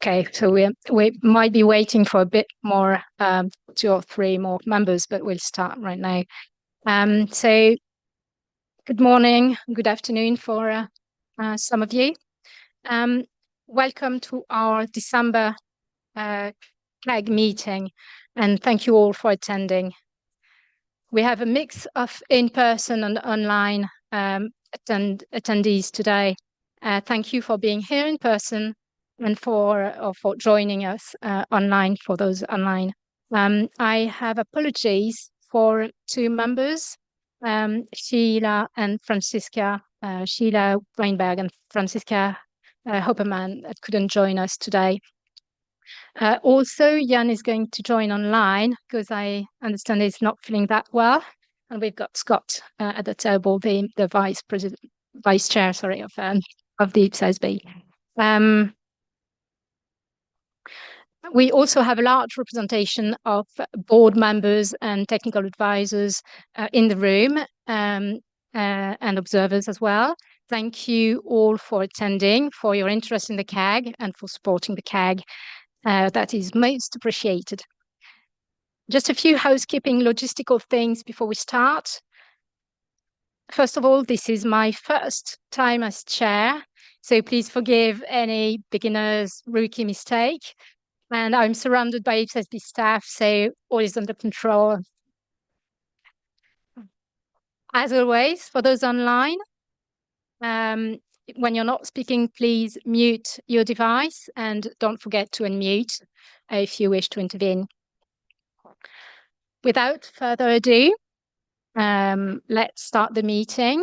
Okay, so we might be waiting for a bit more, 2 or 3 more members, but we'll start right now. So good morning, good afternoon for some of you. Welcome to our December CAG meeting, and thank you all for attending. We have a mix of in-person and online attendees today. Thank you for being here in person and for joining us online for those online. I have apologies for 2 members, Sheila and Franziska, Sheila Weinberg and Franziska Hopperman that couldn't join us today. Also, Jan is going to join online because I understand he's not feeling that well. And we've got Scott at the table, the vice chair, sorry, of the IPSASB. We also have a large representation of board members and technical advisors in the room and observers as well. Thank you all for attending, for your interest in the CAG and for supporting the CAG. That is most appreciated. Just a few housekeeping logistical things before we start. First of all, this is my first time as chair, so please forgive any beginner's rookie mistake. And I'm surrounded by IPSASB staff, so all is under control. As always, for those online, when you're not speaking, please mute your device and don't forget to unmute if you wish to intervene. Without further ado, let's start the meeting.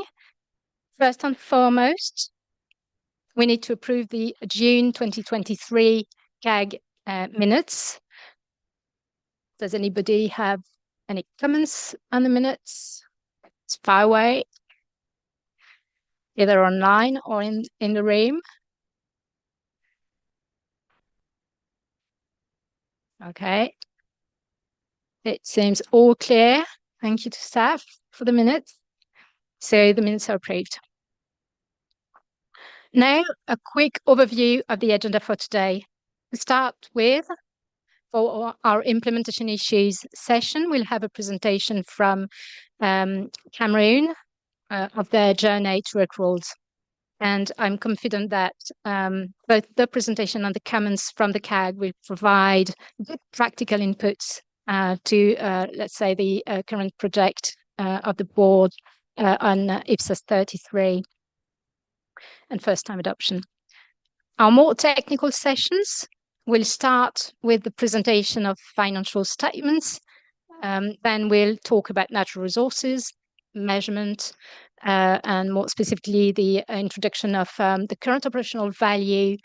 First and foremost, we need to approve the June 2023 CAG minutes. Does anybody have any comments on the minutes? It's far away, either online or in the room. Okay. It seems all clear. Thank you to staff for the minutes. So the minutes are approved. Now, a quick overview of the agenda for today. To start with, for our implementation issues session, we'll have a presentation from Cameroon of their journey to accruals. And I'm confident that both the presentation and the comments from the CAG will provide good practical inputs to, let's say, the current project of the board on IPSAS 33 and first-time adoption. Our more technical sessions will start with the presentation of financial statements. Then we'll talk about natural resources, measurement, and more specifically, the introduction of the current operational value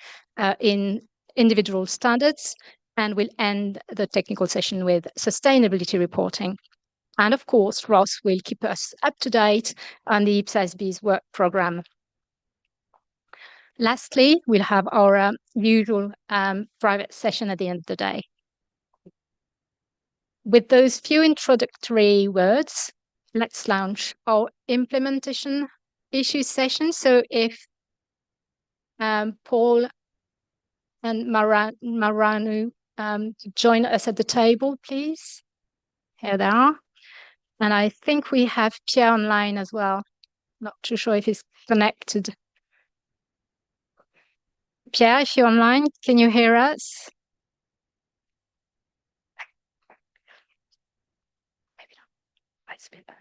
in individual standards. And we'll end the technical session with sustainability reporting. And of course, Ross will keep us up to date on the IPSASB's work program. Lastly, we'll have our usual private session at the end of the day. With those few introductory words, let's launch our implementation issues session. So if Paul and Maranu join us at the table, please. Here they are. And I think we have Pierre online as well. Not too sure if he's connected. Pierre, if you're online, can you hear us? Maybe not. It's a bit early.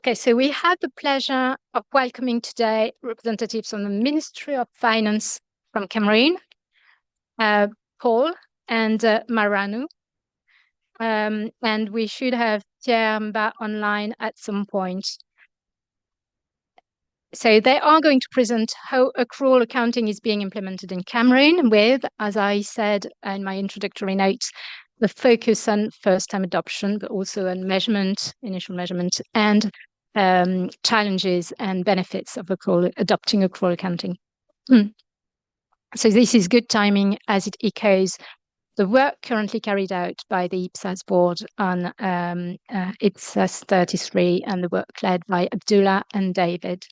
Okay, so we have the pleasure of welcoming today representatives from the Ministry of Finance from Cameroon, Paul and Maranu. And we should have Pierre Mba online at some point. So they are going to present how accrual accounting is being implemented in Cameroon with, as I said in my introductory notes, the focus on first-time adoption, but also on measurement, initial measurement, and challenges and benefits of adopting accrual accounting. So this is good timing as it echoes the work currently carried out by the IPSASB board on IPSAS 33 and the work led by Abdullah and David,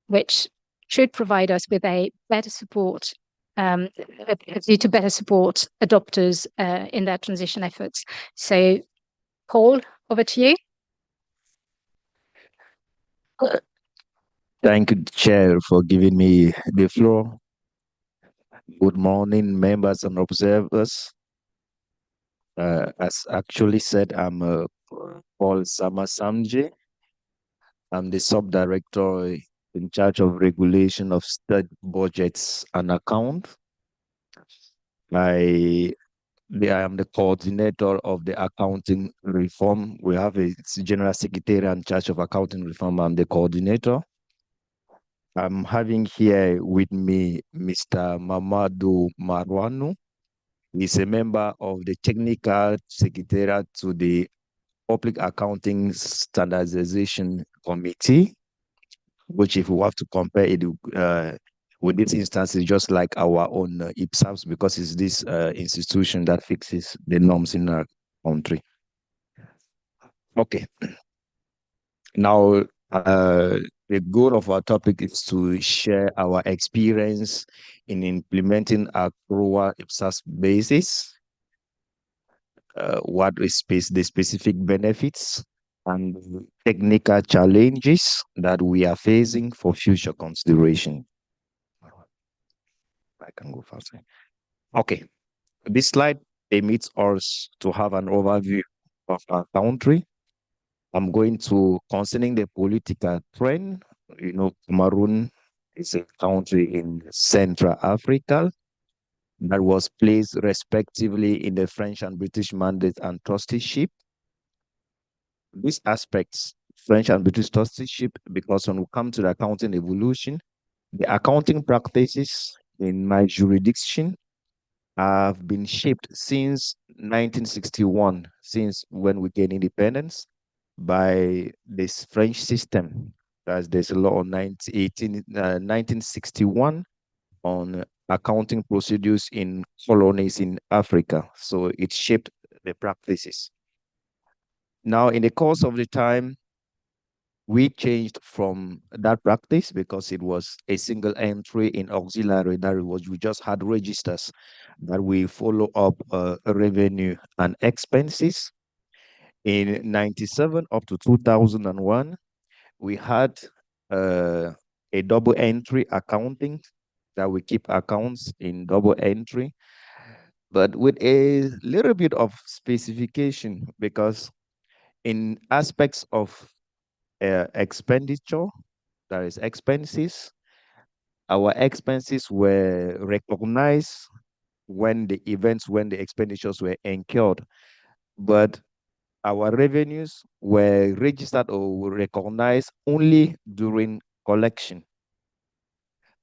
which should provide us with a better support, to better support adopters in their transition efforts. So, Paul, over to you. Thank you, Chair, for giving me the floor. Good morning, members and observers. As actually said, I'm Paul Samasamji. I'm the sub-director in charge of regulation of state budgets and account. I am the coordinator of the accounting reform. We have a general secretary in charge of accounting reform. I'm the coordinator. I'm having here with me Mr. Mamadou Marwanu. He's a member of the technical secretariat to the Public Accounting Standardization Committee, which if we have to compare it with this instance, is just like our own IPSASB, because it's this institution that fixes the norms in our country. Okay. Now, the goal of our topic is to share our experience in implementing accrual IPSASB basis, what is the specific benefits and technical challenges that we are facing for future consideration. I can go faster. Okay, this slide permits us to have an overview of our country. I'm going to, concerning the political trend, Cameroon is a country in Central Africa that was placed respectively in the French and British mandate and trusteeship. These aspects, French and British trusteeship, because when we come to the accounting evolution, the accounting practices in my jurisdiction have been shaped since 1961, since when we gained independence, by this French system. As there's a law on 1961 on accounting procedures in colonies in Africa. So it shaped the practices. Now, in the course of the time, we changed from that practice because it was a single entry in auxiliary that we just had registers that we follow up revenue and expenses. In 97 up to 2001, we had a double entry accounting that we keep accounts in double entry, but with a little bit of specification, because in aspects of expenditure, that is expenses, our expenses were recognized when the expenditures were incurred, but our revenues were registered or recognized only during collection.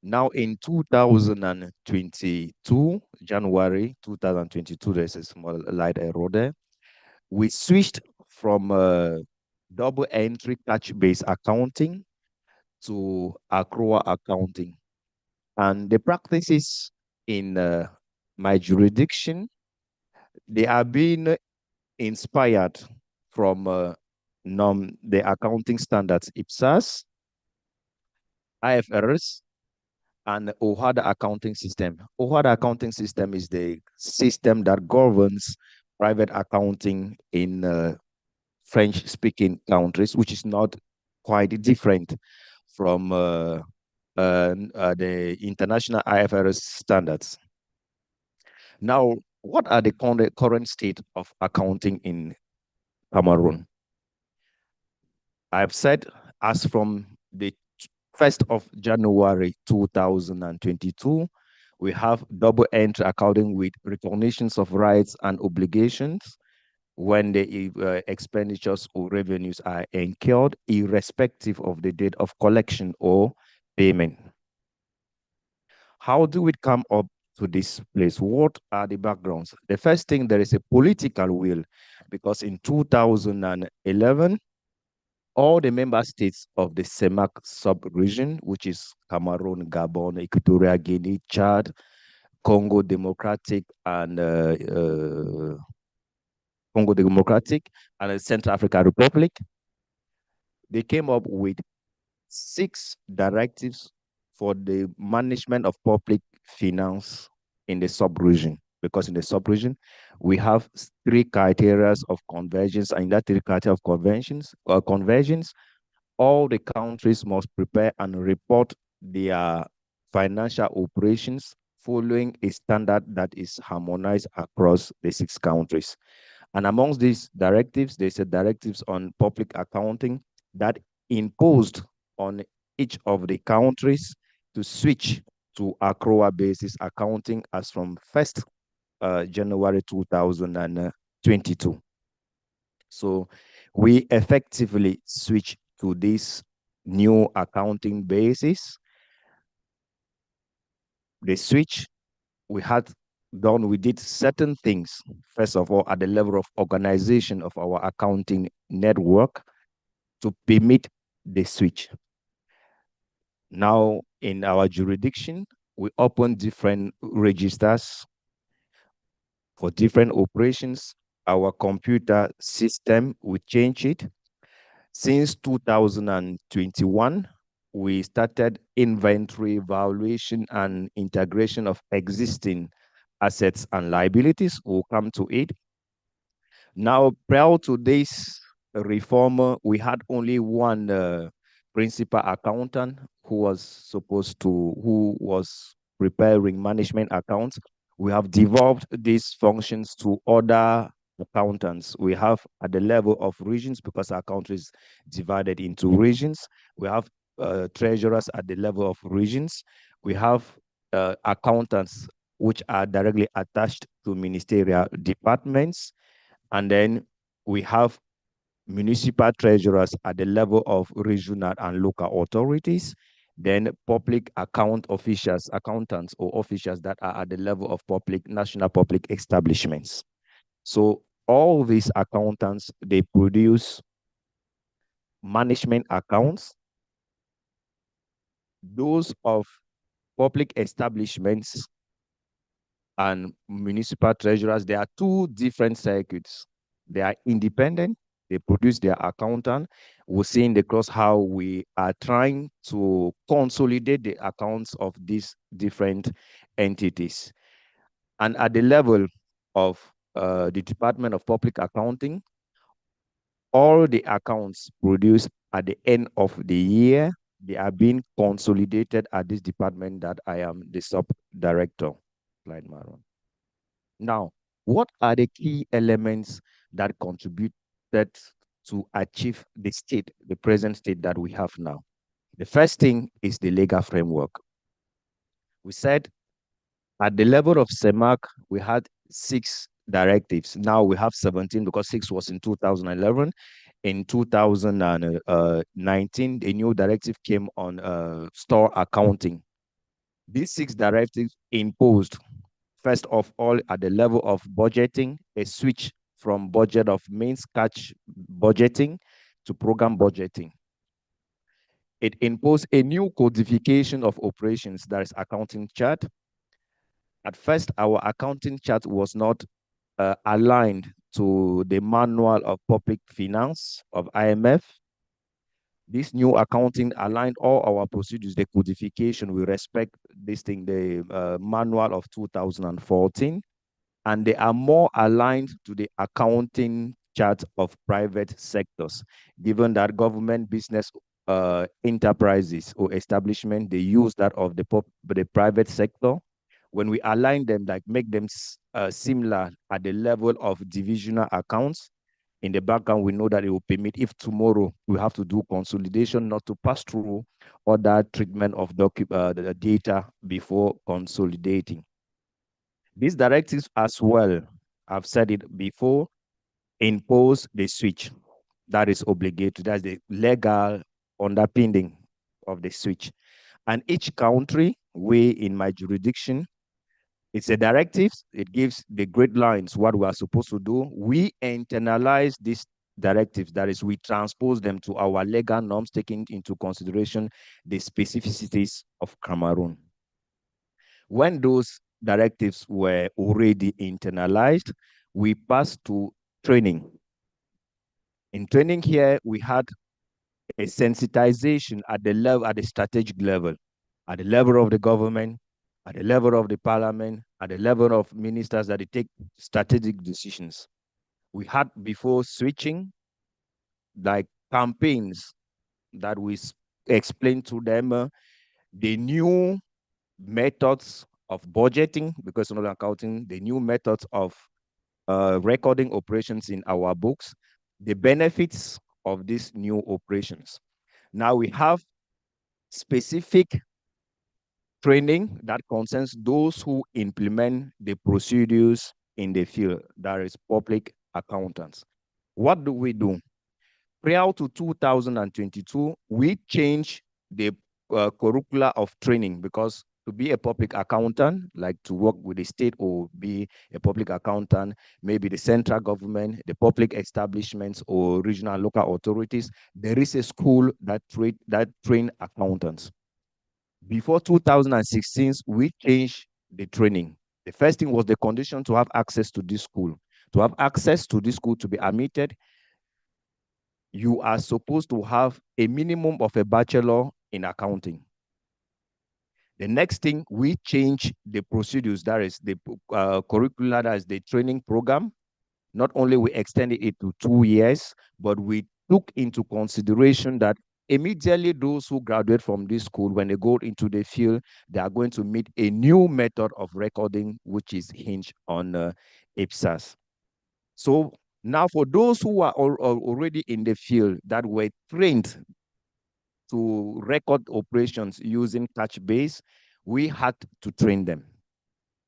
Now in 2022, January 2022, there's a small light error there. We switched from double entry cash-based accounting to accrual accounting. And the practices in my jurisdiction, they are being inspired from the accounting standards IPSAS, IFRS, and OHADA accounting system. OHADA accounting system is the system that governs private accounting in French-speaking countries, which is not quite different from the international IFRS standards. Now, what are the current state of accounting in Cameroon? I've said as from the 1st of January 2022, we have double entry accounting with recognitions of rights and obligations when the expenditures or revenues are incurred, irrespective of the date of collection or payment. How do we come up to this place? What are the backgrounds? The first thing, there is a political will, because in 2011, all the member states of the CEMAC sub-region, which is Cameroon, Gabon, Equatorial Guinea, Chad, Congo Democratic, and Central African Republic, they came up with 6 directives for the management of public finance in the sub-region. Because in the sub-region, we have 3 criteria of convergence, and in that 3 criteria of convergence, all the countries must prepare and report their financial operations following a standard that is harmonized across the 6 countries. And amongst these directives, there's a directives on public accounting that imposed on each of the countries to switch to accrual basis accounting as from 1st January 2022. So we effectively switch to this new accounting basis. The switch we did certain things. First of all, at the level of organization of our accounting network to permit the switch. Now, in our jurisdiction, we open different registers for different operations. Our computer system, we change it. Since 2021, we started inventory valuation and integration of existing assets and liabilities. We'll come to it. Now, prior to this reform, we had only one principal accountant who was preparing management accounts. We have devolved these functions to other accountants. We have at the level of regions, because our country is divided into regions. We have treasurers at the level of regions. We have accountants which are directly attached to ministerial departments. And then we have municipal treasurers at the level of regional and local authorities. Then public accountants or officials that are at the level of national public establishments. So all these accountants, they produce management accounts. Those of public establishments and municipal treasurers, there are 2 different circuits. They are independent. They produce their accountant. We'll see in the course how we are trying to consolidate the accounts of these different entities. And at the level of the Department of Public Accounting, all the accounts produced at the end of the year, they are being consolidated at this department that I am the sub-director. Slide Maron. Now, what are the key elements that contributed to achieve the present state that we have now? The first thing is the legal framework. We said at the level of CEMAC, we had 6 directives. Now we have 17 because 6 was in 2011. In 2019, a new directive came on store accounting. These 6 directives imposed, first of all, at the level of budgeting, a switch from budget of means cash budgeting to program budgeting. It imposed a new codification of operations, that is accounting chart. At first, our accounting chart was not aligned to the manual of public finance of IMF. This new accounting aligned all our procedures, the codification. We respect this thing, the manual of 2014, and they are more aligned to the accounting chart of private sectors, given that government business enterprises or establishment, they use that of the private sector. When we align them, like make them similar at the level of divisional accounts, in the background, we know that it will permit, if tomorrow we have to do consolidation, not to pass through other treatment of the data before consolidating. These directives as well, I've said it before, impose the switch. That is obligatory. That's the legal underpinning of the switch. And each country, we in my jurisdiction, it's a directive. It gives the grid lines what we are supposed to do. We internalize these directives. That is, we transpose them to our legal norms, taking into consideration the specificities of Cameroon. When those directives were already internalized, we passed to training. In training here, we had a sensitization at the strategic level, at the level of the government, at the level of the parliament, at the level of ministers that they take strategic decisions. We had before switching, like campaigns that we explained to them the new methods of budgeting, because in accounting, the new methods of recording operations in our books, the benefits of these new operations. Now we have specific training that concerns those who implement the procedures in the field, that is public accountants. What do we do? Prior to 2022, we changed the curricula of training, because to be a public accountant, like to work with the state or be a public accountant, maybe the central government, the public establishments or regional local authorities, there is a school that train accountants. Before 2016, we changed the training. The first thing was the condition to have access to this school. To have access to this school to be admitted, you are supposed to have a minimum of a bachelor in accounting. The next thing, we change the procedures, that is the curricular, that is the training program. Not only we extended it to 2 years, but we took into consideration that immediately those who graduate from this school, when they go into the field, they are going to meet a new method of recording, which is hinged on IPSAS. So now for those who are already in the field that were trained to record operations using touch base, we had to train them.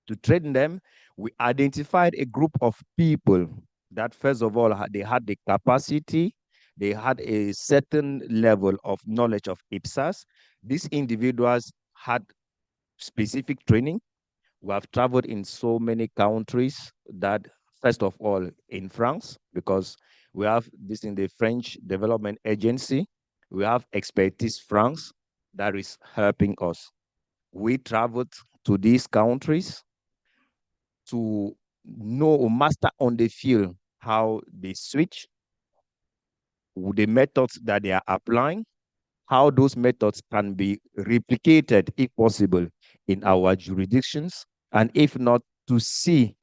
To train them, we identified a group of people that, first of all, they had the capacity, they had a certain level of knowledge of IPSAS. These individuals had specific training. We have traveled in so many countries that, first of all, in France, because we have this in the French Development Agency. We have Expertise France that is helping us. We traveled to these countries to know or master on the field how they switch, the methods that they are applying, how those methods can be replicated, if possible, in our jurisdictions, and if not, to see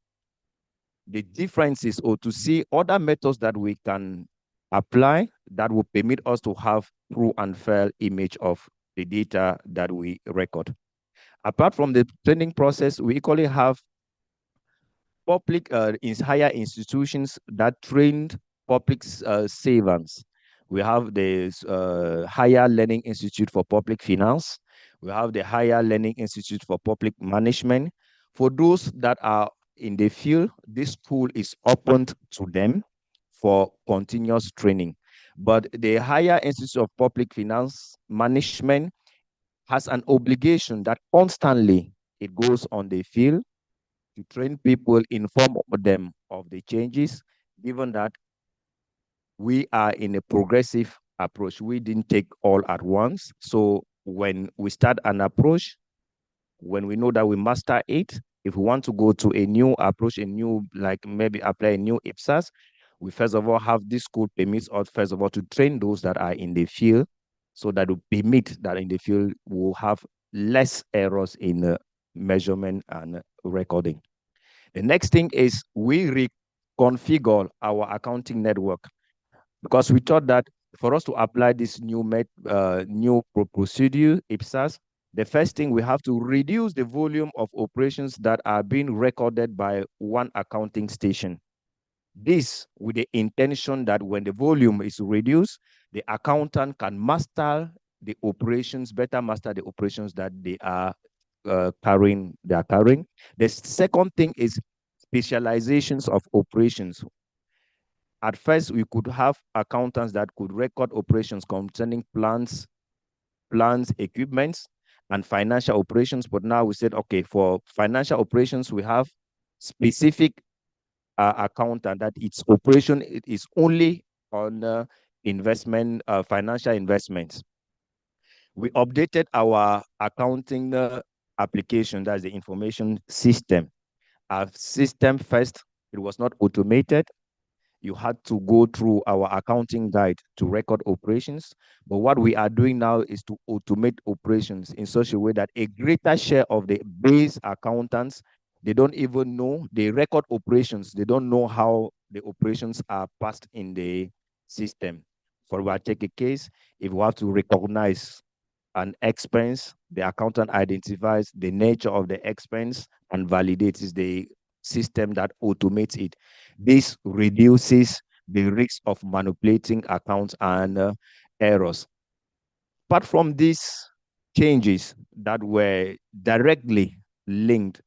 the differences or to see other methods that we can apply that will permit us to have true and fair image of the data that we record. Apart from the training process, we equally have public higher institutions that trained public servants. We have the Higher Learning Institute for Public Finance. We have the Higher Learning Institute for Public Management. For those that are in the field, this school is open to them for continuous training. But the Higher Institute of Public Finance Management has an obligation that constantly it goes on the field to train people, inform them of the changes, given that we are in a progressive approach. We didn't take all at once. So when we start an approach, when we know that we master it, if we want to go to a new approach, like maybe apply a new IPSAS, we first of all have this school permits us, first of all, to train those that are in the field, so that we permit that in the field will have less errors in measurement and recording. The next thing is we reconfigure our accounting network, because we thought that for us to apply this new procedure, IPSAS, the first thing we have to reduce the volume of operations that are being recorded by one accounting station. This with the intention that when the volume is reduced, the accountant can master the operations, better master the operations that they are carrying. The second thing is specializations of operations. At first, we could have accountants that could record operations concerning plants, equipments, and financial operations. But now we said, okay, for financial operations, we have specific accountant that its operation it is only on investment, financial investments. We updated our accounting application, that's the information system. Our system first, it was not automated. You had to go through our accounting guide to record operations. But what we are doing now is to automate operations in such a way that a greater share of the base accountants, they don't even know, they record operations. They don't know how the operations are passed in the system. For we take a case, if we have to recognize an expense, the accountant identifies the nature of the expense and validates the system that automates it. This reduces the risk of manipulating accounts and errors. Apart from these changes that were directly linked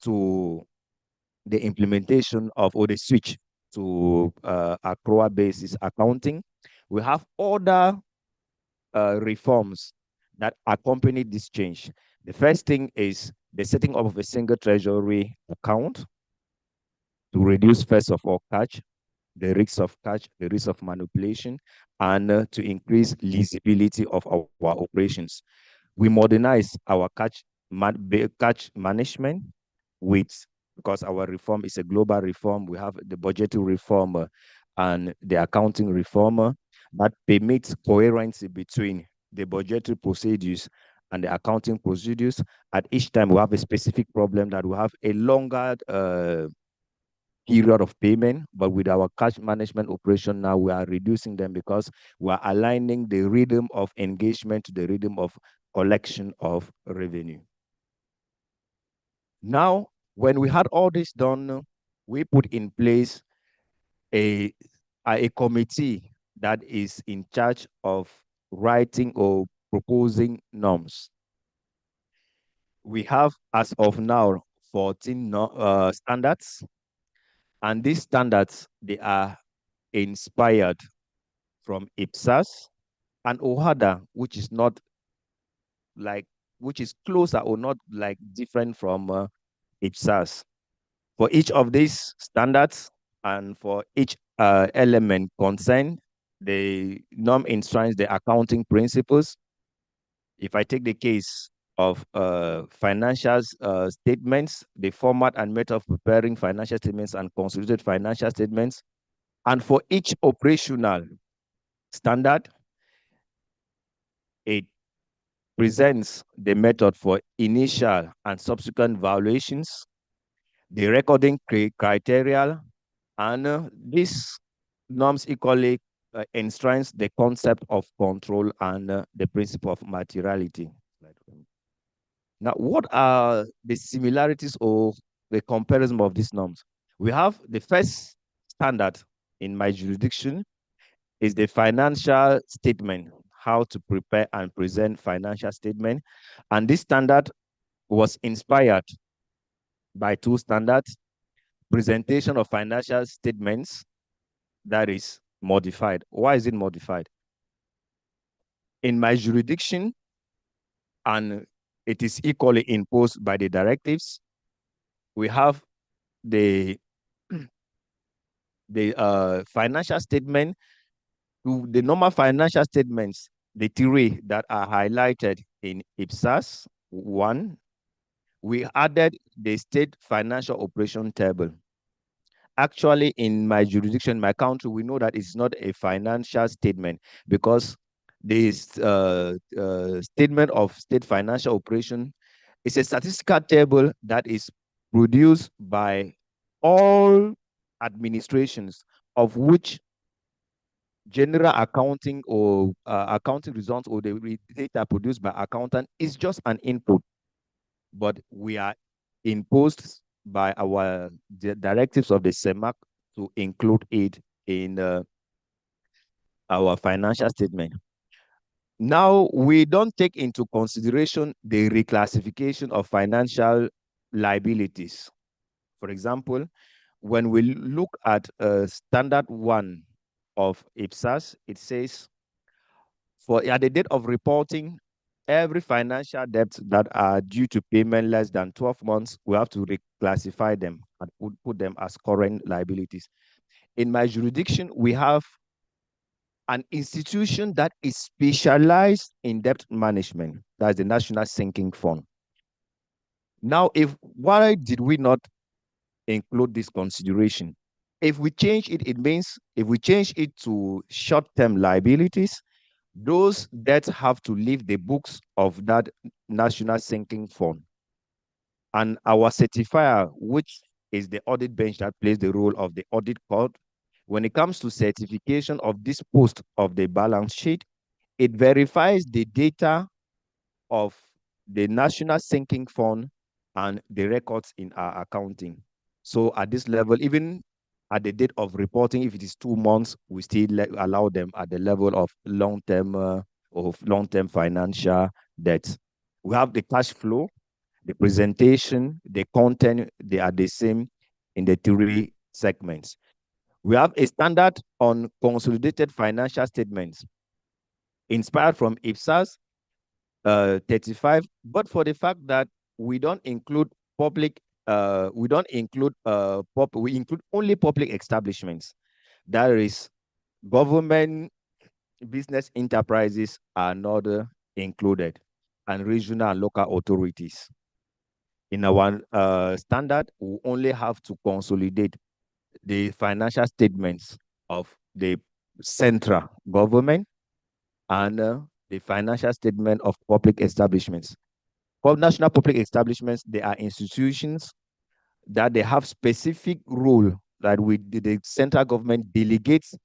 to the implementation of or the switch to accrual basis accounting, we have other reforms that accompany this change. The first thing is the setting up of a single treasury account to reduce, first of all, cash, the risk of manipulation, and to increase leasability of our operations. We modernize our cash management with, because our reform is a global reform, we have the budgetary reform and the accounting reform that permits coherency between the budgetary procedures and the accounting procedures. At each time, we have a specific problem that we have a longer period of payment, but with our cash management operation now, we are reducing them because we are aligning the rhythm of engagement to the rhythm of collection of revenue. Now, when we had all this done, we put in place a committee that is in charge of writing or proposing norms. We have, as of now, 14 standards, and these standards, they are inspired from IPSASB and OHADA, which is not like, which is closer or not like different from IPSASB. For each of these standards and for each element concerned, the norm enshrines the accounting principles. If I take the case of financial statements, the format and method of preparing financial statements and consolidated financial statements, and for each operational standard, it presents the method for initial and subsequent valuations, the recording criteria, and these norms equally enshrines the concept of control and the principle of materiality. Now, what are the similarities or the comparison of these norms? We have the first standard in my jurisdiction is the financial statement, how to prepare and present financial statement. And this standard was inspired by two standards: presentation of financial statements, that is modified. Why is it modified? In my jurisdiction, and it is equally imposed by the directives, we have the financial statement to the normal financial statements, the three that are highlighted in IPSASB 1, we added the state financial operation table. Actually, in my jurisdiction, my country, we know that it's not a financial statement because this statement of state financial operation is a statistical table that is produced by all administrations, of which general accounting or accounting results or the data produced by accountant is just an input, but we are imposed by our directives of the CEMAC to include it in our financial statement. Now, we don't take into consideration the reclassification of financial liabilities. For example, when we look at standard 1 of IPSAS, it says for at the date of reporting, every financial debt that are due to payment less than 12 months, we have to reclassify them and put them as current liabilities. In my jurisdiction, we have an institution that is specialized in debt management. That's the National Sinking Fund. Now, why did we not include this consideration? If we change it, it means if we change it to short-term liabilities, those debts have to leave the books of that National Sinking Fund. And our certifier, which is the audit bench that plays the role of the audit court, when it comes to certification of this post of the balance sheet, it verifies the data of the National Sinking Fund and the records in our accounting. So at this level, even at the date of reporting, if it is 2 months, we still allow them at the level of long-term financial debt. We have the cash flow, the presentation, the content, they are the same in the 3 segments. We have a standard on consolidated financial statements inspired from IPSAS 35, but for the fact that we don't include public, we include only public establishments. That is, government business enterprises are not included, and regional and local authorities. In our standard, we only have to consolidate the financial statements of the central government and the financial statement of public establishments. For national public establishments, they are institutions that they have specific role that the central government delegates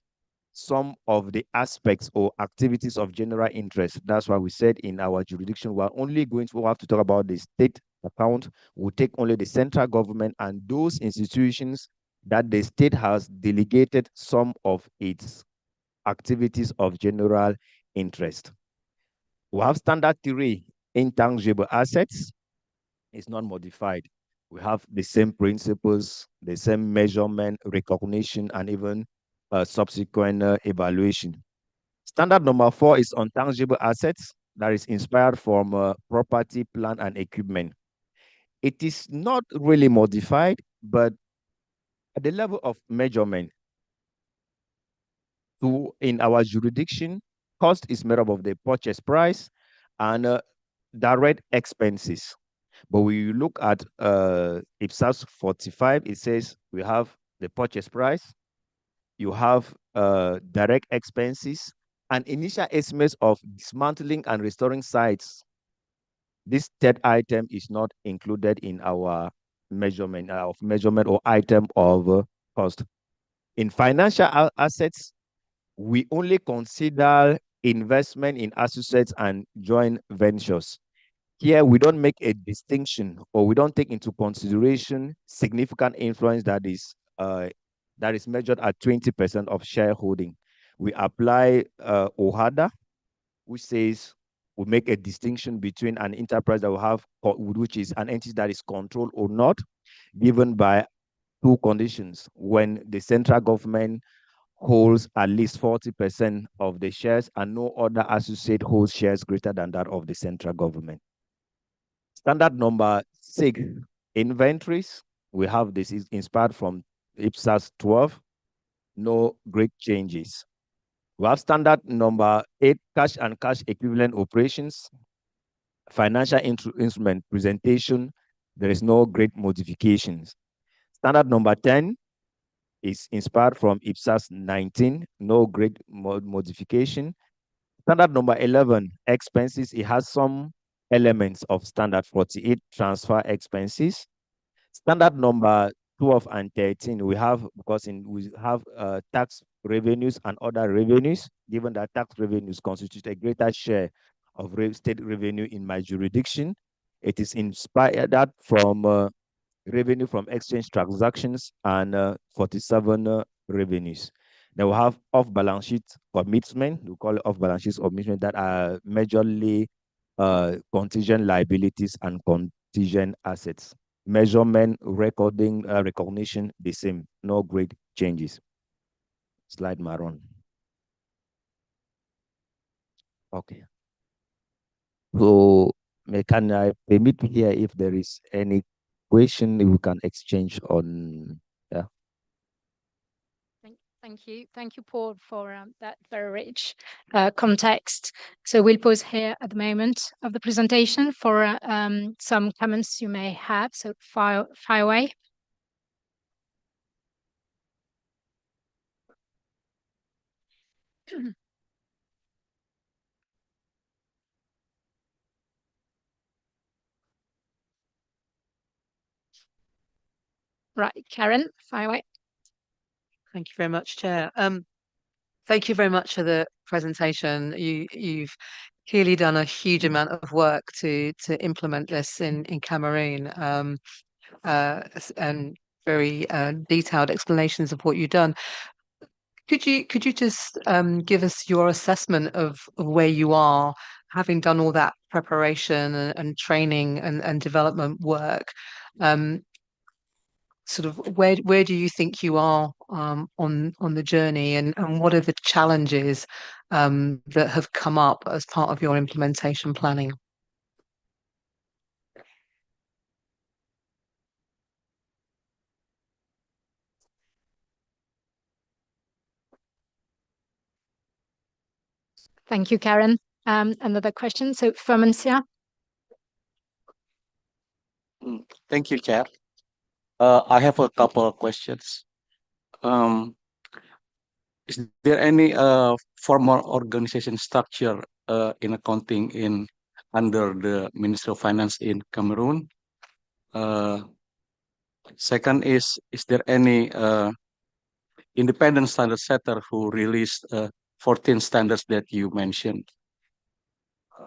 some of the aspects or activities of general interest. That's why we said in our jurisdiction, we're only going to have to talk about the state account. We'll take only the central government and those institutions that the state has delegated some of its activities of general interest. We have standard 3, intangible assets. It's not modified. We have the same principles, the same measurement, recognition, and even subsequent evaluation. Standard number 4 is on tangible assets that is inspired from property, plant, and equipment. It is not really modified, but at the level of measurement, in our jurisdiction, cost is made up of the purchase price and direct expenses. But when you look at IPSAS 45, it says we have the purchase price, you have direct expenses, and initial estimates of dismantling and restoring sites. This third item is not included in our measurement or item of cost. In financial assets, we only consider investment in associates and joint ventures. Here, we don't make a distinction or we don't take into consideration significant influence that is measured at 20% of shareholding. We apply OHADA, which says we make a distinction between an enterprise that we have, which is an entity that is controlled or not, given by 2 conditions. When the central government holds at least 40% of the shares and no other associate holds shares greater than that of the central government. Standard number 6, inventories. We have this is inspired from IPSAS 12. No great changes. We have standard number 8, cash and cash equivalent operations. Financial instrument presentation. There is no great modifications. Standard number 10 is inspired from IPSAS 19. No great modification. Standard number 11, expenses. It has some elements of standard 48, transfer expenses. Standard number 12 and 13, we have, because we have tax revenues and other revenues, given that tax revenues constitute a greater share of state revenue in my jurisdiction. It is inspired from revenue from exchange transactions, and 47 revenues. Then we have off-balance sheet commitment. We call it off-balance sheet commitment that are majorly contingent liabilities and contingent assets. Measurement, recording, recognition, the same. No great changes. Slide Maron. Okay. So, can I permit here if there is any question we can exchange on? Yeah. Thank you, Paul, for that very rich context. So we'll pause here at the moment of the presentation for some comments you may have. So fire away. Right, Karen, fire away. Thank you very much, Chair. Thank you very much for the presentation. You've clearly done a huge amount of work to implement this in Cameroon, and very detailed explanations of what you've done. Could you just give us your assessment of where you are, having done all that preparation and training and development work? Sort of where do you think you are on the journey, and what are the challenges that have come up as part of your implementation planning? Thank you, Karen. Another question. So Fermencia. Thank you, Chair. I have a couple of questions. Is there any formal organization structure in accounting under the Ministry of Finance in Cameroon? Second is there any independent standard setter who released 14 standards that you mentioned?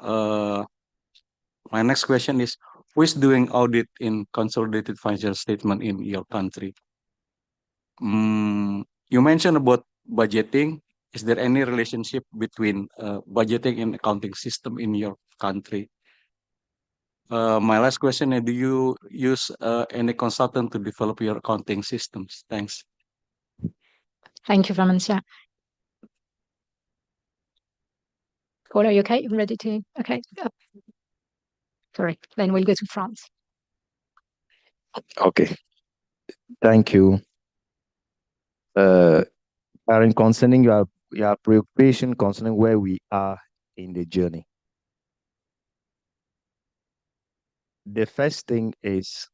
My next question is, who is doing audit in consolidated financial statement in your country? You mentioned about budgeting. Is there any relationship between budgeting and accounting system in your country? My last question is, do you use any consultant to develop your accounting systems? Thanks. Thank you, Fermencia. Paul, are you okay? You ready to? Okay. Sorry. Then we'll go to France. Okay. Thank you. Karen, concerning your preoccupation concerning where we are in the journey. The first thing is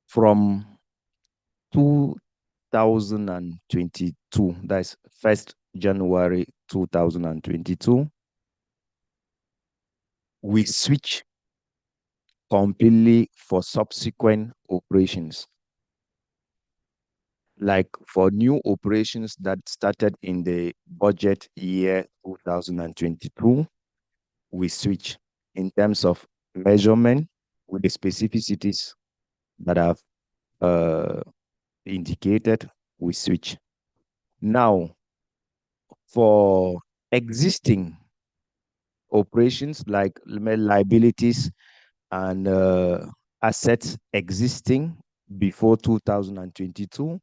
from 2022, that's 1st January 2022, we switch completely for subsequent operations. Like for new operations that started in the budget year 2022, we switch in terms of measurement with the specificities that I've indicated, we switch. Now, for existing operations like liabilities and assets existing before 2022,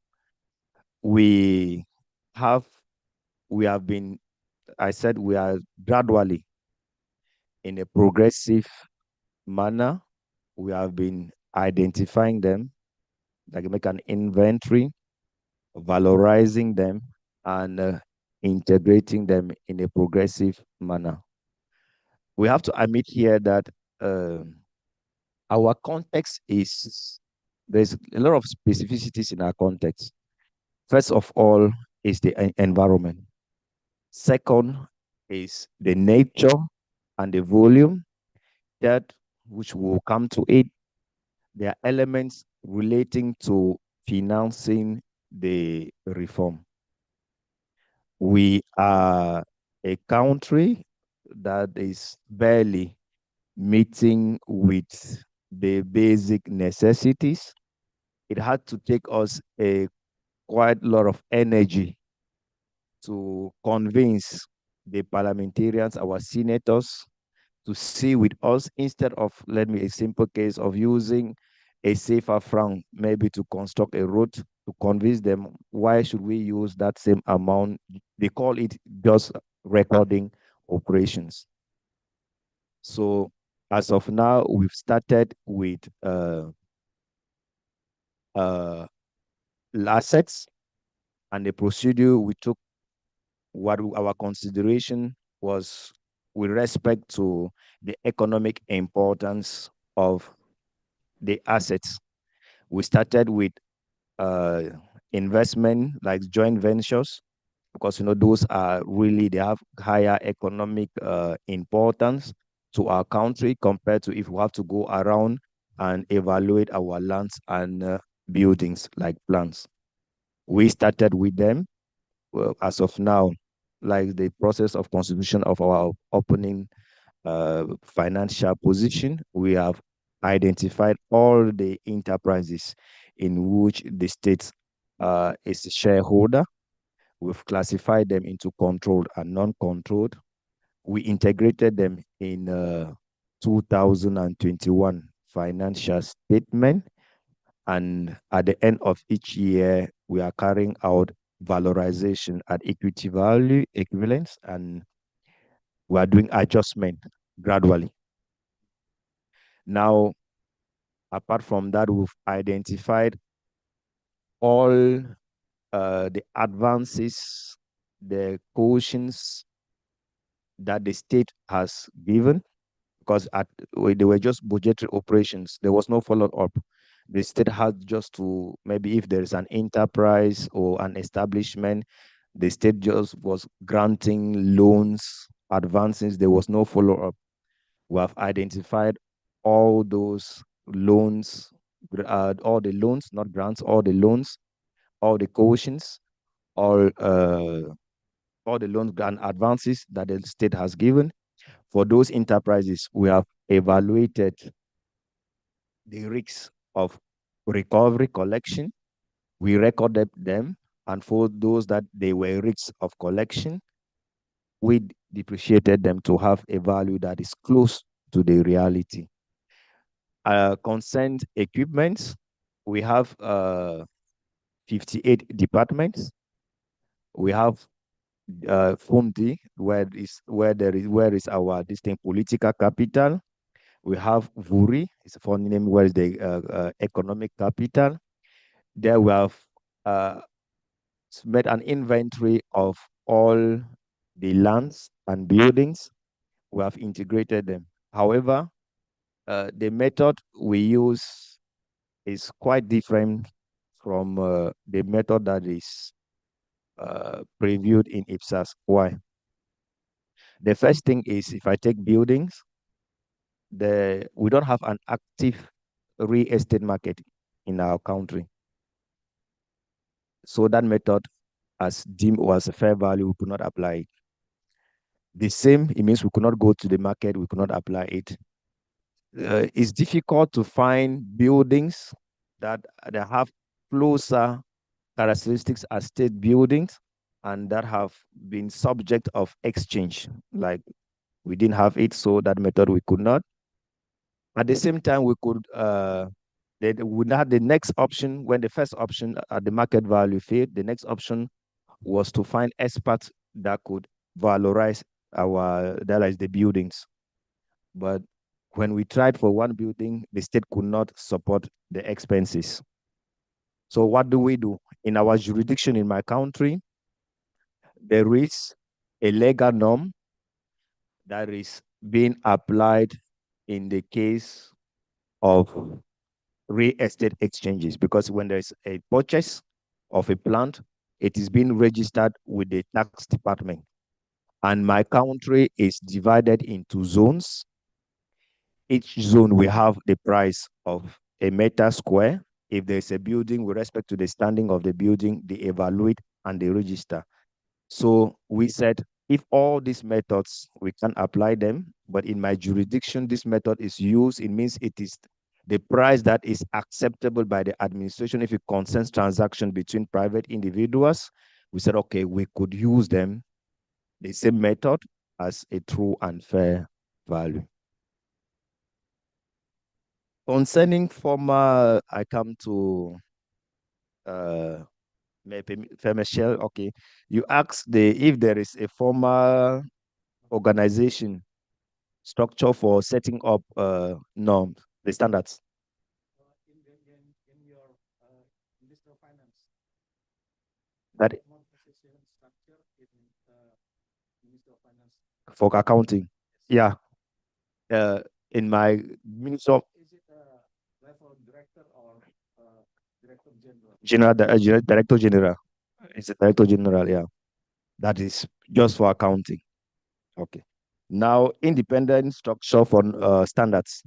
we have been, I said, we are gradually in a progressive manner. We have been identifying them, like make an inventory, valorizing them, and integrating them in a progressive manner. We have to admit here that our context there's a lot of specificities in our context. First of all is the environment. Second is the nature and the volume. Third, which will come to it, there are elements relating to financing the reform. We are a country that is barely meeting with the basic necessities. It had to take us a quite lot of energy to convince the parliamentarians, our senators, to see with us instead of, let me, a simple case of using a safer franc, maybe to construct a road, to convince them why should we use that same amount. They call it just recording operations. So as of now, we've started with uh, assets, and the procedure we took, what our consideration was with respect to the economic importance of the assets. We started with uh, investment like joint ventures, because those are really, they have higher economic importance to our country compared to if we have to go around and evaluate our lands and buildings like plants. We started with them. Well, as of now, like the process of constitution of our opening financial position, we have identified all the enterprises in which the state is a shareholder. We've classified them into controlled and non-controlled. We integrated them in 2021 financial statement. And at the end of each year, we are carrying out valorization at equity value equivalents, and we are doing adjustment gradually. Now, apart from that, we've identified all the advances, the cautions that the state has given, because they were just budgetary operations. There was no follow-up. The state had just to, maybe if there is an enterprise or an establishment, the state just was granting loans, advances. There was no follow-up. We have identified all those loans, all the loans, not grants, all the loans, all the cautions, all the loans and advances that the state has given. For those enterprises, we have evaluated the risks of recovery collection. We recorded them, and for those that they were risks of collection, we depreciated them to have a value that is close to the reality. Consent equipments, we have 58 departments. We have Fundi, where is our distinct political capital. We have Vuri, it's a funny name, where is the economic capital. There we have made an inventory of all the lands and buildings. We have integrated them. However, the method we use is quite different from the method that is previewed in IPSASB. Why? The first thing is, if I take buildings, we don't have an active real estate market in our country. So that method, as deemed was a fair value, we could not apply it. The same, it means we could not go to the market, we could not apply it. It's difficult to find buildings that have closer characteristics as state buildings and that have been subject of exchange. Like, we didn't have it, so that method we could not. At the same time, we could would have the next option. When the first option at the market value failed, the next option was to find experts that could valorize the buildings. But when we tried for one building, the state could not support the expenses. So what do we do? In our jurisdiction in my country, there is a legal norm that is being applied in the case of real estate exchanges, because when there's a purchase of a plant, it is being registered with the tax department. And my country is divided into zones. Each zone will have the price of a meter square. If there's a building, with respect to the standing of the building, they evaluate and they register. So we said, if all these methods, we can apply them, but in my jurisdiction, this method is used, it means the price that is acceptable by the administration if it concerns transaction between private individuals. We said, okay, we could use them, the same method, as a true and fair value. Concerning former, I come to Michelle. Okay, you asked if there is a formal organization structure for setting up norms, the standards. In your Ministry of Finance, that for accounting, yeah. In my Ministry of, is it level director or director general? Director general. It's a director general, yeah. That is just for accounting. Okay. Now, independent structure for standards.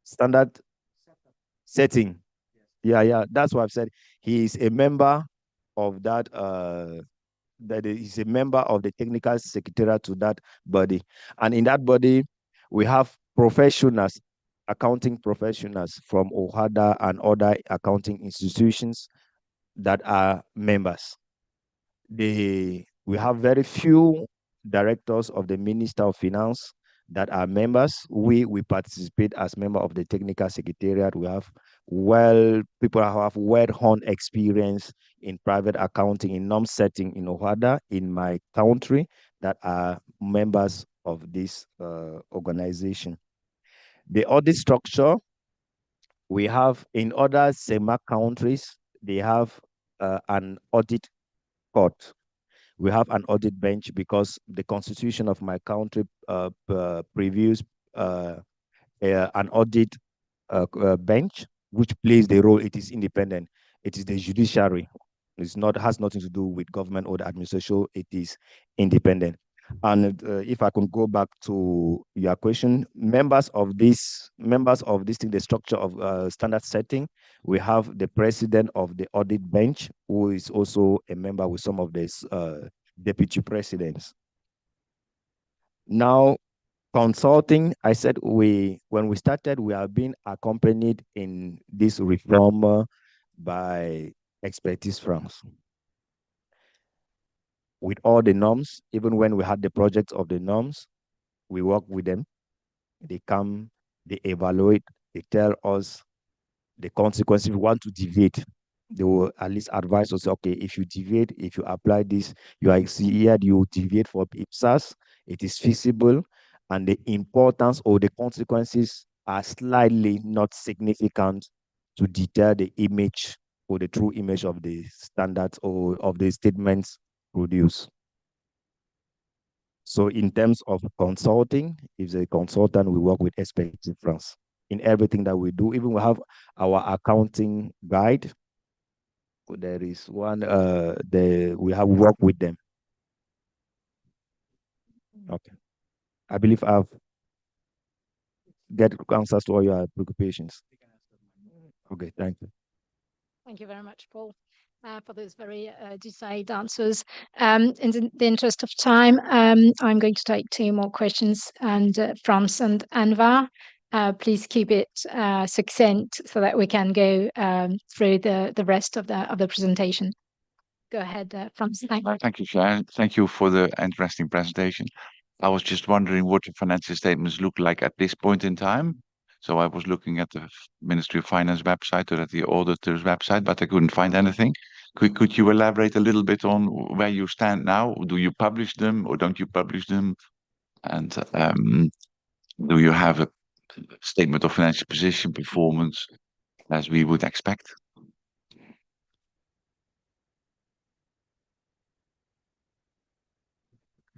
Standard setting. Yeah. That's what I've said. He is a member of that, that is a member of the technical secretariat to that body. And in that body, we have professionals, accounting professionals from OHADA and other accounting institutions that are members. We have very few directors of the Minister of Finance that are members. We participate as member of the technical secretariat. We have people who have well-honed experience in private accounting, in norm setting in OHADA, in my country, that are members of this organization. The audit structure we have in other SEMA countries, they have an audit court. We have an audit bench because the constitution of my country previews an audit bench, which plays the role. It is independent. It is the judiciary. Has nothing to do with government or the administration. It is independent. And if I can go back to your question, members of this thing, the structure of standard setting, we have the president of the audit bench, who is also a member with some of these deputy presidents. Now, consulting, I said when we started, we have been accompanied in this reform by expertise firms. With all the norms, even when we had the project of the norms, we work with them. They come, they evaluate, they tell us the consequences. If we want to deviate, they will at least advise us, okay, if you deviate, if you apply this, you are here, you deviate for IPSAS, it is feasible, and the importance or the consequences are slightly not significant to deter the image or the true image of the standards or of the statements produced. So in terms of consulting, if a consultant, we work with experts in France. In everything that we do, even we have our accounting guide. There is one, we have worked with them. Okay. I believe I've get answers to all your preoccupations. Okay, thank you. Thank you very much, Paul, for those very detailed answers. In the interest of time, I'm going to take two more questions, and Frans and Anwar, please keep it succinct so that we can go through the rest of the presentation. Go ahead, Frans. Thank you, Sharon. Thank you for the interesting presentation. I was just wondering what the financial statements look like at this point in time. So I was looking at the Ministry of Finance website or at the auditor's website, but I couldn't find anything. Could you elaborate a little bit on where you stand now? Do you publish them or don't you publish them? And do you have a statement of financial position performance as we would expect?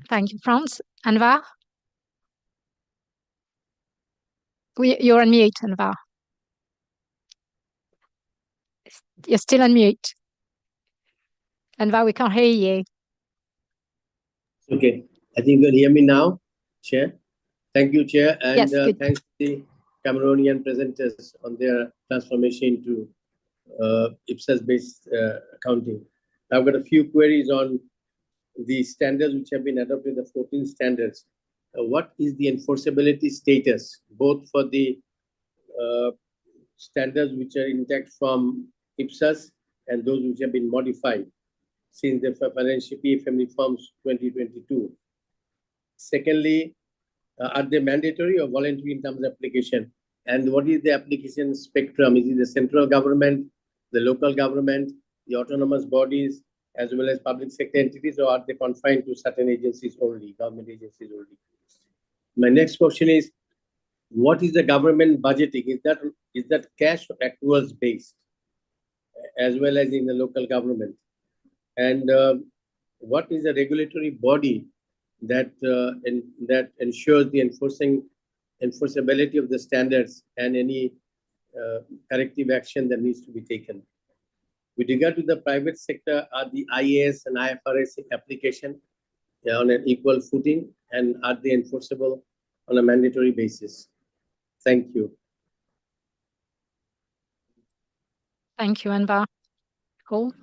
Thank you, Frans. Anwar? You're on mute, Anwar. You're still on mute. Anwar, we can't hear you. Okay, I think you can hear me now, Chair. Thank you, Chair, and Yes, thanks to the Cameroonian presenters on their transformation to IPSAS-based accounting. I've got a few queries on the standards which have been adopted, the 14 standards. What is the enforceability status, both for the standards which are intact from IPSAS and those which have been modified since the financial PFM reforms 2022. Secondly, are they mandatory or voluntary in terms of application? And what is the application spectrum? Is it the central government, the local government, the autonomous bodies, as well as public sector entities, or are they confined to certain agencies only, government agencies only? My next question is, what is the government budgeting? Is that cash or accruals based, as well as in the local government? And what is the regulatory body that ensures the enforceability of the standards and any corrective action that needs to be taken? With regard to the private sector, are the IAS and IFRS application on an equal footing, and are they enforceable on a mandatory basis? Thank you. Thank you, Anwar. Cool.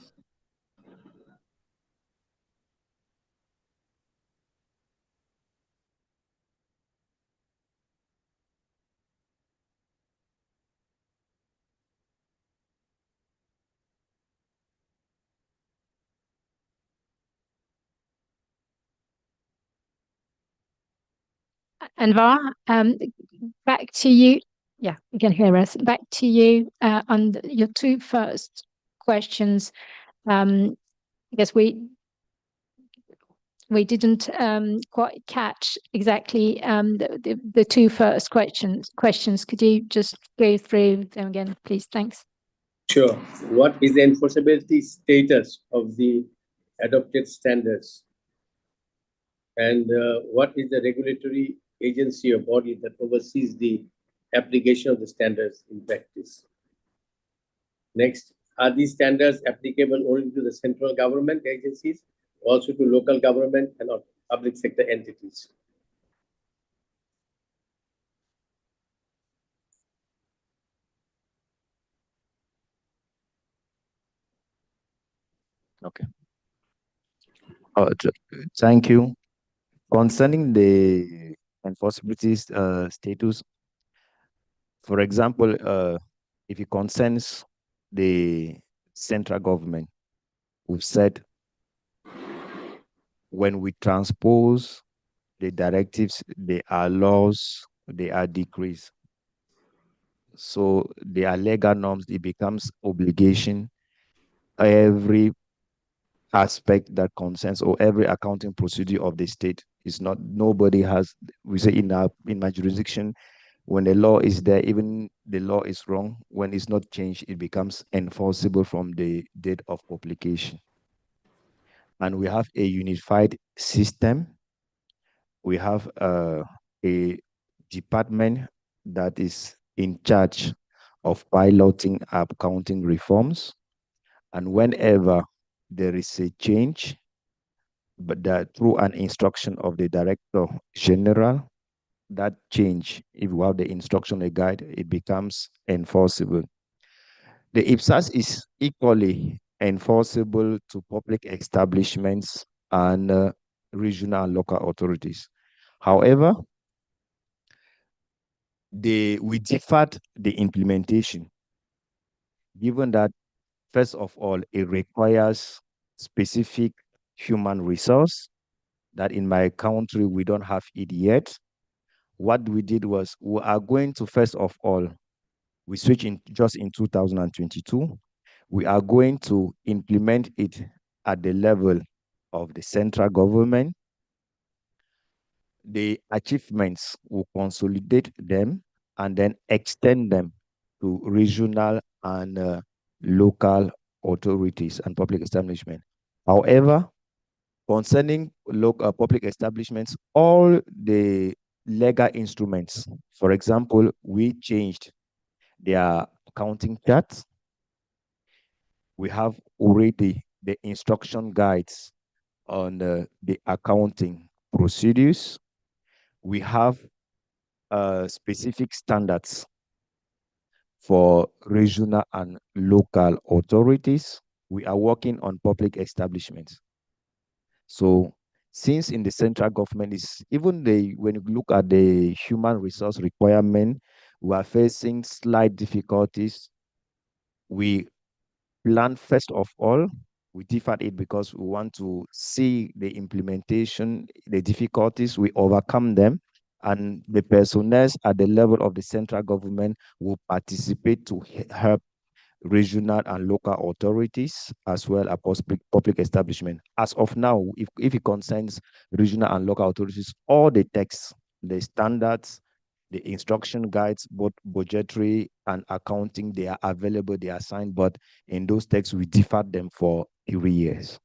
Anwar, back to you. Yeah, you can hear us. Back to you on your two first questions. I guess we didn't quite catch exactly the two first questions. Could you just go through them again, please? Thanks. Sure. What is the enforceability status of the adopted standards? And what is the regulatory agency or body that oversees the application of the standards in practice? Next, are these standards applicable only to the central government agencies, also to local government and public sector entities? Okay. Thank you. Concerning the enforceability status, for example, if it concerns the central government, we've said when we transpose the directives, they are laws, they are decrees. So they are legal norms, it becomes obligation. Every aspect that concerns or every accounting procedure of the state is not, nobody has, we say in my jurisdiction, when the law is there, even the law is wrong, when it's not changed, it becomes enforceable from the date of publication. And we have a unified system. We have a department that is in charge of piloting accounting reforms. And whenever there is a change, but that through an instruction of the Director General, that change, if you have the instruction, a guide, it becomes enforceable. The IPSAS is equally enforceable to public establishments and regional and local authorities. However, we deferred the implementation, given that, first of all, it requires specific human resource that in my country, we don't have it yet. What we did was, we are going to, first of all, we switched in just in 2022. We are going to implement it at the level of the central government. The achievements will consolidate them and then extend them to regional and local authorities and public establishments. However, concerning local public establishments, all the legal instruments, for example, we changed their accounting charts. We have already the instruction guides on the accounting procedures. We have specific standards for regional and local authorities. We are working on public establishments. So since in the central government is even when you look at the human resource requirement, we are facing slight difficulties. We plan first of all, we deferred it because we want to see the implementation, the difficulties, we overcome them, and the personnel at the level of the central government will participate to help regional and local authorities as well as public establishment. As of now, if it concerns regional and local authorities, all the texts, the standards, the instruction guides, both budgetary and accounting, they are available, they are signed, but in those texts, we deferred them for 3 years.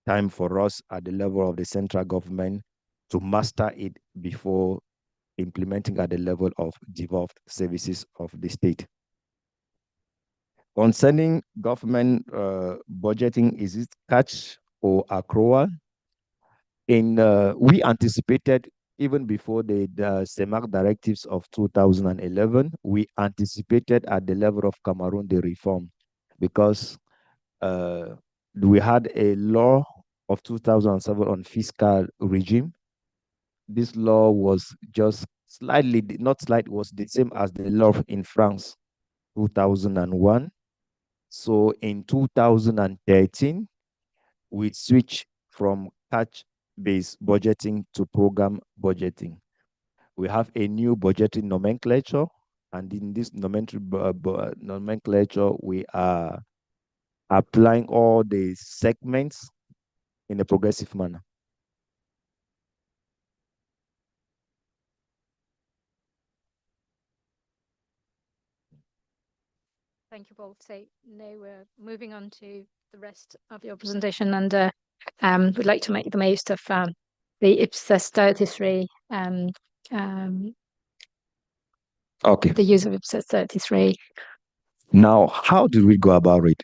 Time for us at the level of the central government to master it before implementing at the level of devolved services of the state. Concerning government budgeting, is it catch or accrual? We anticipated even before the CEMAC directives of 2011, we anticipated at the level of Cameroon the reform because we had a law of 2007 on fiscal regime. This law was just slightly, not slight, was the same as the law in France, 2001. So in 2013, we switched from catch-based budgeting to program budgeting. We have a new budgeting nomenclature, and in this nomenclature, we are applying all the segments in a progressive manner. Thank you, Paul. So now we're moving on to the rest of your presentation, and we'd like to make the most of the IPSAS 33, Okay. the use of IPSAS 33. Now, how do we go about it?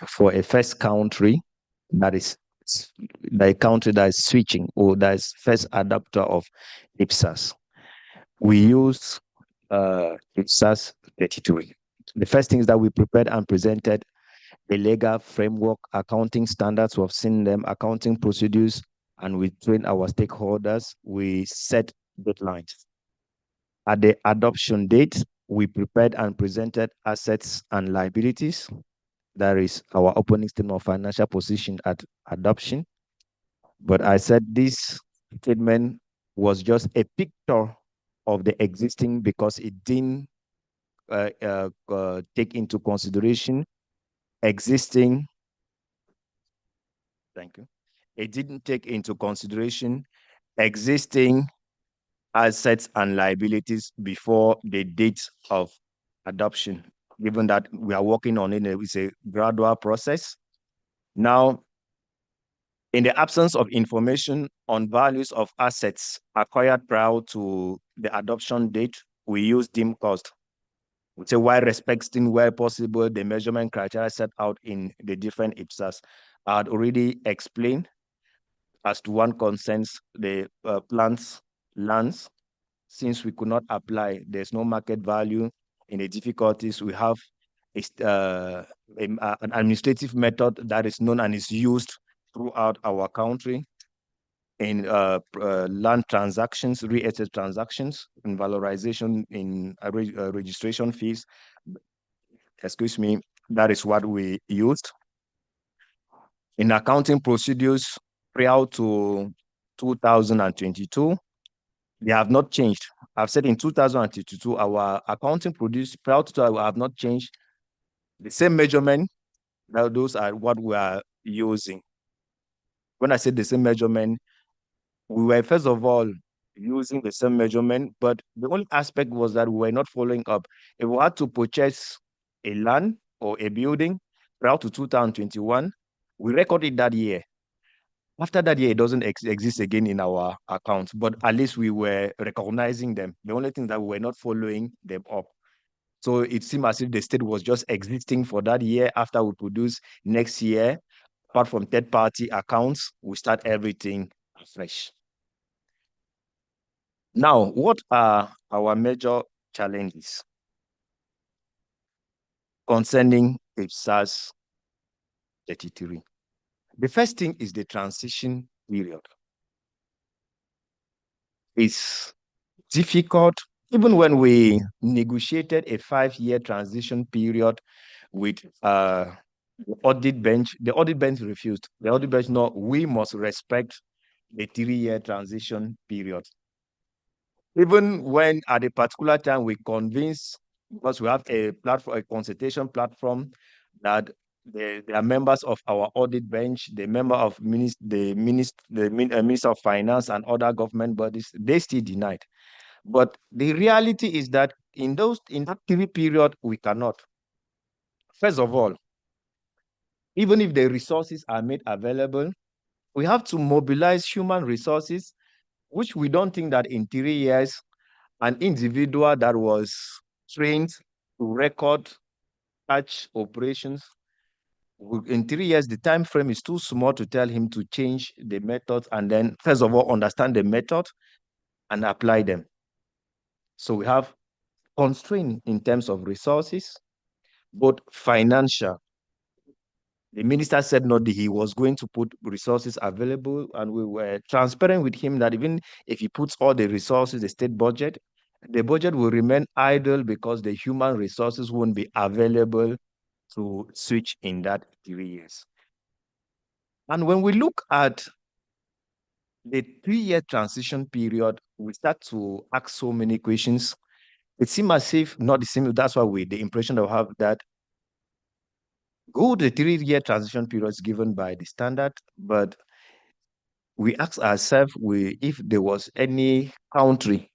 For a first country that is the country that is switching or that is first adopter of IPSAS, we use IPSAS 33. The first thing is that we prepared and presented a legal framework, accounting standards, we have seen them, accounting procedures, and we train our stakeholders, we set deadlines. At the adoption date, we prepared and presented assets and liabilities. That is our opening statement of financial position at adoption. But I said this statement was just a picture of the existing because it didn't take into consideration existing. Thank you. It didn't take into consideration existing assets and liabilities before the date of adoption, given that we are working on it, it's a gradual process. Now, in the absence of information on values of assets acquired prior to the adoption date, we use deemed cost. We say while respecting where possible the measurement criteria set out in the different IPSAS. I had already explained as to one concerns the plants, lands. Since we could not apply, there's no market value. In the difficulties, we have an administrative method that is known and is used throughout our country in land transactions, real estate transactions, in valorization, in registration fees. Excuse me, that is what we used. In accounting procedures prior to 2022, they have not changed. I've said in 2022, our accounting produced prior to have not changed. The same measurement, now those are what we are using. When I said the same measurement, we were first of all using the same measurement, but the only aspect was that we were not following up. If we had to purchase a land or a building prior to 2021, we recorded that year. After that year, it doesn't exist again in our accounts, but at least we were recognizing them. The only thing that we were not following them up. So it seemed as if the state was just existing for that year. After we produce next year, apart from third-party accounts, we start everything afresh. Now, what are our major challenges concerning IPSAS 33? The first thing is the transition period. It's difficult even when we negotiated a 5-year transition period with the audit bench refused. The audit bench, no, we must respect the 3-year transition period. Even when at a particular time we convince, because we have a platform, a consultation platform, that there are members of our audit bench, the member of the Minister of Finance and other government bodies, they still denied. But the reality is that in that 3 period, we cannot. First of all, even if the resources are made available, we have to mobilize human resources, which we don't think that in 3 years, an individual that was trained to record such operations, in 3 years, the time frame is too small to tell him to change the methods and then, first of all, understand the method and apply them. So we have constraint in terms of resources, both financial. The minister said no, he was going to put resources available, and we were transparent with him that even if he puts all the resources, the state budget, the budget will remain idle because the human resources won't be available to switch in that 3 years. And when we look at the 3-year transition period, we start to ask so many questions. It seems as if, not the same, that's why the impression I have that the 3-year transition period is given by the standard, but we ask ourselves if there was any country,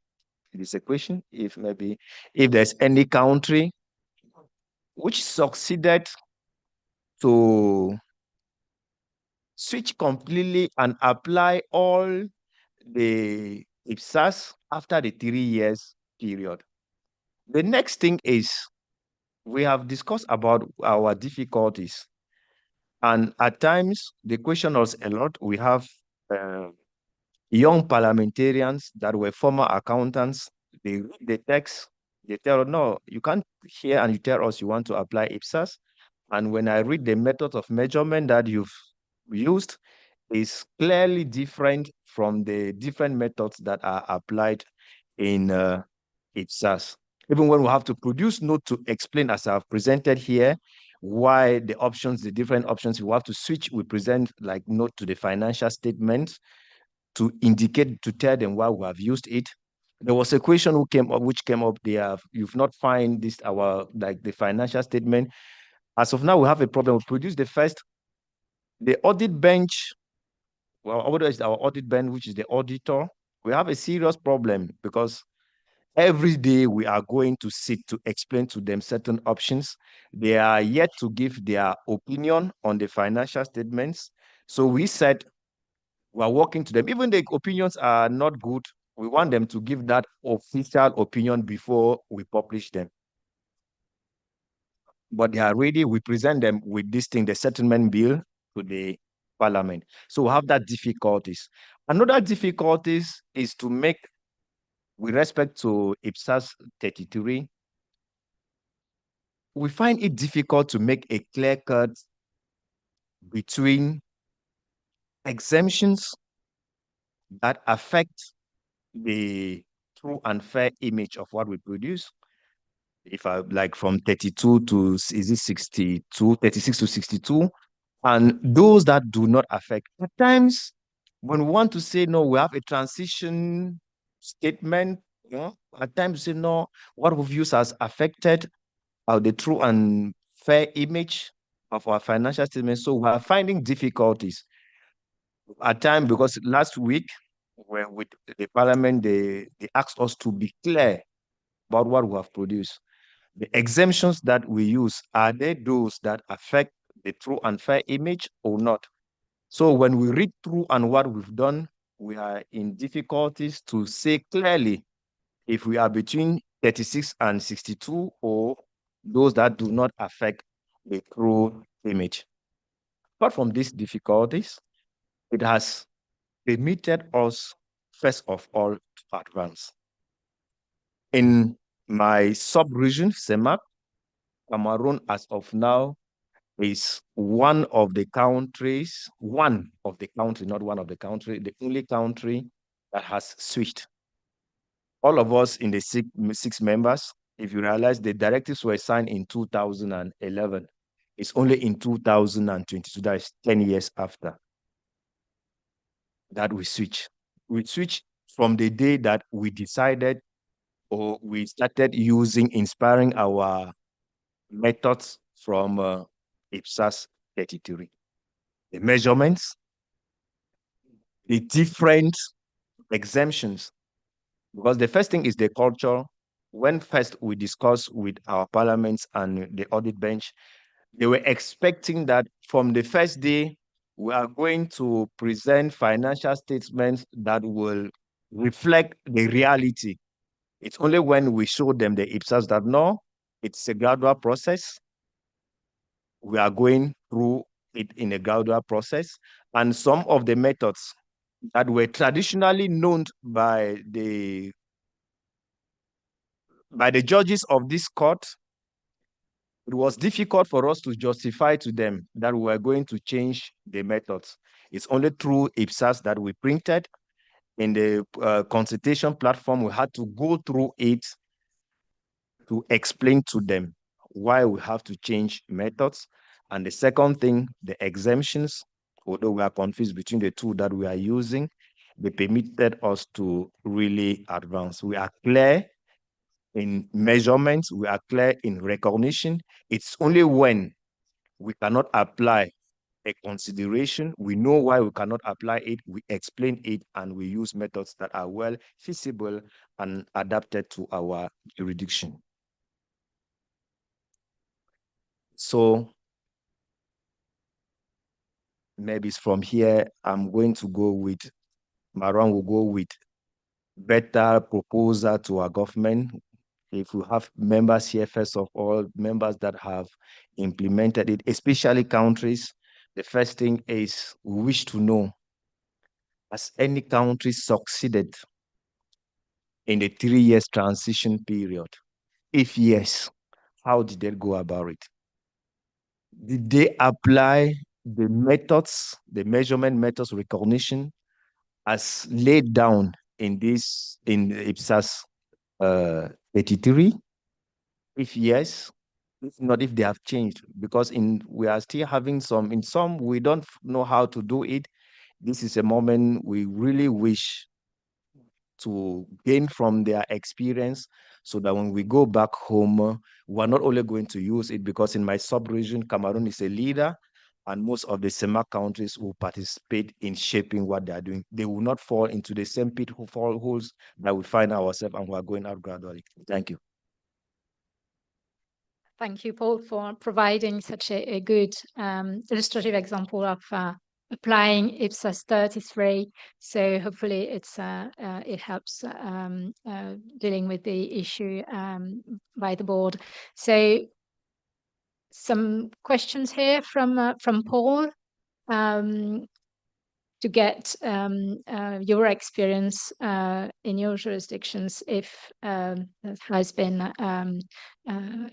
it is a question, if there's any country which succeeded to switch completely and apply all the IPSAS after the 3 years period. The next thing is, we have discussed about our difficulties. And at times, the question was a lot. We have young parliamentarians that were former accountants. They read the text, they tell, no, you can't hear and you tell us you want to apply IPSAS. And when I read the method of measurement that you've used, is clearly different from the different methods that are applied in IPSAS. Even when we have to produce note to explain, as I've presented here, why the different options, we have to switch, we present like note to the financial statement to indicate, to tell them why we have used it. There was a question which came up there. You've not find this, the financial statement. As of now, we have a problem. We produce the audit bench. Well, what is our audit bench, which is the auditor? We have a serious problem because every day we are going to sit to explain to them certain options. They are yet to give their opinion on the financial statements. So we said we are working to them. Even the opinions are not good, we want them to give that official opinion before we publish them. But they are ready. We present them with this thing, the settlement bill, to the parliament. So we have that difficulties. Another difficulties is to make, with respect to IPSAS 33, we find it difficult to make a clear cut between exemptions that affect the true and fair image of what we produce. If I like from 32 to, is it 62, 36 to 62, and those that do not affect. At times, when we want to say, no, we have a transition statement, at times say, no, what we've used has affected the true and fair image of our financial statement. So we are finding difficulties at times, because last week, when with the parliament, they asked us to be clear about what we have produced. The exemptions that we use, are they those that affect the true and fair image or not? So when we read through and what we've done, we are in difficulties to say clearly if we are between 36 and 62 or those that do not affect the true image. Apart from these difficulties, it has permitted us, first of all, to advance. In my sub-region, CEMAC, Cameroon, as of now, is one of the countries, not one of the country, the only country that has switched. all of us in the six members, if you realize the directives were signed in 2011, it's only in 2022, that is 10 years after, that we switch. We switch from the day that we decided or we started inspiring our methods from IPSAS 33. The measurements, the different exemptions, because the first thing is the culture. When first we discuss with our parliaments and the audit bench, they were expecting that from the first day, we are going to present financial statements that will reflect the reality. It's only when we show them the IPSAS that no, it's a gradual process. We are going through it in a gradual process. And some of the methods that were traditionally known by the judges of this court, it was difficult for us to justify to them that we were going to change the methods. It's only through IPSAS that we printed in the consultation platform. We had to go through it to explain to them why we have to change methods. And the second thing, the exemptions, although we are confused between the two that we are using, they permitted us to really advance. We are clear in measurements, we are clear in recognition. It's only when we cannot apply a consideration, we know why we cannot apply it, we explain it, and we use methods that are well feasible and adapted to our jurisdiction. So maybe it's from here, I'm going to go with, Maran will go with better proposal to our government. If we have members here, first of all, members that have implemented it, especially countries, the first thing is we wish to know, has any country succeeded in the 3 years transition period? If yes, how did they go about it? Did they apply the methods, the measurement methods recognition as laid down in this, in IPSAS 83? If yes, if not, if they have changed, because we are still having in some, we don't know how to do it. This is a moment we really wish to gain from their experience so that when we go back home, we're not only going to use it, because in my sub-region, Cameroon is a leader, and most of the CEMAC countries will participate in shaping what they are doing. They will not fall into the same pitfall holes that we find ourselves, and we are going out gradually. Thank you. Thank you, Paul, for providing such a good illustrative example of applying IPSAS 33. So hopefully it helps dealing with the issue by the board. So some questions here from Paul to get your experience in your jurisdictions, if has been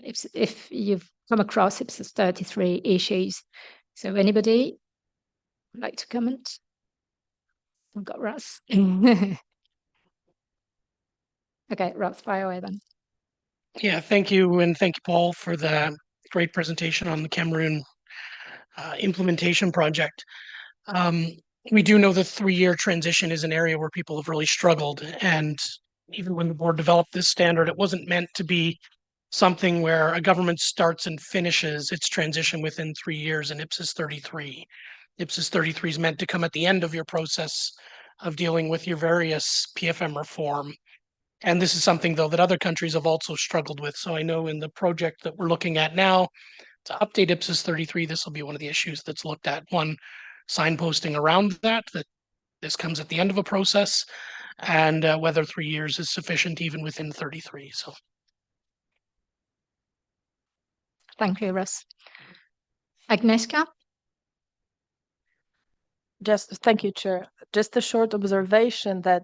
if you've come across IPSAS 33 issues. So anybody would like to comment? I've got Russ. Okay, Russ, fire away then. Yeah, thank you, and thank you, Paul, for the great presentation on the Cameroon implementation project. We do know the 3-year transition is an area where people have really struggled, and even when the board developed this standard, it wasn't meant to be something where a government starts and finishes its transition within 3 years in IPSAS 33. IPSAS 33 is meant to come at the end of your process of dealing with your various PFM reform. And this is something, though, that other countries have also struggled with. So I know in the project that we're looking at now, to update IPSAS 33, this will be one of the issues that's looked at. One, signposting around that this comes at the end of a process, and whether 3 years is sufficient even within 33. So Thank you, Russ. Agnieszka? Thank you, Chair. Just a short observation that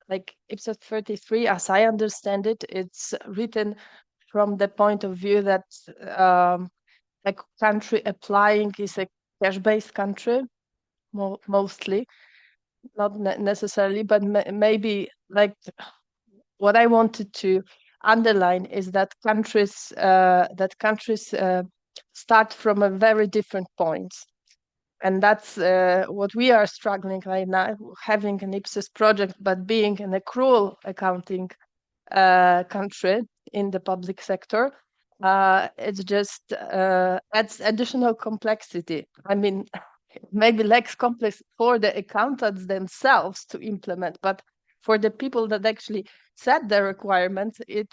like IPSAS 33, as I understand it, it's written from the point of view that like country applying is a cash-based country, mostly, not necessarily, but maybe like what I wanted to underline is that countries start from a very different point. And that's what we are struggling right now, having an IPSAS project, but being an accrual accounting country in the public sector. It just adds additional complexity. I mean, maybe less complex for the accountants themselves to implement, but for the people that actually set the requirements, it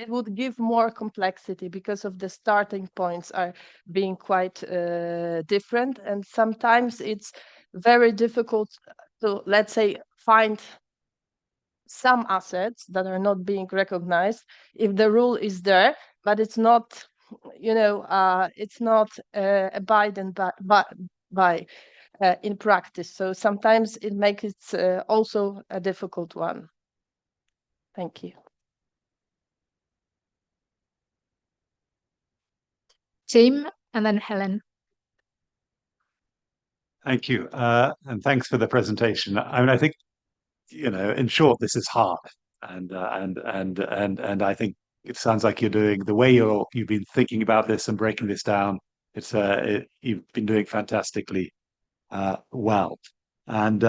would give more complexity because of the starting points are being quite different. And sometimes it's very difficult to, let's say, find some assets that are not being recognized if the rule is there, but it's not, it's not abided by in practice. So sometimes it makes it also a difficult one. Thank you. Tim, and then Helen. Thank you. And thanks for the presentation. I mean, I think, in short, this is hard. And I think it sounds like you're doing the way you've been thinking about this and breaking this down. You've been doing fantastically well. And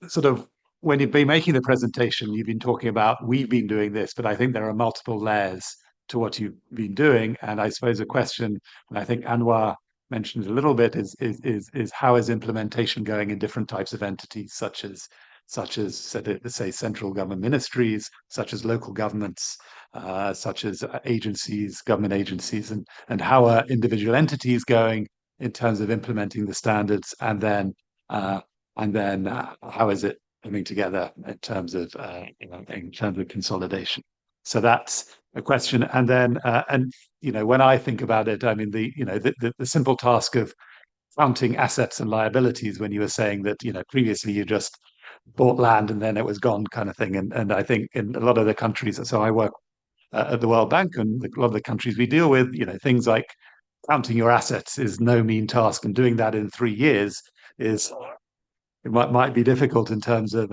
sort of when you've been making the presentation, you've been talking about we've been doing this, but I think there are multiple layers to what you've been doing. And I suppose a question, and I think Anwar mentioned a little bit, is how is implementation going in different types of entities, such as say central government ministries, such as local governments, such as agencies, government agencies, and how are individual entities going in terms of implementing the standards, and then how is it coming together in terms of consolidation? So that's a question. And then when I think about it, I mean the simple task of counting assets and liabilities, when you were saying that previously you just bought land and then it was gone kind of thing, and I think in a lot of the countries, so I work at the World Bank, and a lot of the countries we deal with, things like counting your assets is no mean task, and doing that in 3 years might be difficult in terms of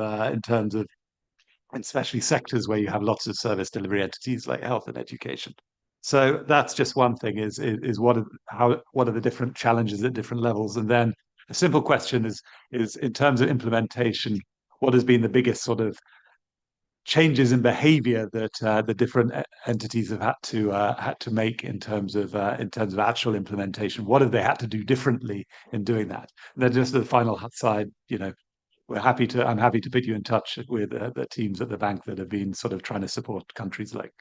especially sectors where you have lots of service delivery entities like health and education. So that's just one thing, is what are the different challenges at different levels? And then a simple question is in terms of implementation, what has been the biggest sort of changes in behavior that the different entities have had to make in terms of actual implementation? What have they had to do differently in doing that? And then just the final side, I'm happy to put you in touch with the teams at the bank that have been sort of trying to support countries like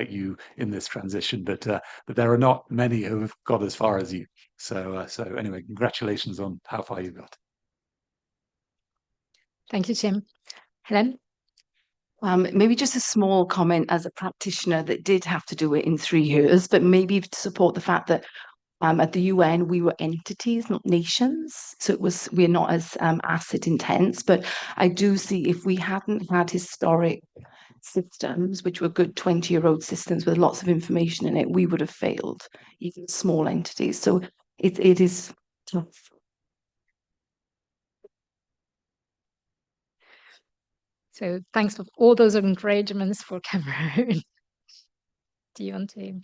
you in this transition. But there are not many who have got as far as you. So anyway, congratulations on how far you got. Thank you, Tim. Helen? Maybe just a small comment as a practitioner that did have to do it in 3 years, but maybe to support the fact that at the UN, we were entities, not nations. So we're not as asset intense. But I do see if we hadn't had historic systems, which were good 20-year-old systems with lots of information in it, we would have failed, even small entities. So it is tough. So thanks for all those encouragements for Cameroon. Do you want to?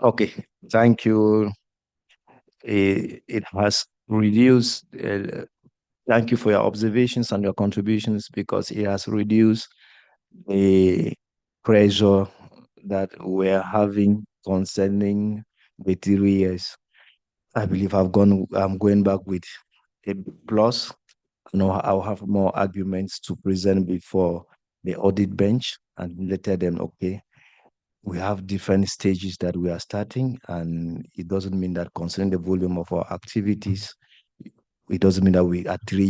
Okay, thank you. It has reduced. Thank you for your observations and your contributions, because it has reduced the pressure that we're having concerning the 3 years. I believe I'm going back with a plus. I'll have more arguments to present before the audit bench and later them, okay, we have different stages that we are starting, and it doesn't mean that concerning the volume of our activities, it doesn't mean that we at 3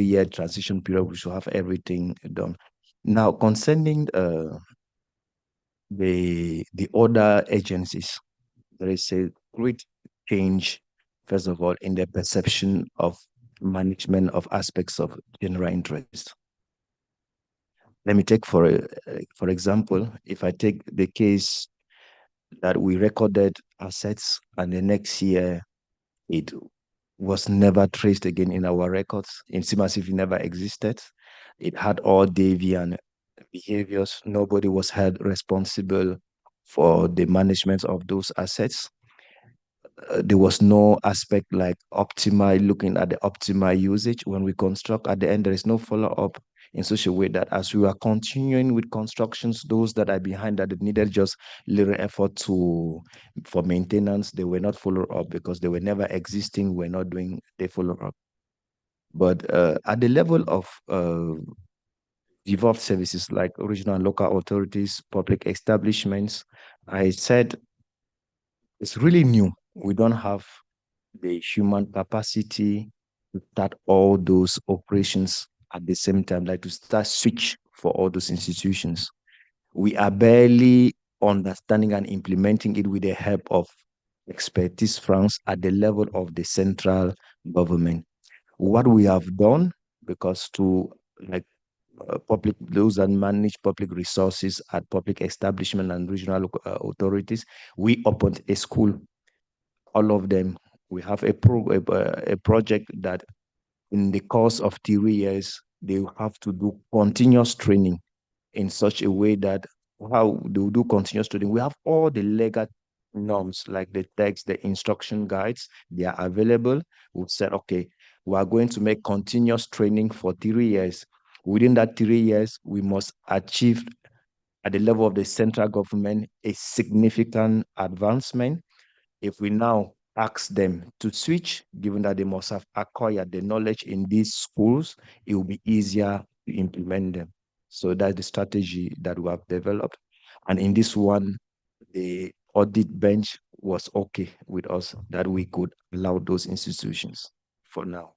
year transition period we should have everything done. Now, concerning the other agencies, there is a great change, first of all, in the perception of management of aspects of general interest. Let me take for example, if I take the case that we recorded assets and the next year it was never traced again in our records. It seems as if it never existed. It had all deviant behaviors. Nobody was held responsible for the management of those assets. There was no aspect like looking at the optimal usage. When we construct, at the end, there is no follow-up in such a way that as we are continuing with constructions, those that are behind that needed just little effort for maintenance, they were not followed up because they were never existing, we're not doing the follow-up. But at the level of devolved services like regional and local authorities, public establishments, I said it's really new. We don't have the human capacity to start all those operations at the same time, like to start switch for all those institutions. We are barely understanding and implementing it with the help of expertise firms at the level of the central government. What we have done, because to like those that manage public resources at public establishment and regional authorities, we opened a school. All of them, we have a project that in the course of 3 years, they have to do continuous training in such a way that how they will do continuous training. We have all the legal norms, like the text, the instruction guides, they are available. We've said, okay, we are going to make continuous training for 3 years. Within that 3 years, we must achieve at the level of the central government a significant advancement. If we now ask them to switch, given that they must have acquired the knowledge in these schools, it will be easier to implement them. So that's the strategy that we have developed. And in this one, the audit bench was okay with us that we could allow those institutions for now.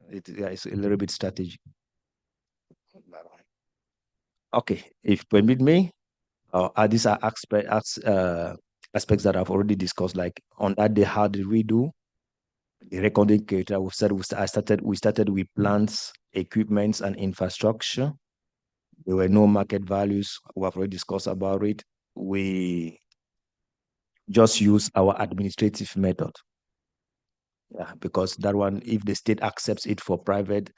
It's a little bit strategic. Okay, if permit me, these are aspects that I've already discussed. Like on that day, how did we do? The recording creator, we started with plants, equipments, and infrastructure. There were no market values. We have already discussed about it. We just use our administrative method. Yeah, because that one, if the state accepts it for private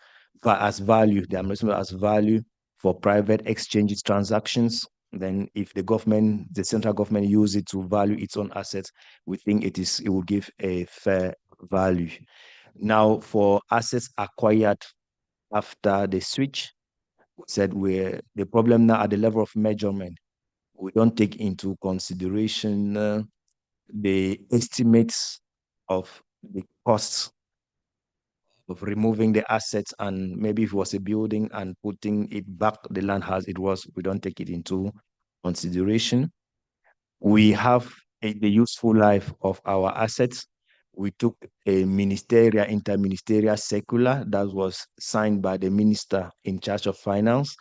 as value, the administration as value for private exchanges transactions, then if the central government use it to value its own assets, we think it will give a fair value. Now, for assets acquired after the switch, we said the problem now at the level of measurement, we don't take into consideration the estimates of the costs of removing the assets, and maybe if it was a building and putting it back the land as it was, we don't take it into consideration. We have the useful life of our assets. We took a interministerial circular that was signed by the minister in charge of finance,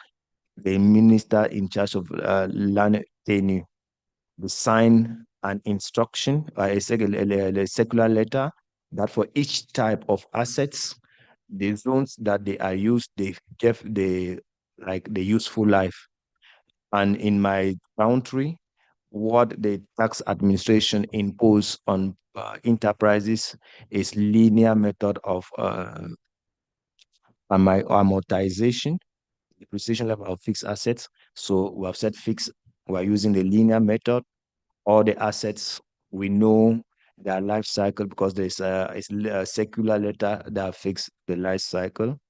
the minister in charge of land tenure. We sign an instruction, a circular letter that for each type of assets, the zones that they are used, they give the useful life. And in my country, what the tax administration impose on enterprises is linear method of amortization, depreciation level of fixed assets. So we have said fixed, we're using the linear method. All the assets, we know their life cycle because there's a circular letter that fixes the life cycle.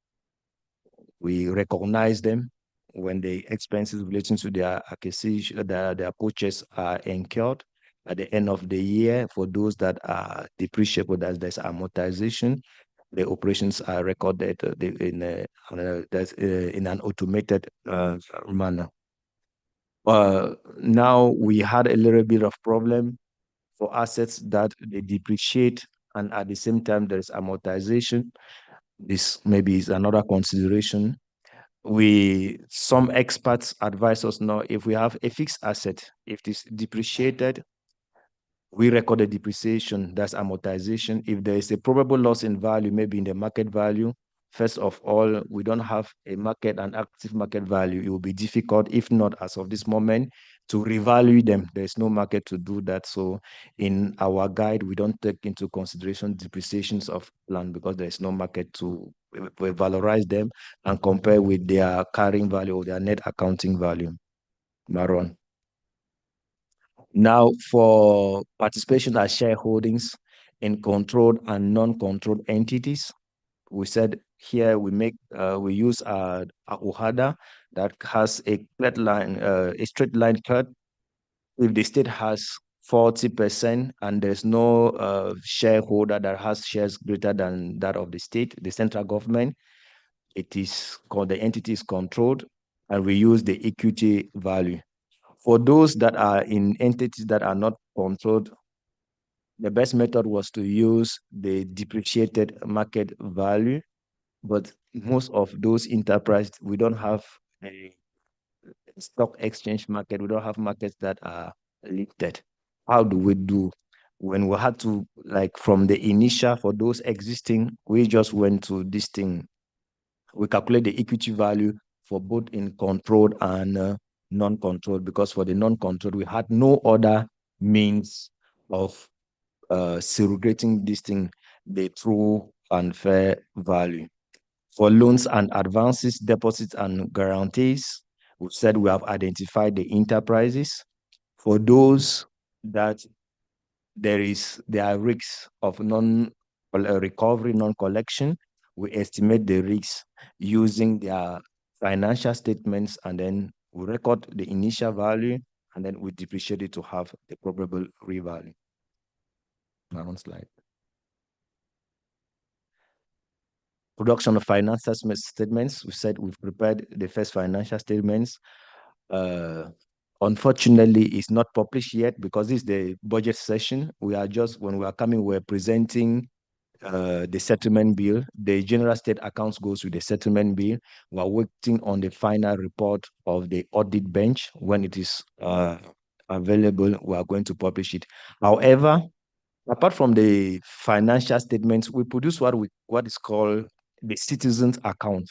We recognize them when the expenses relating to their acquisition, their purchase are incurred at the end of the year. For those that are depreciable, there's amortization. The operations are recorded in an automated manner. Now we had a little bit of problem for assets that they depreciate and at the same time there is amortization. This maybe is another consideration. Some experts advise us now, if we have a fixed asset, if it is depreciated, we record the depreciation, that's amortization. If there is a probable loss in value, maybe in the market value, first of all, we don't have a market and active market value. It will be difficult, if not as of this moment, to revalue them. There's no market to do that. So in our guide, we don't take into consideration depreciations of land because there's no market to valorize them and compare with their carrying value or their net accounting value. Maron. Now, for participation as shareholdings in controlled and non-controlled entities, we said here we use a UHADA that has a straight line cut. If the state has 40% and there's no shareholder that has shares greater than that of the state, the central government, the entity is controlled, and we use the equity value. For those that are in entities that are not controlled, the best method was to use the depreciated market value. But most of those enterprises, we don't have a stock exchange market. We don't have markets that are listed. How do we do? When we had to, like from the initial, for those existing, we just went to this thing. We calculate the equity value for both in controlled and non-controlled, because for the non-controlled, we had no other means of segregating this thing, the true and fair value. For loans and advances, deposits and guarantees, we said we have identified the enterprises. For those that there are risks of non-recovery, non-collection, we estimate the risks using their financial statements, and then we record the initial value, and then we depreciate it to have the probable revalue. Now one slide. Production of financial statements. We said we've prepared the first financial statements. Unfortunately, it's not published yet because this is the budget session. When we are coming, we're presenting the settlement bill. The general state accounts goes with the settlement bill. We're waiting on the final report of the audit bench. When it is available, we are going to publish it. However, apart from the financial statements, we produce what is called the citizen's account.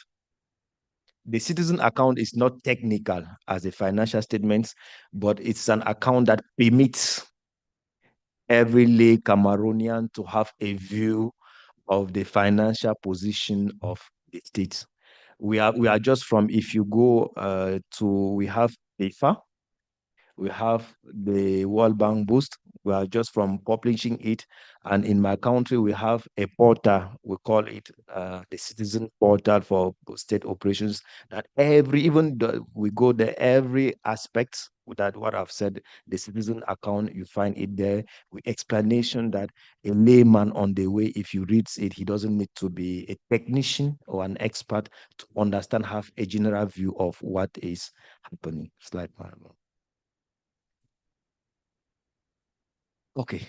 The citizen account is not technical as a financial statement, but it's an account that permits every lay Cameroonian to have a view of the financial position of the state. We are just from, if you go we have IFA, we have the World Bank Boost. We are just from publishing it. And in my country, we have a portal. We call it the Citizen Portal for State Operations. That we go there, every aspect that what I've said, the citizen account, you find it there with explanation that a layman on the way, if you read it, he doesn't need to be a technician or an expert to understand, have a general view of what is happening. Slide, madam. Okay.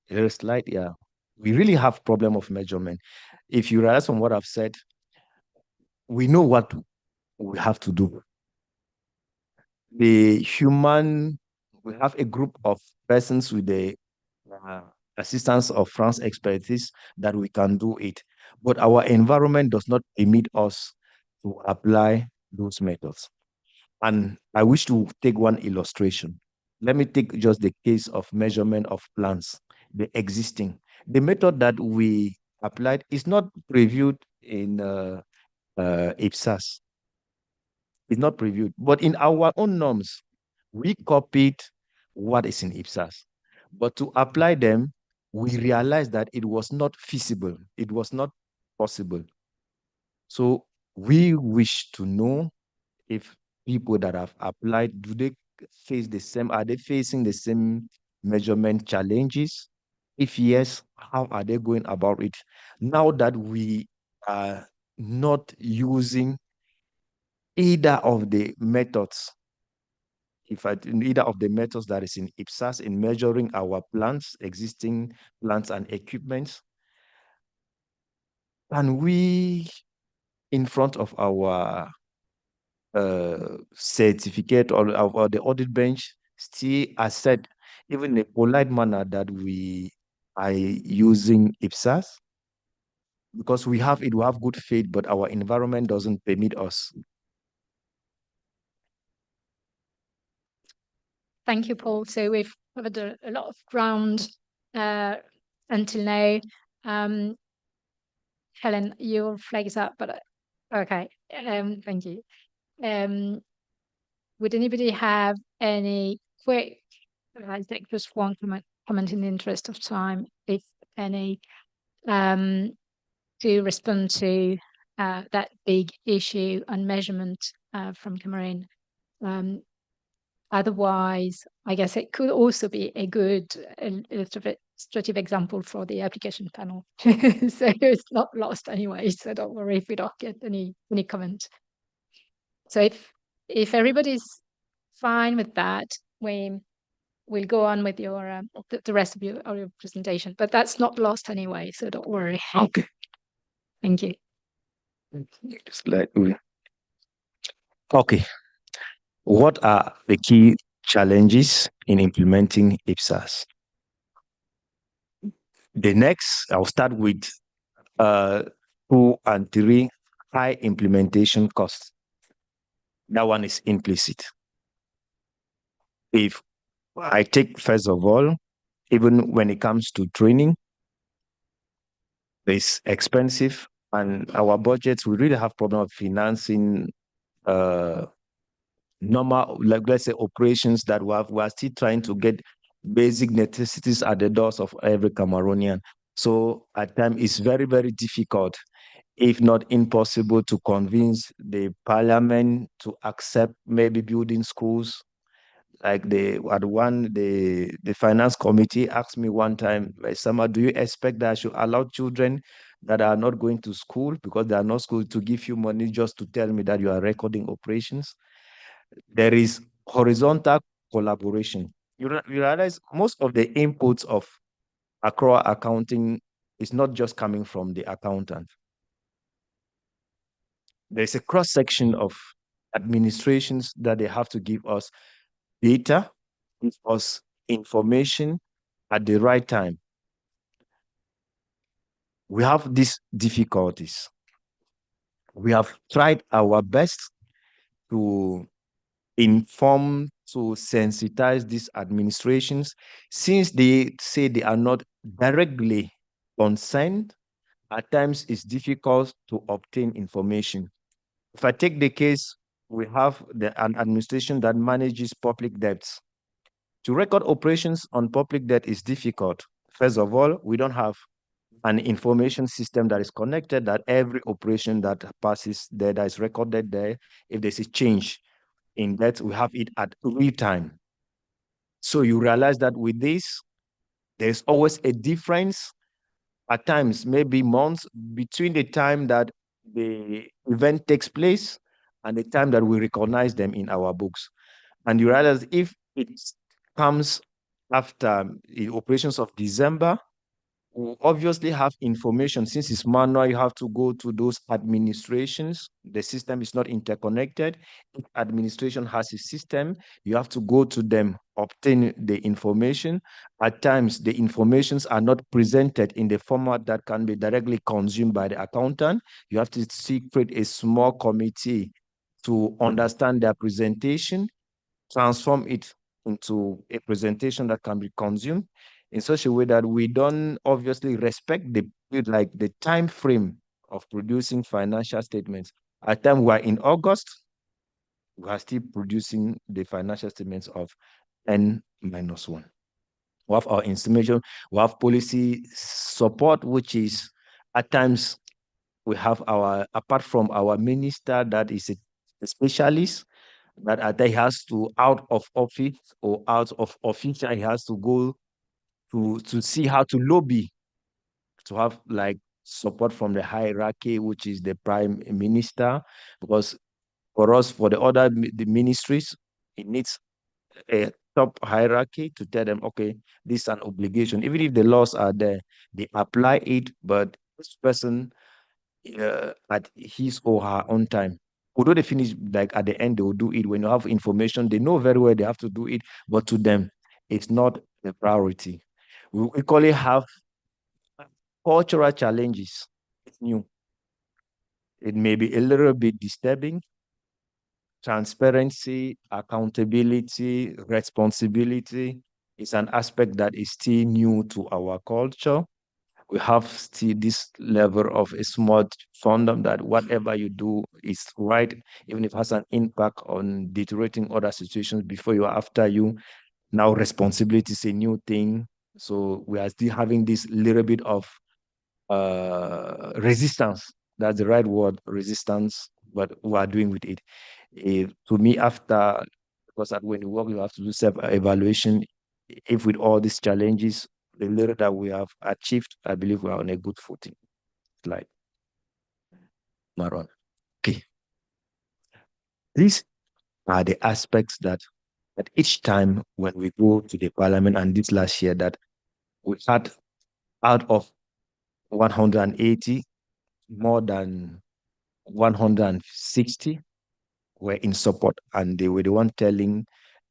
Here's a slide, yeah. We really have problem of measurement. If you realize from what I've said, we know what we have to do. We have a group of persons with the assistance of France expertise that we can do it. But our environment does not permit us to apply those methods. And I wish to take one illustration. Let me take just the case of measurement of plants, the existing. The method that we applied is not previewed in IPSAS. It's not previewed, but in our own norms, we copied what is in IPSAS. But to apply them, we realized that it was not feasible. It was not possible. So we wish to know if people that have applied, do they face the same, are they facing the same measurement challenges? If yes, how are they going about it? Now that we are not using either of the methods in either of the methods that is in IPSAS in measuring our plants, existing plants and equipment, can we, in front of our certificate or the audit bench, still assert, even in a polite manner, that we are using IPSAS? Because we have good faith, but our environment doesn't permit us. Thank you, Paul. So we've covered a lot of ground until now. Helen, your flag is up, but okay. Thank you. Would anybody have any quick? I think just one comment in the interest of time, if any, to respond to that big issue on measurement from Cameroon. Otherwise, I guess it could also be a good illustrative example for the application panel. So it's not lost anyway, so don't worry if we don't get any comment. So if everybody's fine with that, we'll go on with your the rest of your presentation, but that's not lost anyway, so don't worry. Okay. Thank you. Okay. What are the key challenges in implementing IPSAS? The next, I'll start with 2 and 3, high implementation costs. That one is implicit. If I take, first of all, even when it comes to training, it's expensive, and our budgets, we really have problem of financing normal, like let's say, operations that we are still trying to get basic necessities at the doors of every Cameroonian. So at times it's very, very difficult, if not impossible, to convince the parliament to accept maybe building schools. Like the finance committee asked me one time, Summer, do you expect that I should allow children that are not going to school because they are not school to give you money just to tell me that you are recording operations? There is horizontal collaboration. You realize most of the inputs of Accra accounting is not just coming from the accountant. There's a cross-section of administrations that they have to give us data, give us information at the right time. We have these difficulties. We have tried our best to inform, to sensitize these administrations. Since they say they are not directly concerned, at times it's difficult to obtain information. If I take the case, we have an administration that manages public debts. To record operations on public debt is difficult. First of all, we don't have an information system that is connected, that every operation that passes there, that is recorded there, if there's a change in that, we have it at real time. So you realize that with this, there's always a difference, at times, maybe months, between the time that the event takes place and the time that we recognize them in our books. And you realize if it comes after the operations of December, we obviously have information. Since it's manual, you have to go to those administrations. The system is not interconnected. If administration has a system, you have to go to them, obtain the information. At times, the informations are not presented in the format that can be directly consumed by the accountant. You have to create a small committee to understand their presentation, transform it into a presentation that can be consumed in such a way that we don't obviously respect the time frame of producing financial statements. At time we are in August, we are still producing the financial statements of N-1. We have our information, we have policy support, which is at times we have apart from our minister that is a specialist, that he has to out of office or out of official, he has to go to see how to lobby to have like support from the hierarchy, which is the prime minister. Because for us, for the other the ministries, it needs a top hierarchy to tell them, okay, this is an obligation. Even if the laws are there, they apply it, but this person at his or her own time. Although they finish, like at the end, they will do it. When you have information, they know very well they have to do it, but to them, it's not the priority. We equally have cultural challenges. It's new. It may be a little bit disturbing. Transparency, accountability, responsibility is an aspect that is still new to our culture. We have still this level of a smart fandom that whatever you do is right, even if it has an impact on deteriorating other situations before you or after you. Now responsibility is a new thing. So we are still having this little bit of resistance. That's the right word, resistance, but we are doing with it. To me, after, because when you work, you have to do self-evaluation. If with all these challenges, the little that we have achieved, I believe we are on a good footing. Like Maron. Okay. These are the aspects that at each time when we go to the parliament, and this last year that we had out of 180, more than 160 were in support, and they were the one telling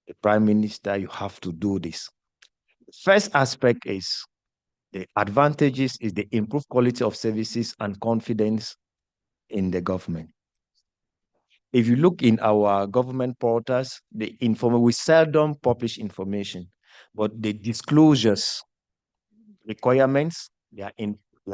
the prime minister, you have to do this. The first aspect is the advantages is the improved quality of services and confidence in the government. If you look in our government portals, we seldom publish information, but the disclosures requirements, they are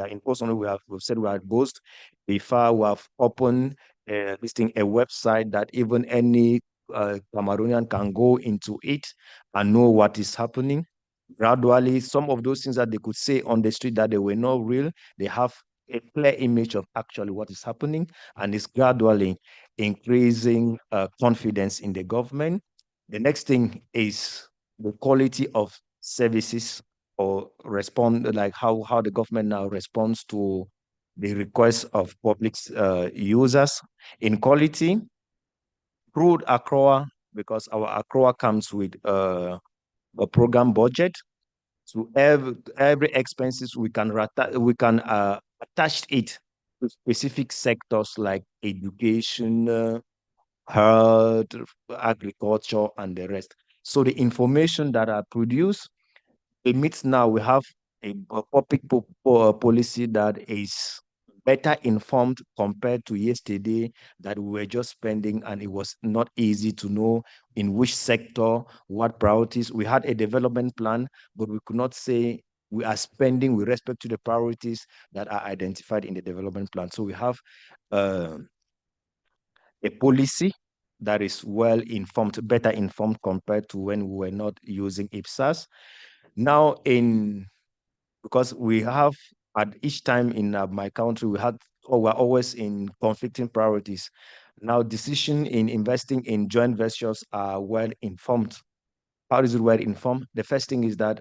imposed on. We've said we are boast. Before we have opened this thing, a website that even any Cameroonian can go into it and know what is happening. Gradually, some of those things that they could say on the street that they were not real, they have a clear image of actually what is happening, and it's gradually increasing confidence in the government. The next thing is the quality of services or respond, like how the government now responds to the requests of public users in quality. Crude accrual, because our accrual comes with a program budget. So every expenses we can attach it to specific sectors like education, health, agriculture, and the rest. So the information that are produced, it means now we have a public policy that is better informed compared to yesterday, that we were just spending and it was not easy to know in which sector, what priorities. We had a development plan, but we could not say we are spending with respect to the priorities that are identified in the development plan. So we have a policy that is well informed, better informed compared to when we were not using IPSAS. Now, because we have at each time in my country, we're always in conflicting priorities. Now, decision in investing in joint ventures are well informed. How is it well informed? The first thing is that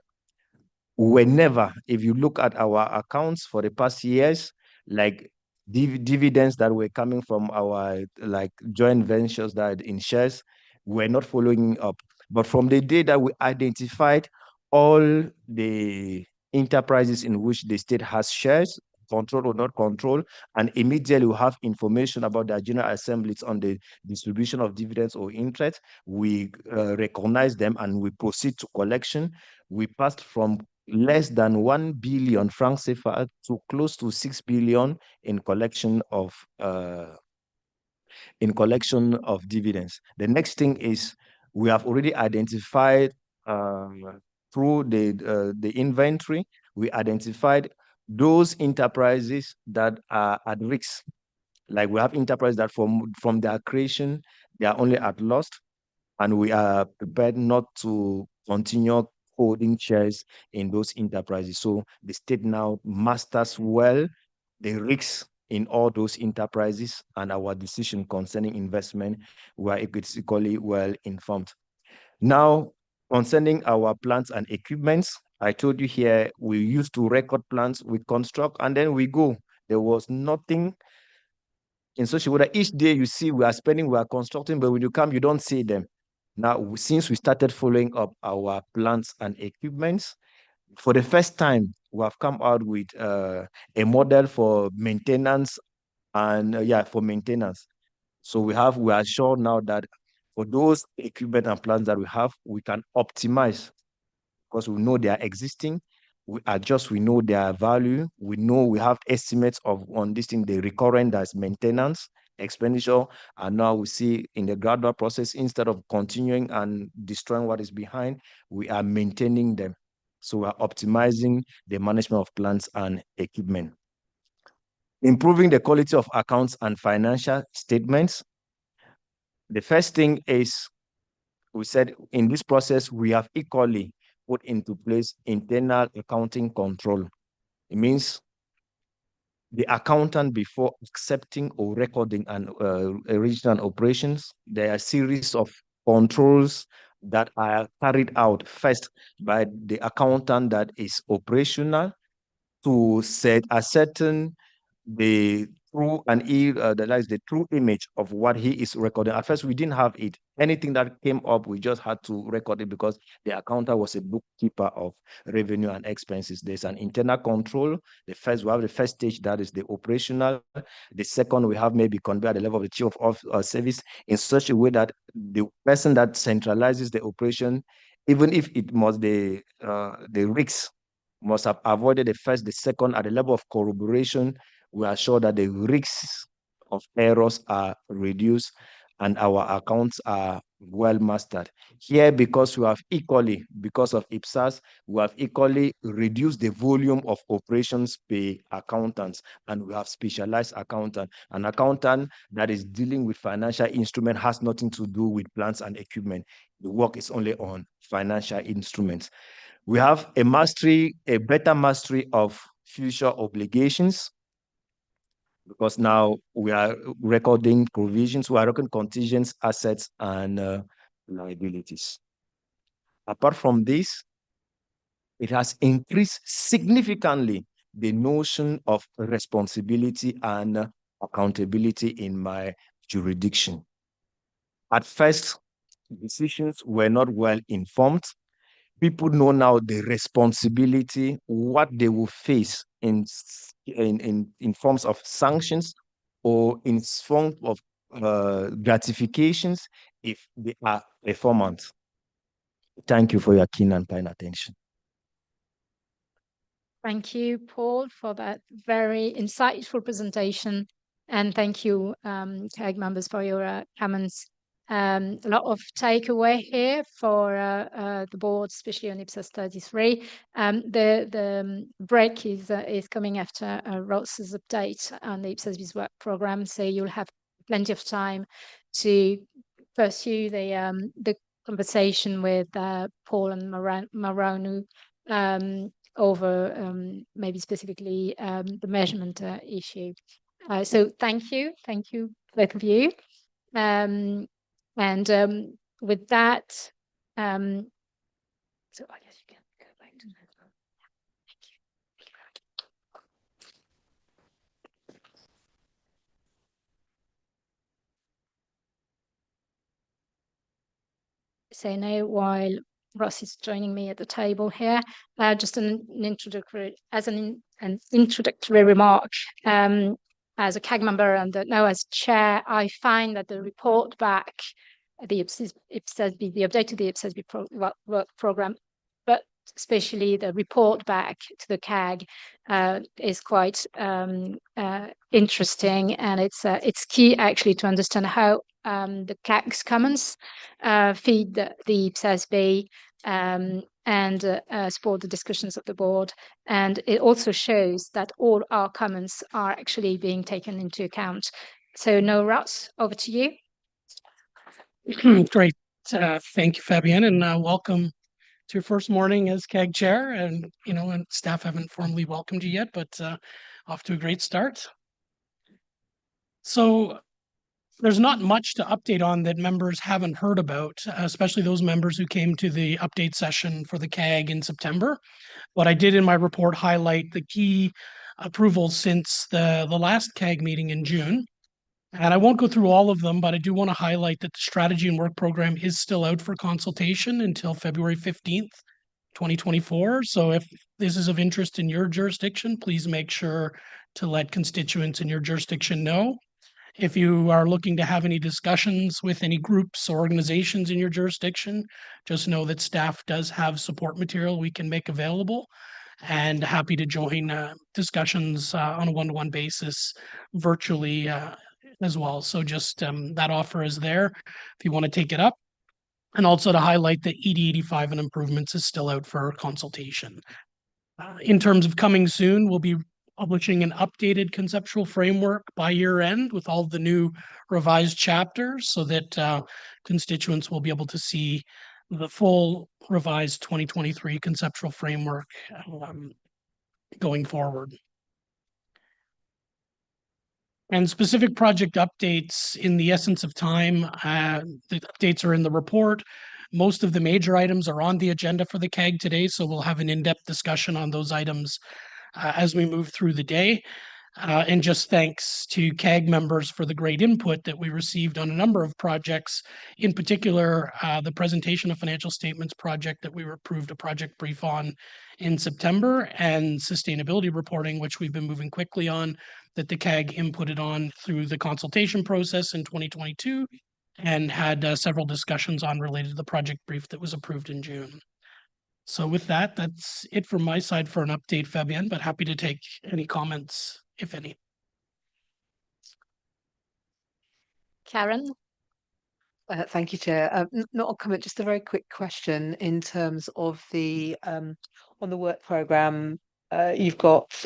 whenever, if you look at our accounts for the past years, like dividends that were coming from our like joint ventures that in shares, we're not following up. But from the day that we identified all the enterprises in which the state has shares, control or not control, and immediately we have information about the general assemblies on the distribution of dividends or interest, we recognize them and we proceed to collection. We passed from less than 1 billion francs CFA to close to 6 billion in collection of dividends. The next thing is we have already identified through the inventory, we identified those enterprises that are at risk. Like we have enterprises that from their creation, they are only at loss, and we are prepared not to continue holding shares in those enterprises. So the state now masters well the risks in all those enterprises, and our decision concerning investment were equally well informed. Now, concerning our plants and equipments, I told you here, we used to record plants, we construct, and then we go. There was nothing in social order. Each day you see we are spending, we are constructing, but when you come, you don't see them. Now, since we started following up our plants and equipments, for the first time, we have come out with a model for maintenance and for maintenance. So we are sure now that for those equipment and plants that we have, we can optimize because we know they are existing. We adjust, we know their value. We know we have estimates on this thing, the recurrent as maintenance expenditure. And now we see in the gradual process, instead of continuing and destroying what is behind, we are maintaining them. So we are optimizing the management of plants and equipment. Improving the quality of accounts and financial statements. The first thing is, we said in this process, we have equally put into place internal accounting control. It means the accountant, before accepting or recording an regional operations, there are a series of controls that are carried out first by the accountant that is operational to set a certain the true and that is the true image of what he is recording. At first, we didn't have it. Anything that came up, we just had to record it because the accountant was a bookkeeper of revenue and expenses. There's an internal control. We have the first stage, that is the operational. The second, we have maybe convey at the level of the chief of service in such a way that the person that centralizes the operation, even if it must the risks must have avoided the first, the second, at the level of corroboration, we are sure that the risks of errors are reduced and our accounts are well mastered. Here, because we have equally, because of IPSAS, we have equally reduced the volume of operations per accountants, and we have specialized accountant. An accountant that is dealing with financial instrument has nothing to do with plants and equipment. The work is only on financial instruments. We have a better mastery of future obligations, because now we are recording provisions, we are recording contingents, assets, and liabilities. Apart from this, it has increased significantly the notion of responsibility and accountability in my jurisdiction. At first, decisions were not well informed. People know now the responsibility, what they will face in forms of sanctions or in form of gratifications if they are performant. Thank you for your keen and kind attention. Thank you, Paul, for that very insightful presentation. And thank you, CAG members, for your comments. A lot of takeaway here for the board, especially on IPSAS 33. The break is coming after Ross's update on the IPSASB's work program, so you'll have plenty of time to pursue the conversation with Paul and Maronu over maybe specifically the measurement issue. So thank you, both of you. And with that, so I guess you can go back to that. Thank you. So now, while Ross is joining me at the table here, just an introductory remark. As a CAG member and now as chair, I find that the report back, the IPSASB, the update to the IPSASB work program, but especially the report back to the CAG is quite interesting, and it's key actually to understand how the CAG's comments feed the IPSASB and support the discussions of the board. And it also shows that all our comments are actually being taken into account. So now, Ross, over to you. Great. Thank you, Fabienne, and welcome to your first morning as CAG chair. And, and staff haven't formally welcomed you yet, but off to a great start. So there's not much to update on that members haven't heard about, especially those members who came to the update session for the CAG in September. But I did in my report highlight the key approvals since the last CAG meeting in June. And I won't go through all of them, but I do want to highlight that the strategy and work program is still out for consultation until February 15th, 2024. So if this is of interest in your jurisdiction, please make sure to let constituents in your jurisdiction know. If you are looking to have any discussions with any groups or organizations in your jurisdiction, just know that staff does have support material we can make available, and happy to join discussions on a one-to-one basis virtually as well. So just that offer is there if you want to take it up. And also to highlight that ED 85 and improvements is still out for consultation. In terms of coming soon, we'll be publishing an updated conceptual framework by year end with all the new revised chapters so that constituents will be able to see the full revised 2023 conceptual framework going forward. And specific project updates in the essence of time, the updates are in the report. Most of the major items are on the agenda for the CAG today, so we'll have an in-depth discussion on those items as we move through the day. And just thanks to CAG members for the great input that we received on a number of projects, in particular, the presentation of financial statements project that we were approved a project brief on in September, and sustainability reporting, which we've been moving quickly on, that the CAG inputted on through the consultation process in 2022, and had several discussions on related to the project brief that was approved in June. So with that, that's it from my side for an update, Fabienne, but happy to take any comments, if any. Karen? Thank you, Chair. Not a comment, just a very quick question in terms of the on the work programme. You've got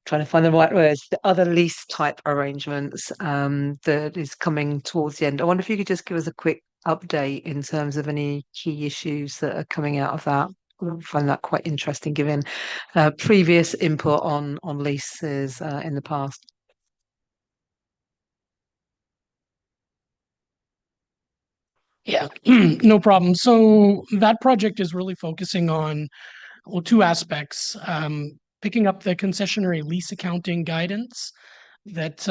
trying to find the right words, the other lease type arrangements that is coming towards the end. I wonder if you could just give us a quick update in terms of any key issues that are coming out of that. I find that quite interesting given previous input on leases in the past. Yeah, no problem. So that project is really focusing on, well, two aspects. Picking up the concessionary lease accounting guidance that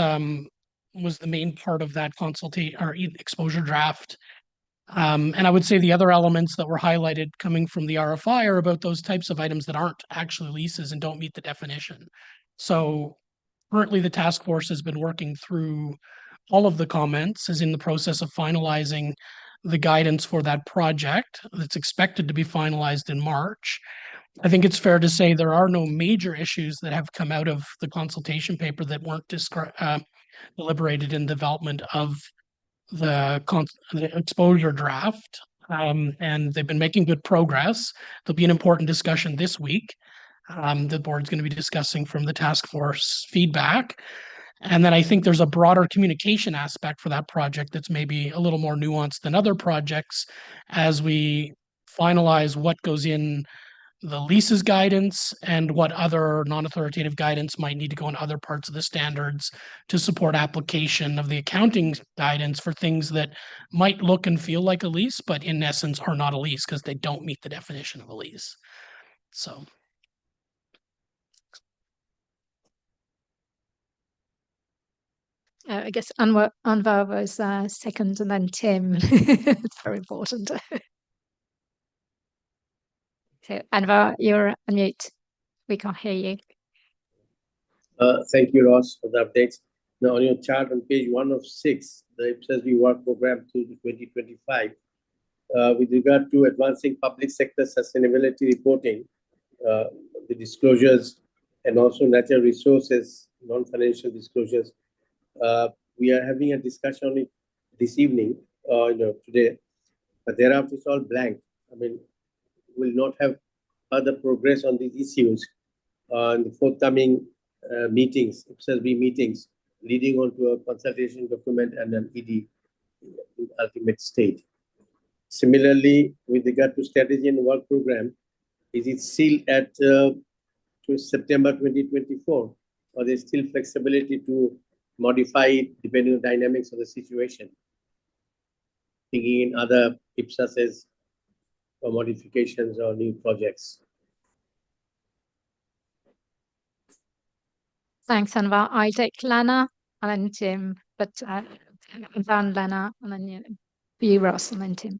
was the main part of that consultation or exposure draft. And I would say the other elements that were highlighted coming from the RFI are about those types of items that aren't actually leases and don't meet the definition. So currently the task force has been working through all of the comments, is in the process of finalizing the guidance for that project that's expected to be finalized in March. I think it's fair to say there are no major issues that have come out of the consultation paper that weren't deliberated in development of the exposure draft, and they've been making good progress. There'll be an important discussion this week. The board's going to be discussing from the task force feedback. And then I think there's a broader communication aspect for that project that's maybe a little more nuanced than other projects as we finalize what goes in the leases guidance and what other non-authoritative guidance might need to go in other parts of the standards to support application of the accounting guidance for things that might look and feel like a lease, but in essence are not a lease because they don't meet the definition of a lease. So. I guess Anwar was second and then Tim. It's very important. So Anwar, you're on mute. We can't hear you. Thank you, Ross, for the updates. Now, on your chart on page 1 of 6, the IPSASB work program through 2025, with regard to advancing public sector sustainability reporting, the disclosures, and also natural resources, non-financial disclosures, we are having a discussion on it this evening, today, but thereafter it's all blank. I mean, we'll not have further progress on these issues in the forthcoming meetings, IPSASB meetings, leading on to a consultation document and an ED ultimate state. Similarly, with regard to strategy and work program, is it sealed at September 2024, or there's still flexibility to modify it depending on dynamics of the situation? Thinking in other IPSASs or modifications or new projects. Thanks, Anwar. I take Lana. and then Tim, but then Lena, and then you, Ross, and then Tim.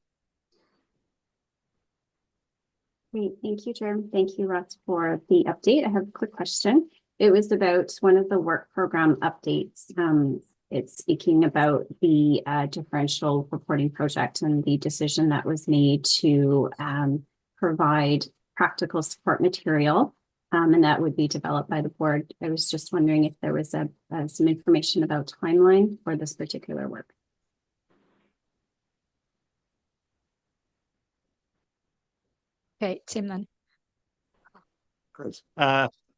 Great, thank you, Chair. Thank you, Russ, for the update. I have a quick question. It was about one of the work program updates. It's speaking about the differential reporting project and the decision that was made to provide practical support material, and that would be developed by the board. I was just wondering if there was some information about timeline for this particular work. Okay, Tim then. Great.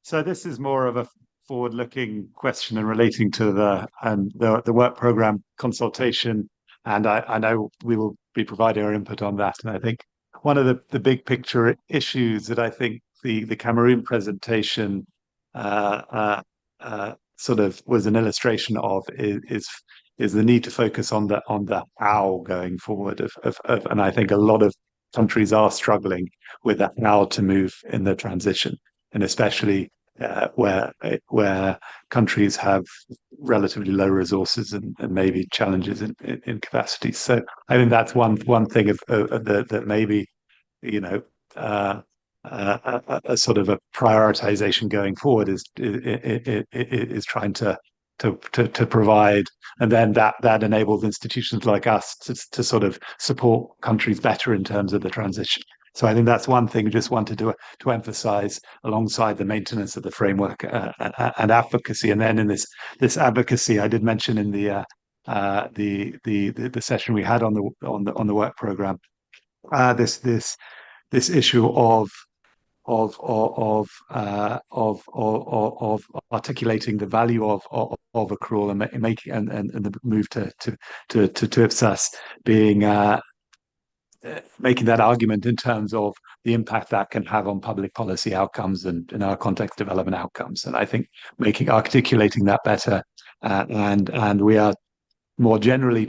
So this is more of a forward-looking question and relating to the work program consultation, and I know we will be providing our input on that. And I think one of the big picture issues that I think the Cameroon presentation sort of was an illustration of is the need to focus on the how going forward and I think a lot of countries are struggling with that how to move in the transition, and especially where countries have relatively low resources and maybe challenges in capacity. So I think that's one thing that maybe, you know, a sort of a prioritization going forward is trying to provide, and then that enables institutions like us to sort of support countries better in terms of the transition. So I think that's one thing we just wanted to emphasize alongside the maintenance of the framework and advocacy. And then in this advocacy, I did mention in the session we had on the work program, this issue of articulating the value of accrual and making and the move to IPSAS being making that argument in terms of the impact that can have on public policy outcomes and, in our context, development outcomes. And I think articulating that better, and we are more generally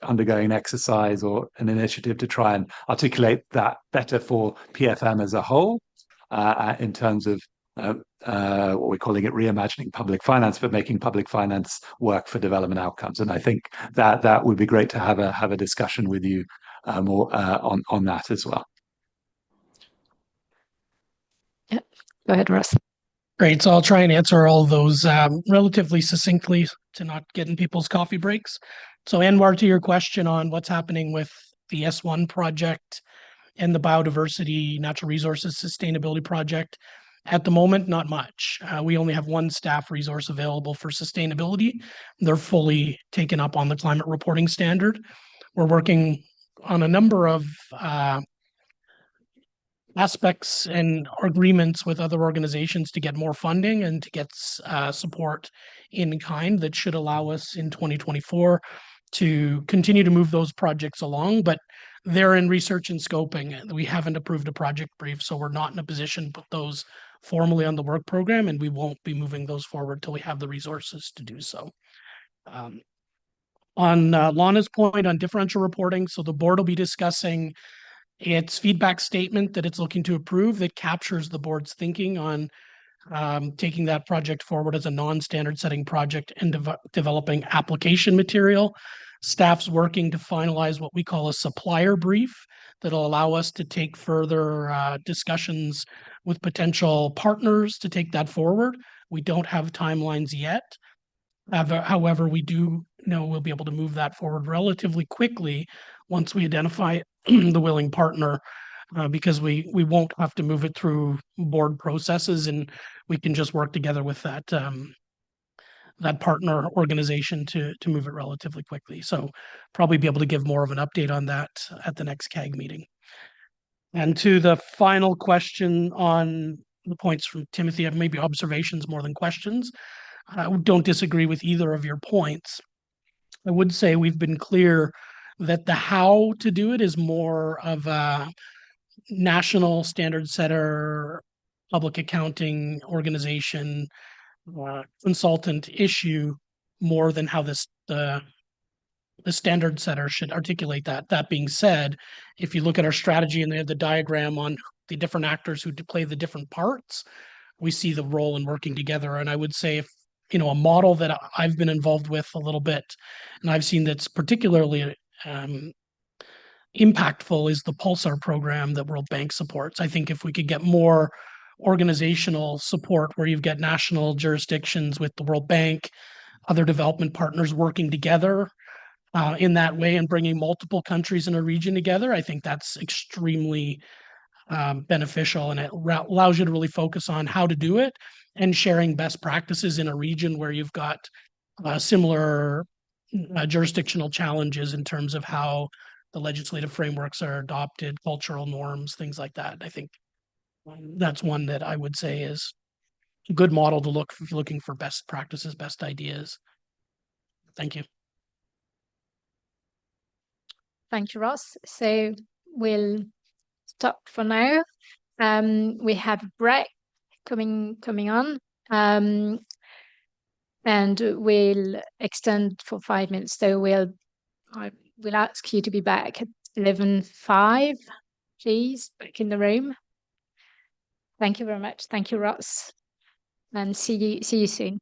undergoing an exercise or an initiative to try and articulate that better for PFM as a whole, in terms of what we're calling it reimagining public finance, but making public finance work for development outcomes. And I think that would be great to have a discussion with you more on that as well. Yeah, go ahead, Russ. Great. So I'll try and answer all of those relatively succinctly to not get in people's coffee breaks. So Anwar, to your question on what's happening with the S1 project and the biodiversity, natural resources sustainability project, at the moment, not much. We only have one staff resource available for sustainability. They're fully taken up on the climate reporting standard. We're working on a number of aspects and agreements with other organizations to get more funding and to get support in kind that should allow us in 2024 to continue to move those projects along, but they're in research and scoping. We haven't approved a project brief, so we're not in a position to put those formally on the work program, and we won't be moving those forward till we have the resources to do so. On Lana's point on differential reporting, so the board will be discussing its feedback statement that it's looking to approve that captures the board's thinking on taking that project forward as a non-standard setting project and developing application material. Staff's working to finalize what we call a supplier brief that'll allow us to take further discussions with potential partners to take that forward. We don't have timelines yet. However, we do know we'll be able to move that forward relatively quickly once we identify the willing partner, because we won't have to move it through board processes, and we can just work together with that that partner organization to move it relatively quickly. So probably be able to give more of an update on that at the next CAG meeting. And to the final question on the points from Timothy, I have maybe observations more than questions. I don't disagree with either of your points. I would say we've been clear that the how to do it is more of a national standard setter, public accounting organization, consultant issue more than how the standard setter should articulate that. That being said, if you look at our strategy and they have the diagram on the different actors who play the different parts, we see the role in working together. And I would say if a model that I've been involved with a little bit, and I've seen that's particularly impactful is the Pulsar program that World Bank supports. I think if we could get more organizational support where you've got national jurisdictions with the World Bank, other development partners working together in that way and bringing multiple countries in a region together, I think that's extremely beneficial, and it allows you to really focus on how to do it and sharing best practices in a region where you've got similar jurisdictional challenges in terms of how the legislative frameworks are adopted, cultural norms, things like that. I think that's one that I would say is a good model to look if you're looking for best practices, best ideas. Thank you. Thank you, Ross. So we'll stop for now. We have a break coming on, and we'll extend for 5 minutes. So I will ask you to be back at 11:05, please, back in the room. Thank you very much. Thank you, Ross, and see you soon.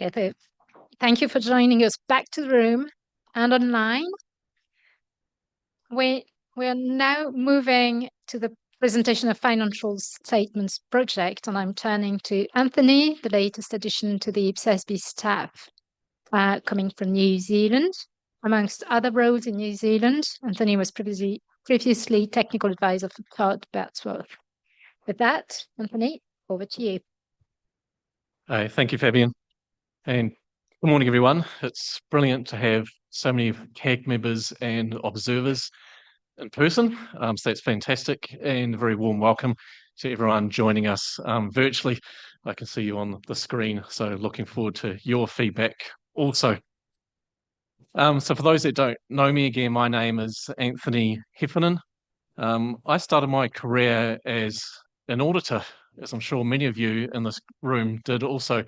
Okay, so thank you for joining us back to the room and online. We are now moving to the presentation of financial statements project, and I'm turning to Anthony, the latest addition to the IPSASB staff, coming from New Zealand. Amongst other roles in New Zealand, Anthony was previously technical advisor for Todd Batsworth. With that, Anthony, over to you. Thank you, Fabian. And good morning, everyone. It's brilliant to have so many CAG members and observers in person. So that's fantastic, and a very warm welcome to everyone joining us virtually. I can see you on the screen, so looking forward to your feedback also. So for those that don't know me, again, my name is Anthony Heffernan. I started my career as an auditor, as I'm sure many of you in this room did also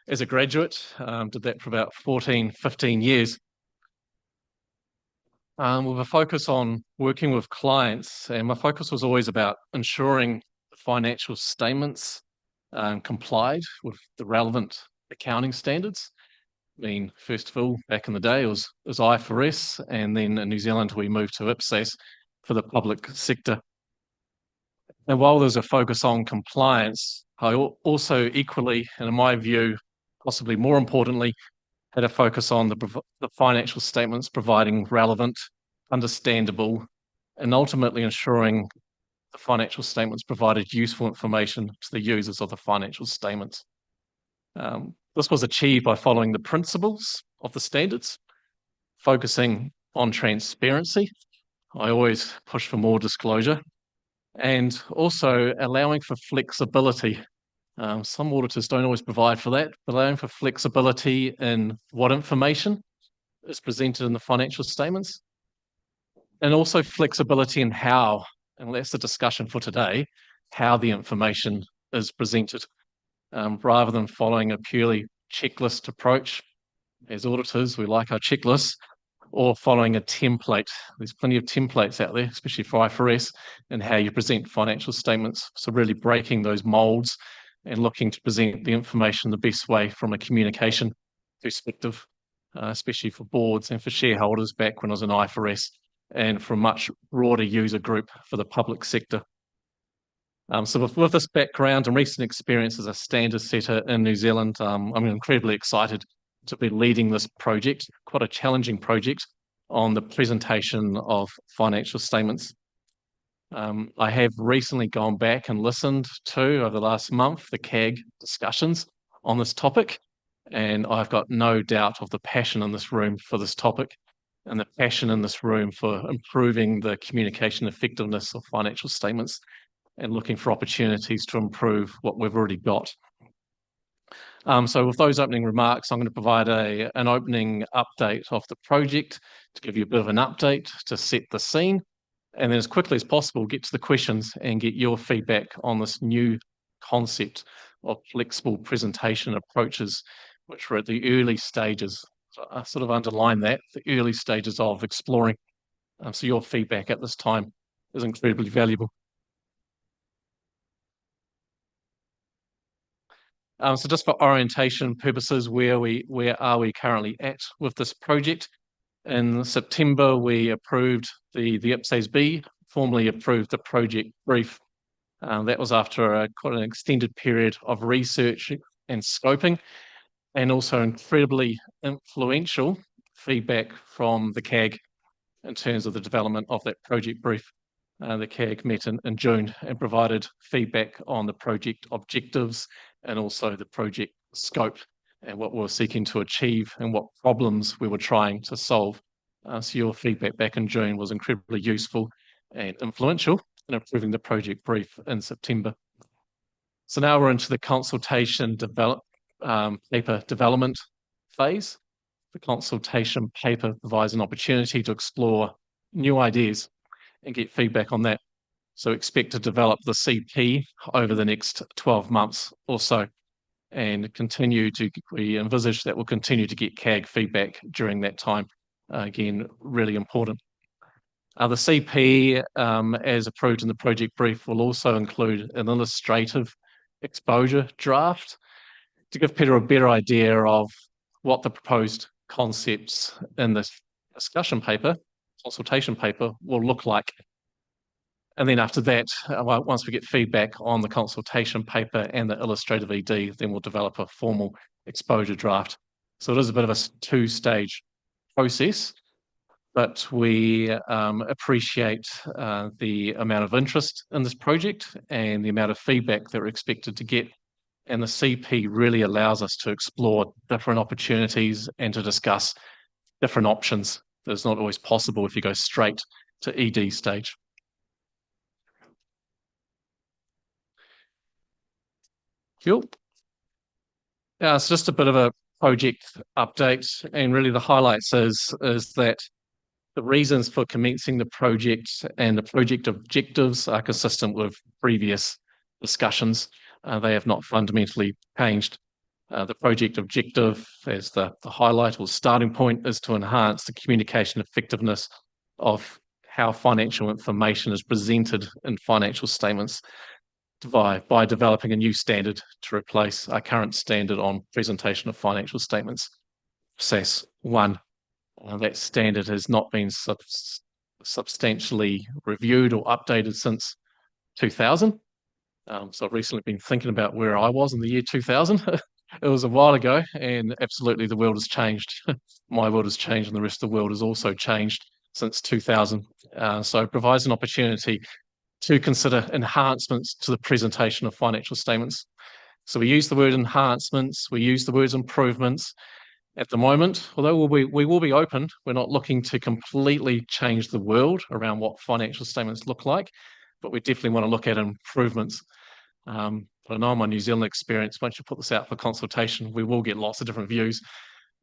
as a graduate. Did that for about 14, 15 years. With a focus on working with clients, and my focus was always about ensuring the financial statements complied with the relevant accounting standards. I mean, first of all, back in the day, it was IFRS, and then in New Zealand, we moved to IPSAS for the public sector. And while there's a focus on compliance, I also equally, and in my view, possibly more importantly, had a focus on the financial statements providing relevant, understandable, and ultimately ensuring the financial statements provided useful information to the users of the financial statements. This was achieved by following the principles of the standards, focusing on transparency. I always push for more disclosure, and also allowing for flexibility. Some auditors don't always provide for that, but allowing for flexibility in what information is presented in the financial statements, and also flexibility in how, and that's the discussion for today, how the information is presented, rather than following a purely checklist approach. As auditors, we like our checklists, or following a template. There's plenty of templates out there, especially for IFRS, and how you present financial statements. So really breaking those molds and looking to present the information the best way from a communication perspective, especially for boards and for shareholders back when I was in IFRS, and for a much broader user group for the public sector. So with this background and recent experience as a standard setter in New Zealand, I'm incredibly excited to be leading this project, quite a challenging project, on the presentation of financial statements. I have recently gone back and listened to, over the last month, the CAG discussions on this topic, and I've got no doubt of the passion in this room for this topic, and the passion in this room for improving the communication effectiveness of financial statements and looking for opportunities to improve what we've already got. So with those opening remarks, I'm going to provide an opening update of the project to give you a bit of an update to set the scene, and then as quickly as possible get to the questions and get your feedback on this new concept of flexible presentation approaches, which we're at the early stages. So I sort of underline that, the early stages of exploring. So your feedback at this time is incredibly valuable. So just for orientation purposes, where are we currently at with this project? In September, we approved the IPSASB, formally approved the project brief. That was after quite an extended period of research and scoping, and also incredibly influential feedback from the CAG in terms of the development of that project brief. The CAG met in June and provided feedback on the project objectives and also the project scope and what we were seeking to achieve and what problems we were trying to solve. So your feedback back in June was incredibly useful and influential in improving the project brief in September. So now we're into the consultation paper development phase. The consultation paper provides an opportunity to explore new ideas and get feedback on that. So expect to develop the CP over the next 12 months or so, and we envisage that we'll continue to get CAG feedback during that time. Again, really important. The CP, as approved in the project brief, will also include an illustrative exposure draft. to give Peter a better idea of what the proposed concepts in this discussion paper, consultation paper, will look like. And then after that, once we get feedback on the consultation paper and the illustrative ED, then we'll develop a formal exposure draft. So it is a bit of a two-stage process, but we appreciate the amount of interest in this project and the amount of feedback that we're expected to get. And the CP really allows us to explore different opportunities and to discuss different options. That's not always possible if you go straight to ED stage. Cool. It's just a bit of a project update, and really the highlights is that the reasons for commencing the project and the project objectives are consistent with previous discussions. They have not fundamentally changed. The project objective, as the highlight or starting point, is to enhance the communication effectiveness of how financial information is presented in financial statements by developing a new standard to replace our current standard on presentation of financial statements, IPSAS 1. That standard has not been substantially reviewed or updated since 2000. So I've recently been thinking about where I was in the year 2000. It was a while ago, and absolutely the world has changed. My world has changed, and the rest of the world has also changed since 2000. So it provides an opportunity to consider enhancements to the presentation of financial statements. So we use the word enhancements, we use the words improvements. At the moment, although we will be open, we're not looking to completely change the world around what financial statements look like, but we definitely want to look at improvements. But I know in my New Zealand experience, once you put this out for consultation, we will get lots of different views,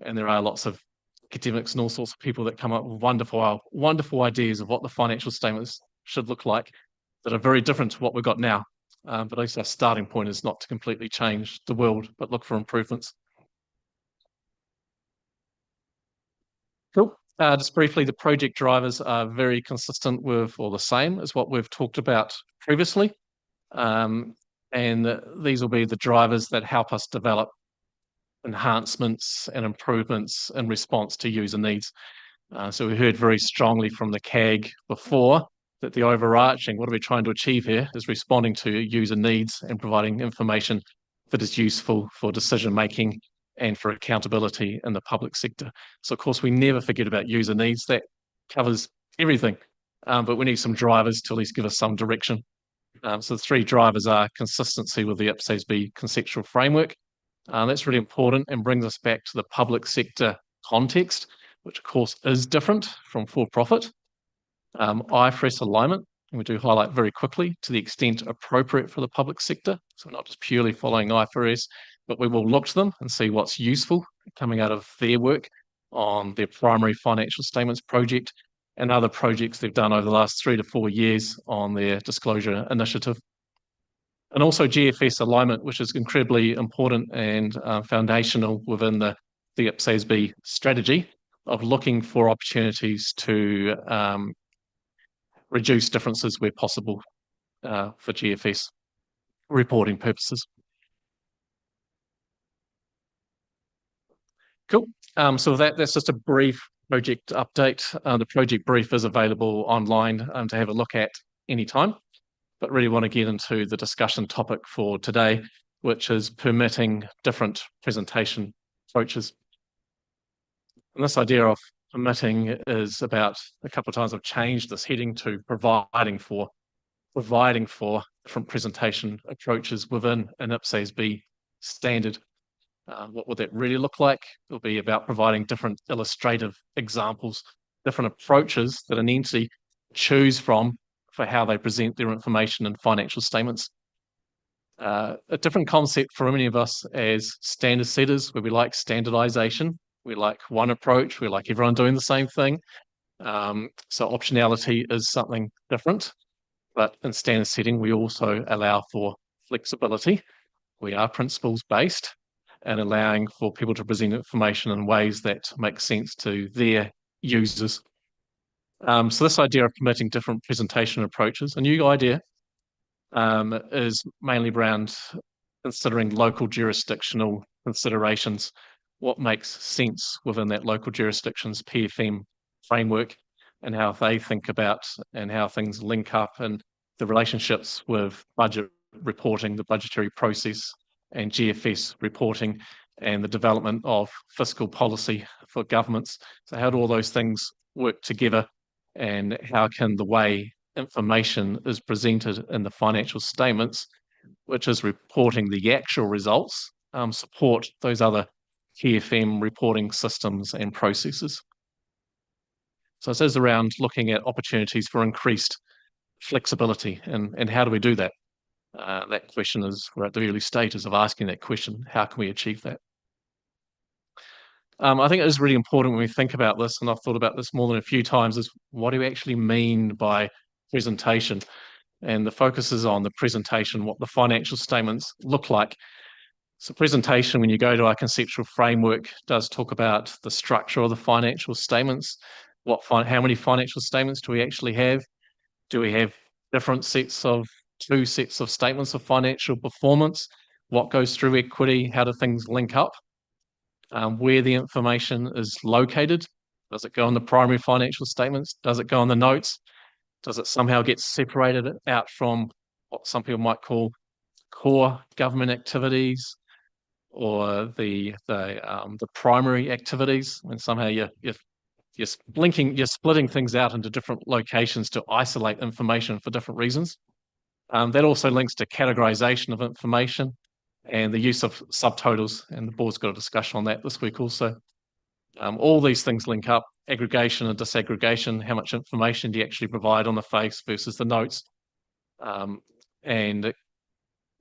and there are lots of academics and all sorts of people that come up with wonderful ideas of what the financial statements should look like that are very different to what we've got now. But at least our starting point is not to completely change the world, but look for improvements. Cool. Just briefly, the project drivers are very consistent with, or the same as what we've talked about previously. And these will be the drivers that help us develop enhancements and improvements in response to user needs. So we heard very strongly from the CAG before that the overarching, what are we trying to achieve here, is responding to user needs and providing information that is useful for decision making and for accountability in the public sector. So of course we never forget about user needs. That covers everything, but we need some drivers to at least give us some direction. So the three drivers are consistency with the IPSASB conceptual framework. That's really important and brings us back to the public sector context, which of course is different from for-profit. IFRS alignment, and we do highlight very quickly, to the extent appropriate for the public sector. So we're not just purely following IFRS, but we will look to them and see what's useful coming out of their work on their primary financial statements project and other projects they've done over the last 3 to 4 years on their disclosure initiative. And also GFS alignment, which is incredibly important and foundational within the IPSASB strategy of looking for opportunities to reduce differences where possible for GFS reporting purposes. Cool. So that's just a brief project update. The project brief is available online to have a look at anytime, but really want to get into the discussion topic for today, which is permitting different presentation approaches. And this idea of permitting is about, a couple of times I've changed this heading to providing for different presentation approaches within an IPSASB standard. What would that really look like? It'll be about providing different illustrative examples, different approaches that an entity choose from for how they present their information in financial statements. A different concept for many of us as standard setters, where we like standardization. We like one approach. We like everyone doing the same thing. So optionality is something different. But in standard setting, we also allow for flexibility. We are principles based and allowing for people to present information in ways that make sense to their users. So this idea of permitting different presentation approaches, a new idea, is mainly around considering local jurisdictional considerations, what makes sense within that local jurisdiction's PFM framework, and how they think about and how things link up, and the relationships with budget reporting, the budgetary process, and GFS reporting, and the development of fiscal policy for governments. So how do all those things work together, and how can the way information is presented in the financial statements, which is reporting the actual results, support those other PFM reporting systems and processes? So it is around looking at opportunities for increased flexibility, and how do we do that? That question is, we're at the early stages of asking that question. How can we achieve that? I think it is really important when we think about this, and I've thought about this more than a few times, is what do we actually mean by presentation? And the focus is on the presentation, what the financial statements look like. So presentation, when you go to our conceptual framework, does talk about the structure of the financial statements. How many financial statements do we actually have? Do we have two sets of statements of financial performance? What goes through equity? How do things link up? Where the information is located? Does it go in the primary financial statements? Does it go in the notes? Does it somehow get separated out from what some people might call core government activities, or the primary activities, when somehow you're splitting things out into different locations to isolate information for different reasons? That also links to categorization of information and the use of subtotals, and the board's got a discussion on that this week also. All these things link up: aggregation and disaggregation. How much information do you actually provide on the face versus the notes? And to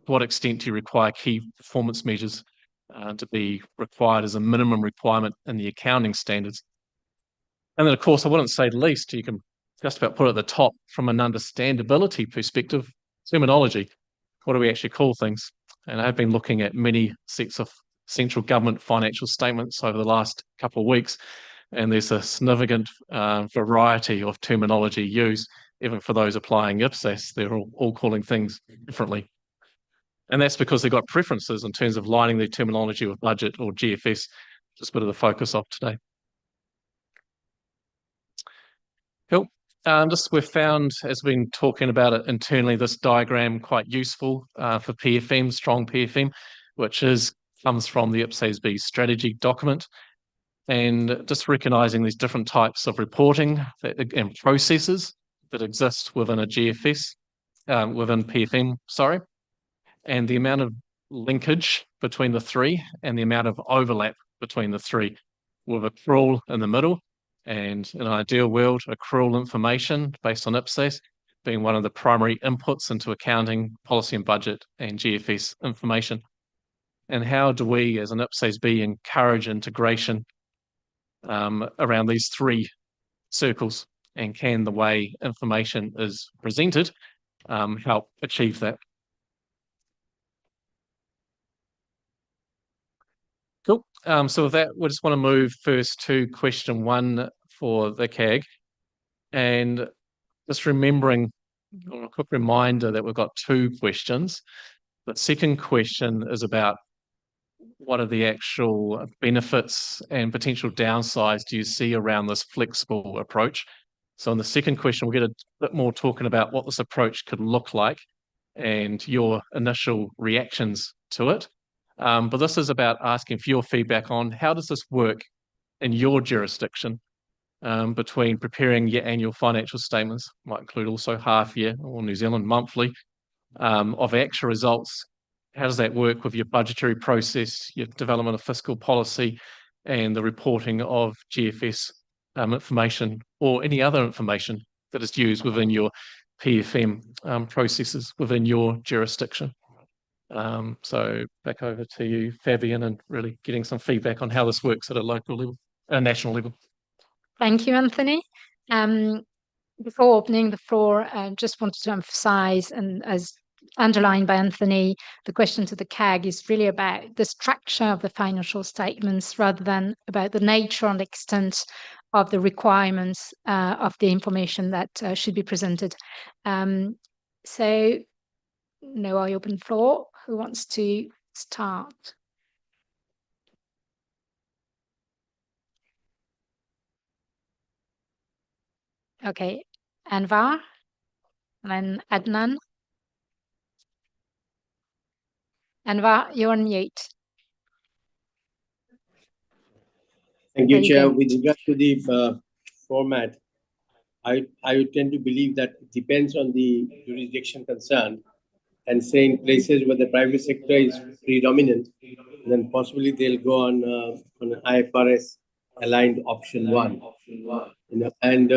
what extent do you require key performance measures to be required as a minimum requirement in the accounting standards? And then, of course, I wouldn't say least, you can just about put at the top, from an understandability perspective, terminology. What do we actually call things? And I've been looking at many sets of central government financial statements over the last couple of weeks, and there's a significant variety of terminology used. Even for those applying IPSAS, they're all calling things differently. And that's because they've got preferences in terms of lining their terminology with budget or GFS, just a bit of the focus of today. Cool. We've found, as we've been talking about it internally, this diagram quite useful for PFM, strong PFM, which comes from the IPSASB strategy document. And just recognising these different types of reporting and processes that exist within a GFS, within PFM, sorry, and the amount of linkage between the three and the amount of overlap between the three, with accrual in the middle. And in an ideal world, accrual information based on IPSAS being one of the primary inputs into accounting, policy and budget, and GFS information. And how do we, as an IPSASB, encourage integration around these three circles? And can the way information is presented help achieve that? Cool. So with that, we just want to move first to question 1 for the CAG. And just remembering, a quick reminder that we've got 2 questions. The second question is about what are the actual benefits and potential downsides do you see around this flexible approach? So in the second question, we'll get a bit more talking about what this approach could look like and your initial reactions to it. But this is about asking for your feedback on how does this work in your jurisdiction, between preparing your annual financial statements, might include also half year or New Zealand monthly, of actual results. How does that work with your budgetary process, your development of fiscal policy, and the reporting of GFS information, or any other information that is used within your PFM processes within your jurisdiction? So back over to you, Fabian, and really getting some feedback on how this works at a local level, a national level. Thank you, Anthony. Before opening the floor, I just wanted to emphasize, and as underlined by Anthony, the question to the CAG is really about the structure of the financial statements rather than about the nature and extent of the requirements of the information that should be presented. So now I open the floor. Who wants to start? Okay, Anwar, and then Adnan. Anwar, you're on mute. Thank There you, you Chair. go. With regard to the format, I would tend to believe that it depends on the jurisdiction concerned, and say in places where the private sector is predominant, then possibly they'll go on an IFRS aligned option 1. You know, and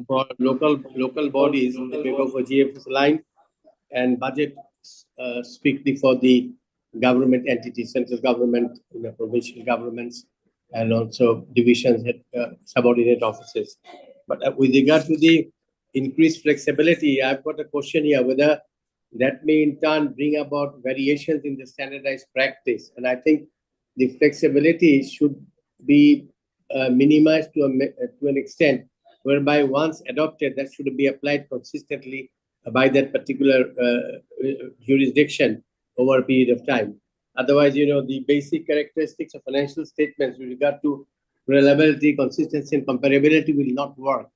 for local bodies, they may go for GFS aligned, and budget strictly for the government entities, central government, provincial governments, and also divisions, subordinate offices. But with regard to the increased flexibility, I've got a question here whether that may in turn bring about variations in the standardized practice. And I think the flexibility should be minimized to an extent whereby once adopted, that should be applied consistently by that particular jurisdiction over a period of time. Otherwise, the basic characteristics of financial statements with regard to reliability, consistency, and comparability will not work.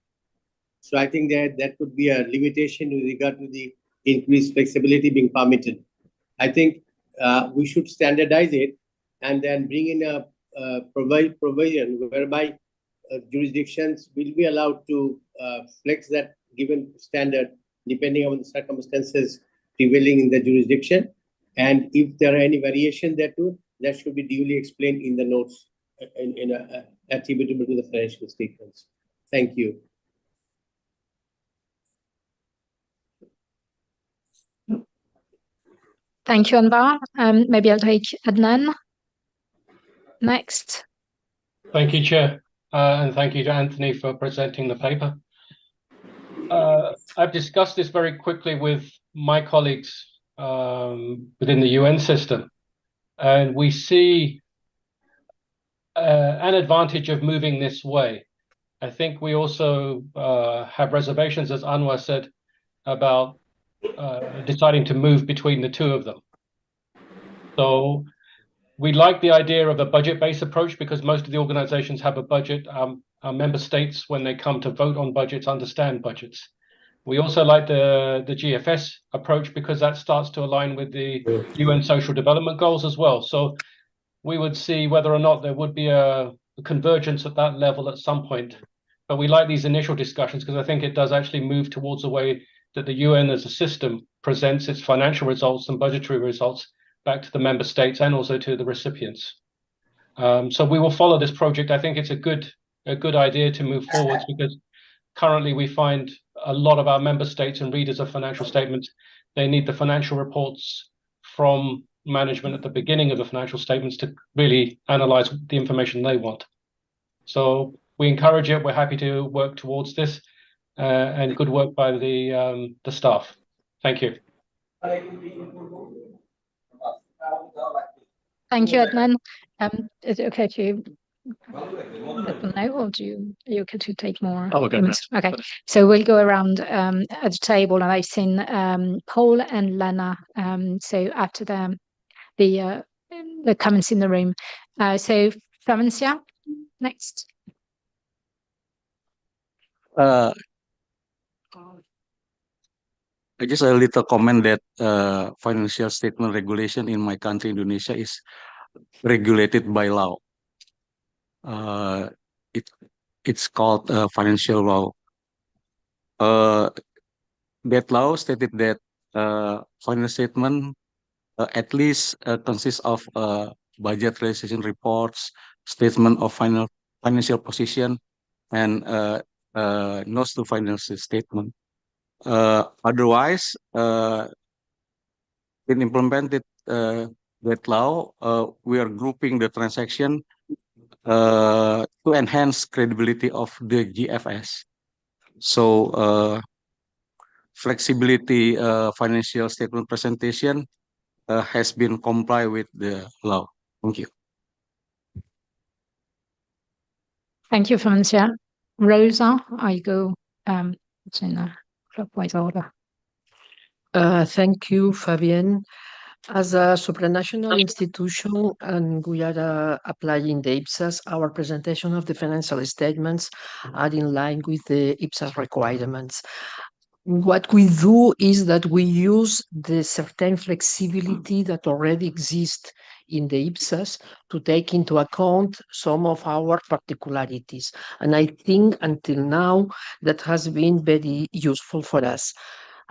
So I think that could be a limitation with regard to the increased flexibility being permitted. I think we should standardize it and then bring in a provision whereby jurisdictions will be allowed to flex that given standard depending on the circumstances prevailing in the jurisdiction. And if there are any variation thereto, that should be duly explained in the notes attributable to the financial statements. Thank you. Thank you, Anwar. Maybe I'll take Adnan next. Thank you, Chair. And thank you to Anthony for presenting the paper. I've discussed this very quickly with my colleagues within the UN system, and we see an advantage of moving this way. I think we also have reservations, as Anwar said, about deciding to move between the two of them. So we like the idea of a budget-based approach because most of the organizations have a budget. Our member states, when they come to vote on budgets, understand budgets. We also like the GFS approach because that starts to align with the UN Social Development Goals as well. So we would see whether or not there would be a convergence at that level at some point. But we like these initial discussions because I think it does actually move towards the way that the UN as a system presents its financial results and budgetary results back to the member states and also to the recipients. So we will follow this project. I think it's a good idea to move forwards because currently we find a lot of our member states and readers of financial statements, they need the financial reports from management at the beginning of the financial statements to really analyze the information they want. So we encourage it. We're happy to work towards this and good work by the staff. Thank you. Thank you, Adnan. Is it okay to let them know, or are you okay to take more? Oh, okay. Okay, so we'll go around at the table, and I've seen Paul and Lena. So after the comments in the room, so Francia next. Just a little comment that financial statement regulation in my country, Indonesia, is regulated by law. It's called financial law. That law stated that financial statement at least consists of budget realization reports, statement of financial position, and notes to financial statement. Otherwise, in implemented that law, we are grouping the transaction to enhance credibility of the GFS. So flexibility financial statement presentation has been complied with the law. Thank you. Thank you, Francia. Rosa, I go in a clockwise order. Thank you, Fabienne. As a supranational institution, and we are applying the IPSAS, our presentation of the financial statements are in line with the IPSAS requirements. What we do is that we use the certain flexibility that already exists in the IPSAS to take into account some of our particularities. And I think until now that has been very useful for us.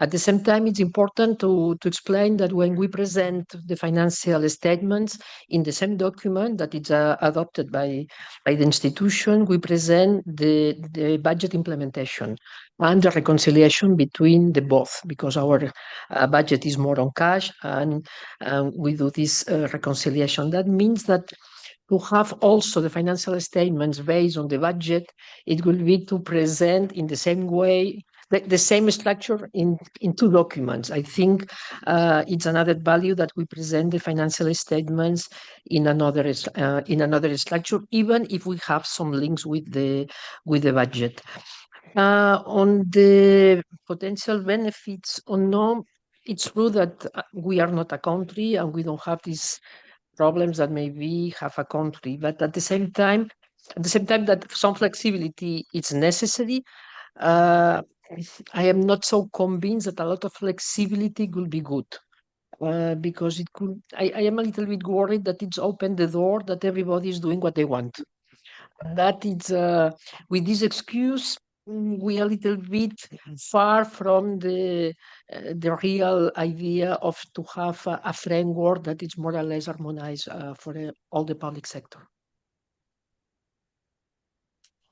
At the same time, it's important to explain that when we present the financial statements in the same document that is adopted by the institution, we present the budget implementation and the reconciliation between the both, because our budget is more on cash and we do this reconciliation. That means that to have also the financial statements based on the budget, it will be to present in the same way the same structure in two documents. I think it's an added value that we present the financial statements in another structure, even if we have some links with the budget. On the potential benefits or no, it's true that we are not a country and we don't have these problems that maybe have a country, but at the same time that some flexibility is necessary. I am not so convinced that a lot of flexibility will be good, because it could. I am a little bit worried that it's opened the door that everybody is doing what they want. And that is, with this excuse, we are a little bit far from the real idea of to have a framework that is more or less harmonized for all the public sector.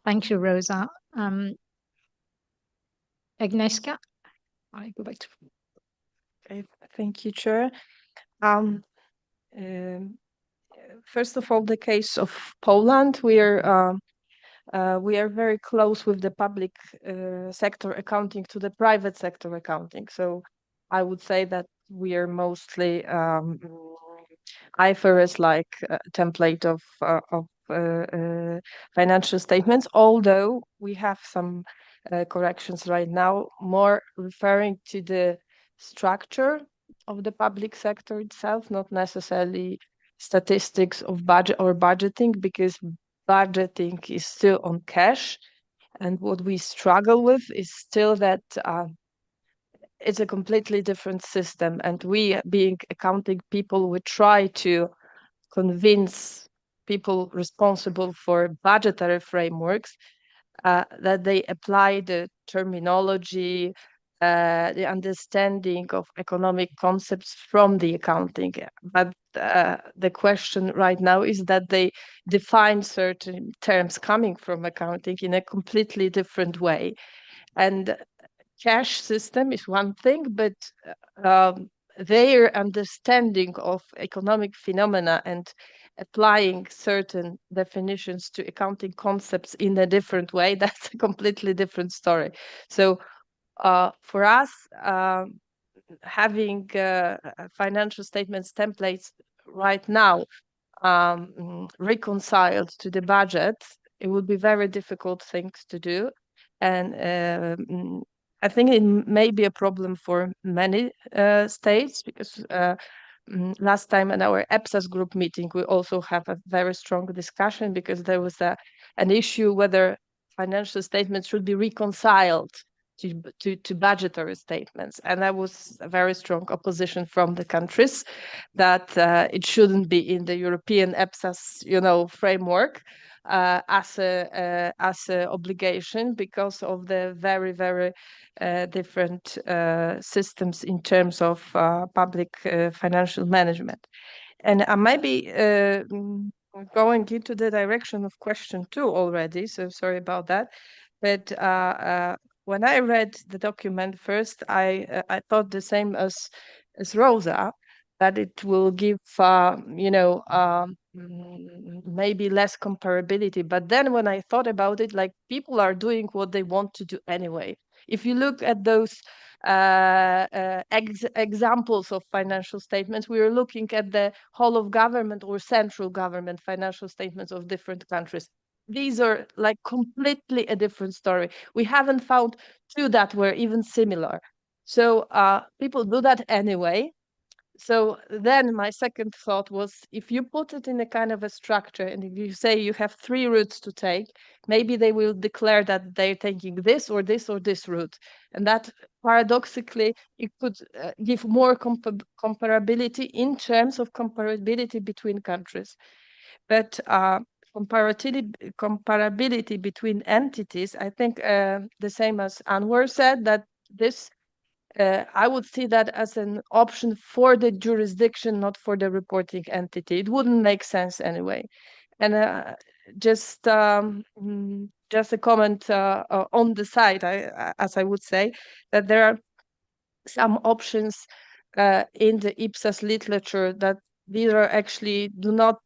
Thank you, Rosa. Agnieszka, I go back to. Okay, thank you, Chair. First of all, the case of Poland, we are very close with the public sector accounting to the private sector accounting. So I would say that we are mostly IFRS-like template of financial statements, although we have some corrections right now, more referring to the structure of the public sector itself, not necessarily statistics of budget or budgeting, because budgeting is still on cash. And what we struggle with is still that it's a completely different system. And we, being accounting people, we try to convince people responsible for budgetary frameworks that they apply the terminology, the understanding of economic concepts from the accounting. But the question right now is that they define certain terms coming from accounting in a completely different way. And cash system is one thing, but their understanding of economic phenomena and applying certain definitions to accounting concepts in a different way, that's a completely different story. So for us, having financial statements templates right now reconciled to the budget, it would be very difficult things to do. And I think it may be a problem for many states, because last time in our IPSAS group meeting, we also have a very strong discussion, because there was an issue whether financial statements should be reconciled to budgetary statements. And there was a very strong opposition from the countries that it shouldn't be in the European IPSAS, framework as a obligation, because of the very, very different systems in terms of public financial management. And I might be going into the direction of question 2 already, so sorry about that. But when I read the document first, I thought the same as Rosa, that it will give maybe less comparability. But then when I thought about it, like, people are doing what they want to do anyway. If you look at those examples of financial statements, we are looking at the whole of government or central government financial statements of different countries. These are like completely a different story. We haven't found two that were even similar. So people do that anyway. So then my second thought was, if you put it in a kind of a structure, and if you say you have 3 routes to take, maybe they will declare that they're taking this or this or this route. And that paradoxically, it could give more comparability in terms of comparability between countries. But comparability between entities, I think the same as Anwar said, that this I would see that as an option for the jurisdiction, not for the reporting entity. It wouldn't make sense anyway. And just a comment on the side, as I would say, that there are some options in the IPSAS literature that these are actually do not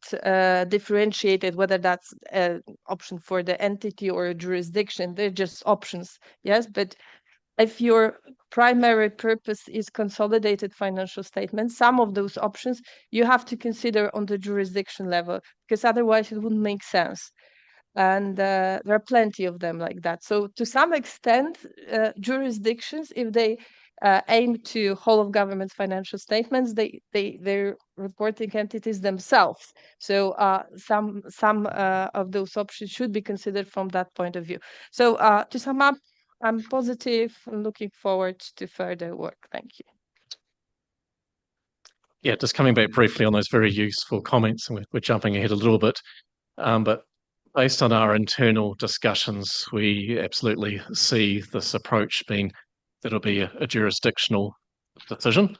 differentiate it, whether that's an option for the entity or a jurisdiction. They're just options, yes, but if your primary purpose is consolidated financial statements, some of those options you have to consider on the jurisdiction level, because otherwise it wouldn't make sense. And there are plenty of them like that. So to some extent, jurisdictions, if they aim to whole of government financial statements, they're reporting entities themselves. So some of those options should be considered from that point of view. So to sum up, I'm positive and looking forward to further work. Thank you. Yeah, just coming back briefly on those very useful comments, and we're jumping ahead a little bit, but based on our internal discussions, we absolutely see this approach being that it'll be a jurisdictional decision,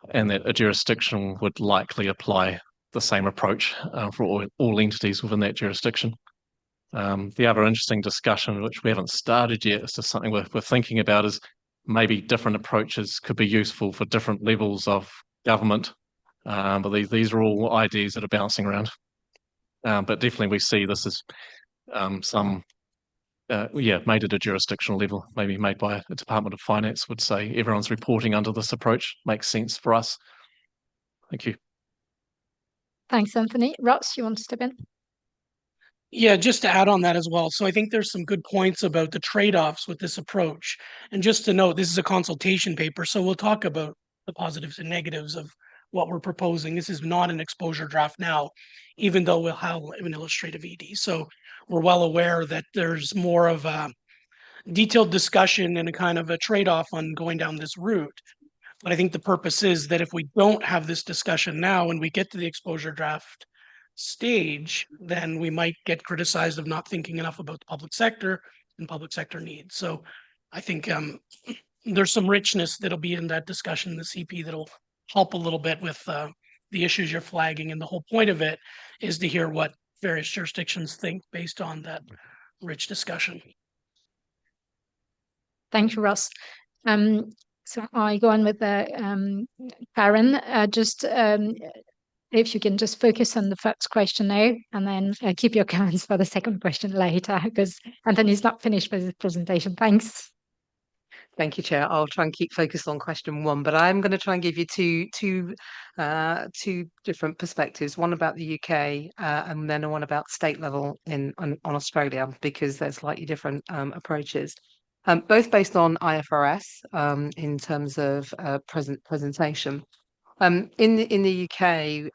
and that a jurisdiction would likely apply the same approach for all entities within that jurisdiction. The other interesting discussion, which we haven't started yet, is just something we're thinking about, is maybe different approaches could be useful for different levels of government. But these are all ideas that are bouncing around. But definitely we see this as made at a jurisdictional level, maybe made by a Department of Finance would say everyone's reporting under this approach. Makes sense for us. Thank you. Thanks, Anthony. Ross, you want to step in? Yeah, just to add on that as well. So I think there's some good points about the trade-offs with this approach. And just to note, this is a consultation paper, so we'll talk about the positives and negatives of what we're proposing. This is not an exposure draft now, even though we'll have an illustrative ED. So we're well aware that there's more of a detailed discussion and a kind of a trade-off on going down this route. But I think the purpose is that if we don't have this discussion now and we get to the exposure draft stage, then we might get criticized of not thinking enough about the public sector and public sector needs. So I think there's some richness that'll be in that discussion in the CP that'll help a little bit with the issues you're flagging. And the whole point of it is to hear what various jurisdictions think based on that rich discussion. Thank you, Ross. So I go on with Karen. If you can just focus on the first question now, and then keep your comments for the second question later, because Anthony's not finished with his presentation. Thanks. Thank you, Chair. I'll try and keep focused on question 1, but I'm going to try and give you two different perspectives, one about the UK and then one about state level on Australia, because there's slightly different approaches. Both based on IFRS in terms of presentation. In the UK,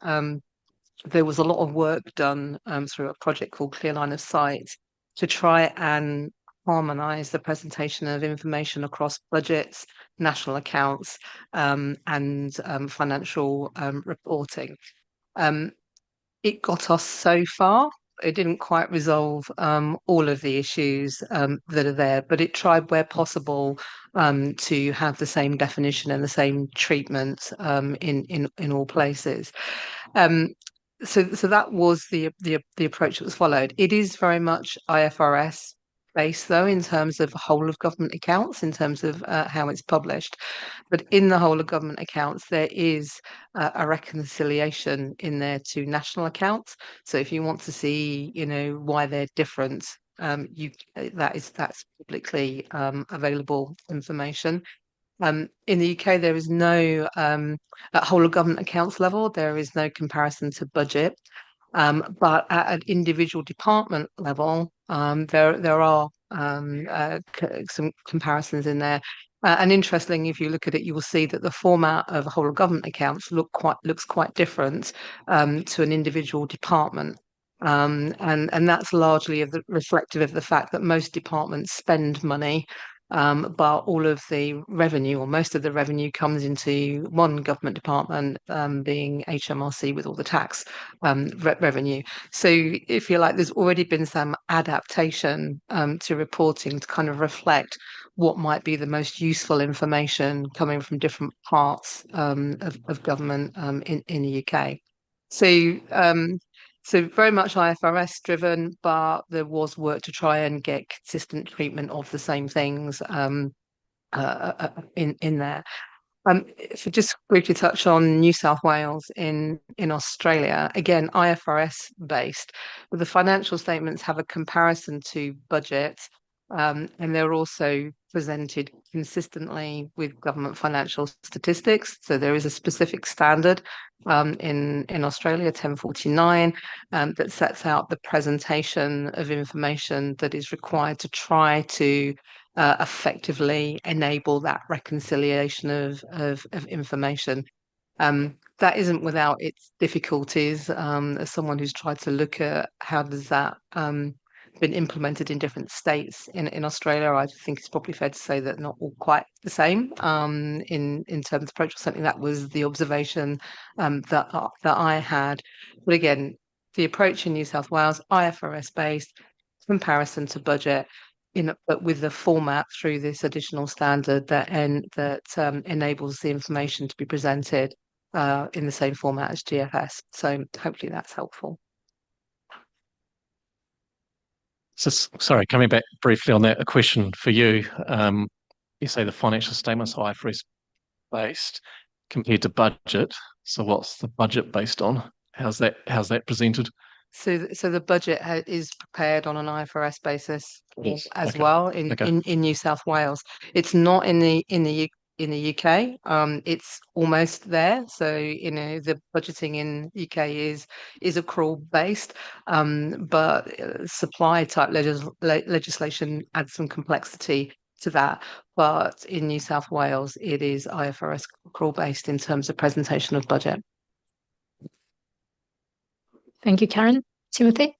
there was a lot of work done through a project called Clear Line of Sight to try and harmonise the presentation of information across budgets, national accounts, and financial reporting. It got us so far. It didn't quite resolve all of the issues that are there, but it tried where possible to have the same definition and the same treatment in all places. So that was the approach that was followed. It is very much IFRS based, though, in terms of whole of government accounts, in terms of how it's published. But in the whole of government accounts, there is a reconciliation in there to national accounts. So if you want to see, why they're different, that's publicly available information. In the UK, there is no at whole of government accounts level. There is no comparison to budget. But at an individual department level, there are some comparisons in there. And interestingly, if you look at it, you will see that the format of whole of government accounts looks quite different to an individual department. And that's largely reflective of the fact that most departments spend money, but all of the revenue, or most of the revenue, comes into one government department, being HMRC, with all the tax revenue. So if you like, there's already been some adaptation to reporting to kind of reflect what might be the most useful information coming from different parts of government in the UK. So very much IFRS driven, but there was work to try and get consistent treatment of the same things in there. If I just briefly touch on New South Wales in Australia, again, IFRS based, but the financial statements have a comparison to budget, and they're also presented consistently with government financial statistics. So there is a specific standard in Australia, 1049, that sets out the presentation of information that is required to try to effectively enable that reconciliation of information. That isn't without its difficulties. As someone who's tried to look at how does that been implemented in different states in Australia, I think it's probably fair to say that not all quite the same in terms of approach. Something that was the observation that I had. But again, the approach in New South Wales, IFRS based, comparison to budget, but with the format through this additional standard that enables the information to be presented in the same format as GFS. So hopefully that's helpful. So, sorry, coming back briefly on that, a question for you. You say the financial statements are IFRS based compared to budget. So what's the budget based on? How's that presented? So the budget is prepared on an IFRS basis as okay. well in New South Wales. It's not in the UK. It's almost there. So the budgeting in UK is accrual based, but supply type legislation adds some complexity to that. But in New South Wales, it is IFRS accrual based in terms of presentation of budget. Thank you, Karen. Timothy?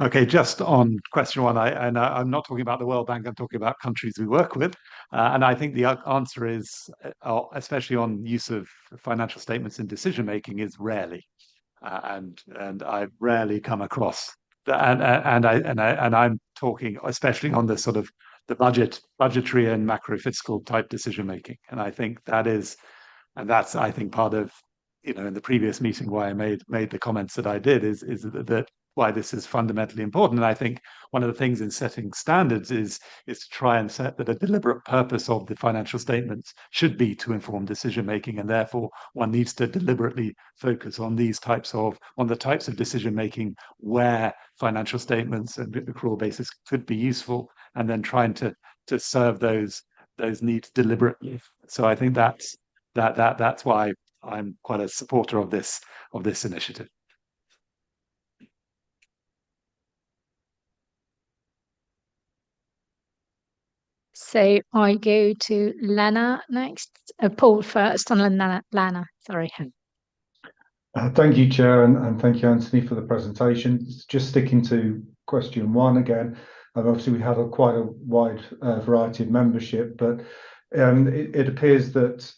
Okay, just on question one, I'm not talking about the World Bank, I'm talking about countries we work with. And I think the answer is, especially on use of financial statements in decision-making, is rarely. And I've rarely come across that. And I'm talking especially on the sort of the budgetary and macro fiscal type decision-making. And I think that's I think part of, in the previous meeting why I made the comments that I did is that why this is fundamentally important. And I think one of the things in setting standards is to try and set that a deliberate purpose of the financial statements should be to inform decision making, and therefore one needs to deliberately focus on the types of decision making where financial statements and accrual basis could be useful, and then trying to serve those needs deliberately. So I think that's why I'm quite a supporter of this initiative. So I go to Lana next. Paul first, and then Lana. Sorry. Thank you, Chair, and thank you, Anthony, for the presentation. Just sticking to question one again. Obviously, we had quite a wide variety of membership, but it appears that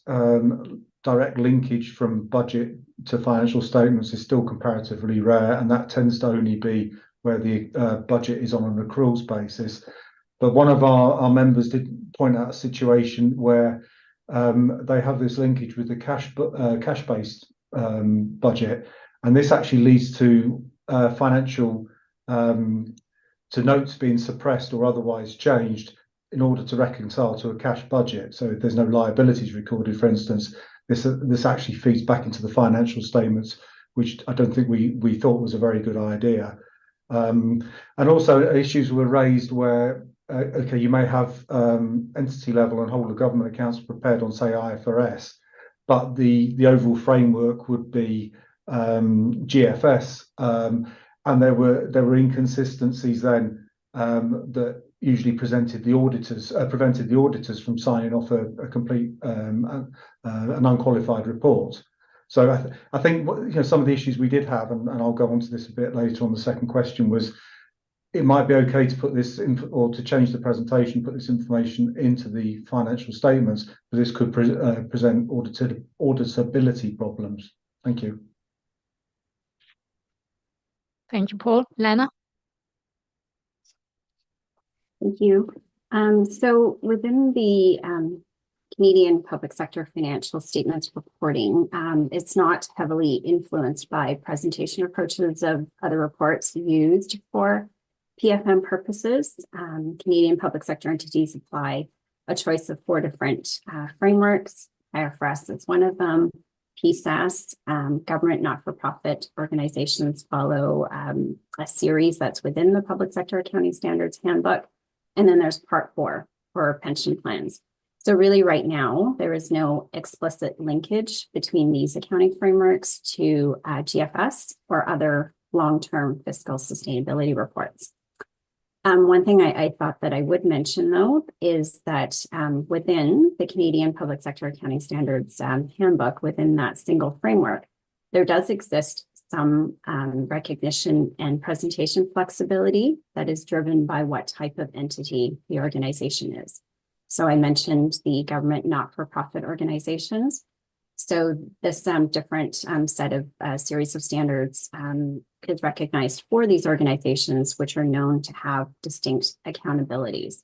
direct linkage from budget to financial statements is still comparatively rare, and that tends to only be where the budget is on an accruals basis. But one of our members did point out a situation where they have this linkage with the cash-based budget, and this actually leads to financial to notes being suppressed or otherwise changed in order to reconcile to a cash budget. So if there's no liabilities recorded, for instance, this actually feeds back into the financial statements, which I don't think we thought was a very good idea. And also issues were raised where okay, you may have entity level and whole of government accounts prepared on, say, IFRS, but the overall framework would be GFS, and there were inconsistencies then that usually prevented the auditors from signing off a complete an unqualified report. So I think some of the issues we did have, and I'll go on to this a bit later on the second question, was it might be okay to put this in, or to change the presentation, put this information into the financial statements, but this could present auditability problems. Thank you. Thank you, Paul. Lena? Thank you. So within the Canadian public sector financial statements reporting, it's not heavily influenced by presentation approaches of other reports used for PFM purposes. Canadian public sector entities apply a choice of 4 different frameworks. IFRS is one of them. IPSASB, government not-for-profit organizations follow a series that's within the Public Sector Accounting Standards Handbook. And then there's Part 4 for pension plans. So really right now, there is no explicit linkage between these accounting frameworks to GFS or other long-term fiscal sustainability reports. One thing I thought that I would mention, though, is that within the Canadian Public Sector Accounting Standards Handbook, within that single framework, there does exist some recognition and presentation flexibility that is driven by what type of entity the organization is. So I mentioned the government not-for-profit organizations. So this different set of series of standards is recognized for these organizations, which are known to have distinct accountabilities.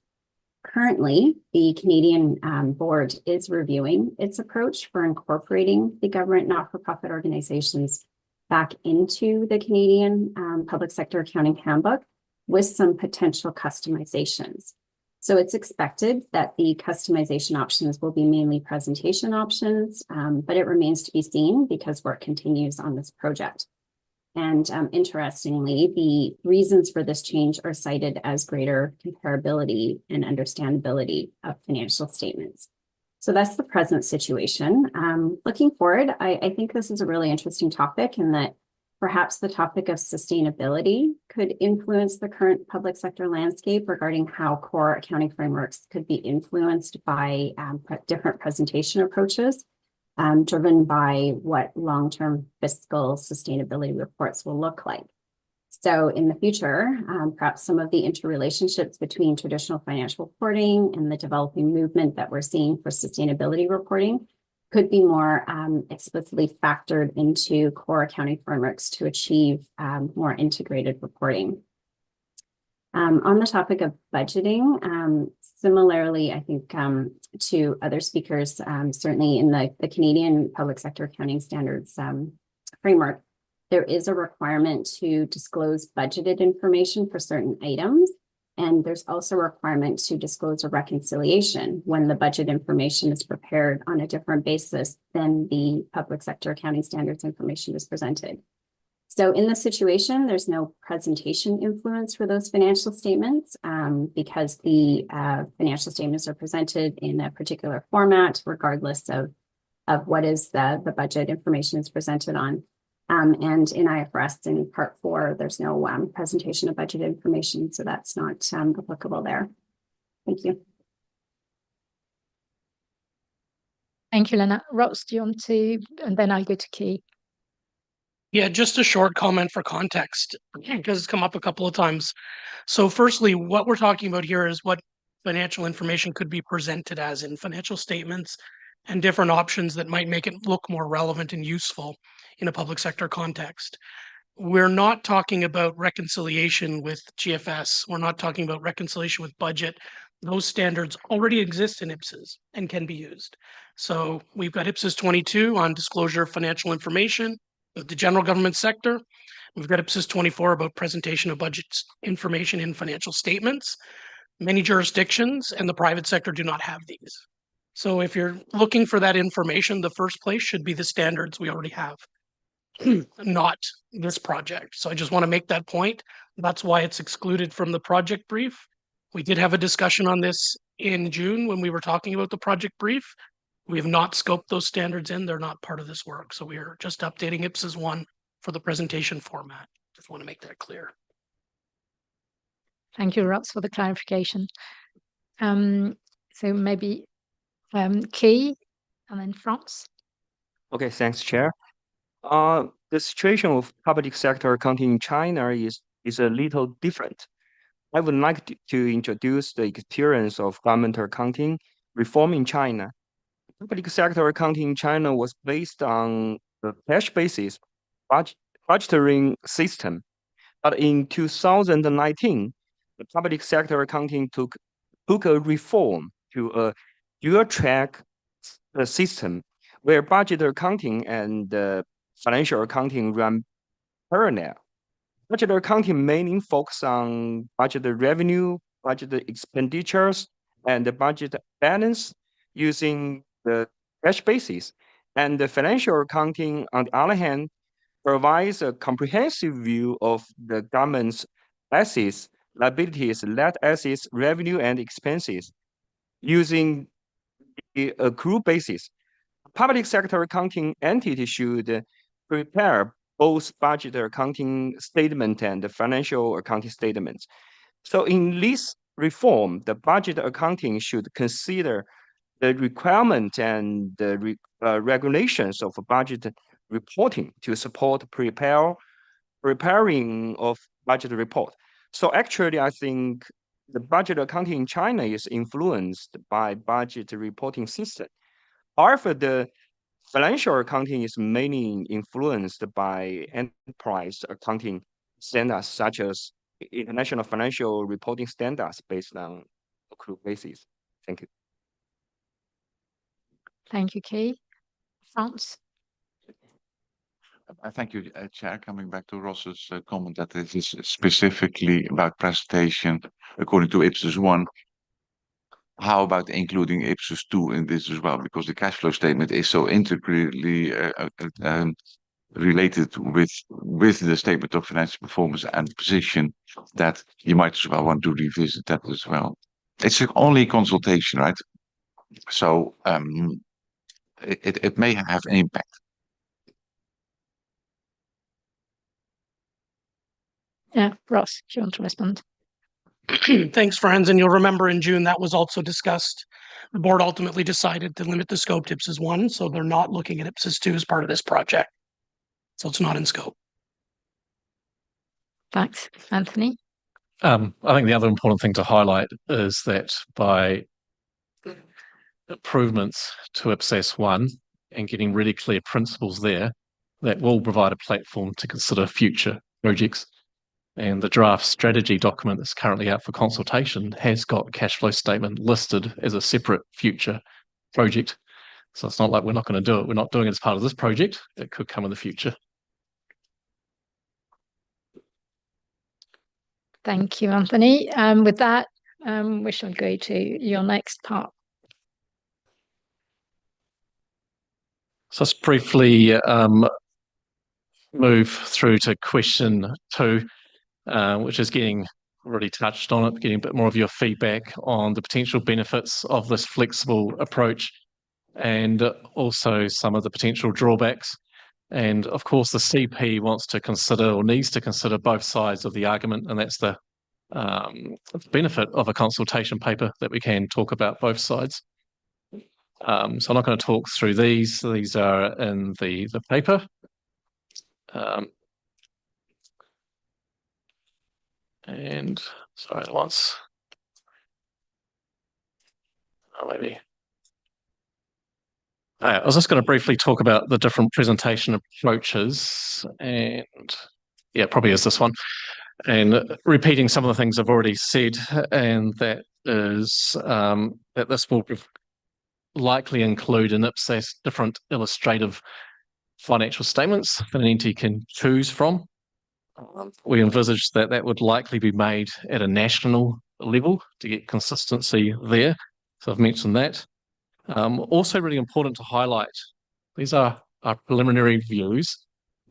Currently, the Canadian board is reviewing its approach for incorporating the government not-for-profit organizations back into the Canadian Public Sector Accounting Handbook with some potential customizations. So it's expected that the customization options will be mainly presentation options, but it remains to be seen because work continues on this project. And interestingly, the reasons for this change are cited as greater comparability and understandability of financial statements. So that's the present situation. Looking forward, I think this is a really interesting topic, in that perhaps the topic of sustainability could influence the current public sector landscape regarding how core accounting frameworks could be influenced by different presentation approaches, driven by what long-term fiscal sustainability reports will look like. So in the future, perhaps some of the interrelationships between traditional financial reporting and the developing movement that we're seeing for sustainability reporting could be more explicitly factored into core accounting frameworks to achieve more integrated reporting. On the topic of budgeting, similarly, I think to other speakers, certainly in the Canadian Public Sector Accounting Standards framework, there is a requirement to disclose budgeted information for certain items. And there's also a requirement to disclose a reconciliation when the budget information is prepared on a different basis than the public sector accounting standards information is presented. So in this situation, there's no presentation influence for those financial statements because the financial statements are presented in a particular format, regardless of what is the budget information is presented on. And in IFRS in Part 4, there's no presentation of budget information, so that's not applicable there. Thank you. Thank you, Lena. Ross, do you want to, and then I'll go to Key. Yeah, just a short comment for context, because it's come up a couple of times. So firstly, what we're talking about here is what financial information could be presented as in financial statements and different options that might make it look more relevant and useful in a public sector context. We're not talking about reconciliation with GFS. We're not talking about reconciliation with budget. Those standards already exist in IPSAS and can be used. So we've got IPSAS 22 on disclosure of financial information of the general government sector. We've got IPSAS 24 about presentation of budget information in financial statements. Many jurisdictions and the private sector do not have these. So if you're looking for that information, the first place should be the standards we already have, not this project. So I just want to make that point. That's why it's excluded from the project brief. We did have a discussion on this in June when we were talking about the project brief. We have not scoped those standards in. They're not part of this work. So we are just updating IPSAS 1 for the presentation format. Just want to make that clear. Thank you, Ross, for the clarification. So maybe Key and then France. Okay, thanks, Chair. The situation of public sector accounting in China is a little different. I would like to introduce the experience of government accounting reform in China. Public sector accounting in China was based on the cash basis budgeting system. But in 2019, the public sector accounting took a reform to a dual-track system where budget accounting and financial accounting run parallel. Budget accounting mainly focus on budget revenue, budget expenditures, and the budget balance using the cash basis. And the financial accounting, on the other hand, provides a comprehensive view of the government's assets, liabilities, net assets, revenue, and expenses using the accrual basis. Public sector accounting entity should prepare both budget accounting statement and the financial accounting statements. So in this reform, the budget accounting should consider the requirement and the regulations of budget reporting to support preparing of budget report. So actually, I think the budget accounting in China is influenced by budget reporting system. However, the financial accounting is mainly influenced by enterprise accounting standards such as international financial reporting standards based on accrual basis. Thank you. Thank you, Kay. France. Thank you, Chair. Coming back to Ross's comment that this is specifically about presentation according to IPSAS 1. How about including IPSAS 2 in this as well? Because the cash flow statement is so integrally related with the statement of financial performance and position that you might as well want to revisit that as well. It's only a consultation, right? So it may have an impact. Yeah, Ross, do you want to respond? Thanks, friends. And you'll remember in June that was also discussed. The board ultimately decided to limit the scope to IPSAS 1, so they're not looking at IPSAS 2 as part of this project. So it's not in scope. Thanks, Anthony. I think the other important thing to highlight is that by improvements to IPSAS 1 and getting really clear principles there, that will provide a platform to consider future projects. And the draft strategy document that's currently out for consultation has got cash flow statement listed as a separate future project. So it's not like we're not going to do it. We're not doing it as part of this project. It could come in the future. Thank you, Anthony. With that, we shall go to your next part. So let's briefly move through to question 2. Which is getting already touched on it, getting a bit more of your feedback on the potential benefits of this flexible approach and also some of the potential drawbacks. And of course, the CP wants to consider or needs to consider both sides of the argument, and that's the benefit of a consultation paper that we can talk about both sides. So I'm not going to talk through these. These are in the paper. And sorry, once. Oh, maybe. I was just going to briefly talk about the different presentation approaches, and yeah, probably is this one. And repeating some of the things I've already said, and that is that this will likely include in IPSAS different illustrative financial statements that an entity can choose from. We envisage that that would likely be made at a national level to get consistency there. So I've mentioned that. Also really important to highlight, these are our preliminary views,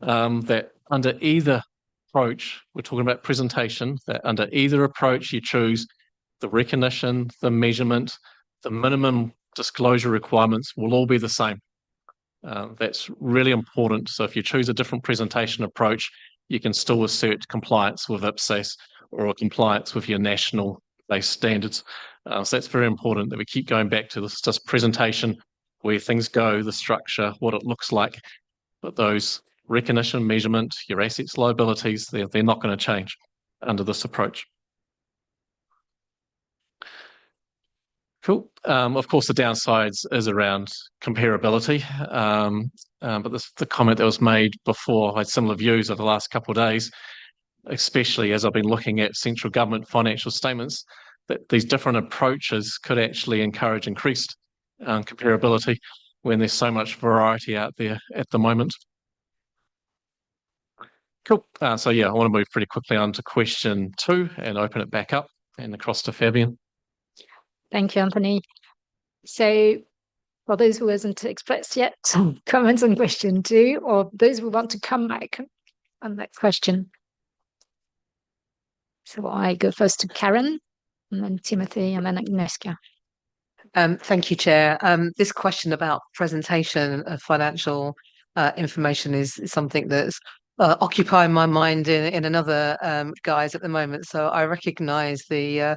that under either approach, we're talking about presentation, that under either approach you choose, the recognition, the measurement, the minimum disclosure requirements will all be the same. That's really important. So if you choose a different presentation approach, you can still assert compliance with IPSAS or compliance with your national based standards. So that's very important that we keep going back to this presentation, where things go, the structure, what it looks like, but those recognition, measurement, your assets, liabilities, they're not going to change under this approach. Cool. Of course, the downsides is around comparability. But the comment that was made before, I had similar views over the last couple of days, especially as I've been looking at central government financial statements, that these different approaches could actually encourage increased comparability when there's so much variety out there at the moment. Cool. So yeah, I want to move pretty quickly on to question 2 and open it back up and across to Fabian. Thank you, Anthony. So for those who hasn't expressed yet comments on question 2, or those who want to come back on that question. So I go first to Karen, and then Timothy, and then Agnieszka. Thank you, Chair. This question about presentation of financial information is something that's occupying my mind in another guise at the moment. So I recognise the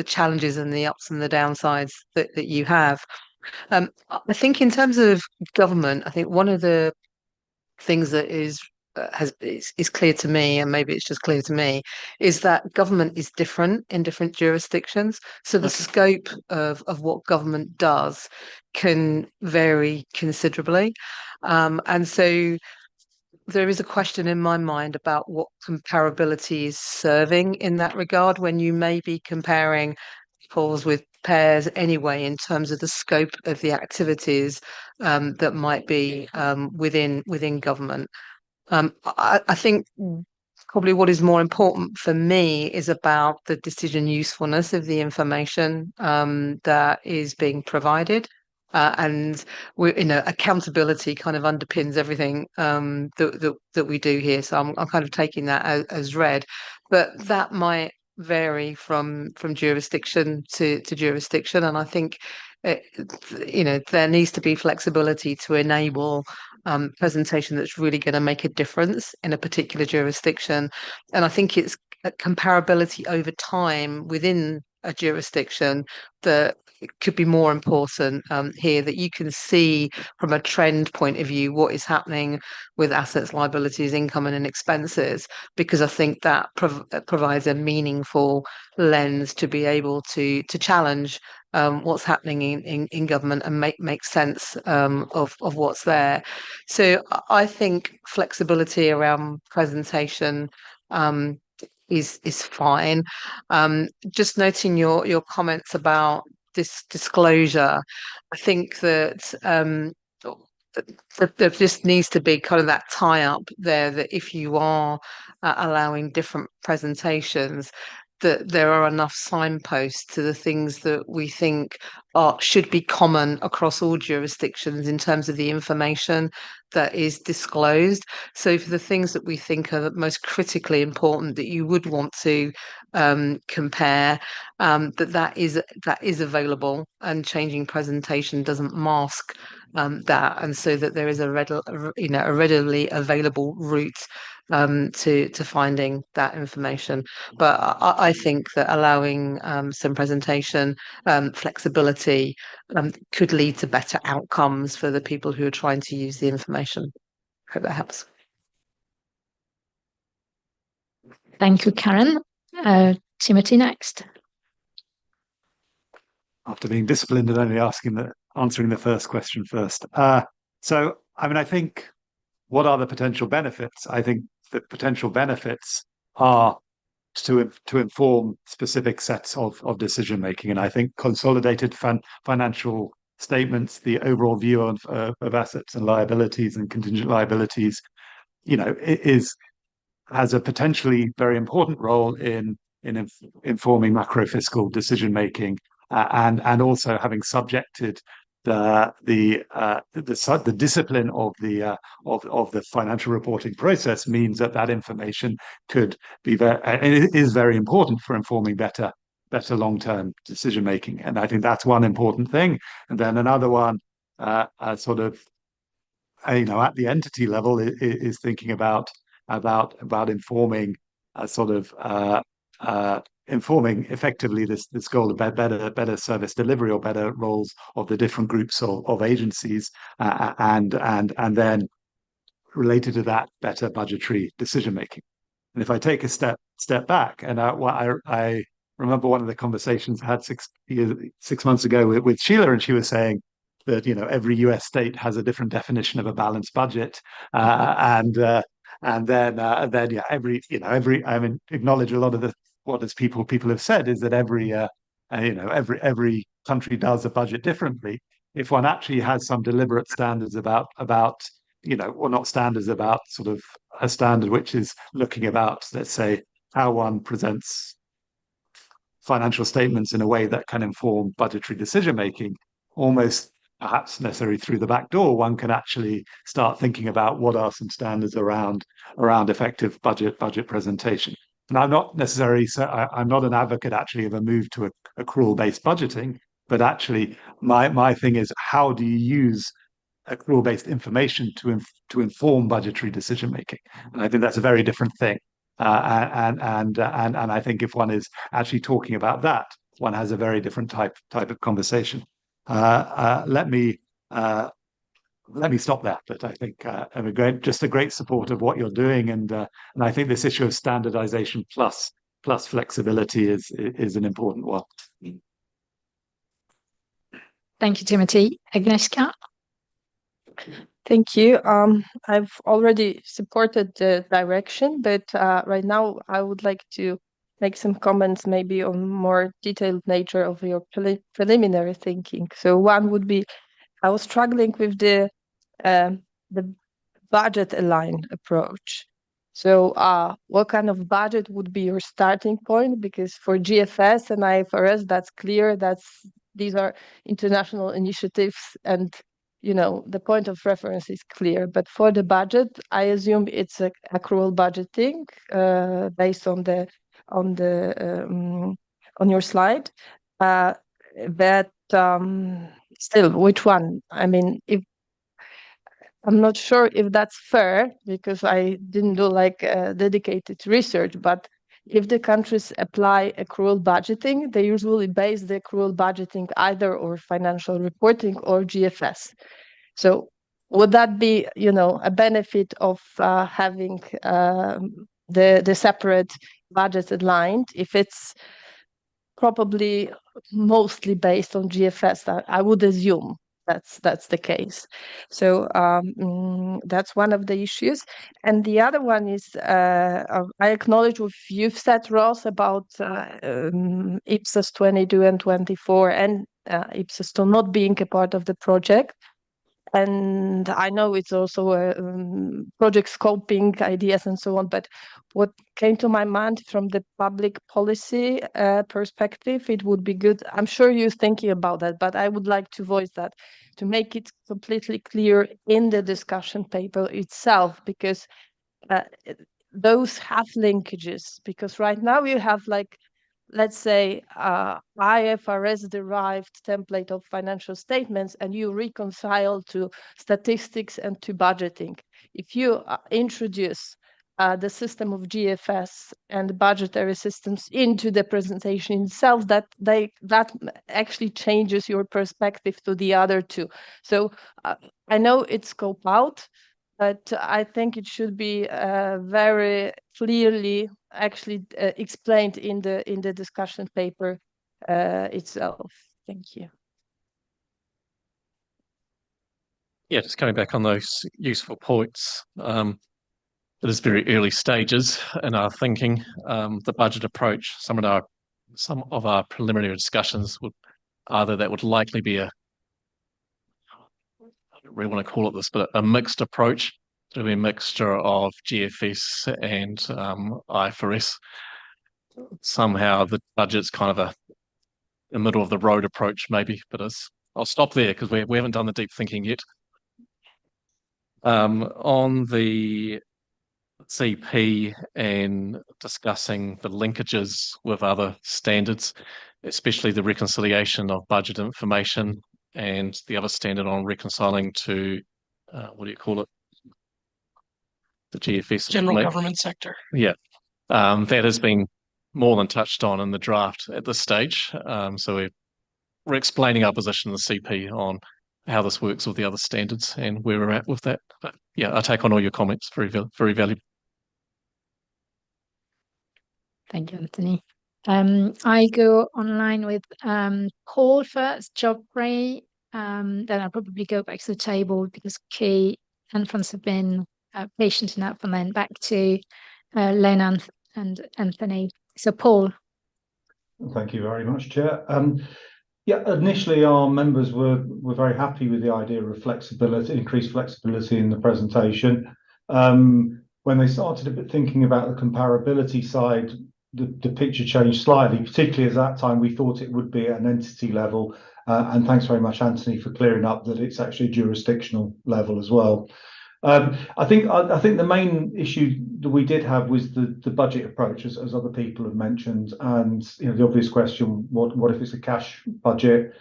challenges and the ups and the downsides that you have. I think in terms of government, I think one of the things that is clear to me, and maybe it's just clear to me, is that government is different in different jurisdictions. So the scope of what government does can vary considerably. And so there is a question in my mind about what comparability is serving in that regard when you may be comparing apples with pears anyway in terms of the scope of the activities that might be within government. I think probably what is more important for me is about the decision usefulness of the information that is being provided. And accountability kind of underpins everything that we do here. So I'm kind of taking that as read, but that might vary from jurisdiction to jurisdiction, and I think there needs to be flexibility to enable presentation that's really going to make a difference in a particular jurisdiction. And I think it's comparability over time within a jurisdiction that could be more important here, that you can see from a trend point of view what is happening with assets, liabilities, income and expenses, because I think that provides a meaningful lens to be able to challenge what's happening in government and make sense of what's there. So I think flexibility around presentation is fine. Just noting your comments about this disclosure, I think that there just needs to be kind of that tie up there, that if you are allowing different presentations, that there are enough signposts to the things that we think should be common across all jurisdictions in terms of the information that is disclosed. So for the things that we think are most critically important that you would want to compare, that is available, and changing presentation doesn't mask that, and so that there is a readily available route to finding that information. But I think that allowing some presentation flexibility could lead to better outcomes for the people who are trying to use the information. Hope that helps. Thank you, Karen. Timothy next. After being disciplined and only answering the first question first. So, I mean, I think, what are the potential benefits? I think the potential benefits are to inform specific sets of decision making, and I think consolidated financial statements, the overall view of assets and liabilities and contingent liabilities, has a potentially very important role in informing macro fiscal decision making, and also having subjected the discipline of the financial reporting process means that information could be is very important for informing better long-term decision making, and I think that's one important thing. And then another one, sort of, at the entity level, is thinking about informing sort of informing effectively this goal of better service delivery or better roles of the different groups of agencies, and then related to that, better budgetary decision making. And if I take a step back, and I remember one of the conversations I had 6 months ago with Sheila, and she was saying that every US state has a different definition of a balanced budget, and then yeah, every I mean, acknowledge a lot of what people have said is that every country does a budget differently. If one actually has some deliberate standards about or not standards, about sort of a standard which is looking about, let's say, how one presents financial statements in a way that can inform budgetary decision making, almost perhaps necessarily through the back door, one can actually start thinking about what are some standards around effective budget presentation. And I'm not necessarily I'm not an advocate actually of a move to accrual-based budgeting, but actually my thing is, how do you use accrual-based information to inform budgetary decision making? And I think that's a very different thing. And I think if one is actually talking about that, one has a very different type of conversation. Let me stop there. But I think I'm a great support of what you're doing, and I think this issue of standardization plus flexibility is an important one. Thank you, Timothy. Agnieszka? Thank you. I've already supported the direction, but right now I would like to make some comments maybe on more detailed nature of your preliminary thinking. So one would be, I was struggling with the budget aligned approach. So what kind of budget would be your starting point? Because for GFS and IFRS, that's clear. These are international initiatives, and the point of reference is clear. But for the budget, I assume it's accrual budgeting based on your slide. But still, which one? I mean, I'm not sure if that's fair, because I didn't do dedicated research, but if the countries apply accrual budgeting, they usually base the accrual budgeting either or financial reporting or GFS. So would that be, a benefit of having the separate budgets aligned if it's probably mostly based on GFS? I would assume that's the case. So that's one of the issues. And the other one is, I acknowledge what you've said, Ross, about IPSAS 22 and 24 and IPSAS 2 not being a part of the project. And I know it's also a project scoping ideas and so on, but what came to my mind from the public policy perspective, it would be good. I'm sure you're thinking about that, but I would like to voice that, to make it completely clear in the discussion paper itself, because those have linkages. Because right now you have, let's say, IFRS derived template of financial statements, and you reconcile to statistics and to budgeting. If you introduce the system of GFS and budgetary systems into the presentation itself, that actually changes your perspective to the other two. So I know it's scope out, but I think it should be very clearly actually explained in the discussion paper itself. Thank you. Yeah, just coming back on those useful points. It is very early stages in our thinking. The budget approach, some of our preliminary discussions would likely be I don't really want to call it this, but a mixed approach. It'll be a mixture of GFS and IFRS. Somehow the budget's kind of a middle of the road approach, maybe, but I'll stop there because we haven't done the deep thinking yet. On the CP and discussing the linkages with other standards, especially the reconciliation of budget information and the other standard on reconciling to, what do you call it? The GFS. General government sector. Yeah. That has been more than touched on in the draft at this stage. So we're explaining our position in the CP on how this works with the other standards and where we're at with that. But yeah, I take on all your comments. Very valuable. Thank you, Anthony. I go online with Paul first, Geoffrey. Then I'll probably go back to the table because Kay and Franz have been patient enough, and then back to Lena and Anthony. So Paul. Thank you very much, Chair. Yeah, initially our members were very happy with the idea of flexibility, increased flexibility in the presentation. When they started a bit thinking about the comparability side, the picture changed slightly, particularly as that time we thought it would be at an entity level. And thanks very much, Anthony, for clearing up that it's actually a jurisdictional level as well. I think the main issue that we did have was the budget approach, as other people have mentioned, and the obvious question: what if it's a cash budget,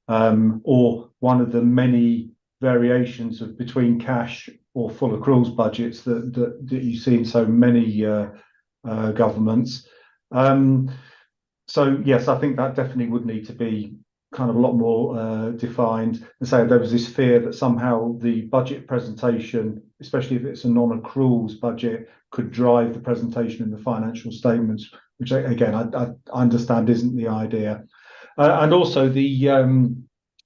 or one of the many variations of between cash or full accruals budgets that you see in so many governments. So yes, I think that definitely would need to be kind of a lot more defined. And so there was this fear that somehow the budget presentation, especially if it's a non-accruals budget, could drive the presentation in the financial statements, which again I understand isn't the idea. And also the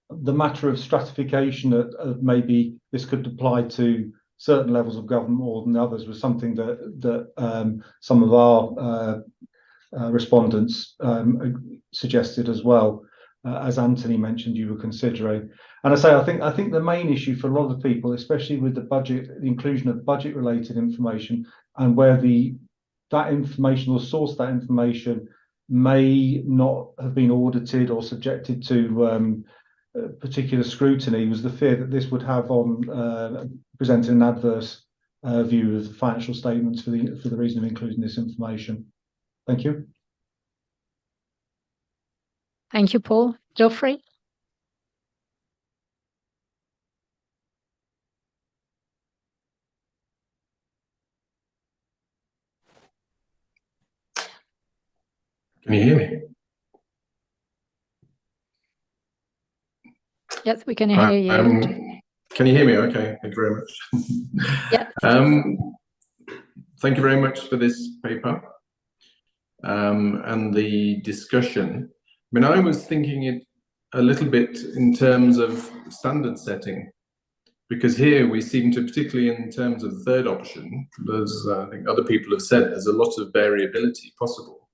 matter of stratification of maybe this could apply to certain levels of government more than others was something that some of our respondents suggested as well. As Anthony mentioned, you were considering, and I think the main issue for a lot of people, especially with the budget, the inclusion of budget-related information, and where that information or source of that information may not have been audited or subjected to particular scrutiny, was the fear that this would have on presenting an adverse view of the financial statements for the reason of including this information. Thank you. Thank you, Paul. Geoffrey? Can you hear me? Yes, we can hear you. Can you hear me? Okay, thank you very much. Yeah. Thank you very much for this paper and the discussion. I mean, I was thinking it a little bit in terms of standard setting, because here we seem to, particularly in terms of the third option, there's, I think other people have said, there's a lot of variability possible.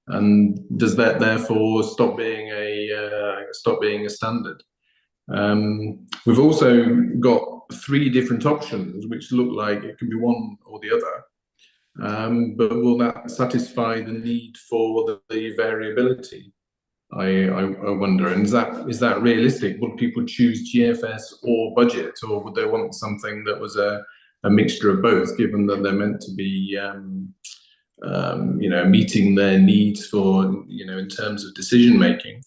And does that therefore stop being a standard? We've also got 3 different options which look like it can be one or the other, but will that satisfy the need for the variability? I wonder, and is that realistic? Would people choose GFS or budget, or would they want something that was a mixture of both, given that they're meant to be meeting their needs for in terms of decision making?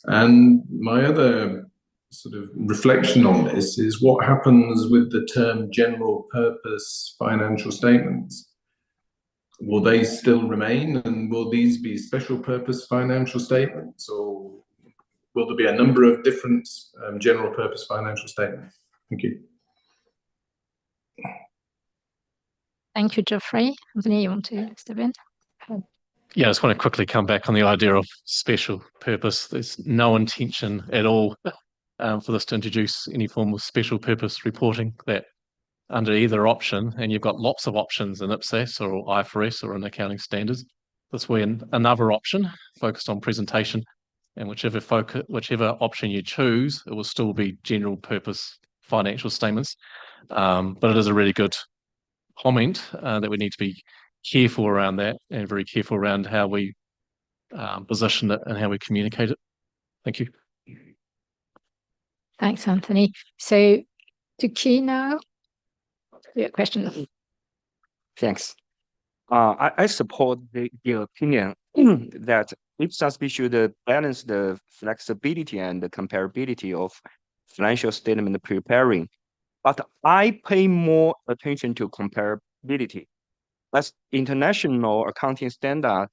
And my other sort of reflection on this is what happens with the term general purpose financial statements. Will they still remain, and will these be special purpose financial statements, or will there be a number of different general purpose financial statements? Thank you. Thank you, Geoffrey. Anthony, you want to step in? Yeah, I just want to quickly come back on the idea of special purpose. There's no intention at all for this to introduce any form of special purpose reporting that under either option, and you've got lots of options in IPSAS or IFRS or in accounting standards. This way, another option focused on presentation, and whichever option you choose, it will still be general purpose financial statements. But it is a really good comment that we need to be careful around that, and very careful around how we position it and how we communicate it. Thank you. Thanks, Anthony. So to Key now. Your question. Thanks. I support the opinion that IPSASB should balance the flexibility and the comparability of financial statement preparing, but I pay more attention to comparability. as international accounting standards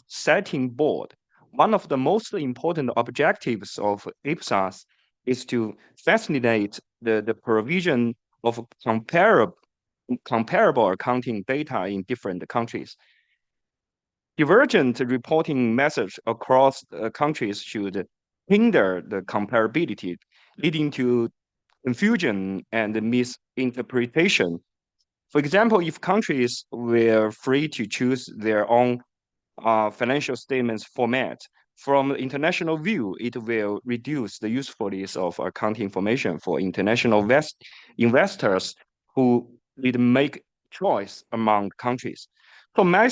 setting board, one of the most important objectives of IPSAS is to facilitate the provision of comparable accounting data in different countries. Divergent reporting methods across countries should hinder the comparability, leading to confusion and misinterpretation. For example, if countries were free to choose their own financial statements format, from the international view, it will reduce the usefulness of accounting information for international investors who need to make choice among countries. So my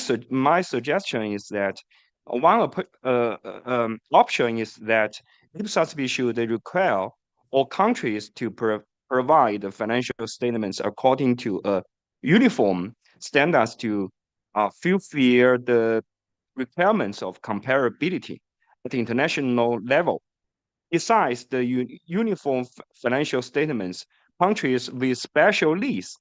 suggestion is that one option is that IPSASB should require all countries to provide the financial statements according to a uniform standards to fulfill the requirements of comparability at the international level. Besides the uniform financial statements, countries with special needs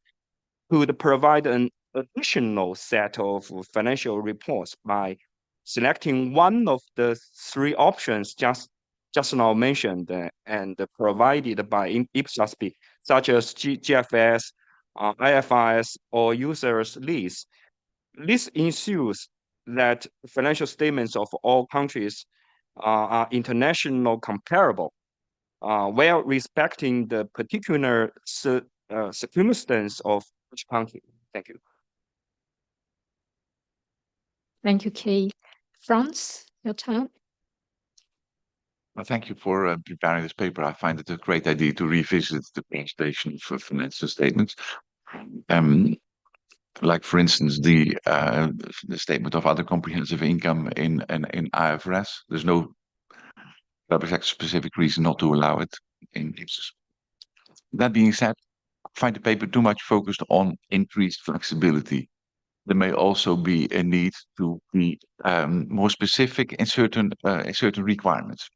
could provide an additional set of financial reports by selecting one of the three options just now mentioned and provided by IPSASB, such as GFS, IFRS, or users list. This ensures that financial statements of all countries are international comparable, while respecting the particular circumstance of each country. Thank you. Thank you, Kay. Franz, your turn. Well, thank you for preparing this paper. I find it a great idea to revisit the presentation for financial statements. Like, for instance, the statement of other comprehensive income in IFRS. There's no specific reason not to allow it in IPSAS. That being said, I find the paper too much focused on increased flexibility. There may also be a need to be more specific in certain requirements.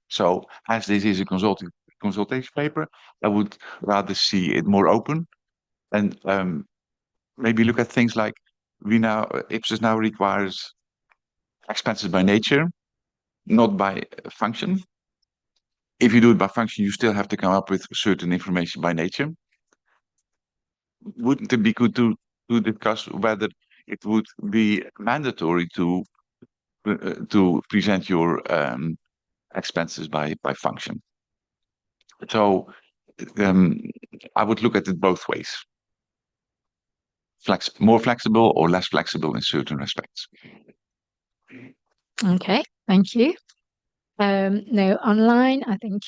So, as this is a consultation paper, I would rather see it more open and maybe look at things like IPSAS now requires expenses by nature, not by function. If you do it by function, you still have to come up with certain information by nature. Wouldn't it be good to discuss whether it would be mandatory to present your expenses by function? So I would look at it both ways. More flexible or less flexible in certain respects. Okay, thank you. No, online, I think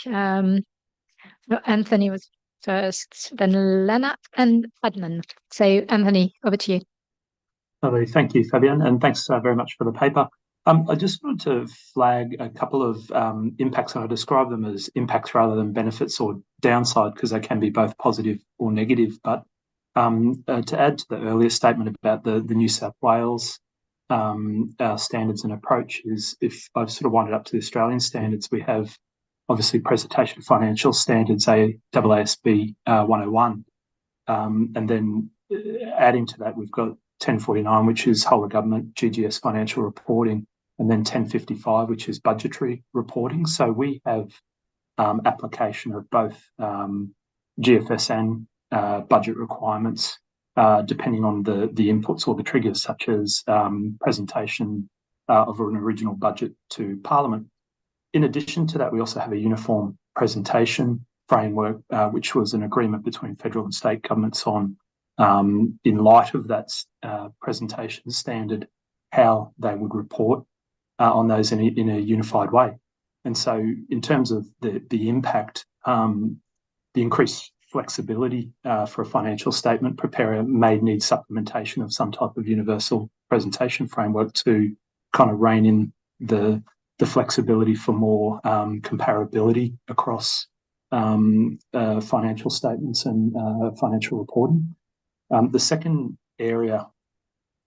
Anthony was first, then Lennart and Adnan. So Anthony, over to you. Lovely. Thank you, Fabienne, and thanks very much for the paper. I just wanted to flag a couple of impacts, and I describe them as impacts rather than benefits or downside, because they can be both positive or negative. But to add to the earlier statement about the New South Wales standards and approach, is if I've sort of wound it up to the Australian standards, we have obviously presentation financial standards, AASB 101, and then adding to that, we've got 1049, which is whole of government GGS financial reporting, and then 1055, which is budgetary reporting. So we have application of both GFS and budget requirements, depending on the inputs or the triggers, such as presentation of an original budget to Parliament. In addition to that, we also have a uniform presentation framework, which was an agreement between federal and state governments on, in light of that presentation standard, how they would report on those in a unified way. And so in terms of the impact, the increased flexibility for a financial statement preparer may need supplementation of some type of universal presentation framework to kind of rein in the flexibility for more comparability across financial statements and financial reporting. The second area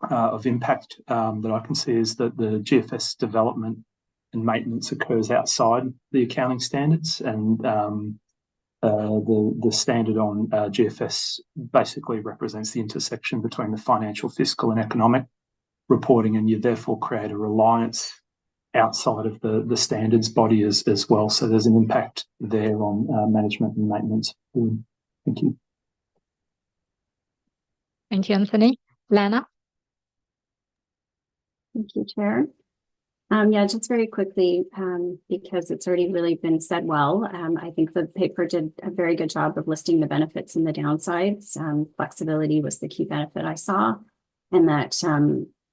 of impact that I can see is that the GFS development and maintenance occurs outside the accounting standards, and the standard on GFS basically represents the intersection between the financial, fiscal, and economic reporting, and you therefore create a reliance outside of the standards body as well. So there's an impact there on management and maintenance. Thank you. Thank you, Anthony. Lana? Thank you, Chair. Yeah, just very quickly, because it's already really been said well, I think the paper did a very good job of listing the benefits and the downsides. Flexibility was the key benefit I saw, and that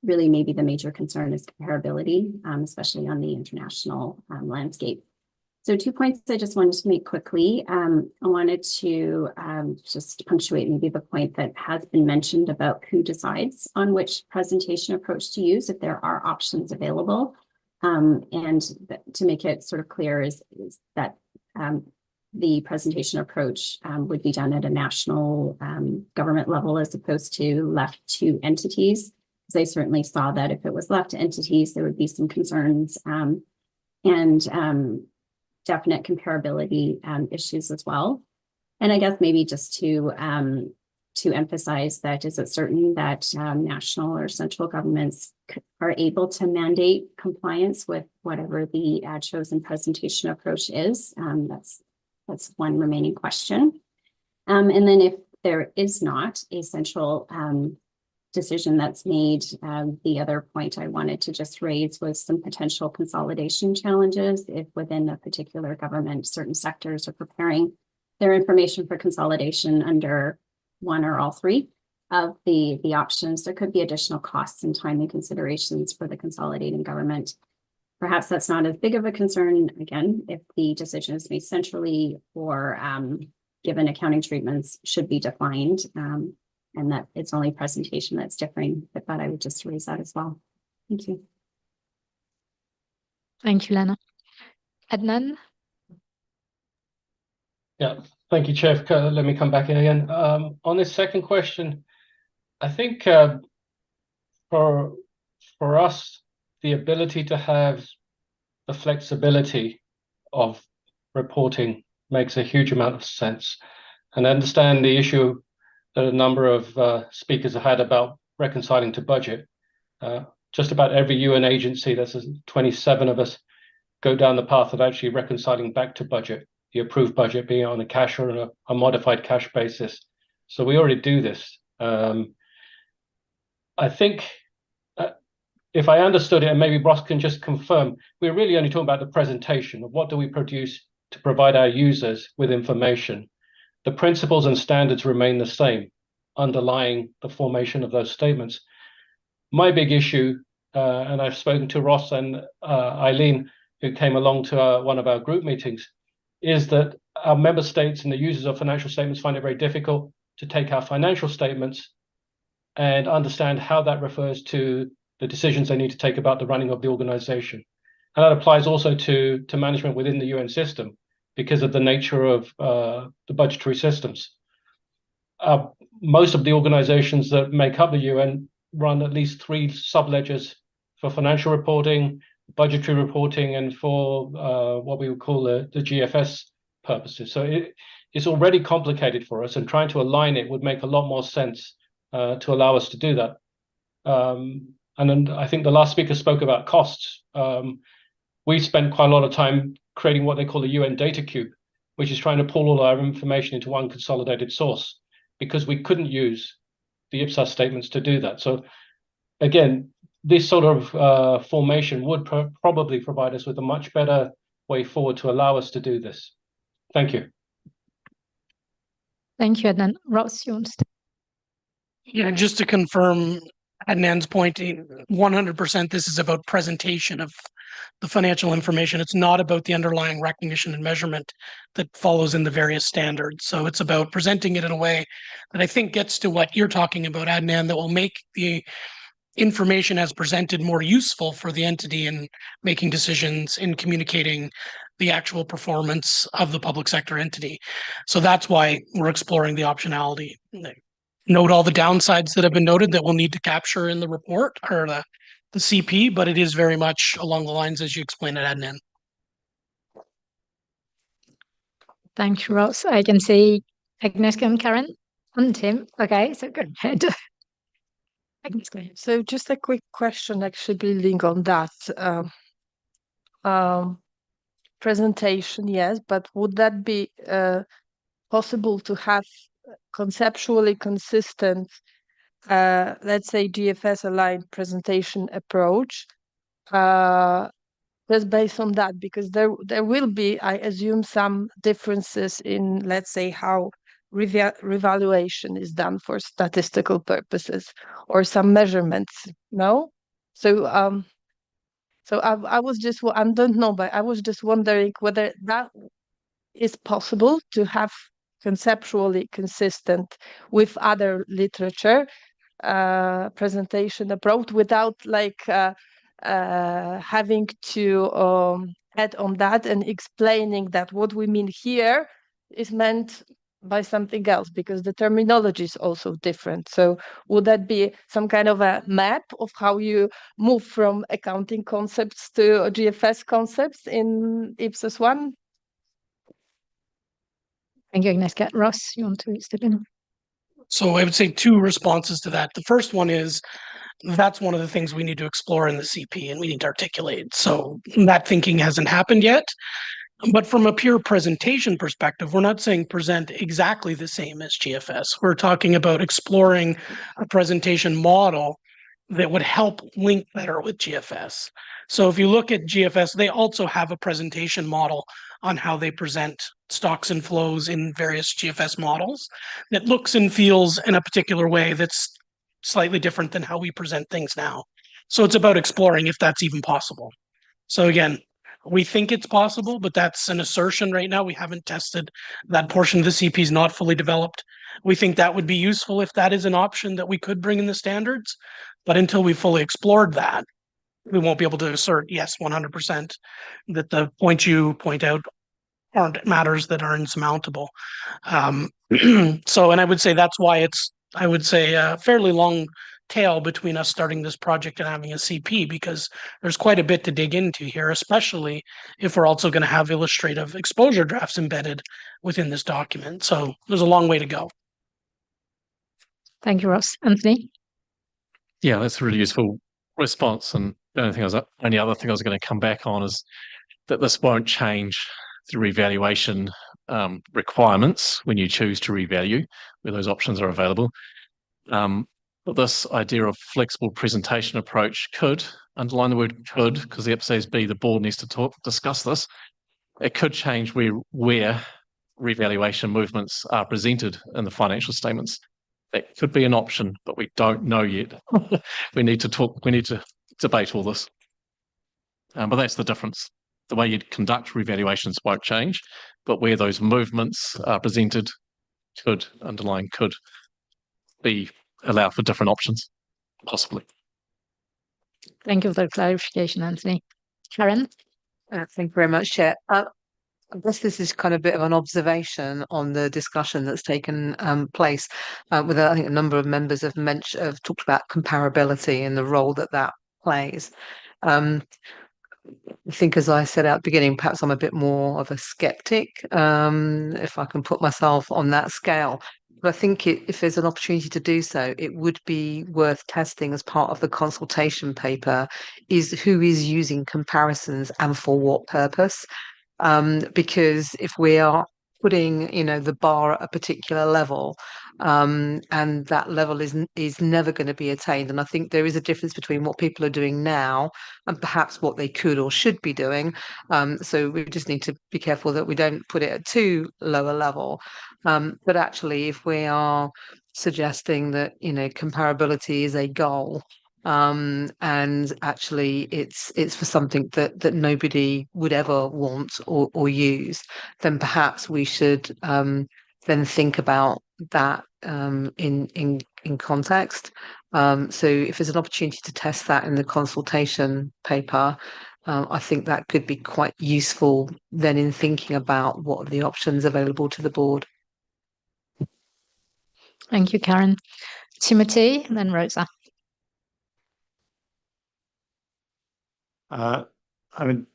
really maybe the major concern is comparability, especially on the international landscape. So 2 points I just wanted to make quickly. I wanted to just punctuate maybe the point that has been mentioned about who decides on which presentation approach to use if there are options available. And to make it sort of clear is that the presentation approach would be done at a national government level as opposed to left to entities. Because I certainly saw that if it was left to entities, there would be some concerns and definite comparability issues as well. And I guess maybe just to emphasize that, is it certain that national or central governments are able to mandate compliance with whatever the chosen presentation approach is? That's one remaining question. And then if there is not a central decision that's made, the other point I wanted to just raise was some potential consolidation challenges if within a particular government, certain sectors are preparing their information for consolidation under one or all three of the options. There could be additional costs and timing considerations for the consolidating government. Perhaps that's not as big of a concern, again, if the decision is made centrally or given accounting treatments should be defined, and that it's only presentation that's differing, but I would just raise that as well. Thank you. Thank you, Lana. Adnan? Yeah, thank you, Chair. Let me come back in again. On this second question, I think for us, the ability to have the flexibility of reporting makes a huge amount of sense. And I understand the issue that a number of speakers have had about reconciling to budget. Just about every UN agency, there's 27 of us, go down the path of actually reconciling back to budget, the approved budget being on a cash or a modified cash basis. So we already do this. I think if I understood it, and maybe Ross can just confirm, we're really only talking about the presentation of what do we produce to provide our users with information. The principles and standards remain the same, underlying the formation of those statements. My big issue, and I've spoken to Ross and Eileen, who came along to one of our group meetings, is that our member states and the users of financial statements find it very difficult to take our financial statements and understand how that refers to the decisions they need to take about the running of the organization. And that applies also to management within the UN system because of the nature of the budgetary systems. Most of the organizations that make up the UN run at least 3 subledgers for financial reporting, budgetary reporting, and for what we would call the GFS purposes. So it's already complicated for us, and trying to align it would make a lot more sense to allow us to do that. And then I think the last speaker spoke about costs. We spent quite a lot of time creating what they call a UN data cube, which is trying to pull all our information into one consolidated source, because we couldn't use the IPSAS statements to do that. So again, this sort of formation would probably provide us with a much better way forward to allow us to do this. Thank you. Thank you, Adnan. Ross, you want to? Yeah, just to confirm Adnan's point, 100% this is about presentation of the financial information. It's not about the underlying recognition and measurement that follows in the various standards. So it's about presenting it in a way that I think gets to what you're talking about, Adnan, that will make the information as presented more useful for the entity in making decisions, in communicating the actual performance of the public sector entity. So that's why we're exploring the optionality. Note all the downsides that have been noted that we'll need to capture in the report or the CP, but it is very much along the lines as you explained it, Adnan. Thank you, Ross. I can see Agnieszka and Karen and Tim. Okay, so go ahead. Agnieszka. So just a quick question, actually building on that presentation, yes, but would that be possible to have conceptually consistent, let's say, GFS aligned presentation approach? Just based on that, because there will be, I assume, some differences in, let's say, how revaluation is done for statistical purposes, or some measurements. No, so I was just, I don't know, but I was just wondering whether that is possible to have conceptually consistent with other literature presentation approach without like having to add on that and explaining that what we mean here is meant by something else, because the terminology is also different. So would that be some kind of a map of how you move from accounting concepts to GFS concepts in IPSAS 1? Thank you, Agnieszka. Ross, you want to step in? So I would say two responses to that. The first one is that's one of the things we need to explore in the CP and we need to articulate. So that thinking hasn't happened yet. But from a pure presentation perspective, we're not saying present exactly the same as GFS. We're talking about exploring a presentation model that would help link better with GFS. So if you look at GFS, they also have a presentation model on how they present stocks and flows in various GFS models that looks and feels in a particular way that's slightly different than how we present things now. So it's about exploring if that's even possible. So again, we think it's possible, but that's an assertion right now. We haven't tested that portion of the CP is not fully developed. We think that would be useful if that is an option that we could bring in the standards. But until we fully explored that, we won't be able to assert, yes, 100% that the points you point out aren't matters that are insurmountable. So, and I would say that's why it's, I would say, a fairly long tail between us starting this project and having a CP, because there's quite a bit to dig into here, especially if we're also going to have illustrative exposure drafts embedded within this document. So there's a long way to go. Thank you, Ross. Anthony? Yeah, that's a really useful response. And the only other thing I was going to come back on is that this won't change the revaluation requirements when you choose to revalue, where those options are available. But this idea of flexible presentation approach could, underline the word could, because the IPSASB, the board needs to discuss this. It could change where revaluation movements are presented in the financial statements. That could be an option, but we don't know yet. We need to debate all this. But that's the difference. The way you conduct revaluations won't change, but where those movements are presented could be allow for different options, possibly. Thank you for the clarification, Anthony. Karen? Thank you very much, Chair. I guess this is kind of a bit of an observation on the discussion that's taken place with, I think, a number of members have talked about comparability and the role that plays. I think, as I said at the beginning, perhaps I'm a bit more of a skeptic, if I can put myself on that scale. But I think if there's an opportunity to do so, it would be worth testing as part of the consultation paper is who is using comparisons and for what purpose. Because if we are putting, the bar at a particular level, and that level is never going to be attained. And I think there is a difference between what people are doing now and perhaps what they could or should be doing. So we just need to be careful that we don't put it at too low a level. But actually, if we are suggesting that, comparability is a goal, and actually it's for something that nobody would ever want or use, then perhaps we should then think about that in context. So if there's an opportunity to test that in the consultation paper, I think that could be quite useful then in thinking about what are the options available to the board. Thank you, Karen. Timothy, and then Rosa. I think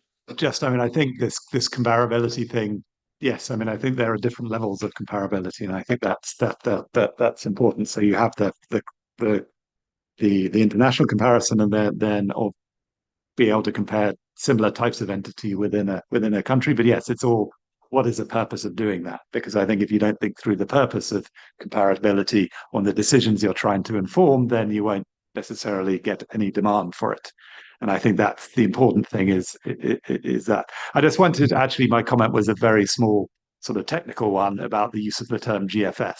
this comparability thing yes, I mean, I think there are different levels of comparability, and I think that's important. So you have the international comparison, and then or be able to compare similar types of entity within a country. But yes, it's all, what is the purpose of doing that? Because I think if you don't think through the purpose of comparability on the decisions you're trying to inform, then you won't necessarily get any demand for it. And I think that's the important thing is that. I just wanted to, actually, my comment was a very small sort of technical one about the use of the term GFS.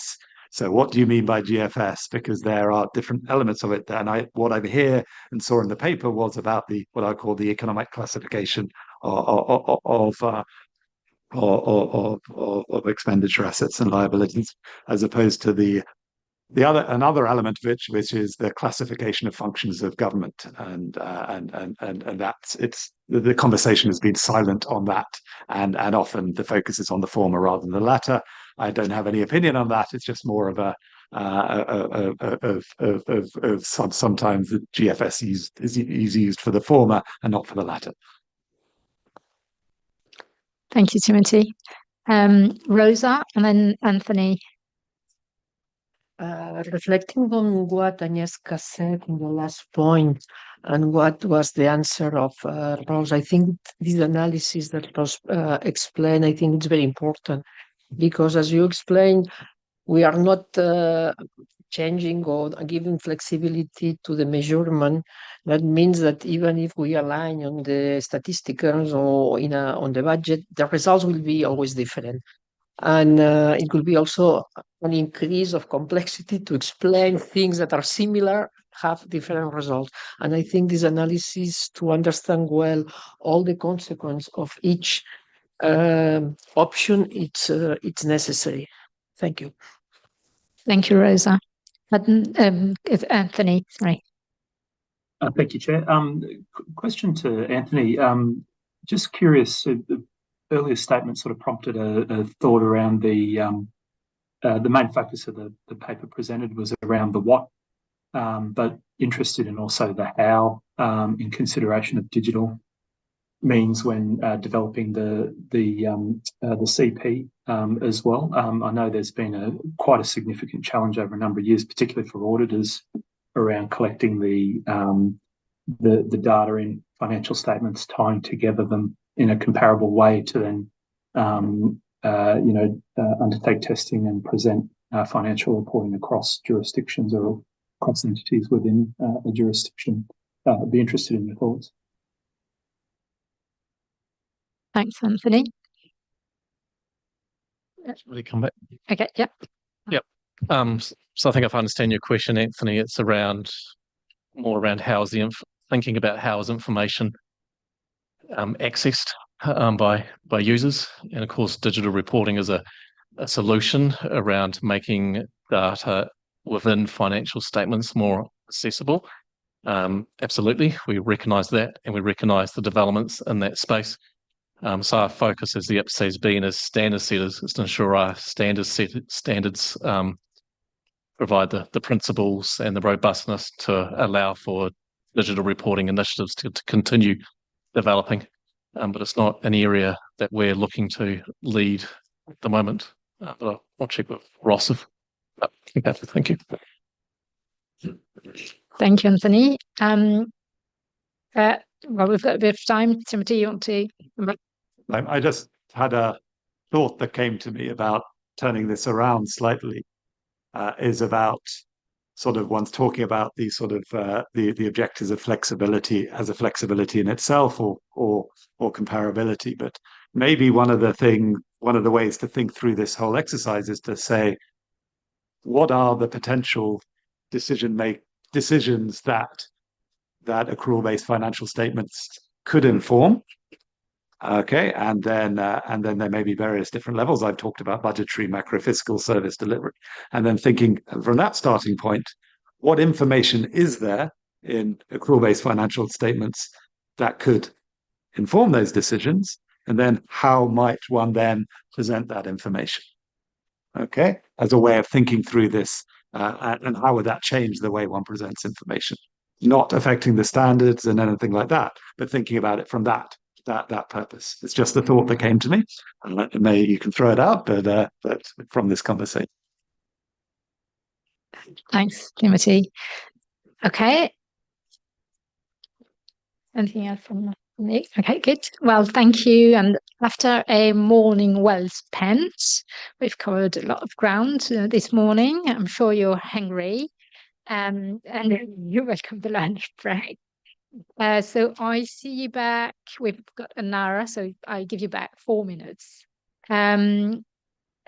So what do you mean by GFS? Because there are different elements of it. And what I hear and saw in the paper was about what I call the economic classification of expenditure assets and liabilities, as opposed to another element of which is the classification of functions of government, and the conversation has been silent on that, and often the focus is on the former rather than the latter. I don't have any opinion on that. It's just more of sometimes the GFS is used for the former and not for the latter. Thank you, Timothy. Rosa, and then Anthony. Reflecting on what Agnieszka said in the last point and what was the answer of Rose, I think this analysis that Rose explained, I think it's very important, because as you explained, we are not changing or giving flexibility to the measurement. That means that even if we align on the statistics or on the budget, the results will be always different. And it will be also an increase of complexity to explain things that are similar, have different results. And I think this analysis, to understand well all the consequence of each option, it's necessary. Thank you. Thank you, Rosa. Anthony, sorry. Thank you, Chair. Question to Anthony. Just curious, the earlier statement sort of prompted a thought around the main focus of the paper presented was around the what, but interested in also the how, in consideration of digital means when developing the CP as well. I know there's been quite a significant challenge over a number of years, particularly for auditors, around collecting the data in financial statements, tying together them in a comparable way to then undertake testing and present financial reporting across jurisdictions or across entities within a jurisdiction. I'd be interested in your thoughts. Thanks, Anthony. Really come back. Okay, yep. Yep. So I think if I understand your question, Anthony, it's more around how is thinking about how is information accessed by users, and of course digital reporting is a solution around making data within financial statements more accessible. Absolutely, we recognise that, and we recognise the developments in that space. So our focus as the IPSASB and as standard setters is to ensure our standards provide the principles and the robustness to allow for digital reporting initiatives to continue developing. But it's not an area that we're looking to lead at the moment. But I'll check with Ross. Thank you. Thank you, Anthony. Well, we've got a bit of time. Timothy, you want to? I just had a thought that came to me about turning this around slightly, is about sort of one's talking about the sort of the objectives of flexibility as a flexibility in itself or comparability. But maybe one of the ways to think through this whole exercise is to say, what are the potential decisions that accrual-based financial statements could inform? Okay, and then there may be various different levels. I've talked about budgetary, macro-fiscal, service delivery, and then thinking from that starting point, what information is there in accrual-based financial statements that could inform those decisions, and then how might one then present that information? Okay, as a way of thinking through this, and how would that change the way one presents information? Not affecting the standards and anything like that, but thinking about it from that that purpose. It's just a thought that came to me. Maybe you can throw it out, but from this conversation. Thanks, Timothy. Okay. Anything else from me? Okay, good. Well, thank you. And after a morning well spent, we've covered a lot of ground this morning. I'm sure you're hungry. And you're welcome to lunch break. So I see you back. We've got an hour, so I give you back 4 minutes. So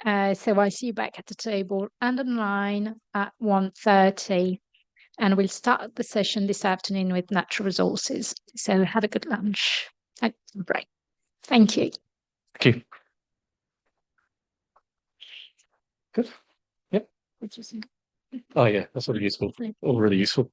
I see you back at the table and online at 1:30. And we'll start the session this afternoon with natural resources. So have a good lunch and break. Thank you. Thank you. Good. Yep. Oh yeah, that's really useful. All really useful.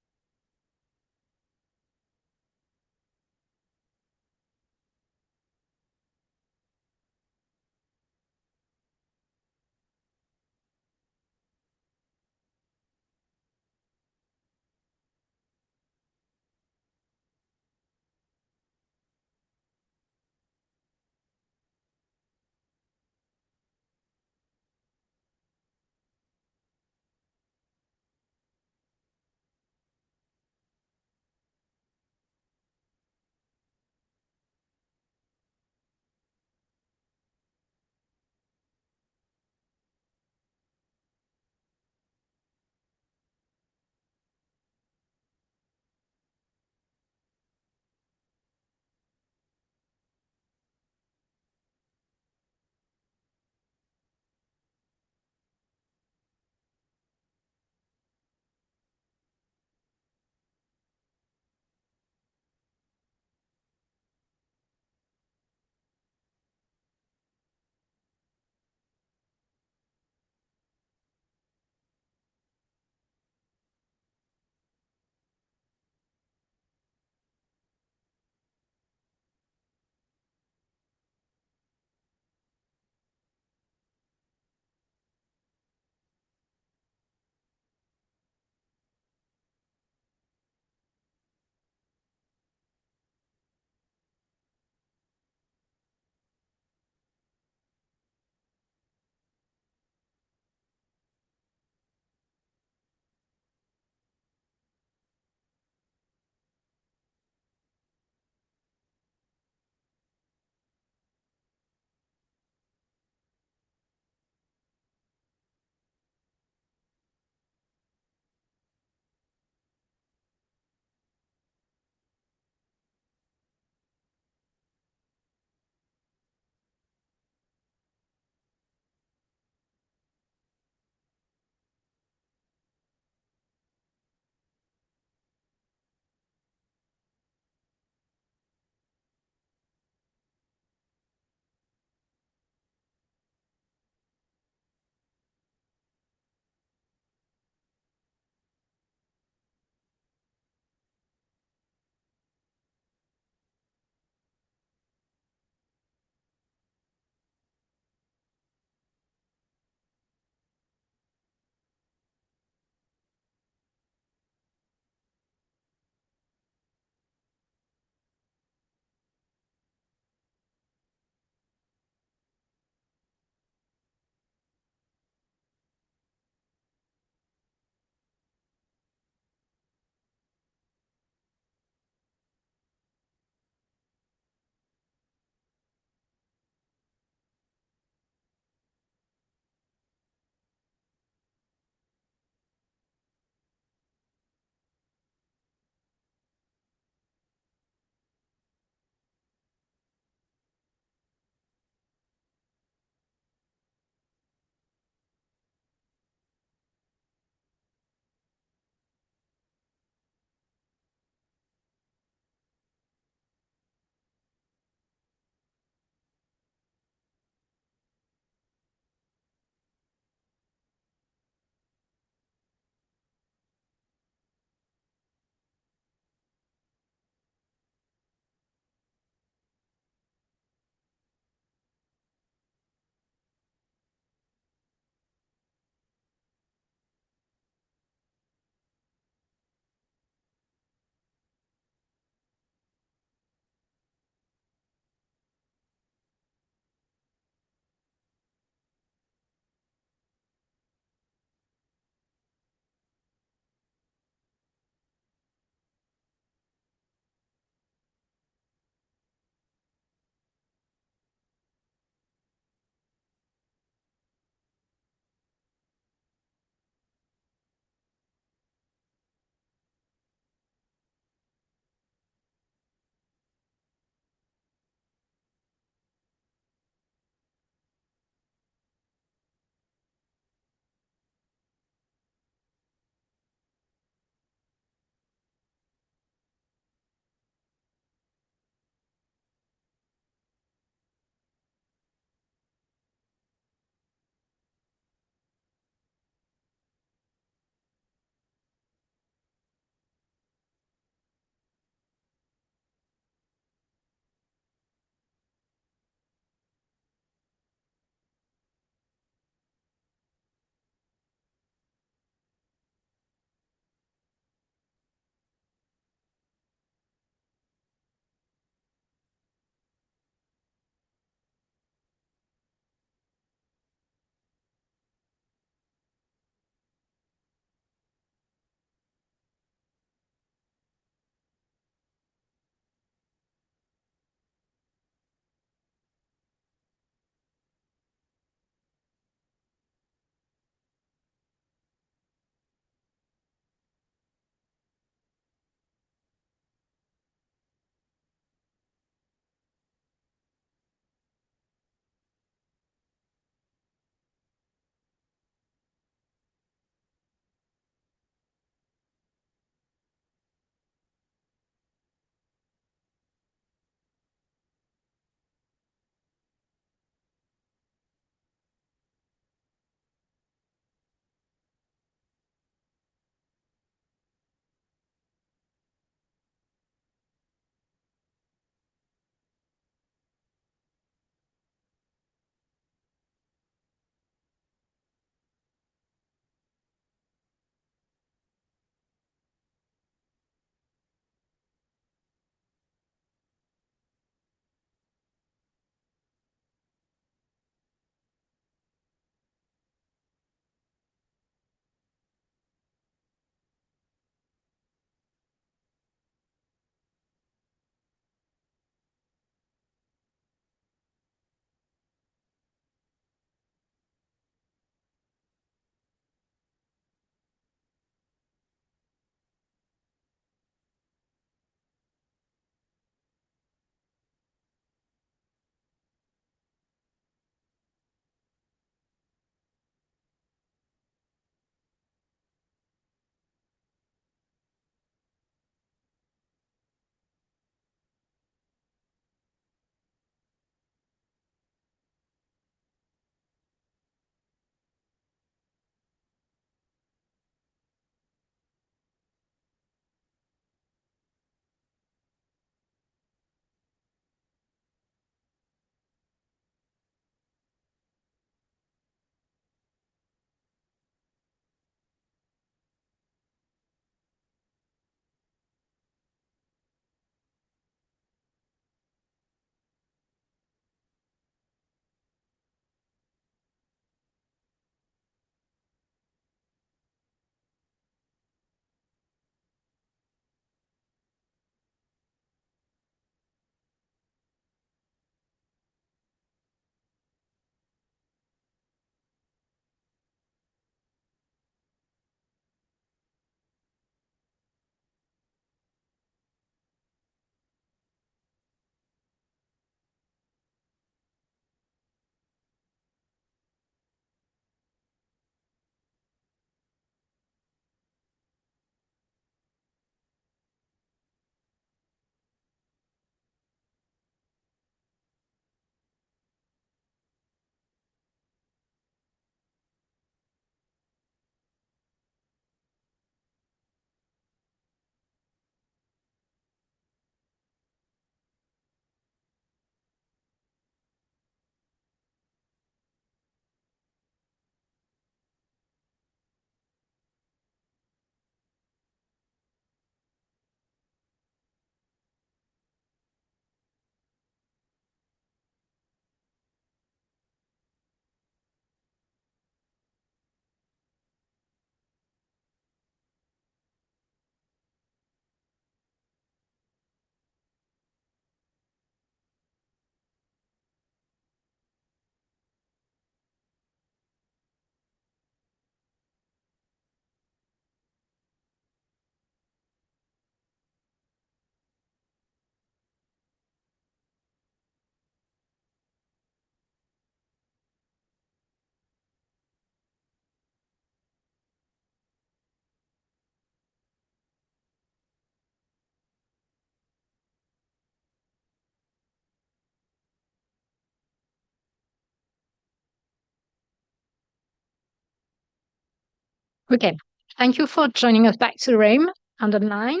Okay, thank you for joining us back to the room and online.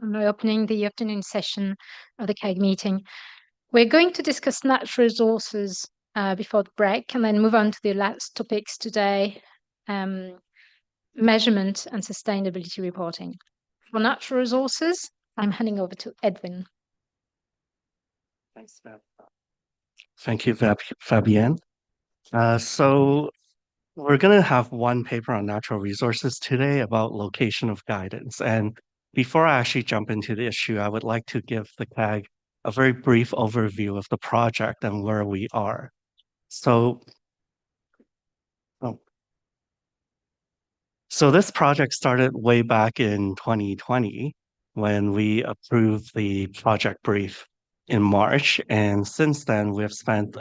I'm opening the afternoon session of the CAG meeting. We're going to discuss natural resources before the break and then move on to the last topics today, measurement and sustainability reporting. For natural resources, I'm handing over to Edwin. Thanks, Thank you, Fabienne. So we're going to have one paper on natural resources today about location of guidance. And before I actually jump into the issue, I would like to give the CAG a very brief overview of the project and where we are. So this project started way back in 2020 when we approved the project brief in March. And since then, we have spent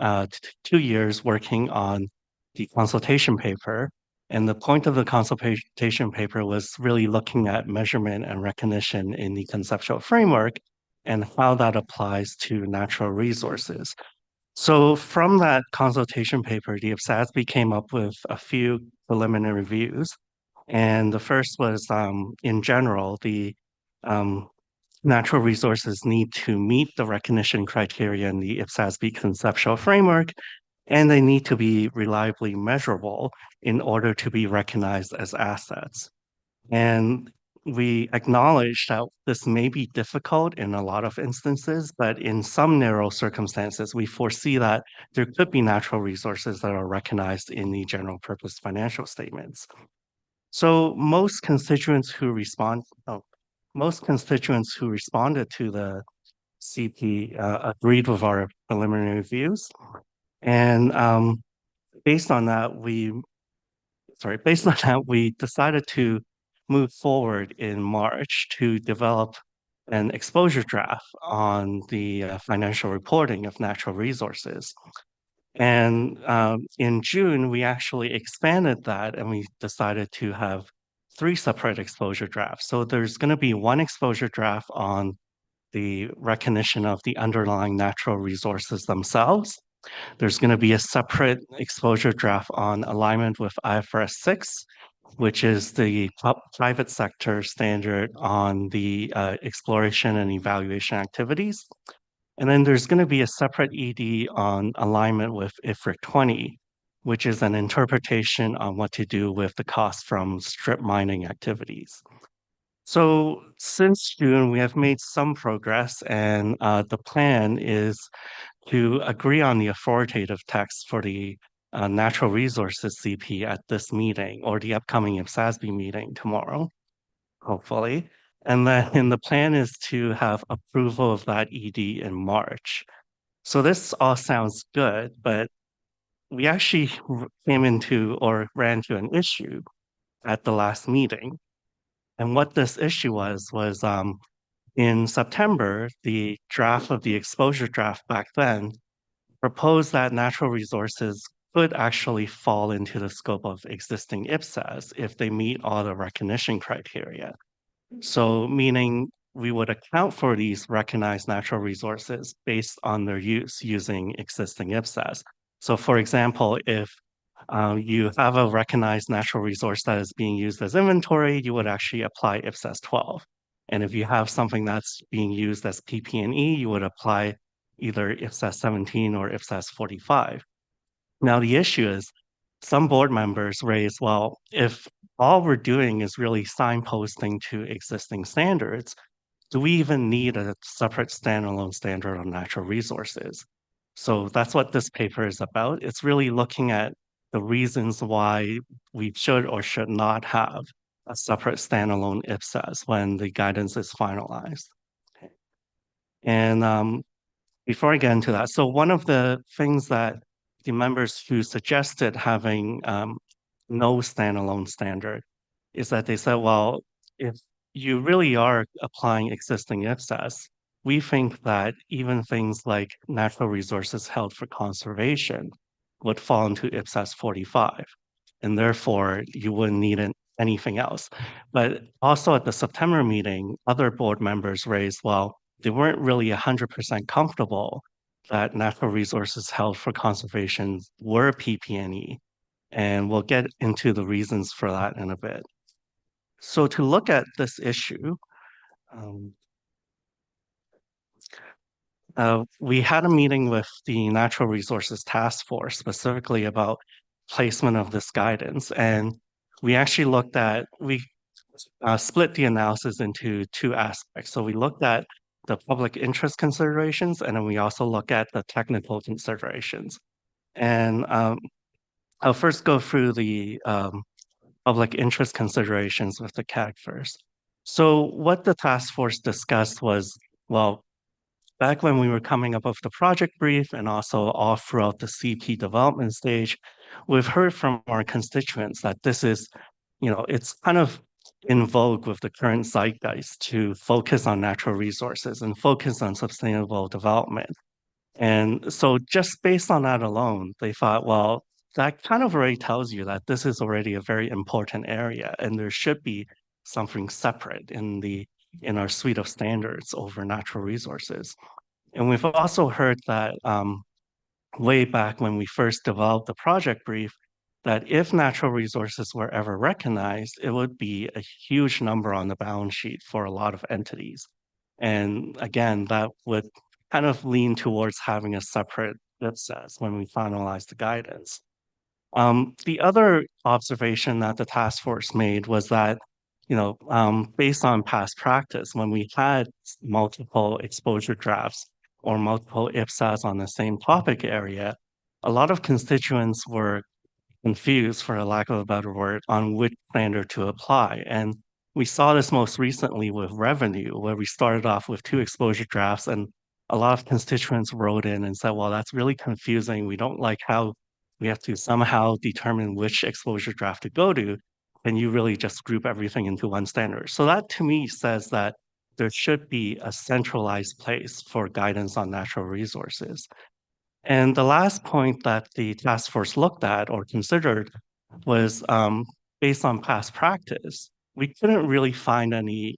2 years working on the consultation paper. And the point of the consultation paper was really looking at measurement and recognition in the conceptual framework and how that applies to natural resources. So from that consultation paper, the IPSASB came up with a few preliminary views. And the first was, in general, the natural resources need to meet the recognition criteria in the IPSASB conceptual framework, and they need to be reliably measurable in order to be recognized as assets. And we acknowledge that this may be difficult in a lot of instances, but in some narrow circumstances, we foresee that there could be natural resources that are recognized in the general purpose financial statements. So most constituents who responded to the CP agreed with our preliminary views. And based on that, we decided to move forward in March to develop an exposure draft on the financial reporting of natural resources. And in June, we actually expanded that and we decided to have 3 separate exposure drafts. So there's going to be one exposure draft on the recognition of the underlying natural resources themselves. There's going to be a separate exposure draft on alignment with IFRS 6, which is the private sector standard on the exploration and evaluation activities. And then there's going to be a separate ED on alignment with IFRIC 20, which is an interpretation on what to do with the cost from strip mining activities. So since June, we have made some progress, and the plan is to agree on the authoritative text for the natural resources CP at this meeting or the upcoming IPSASB meeting tomorrow, hopefully. And then the plan is to have approval of that ED in March. So this all sounds good, but we actually ran into an issue at the last meeting. And what this issue was in September, the draft of the exposure draft back then proposed that natural resources could actually fall into the scope of existing IPSAS if they meet all the recognition criteria. So meaning we would account for these recognized natural resources based on their use using existing IPSAS. So for example, if you have a recognized natural resource that is being used as inventory, you would actually apply IPSAS 12. And if you have something that's being used as PP&E, you would apply either IPSAS 17 or IPSAS 45. Now, the issue is some board members raise, well, if all we're doing is really signposting to existing standards, do we even need a separate standalone standard on natural resources? So that's what this paper is about. It's really looking at the reasons why we should or should not have a separate standalone IPSAS when the guidance is finalized. Okay. And before I get into that, so one of the things that the members who suggested having no standalone standard is that they said, well, if you really are applying existing IPSAS, we think that even things like natural resources held for conservation would fall into IPSAS 45, and therefore you wouldn't need anything else. But also at the September meeting, other board members raised, well, they weren't really 100% comfortable that natural resources held for conservation were PP&E. And we'll get into the reasons for that in a bit. So to look at this issue, we had a meeting with the Natural Resources Task Force specifically about placement of this guidance. And we actually looked at, we split the analysis into two aspects. So we looked at the public interest considerations, and then we also look at the technical considerations. And I'll first go through the public interest considerations with the CAG first. So what the task force discussed was, well, back when we were coming up with the project brief and also all throughout the CP development stage, we've heard from our constituents that this is, it's kind of in vogue with the current zeitgeist to focus on natural resources and focus on sustainable development. And so just based on that alone, they thought, well, that kind of already tells you that this is already a very important area and there should be something separate in our suite of standards over natural resources. And we've also heard that way back when we first developed the project brief, that if natural resources were ever recognized, it would be a huge number on the balance sheet for a lot of entities. And again, that would kind of lean towards having a separate IPSAS when we finalize the guidance. The other observation that the task force made was that, based on past practice, when we had multiple exposure drafts or multiple IPSAS on the same topic area, a lot of constituents were confused, for a lack of a better word, on which standard to apply. And we saw this most recently with revenue, where we started off with 2 exposure drafts, and a lot of constituents wrote in and said, well, that's really confusing. We don't like how we have to somehow determine which exposure draft to go to. Can you really just group everything into one standard? So that to me says that there should be a centralized place for guidance on natural resources. And the last point that the task force looked at or considered was based on past practice. We couldn't really find any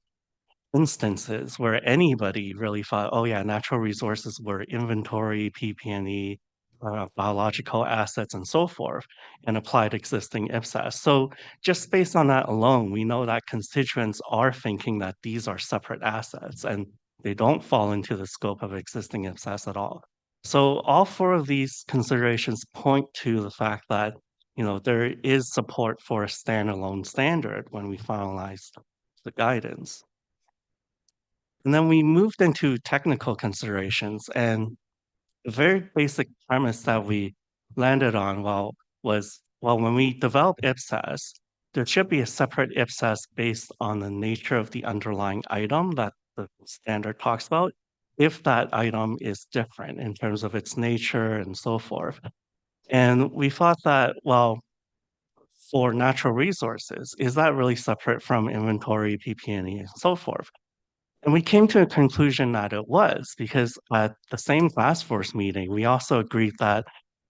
instances where anybody really thought, oh yeah, natural resources were inventory, PP&E, biological assets, and so forth, and applied existing IPSAS. So just based on that alone, we know that constituents are thinking that these are separate assets and they don't fall into the scope of existing IPSAS at all. So all 4 of these considerations point to the fact that there is support for a standalone standard when we finalize the guidance. And then we moved into technical considerations, and the very basic premise that we landed on was when we develop IPSAS, there should be a separate IPSAS based on the nature of the underlying item that the standard talks about, if that item is different in terms of its nature and so forth. And we thought that, for natural resources, is that really separate from inventory, PP&E, and so forth? And we came to a conclusion that it was, because at the same task force meeting, we also agreed that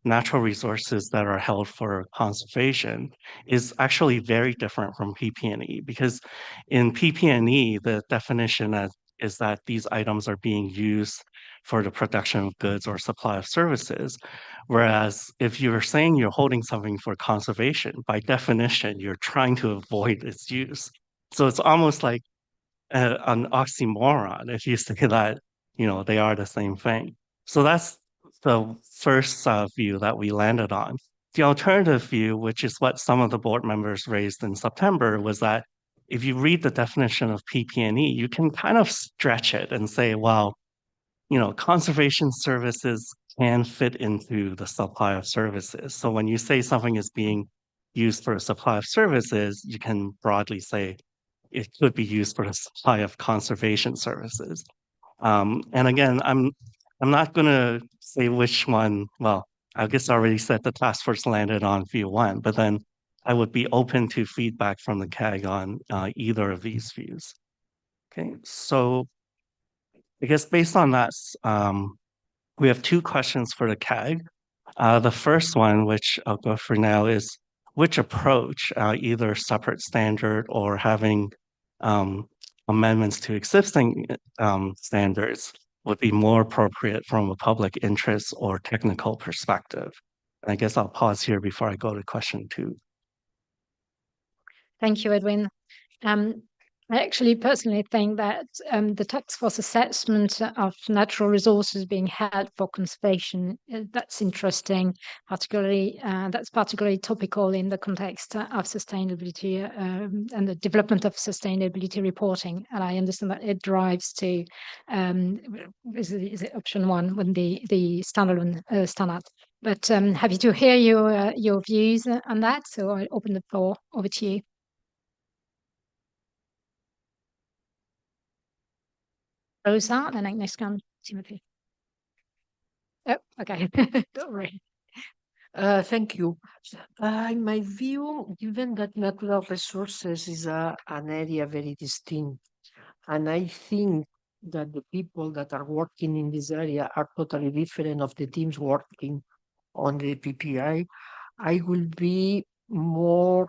natural resources that are held for conservation is actually very different from PP&E, because in PP&E, the definition is that these items are being used for the production of goods or supply of services. Whereas if you're saying you're holding something for conservation, by definition, you're trying to avoid its use. So it's almost like an oxymoron if you say that they are the same thing. So that's the first view that we landed on. The alternative view, which is what some of the board members raised in September, was that if you read the definition of PP&E, you can kind of stretch it and say, well, conservation services can fit into the supply of services. So when you say something is being used for a supply of services, you can broadly say it could be used for the supply of conservation services. And again, I'm not going to say which one. Well, I guess I already said the task force landed on view 1, but then I would be open to feedback from the CAG on either of these views. Okay, so I guess based on that, we have 2 questions for the CAG. The first one, which I'll go for now, is which approach, either separate standard or having amendments to existing standards, would be more appropriate from a public interest or technical perspective. I guess I'll pause here before I go to question 2. Thank you, Edwin. I actually personally think that the task force assessment of natural resources being held for conservation, that's interesting, that's particularly topical in the context of sustainability and the development of sustainability reporting. And I understand that it drives to, is it option 1 when the standalone standard. But happy to hear your views on that. So I'll open the floor over to you. Rosa, and then next one, Timothy. Oh, okay. Don't worry. Thank you. In my view, given that natural resources is an area very distinct, and I think that the people that are working in this area are totally different of the teams working on the PPI, I will be more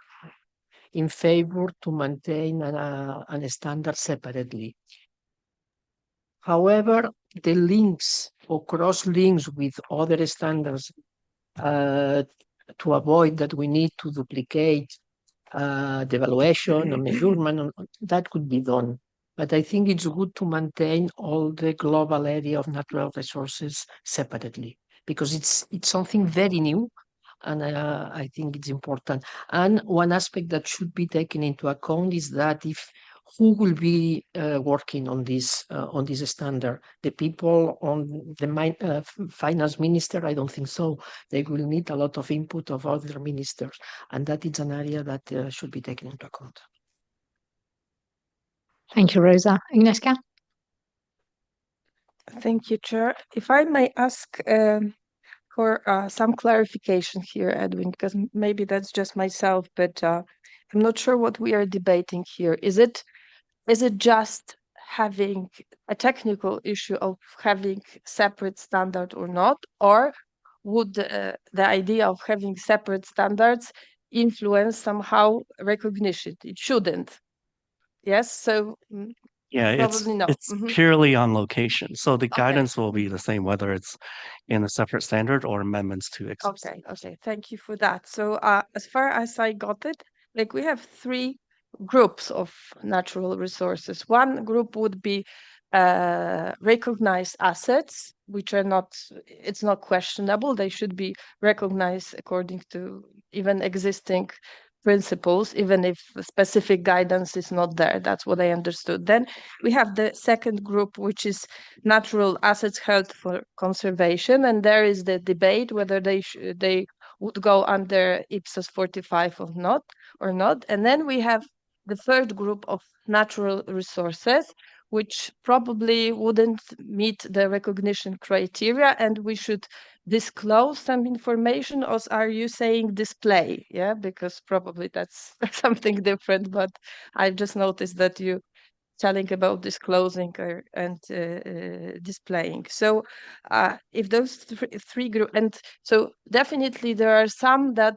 in favor to maintain a standard separately. However, the links or cross links with other standards to avoid that we need to duplicate the evaluation and measurement, that could be done. But I think it's good to maintain all the global area of natural resources separately, because it's something very new, and I think it's important. And one aspect that should be taken into account is that who will be working on this standard? The people on the finance minister? I don't think so. They will need a lot of input of other ministers, and that is an area that should be taken into account. Thank you, Rosa. Agnieszka? Thank you, Chair. If I may ask for some clarification here, Edwin, because maybe that's just myself, but I'm not sure what we are debating here. Is it just having a technical issue of having separate standard or not, or would the idea of having separate standards influence somehow recognition? It shouldn't. Yes, so Yeah, probably no. it's purely on location. So the guidance will be the same, whether it's in a separate standard or amendments to existing. Okay, thank you for that. So as far as I got it, like we have 3 groups of natural resources. One group would be recognized assets, which are not, it's not questionable. They should be recognized according to even existing principles, even if specific guidance is not there. That's what I understood. Then we have the second group, which is natural assets held for conservation, and there is the debate whether they would go under IPSAS 45 or not. And then we have the third group of natural resources, which probably wouldn't meet the recognition criteria, and we should disclose some information, or are you saying display? Yeah, because probably that's something different, but I've just noticed that you telling about disclosing and displaying. So if those three group, and so definitely there are some that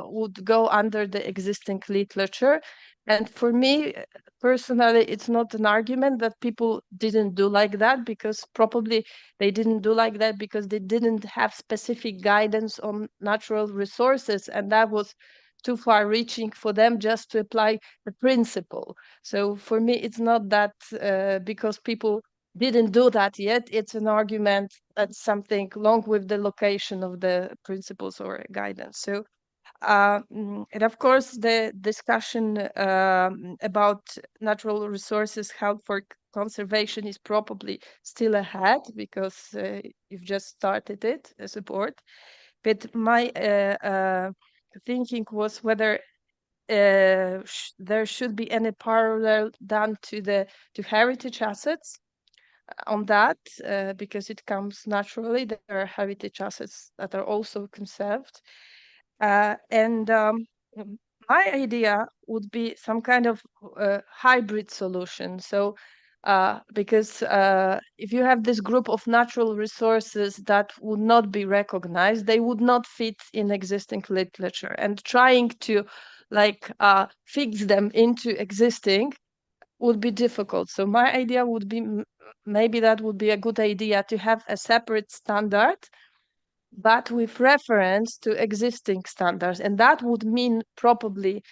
would go under the existing literature. And for me personally, it's not an argument that people didn't do like that, because probably they didn't do like that because they didn't have specific guidance on natural resources, and that was too far reaching for them just to apply the principle. So for me, it's not that because people didn't do that yet, it's an argument that's something along with the location of the principles or guidance. So and of course, the discussion about natural resources held for conservation is probably still ahead, because you've just started it as a board. But my thinking was whether there should be any parallel done to heritage assets on that, because it comes naturally. There are heritage assets that are also conserved. And my idea would be some kind of hybrid solution. So because if you have this group of natural resources that would not be recognized, they would not fit in existing literature, and trying to fix them into existing would be difficult. So my idea would be maybe that would be a good idea, to have a separate standard but with reference to existing standards. And that would mean probably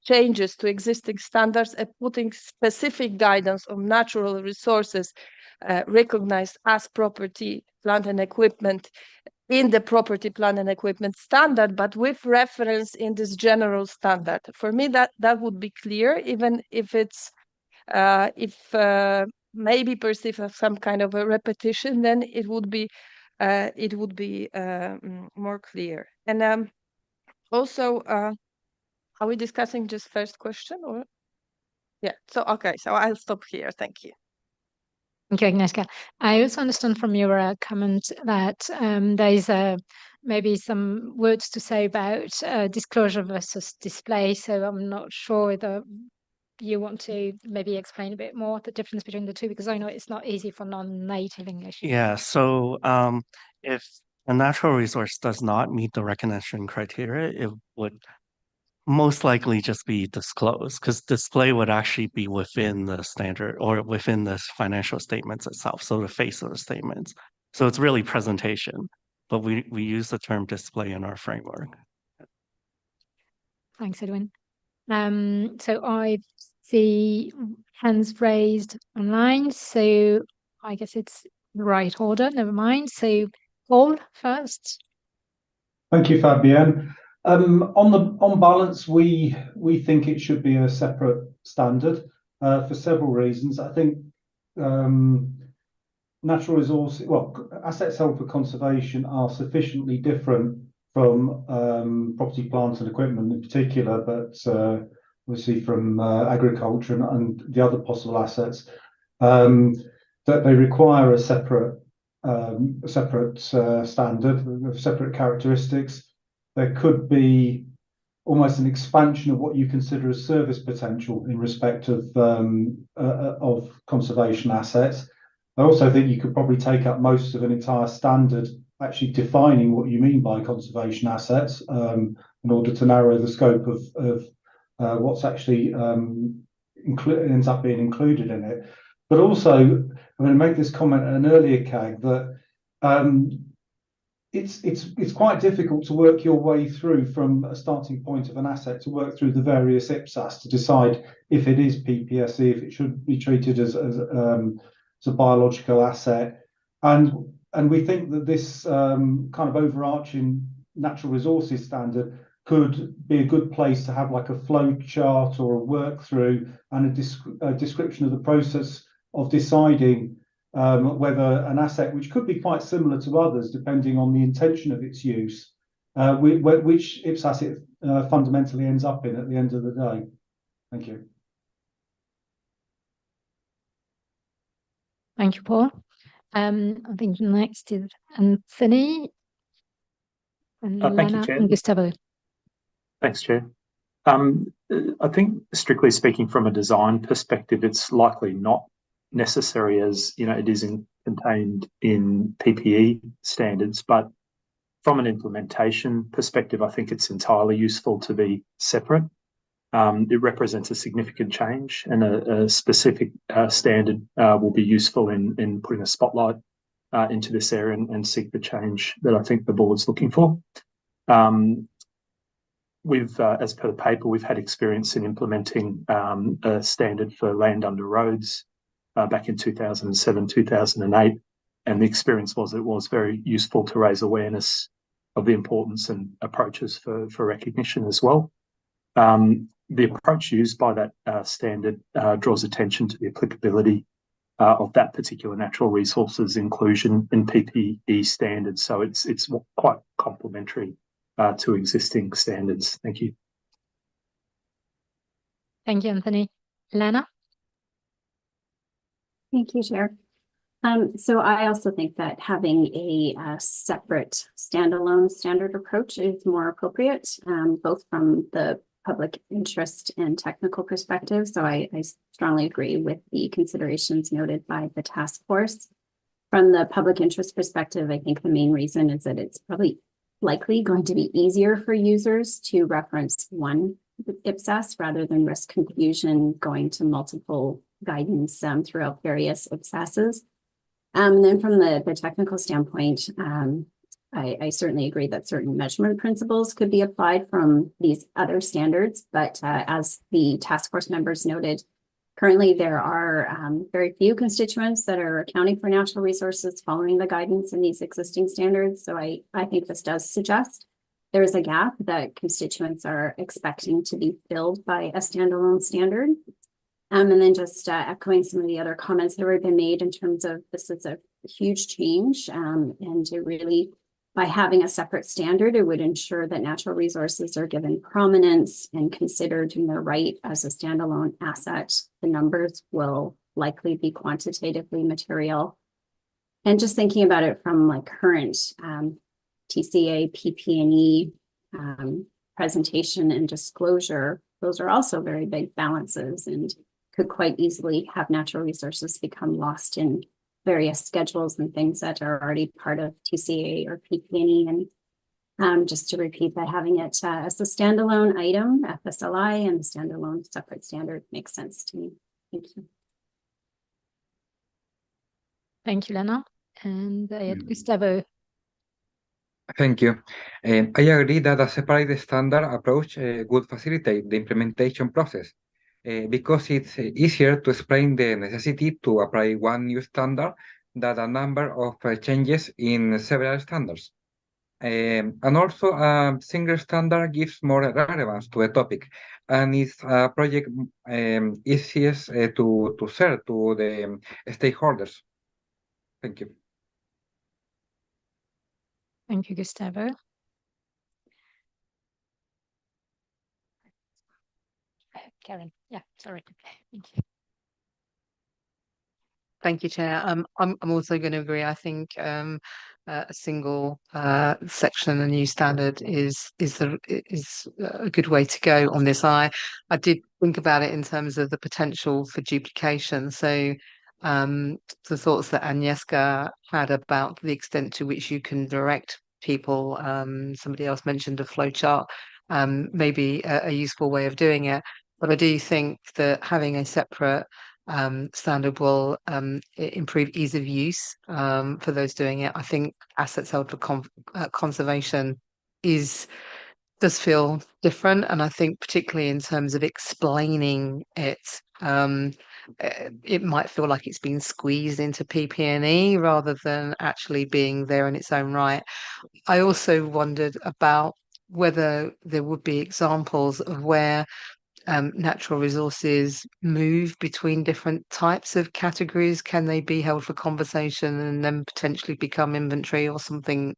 changes to existing standards and putting specific guidance on natural resources recognized as property, plant and equipment in the property, plant and equipment standard, but with reference in this general standard. For me, that would be clear, even if it's maybe perceived as some kind of a repetition, then it would be more clear. And also, are we discussing just first question or? Yeah. So okay. So I'll stop here. Thank you. Thank you, Agnieszka. I also understand from your comment that there is maybe some words to say about disclosure versus display. So I'm not sure whether you want to maybe explain a bit more the difference between the two, because I know it's not easy for non-native English. Yeah, so if a natural resource does not meet the recognition criteria, it would most likely just be disclosed, because display would actually be within the standard or within the financial statements itself, so the face of the statements. So it's really presentation, but we use the term display in our framework. Thanks, Edwin. So I see hands raised online, so I guess it's the right order, never mind. So Paul first. Thank you, Fabienne. On balance, we think it should be a separate standard for several reasons. I think natural resources, assets held for conservation are sufficiently different from property, plant and equipment in particular, but obviously from agriculture and the other possible assets, that they require a separate standard with separate characteristics. There could be almost an expansion of what you consider as service potential in respect of conservation assets. I also think you could probably take up most of an entire standard actually defining what you mean by conservation assets in order to narrow the scope of what's actually ends up being included in it. But also, I'm going to make this comment at an earlier CAG that it's quite difficult to work your way through from a starting point of an asset to work through the various IPSAS to decide if it is PPSE, if it should be treated as a biological asset, and we think that this kind of overarching natural resources standard could be a good place to have like a flow chart or a work through and a description of the process of deciding whether an asset, which could be quite similar to others depending on the intention of its use, which IPSAS it fundamentally ends up in at the end of the day. Thank you. Thank you, Paul. I think next is Anthony, and Thank you, Lana Chair. and Gustavo. Thanks, Chair. I think, strictly speaking, from a design perspective, it's likely not necessary, as you know, it is contained in PPE standards. But from an implementation perspective, I think it's entirely useful to be separate. It represents a significant change, and a specific standard will be useful in putting a spotlight into this area and seek the change that I think the board's looking for. As per the paper, we've had experience in implementing a standard for land under roads back in 2007, 2008, and the experience was it was very useful to raise awareness of the importance and approaches for recognition as well. The approach used by that standard draws attention to the applicability of that particular natural resources inclusion in PPE standards. So it's quite complementary to existing standards. Thank you. Thank you, Anthony. Lana? Thank you, Chair. So I also think that having a separate standalone standard approach is more appropriate, both from the public interest and technical perspective. So I strongly agree with the considerations noted by the task force. From the public interest perspective, I think the main reason is that it's probably likely going to be easier for users to reference one IPSAS rather than risk confusion going to multiple guidance throughout various IPSASs. And then from the technical standpoint, I certainly agree that certain measurement principles could be applied from these other standards, but as the task force members noted, currently there are very few constituents that are accounting for natural resources following the guidance in these existing standards. So I think this does suggest there is a gap that constituents are expecting to be filled by a standalone standard. And then just echoing some of the other comments that have been made in terms of this is a huge change, and it really, by having a separate standard, it would ensure that natural resources are given prominence and considered in their right as a standalone asset. The numbers will likely be quantitatively material. And just thinking about it from like current TCA, PP&E presentation and disclosure, those are also very big balances and could quite easily have natural resources become lost in various schedules and things that are already part of TCA or PP&E. And just to repeat that, having it as a standalone item, FSLI, and a standalone separate standard makes sense to me. Thank you. Thank you, Lena. And Gustavo. Thank you. I agree that a separate standard approach would facilitate the implementation process because it's easier to explain the necessity to apply one new standard than a number of changes in several standards. And also, a single standard gives more relevance to a topic and is a project easiest to sell to the stakeholders. Thank you. Thank you, Gustavo. Karen, yeah, sorry. Thank you. Thank you, Chair. I'm also going to agree. I think a single section, a new standard, is a good way to go on this. I did think about it in terms of the potential for duplication. So the thoughts that Agnieszka had about the extent to which you can direct people. Somebody else mentioned a flow chart, maybe a useful way of doing it. But I do think that having a separate standard will improve ease of use for those doing it. I think assets held for conservation does feel different, and I think particularly in terms of explaining it, it might feel like it's been squeezed into PP&E rather than actually being there in its own right. I also wondered about whether there would be examples of where natural resources move between different types of categories. Can they be held for conversation and then potentially become inventory or something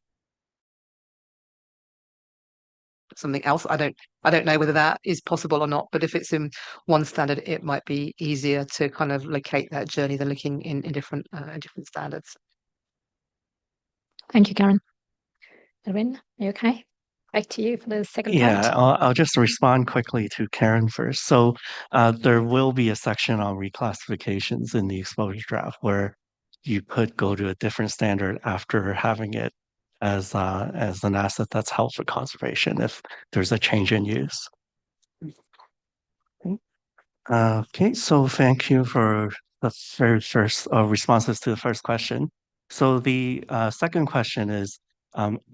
else? I don't know whether that is possible or not, but if it's in one standard, it might be easier to kind of locate that journey than looking in different standards. Thank you, Karen. Edwin, are you okay? Back to you for the second part. Yeah, I'll just respond quickly to Karen first. So there will be a section on reclassifications in the exposure draft where you could go to a different standard after having it as an asset that's held for conservation if there's a change in use. Okay, so thank you for the very first responses to the first question. So the second question is,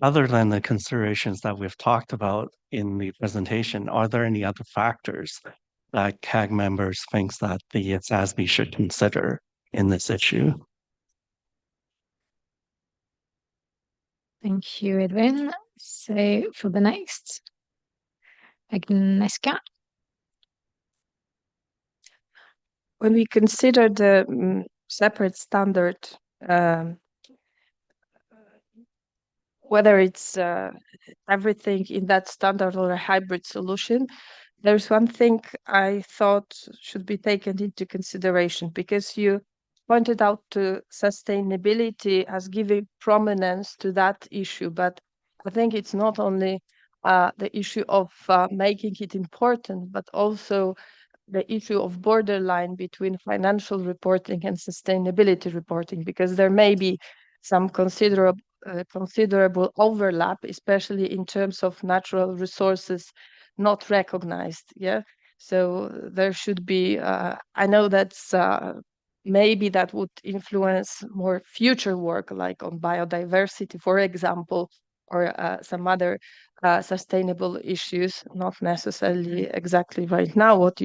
other than the considerations that we've talked about in the presentation, are there any other factors that CAG members thinks that the IPSASB should consider in this issue? Thank you, Edwin. So for the next, Agnieszka. When we consider the separate standard, whether it's everything in that standard or a hybrid solution, there's one thing I thought should be taken into consideration, because you pointed out to sustainability as giving prominence to that issue, but I think it's not only the issue of making it important, but also the issue of borderline between financial reporting and sustainability reporting, because there may be some considerable overlap, especially in terms of natural resources not recognized. Yeah, so there should be. I know that's maybe that would influence more future work, like on biodiversity, for example, or some other sustainable issues, not necessarily exactly right now what's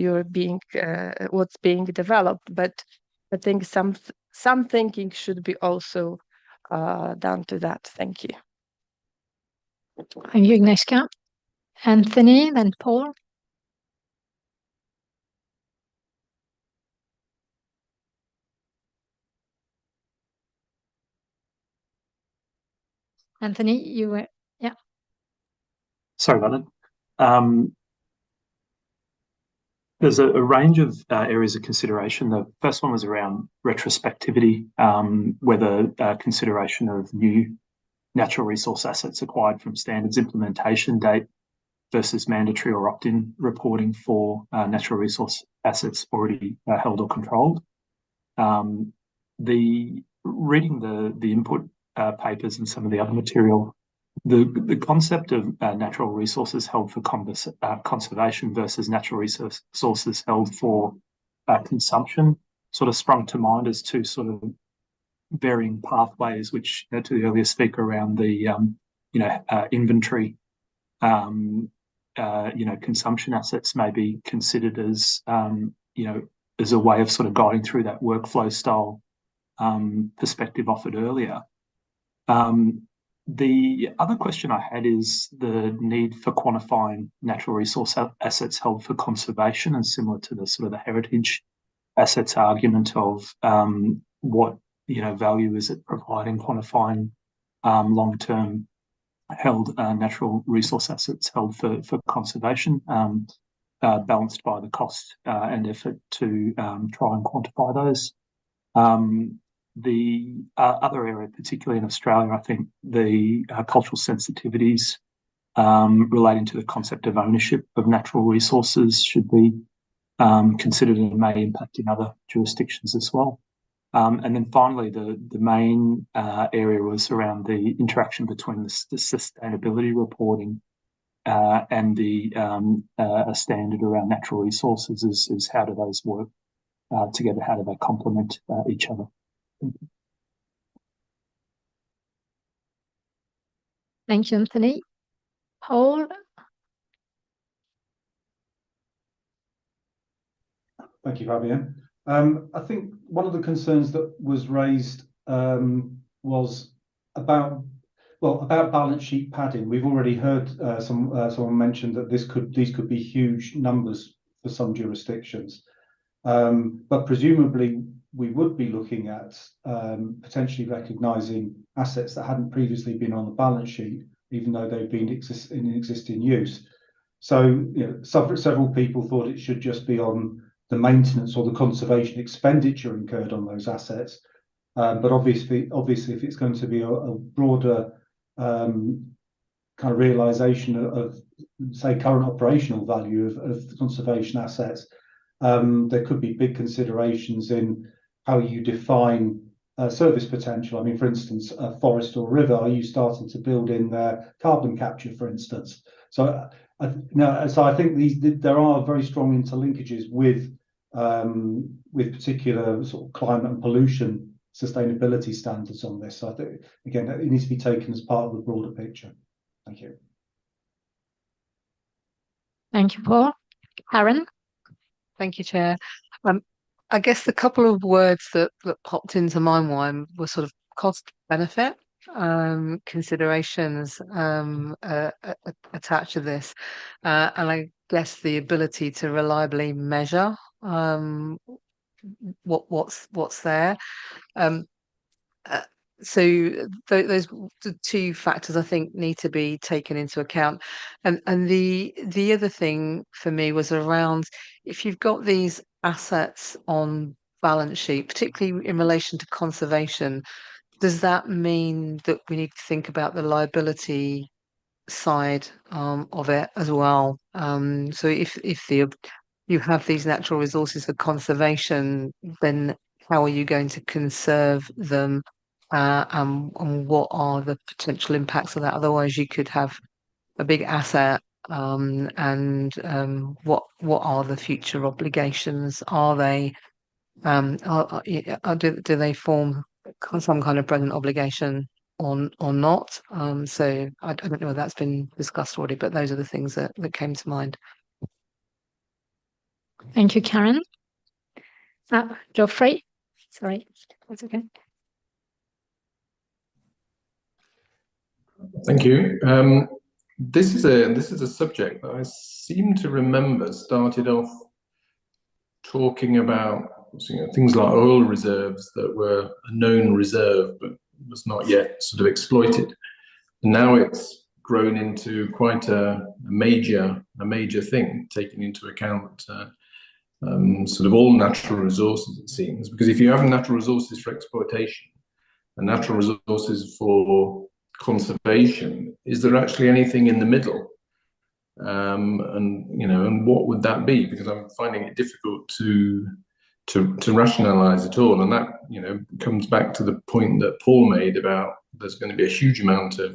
being developed, but I think some thinking should be also done to that. Thank you. Thank you, Agnieszka. Anthony, then Paul. Anthony, you were, yeah. Sorry about that. There's a range of areas of consideration. The first one was around retrospectivity, whether consideration of new natural resource assets acquired from standards implementation date versus mandatory or opt-in reporting for natural resource assets already held or controlled. Reading the input papers and some of the other material, the concept of natural resources held for conservation versus natural resources held for consumption sort of sprung to mind as two sort of varying pathways, which, to the earlier speaker around the inventory, consumption assets may be considered as as a way of sort of guiding through that workflow style perspective offered earlier. The other question I had is the need for quantifying natural resource assets held for conservation, and similar to the sort of the heritage assets argument of what value is it providing, quantifying long-term held natural resource assets held for conservation, balanced by the cost and effort to try and quantify those. The other area, particularly in Australia, I think the cultural sensitivities relating to the concept of ownership of natural resources should be considered and may impact in other jurisdictions as well. And then finally, the main area was around the interaction between the sustainability reporting and the standard around natural resources is how do those work together? How do they complement each other? Thank you, Anthony. Paul? Thank you, Fabienne. I think one of the concerns that was raised was about balance sheet padding. We've already heard someone mention that these could be huge numbers for some jurisdictions, but presumably we would be looking at potentially recognising assets that hadn't previously been on the balance sheet, even though they've been in existing use. So, several people thought it should just be on the maintenance or the conservation expenditure incurred on those assets. But obviously, if it's going to be a broader kind of realisation of, say, current operational value of the conservation assets, there could be big considerations in how you define service potential. I mean, for instance, a forest or river, are you starting to build in their carbon capture, for instance? So I think there are very strong interlinkages with particular sort of climate and pollution sustainability standards on this. So I think, again, it needs to be taken as part of the broader picture. Thank you. Thank you, Paul. Karen? Thank you, Chair. I guess the couple of words that popped into my mind were sort of cost benefit considerations attached to this, and I guess the ability to reliably measure what's there. So those the two factors I think need to be taken into account, and the other thing for me was around if you've got these assets on balance sheet, particularly in relation to conservation, does that mean that we need to think about the liability side of it as well? So if you have these natural resources for conservation, then how are you going to conserve them? And what are the potential impacts of that? Otherwise, you could have a big asset, and what are the future obligations? Are they Do they form some kind of present obligation or not? So I don't know if that's been discussed already, but those are the things that came to mind. Thank you, Karen. Geoffrey, sorry, that's okay. Thank you. This is a subject that I seem to remember started off talking about things like oil reserves that were a known reserve but was not yet sort of exploited. And now it's grown into quite a major thing, taking into account sort of all natural resources, it seems. Because if you have natural resources for exploitation and natural resources for conservation, is there actually anything in the middle? And what would that be? Because I'm finding it difficult to rationalize it all, and that comes back to the point that Paul made about there's going to be a huge amount of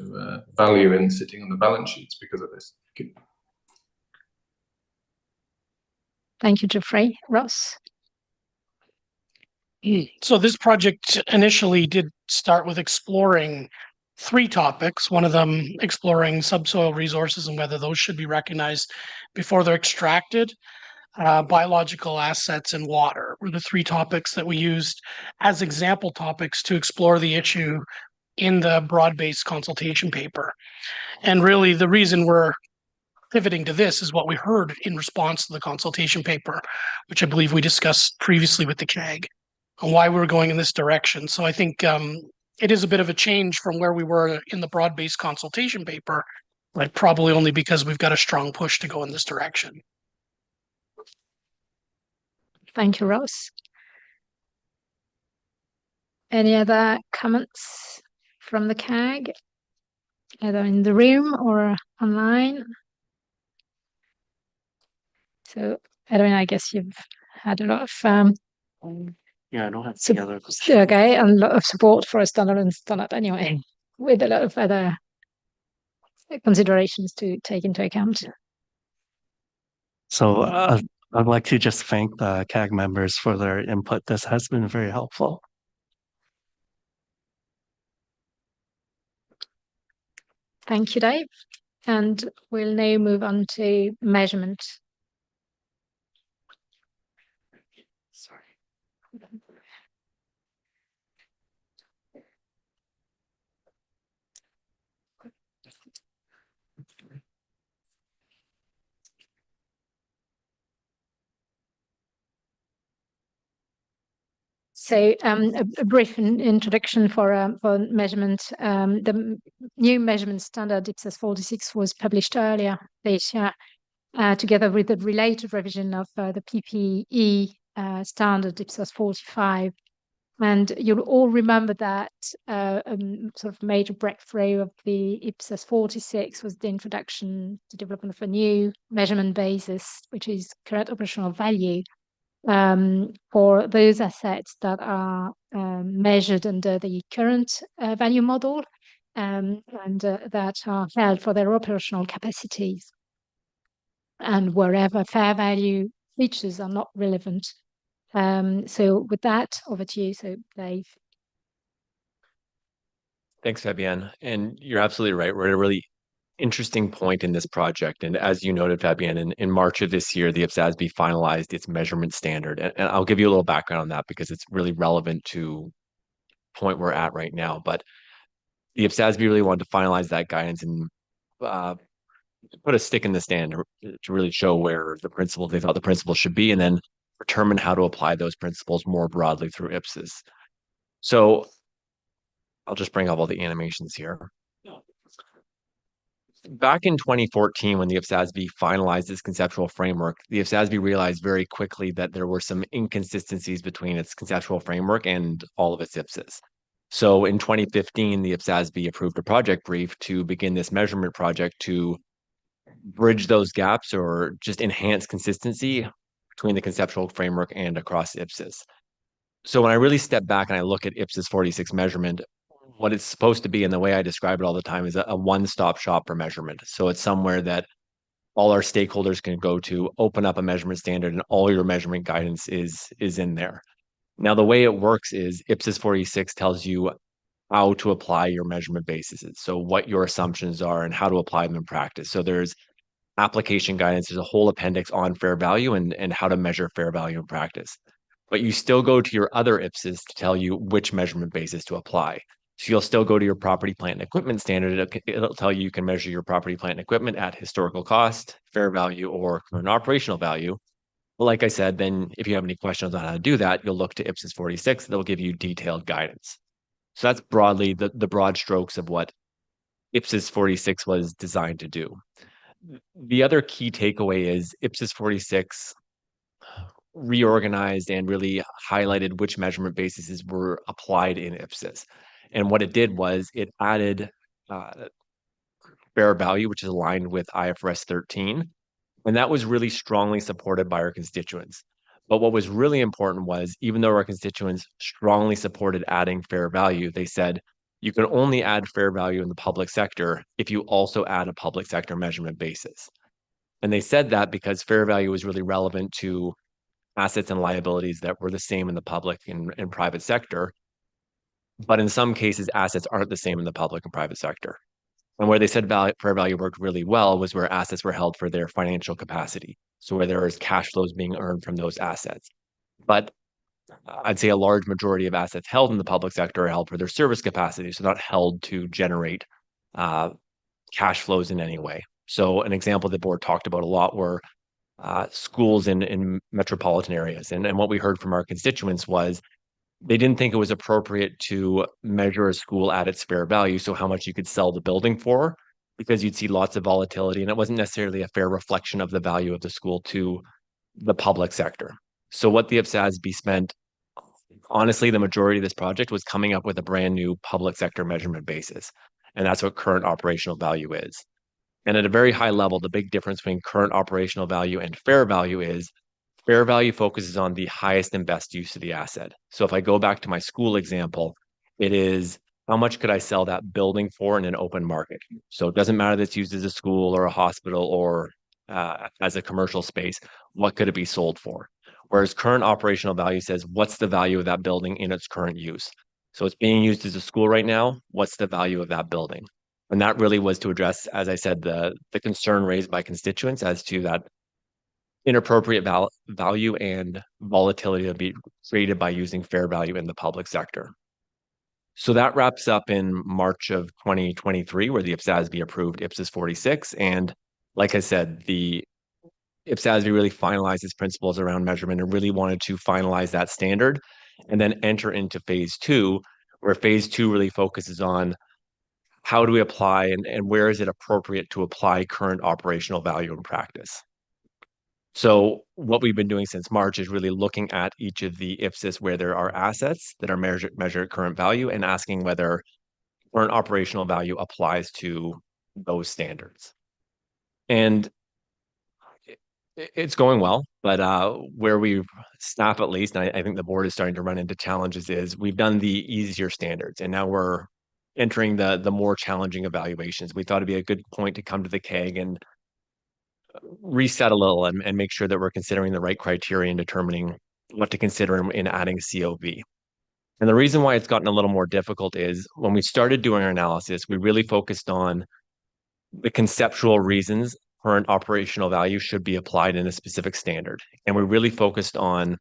value in sitting on the balance sheets because of this. Thank you, Geoffrey. Ross? So this project initially did start with exploring 3 topics, one of them exploring subsoil resources and whether those should be recognized before they're extracted. Biological assets and water were the 3 topics that we used as example topics to explore the issue in the broad-based consultation paper. And really the reason we're pivoting to this is what we heard in response to the consultation paper, which I believe we discussed previously with the CAG, and why we were going in this direction. So I think it is a bit of a change from where we were in the broad-based consultation paper, but probably only because we've got a strong push to go in this direction. Thank you, Ross. Any other comments from the CAG, either in the room or online? So, Edwin, I guess you've had a lot of Yeah, I don't have So- any other okay, and a lot of support for a standalone standard anyway, with a lot of other considerations to take into account. So I'd like to just thank the CAG members for their input. This has been very helpful. Thank you, Dave. And we'll now move on to measurement. Sorry. So a brief introduction for measurement. The new measurement standard IPSAS 46 was published earlier this year, together with the related revision of the PPE standard IPSAS 45. And you'll all remember that sort of major breakthrough of the IPSAS 46 was the introduction, the development of a new measurement basis, which is current operational value, for those assets that are measured under the current value model and that are held for their operational capacities, and wherever fair value features are not relevant. So with that, over to you, so Dave. Thanks, Fabienne. And you're absolutely right. We're at a really interesting point in this project. And as you noted, Fabienne, in March of this year, the IPSASB finalized its measurement standard. And I'll give you a little background on that because it's really relevant to the point we're at right now. But the IPSASB really wanted to finalize that guidance and put a stick in the stand to really show where the principles, they thought the principles should be, and then determine how to apply those principles more broadly through IPSAS. So I'll just bring up all the animations here. Back in 2014, when the IPSASB finalized its conceptual framework, the IPSASB realized very quickly that there were some inconsistencies between its conceptual framework and all of its IPSAS. So in 2015, the IPSASB approved a project brief to begin this measurement project to bridge those gaps or just enhance consistency between the conceptual framework and across IPSAS. So when I really step back and I look at IPSAS 46 measurement, what it's supposed to be, and the way I describe it all the time, is a one-stop shop for measurement. So it's somewhere that all our stakeholders can go to, open up a measurement standard, and all your measurement guidance is in there. Now, the way it works is IPSAS 46 tells you how to apply your measurement bases. So what your assumptions are and how to apply them in practice. So there's application guidance. There's a whole appendix on fair value and how to measure fair value in practice. But you still go to your other IPSAS to tell you which measurement basis to apply. So you'll still go to your property, plant, and equipment standard. It'll tell you can measure your property, plant, and equipment at historical cost, fair value, or current operational value. But like I said, then if you have any questions on how to do that, you'll look to IPSAS 46. They'll give you detailed guidance. So that's broadly the broad strokes of what IPSAS 46 was designed to do. The other key takeaway is IPSAS 46 reorganized and really highlighted which measurement bases were applied in IPSAS. And what it did was it added fair value, which is aligned with IFRS 13. And that was really strongly supported by our constituents. But what was really important was, even though our constituents strongly supported adding fair value, they said, you can only add fair value in the public sector if you also add a public sector measurement basis. And they said that because fair value was really relevant to assets and liabilities that were the same in the public and private sector. But in some cases, assets aren't the same in the public and private sector. And where they said fair value worked really well was where assets were held for their financial capacity. So where there was cash flows being earned from those assets. But I'd say a large majority of assets held in the public sector are held for their service capacity, so not held to generate cash flows in any way. So an example the board talked about a lot were schools in metropolitan areas. And what we heard from our constituents was they didn't think it was appropriate to measure a school at its fair value, so how much you could sell the building for, because you'd see lots of volatility, and it wasn't necessarily a fair reflection of the value of the school to the public sector. So what the IPSASB spent, honestly, the majority of this project was coming up with a brand new public sector measurement basis, and that's what current operational value is. And at a very high level, the big difference between current operational value and fair value is fair value focuses on the highest and best use of the asset. So if I go back to my school example, it is how much could I sell that building for in an open market? So it doesn't matter that it's used as a school or a hospital or as a commercial space, what could it be sold for? Whereas current operational value says, what's the value of that building in its current use? So it's being used as a school right now. What's the value of that building? And that really was to address, as I said, the concern raised by constituents as to that inappropriate value and volatility to be created by using fair value in the public sector. So that wraps up in March of 2023, where the IPSASB approved IPSAS 46. And like I said, the IPSASB really finalized its principles around measurement and really wanted to finalize that standard and then enter into phase 2, where phase 2 really focuses on how do we apply and where is it appropriate to apply current operational value in practice. So what we've been doing since March is really looking at each of the IPSAS where there are assets that are measured at current value and asking whether current operational value applies to those standards. And it's going well, but where we stop at least, and I think the board is starting to run into challenges, is we've done the easier standards and now we're entering the more challenging evaluations. We thought it'd be a good point to come to the CAG and reset a little and make sure that we're considering the right criteria and determining what to consider in adding COV. And the reason why it's gotten a little more difficult is when we started doing our analysis, we really focused on the conceptual reasons current operational value should be applied in a specific standard. And we really focused on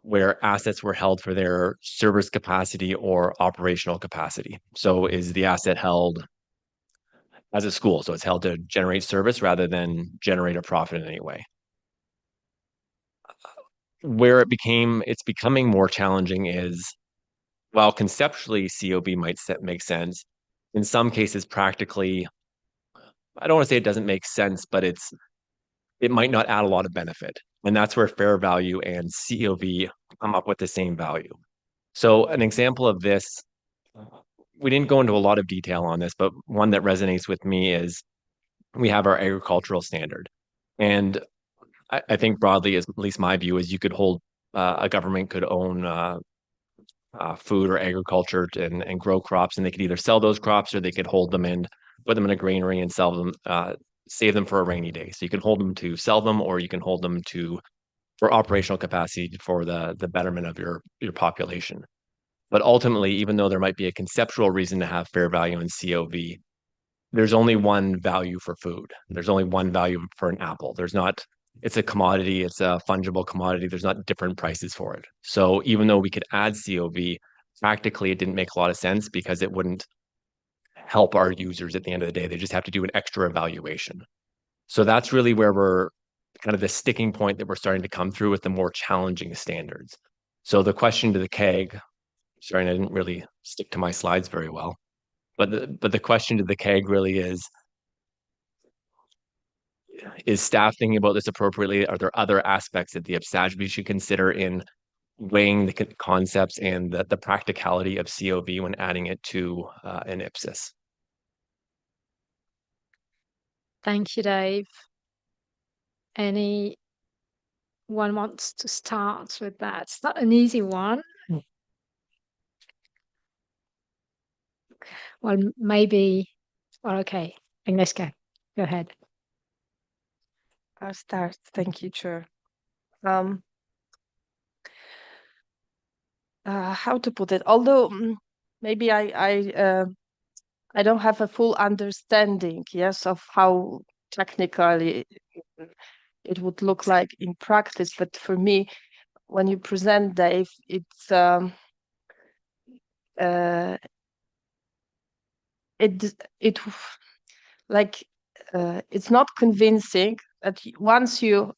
where assets were held for their service capacity or operational capacity. So is the asset held as a school? So it's held to generate service rather than generate a profit in any way. Where it's becoming more challenging is, while conceptually COB might make sense, in some cases practically, I don't want to say it doesn't make sense, but it might not add a lot of benefit. And that's where fair value and COV come up with the same value. So an example of this, we didn't go into a lot of detail on this, but one that resonates with me is we have our agricultural standard. And I think broadly, at least my view is you could hold, a government could own food or agriculture and grow crops, and they could either sell those crops or they could hold them and put them in a granary and sell them, save them for a rainy day. So you can hold them to sell them, or you can hold them to for operational capacity for the betterment of your population. But ultimately, even though there might be a conceptual reason to have fair value in COV, there's only one value for food. There's only one value for an apple. There's not, it's a commodity, it's a fungible commodity. There's not different prices for it. So even though we could add COV, practically it didn't make a lot of sense because it wouldn't help our users at the end of the day. They just have to do an extra evaluation. So that's really where we're kind of the sticking point that we're starting to come through with the more challenging standards. So the question to the CAG, sorry, I didn't really stick to my slides very well, but the question to the CAG really is staff thinking about this appropriately? Are there other aspects that the IPSASB should consider in weighing the concepts and the practicality of COV when adding it to an IPSAS? Thank you, Dave. Anyone wants to start with that? It's not an easy one. Well, maybe, well, okay. Agnieszka, go ahead. I'll start. Thank you, Chair. How to put it? Although maybe I don't have a full understanding, yes, of how technically it would look like in practice. But for me, when you present, Dave, it's it's not convincing that once you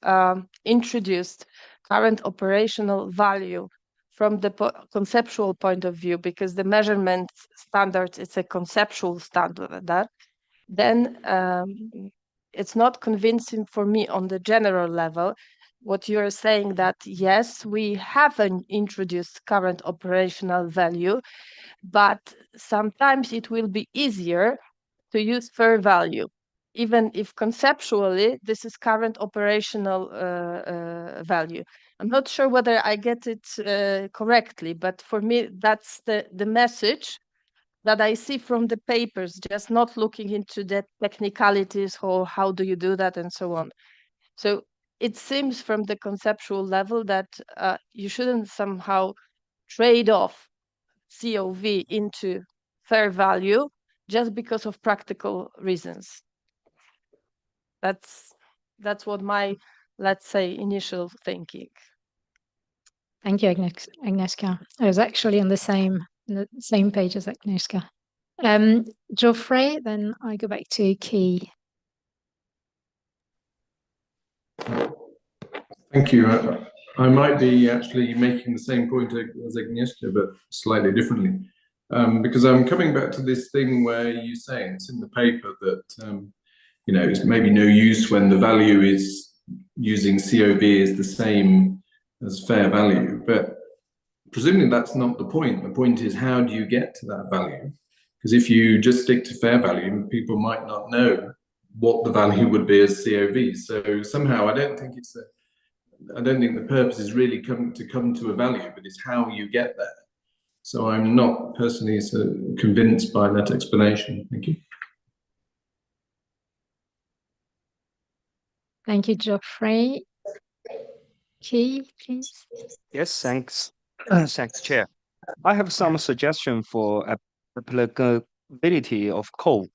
introduced current operational value from the conceptual point of view, because the measurement standard is a conceptual standard, then it's not convincing for me on the general level. What you're saying that, yes, we haven't introduced current operational value, but sometimes it will be easier to use fair value, even if conceptually this is current operational value. I'm not sure whether I get it correctly, but for me, that's the message that I see from the papers, just not looking into the technicalities or how do you do that and so on. So it seems from the conceptual level that you shouldn't somehow trade off COV into fair value just because of practical reasons. That's what my, let's say, initial thinking. Thank you, Agnieszka. I was actually on the same page as Agnieszka. Geoffrey, then I go back to Key. Thank you. I might be actually making the same point as Agnieszka, but slightly differently. Because I'm coming back to this thing where you say, it's in the paper that, it's maybe no use when the value is using COV is the same as fair value. But presumably that's not the point. The point is, how do you get to that value? Because if you just stick to fair value, people might not know what the value would be as COV. So somehow I don't think the purpose is really come to a value, but it's how you get there. So I'm not personally so convinced by that explanation. Thank you. Thank you, Geoffrey. Key, please. Yes, thanks. Thanks, Chair. I have some suggestion for applicability of code.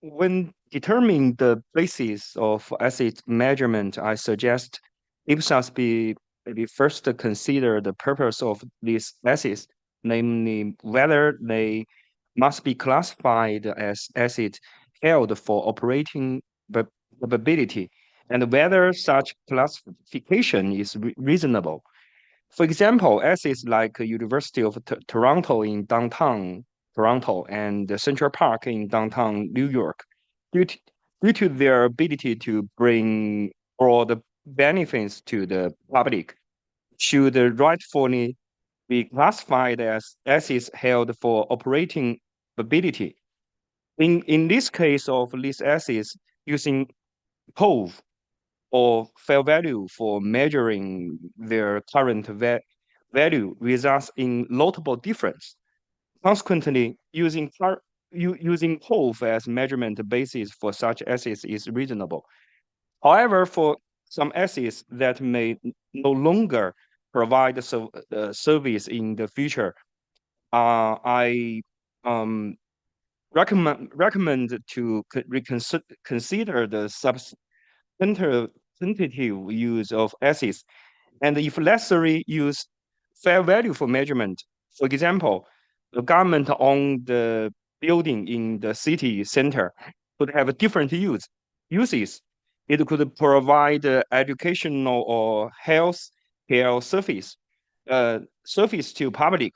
When determining the basis of asset measurement, I suggest IPSASB maybe first consider the purpose of these assets, namely whether they must be classified as assets held for operating capability, and whether such classification is reasonable. For example, assets like University of Toronto in downtown Toronto and the Central Park in downtown New York, due to their ability to bring broad benefits to the public, should rightfully be classified as assets held for operating capability. In this case of these assets, using POV or fair value for measuring their current value results in notable difference. Consequently, using POV as measurement basis for such assets is reasonable. However, for some assets that may no longer provide service in the future. I recommend to consider the substantive use of assets, and if necessary, use fair value for measurement. For example, the government owned the building in the city center could have different uses. It could provide educational or health care service to public,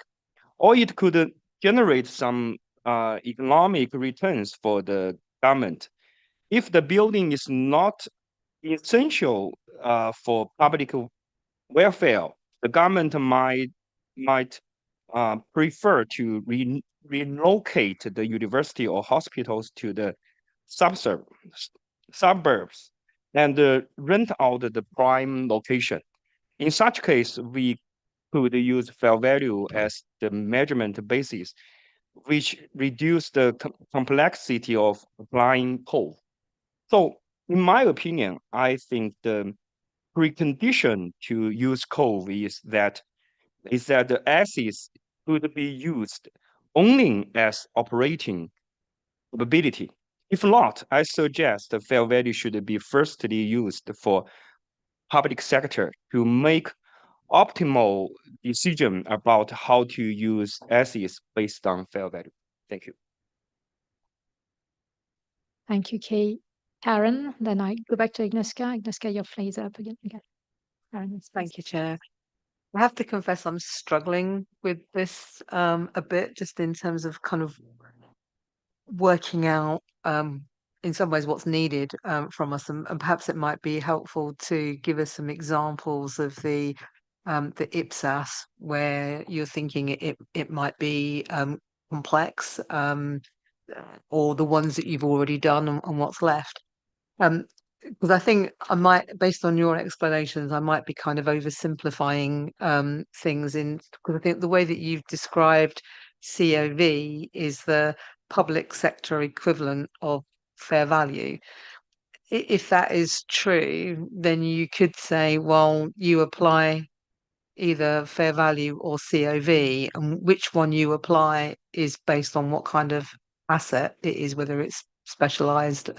or it could generate some economic returns for the government. If the building is not essential for public welfare, the government might prefer to relocate the university or hospitals to the suburbs and rent out the prime location. In such case, we could use fair value as the measurement basis, which reduce the complexity of applying code. So, in my opinion, I think the precondition to use code is that the assets could be used only as operating capability. If not, I suggest the fair value should be firstly used for public sector to make optimal decision about how to use assets based on fair value. Thank you. Thank you, Kay. Karen, then I go back to Agnieszka. Agnieszka, your flame's up again. Karen, Thank you, Chair. I have to confess I'm struggling with this a bit, just in terms of kind of working out in some ways what's needed from us, and perhaps it might be helpful to give us some examples of the IPSAS where you're thinking it might be complex, or the ones that you've already done and what's left. Because I think I might, based on your explanations, I might be kind of oversimplifying things because I think the way that you've described COV is the public sector equivalent of fair value. If that is true, then you could say, well, you apply either fair value or COV, and which one you apply is based on what kind of asset it is, whether it's specialized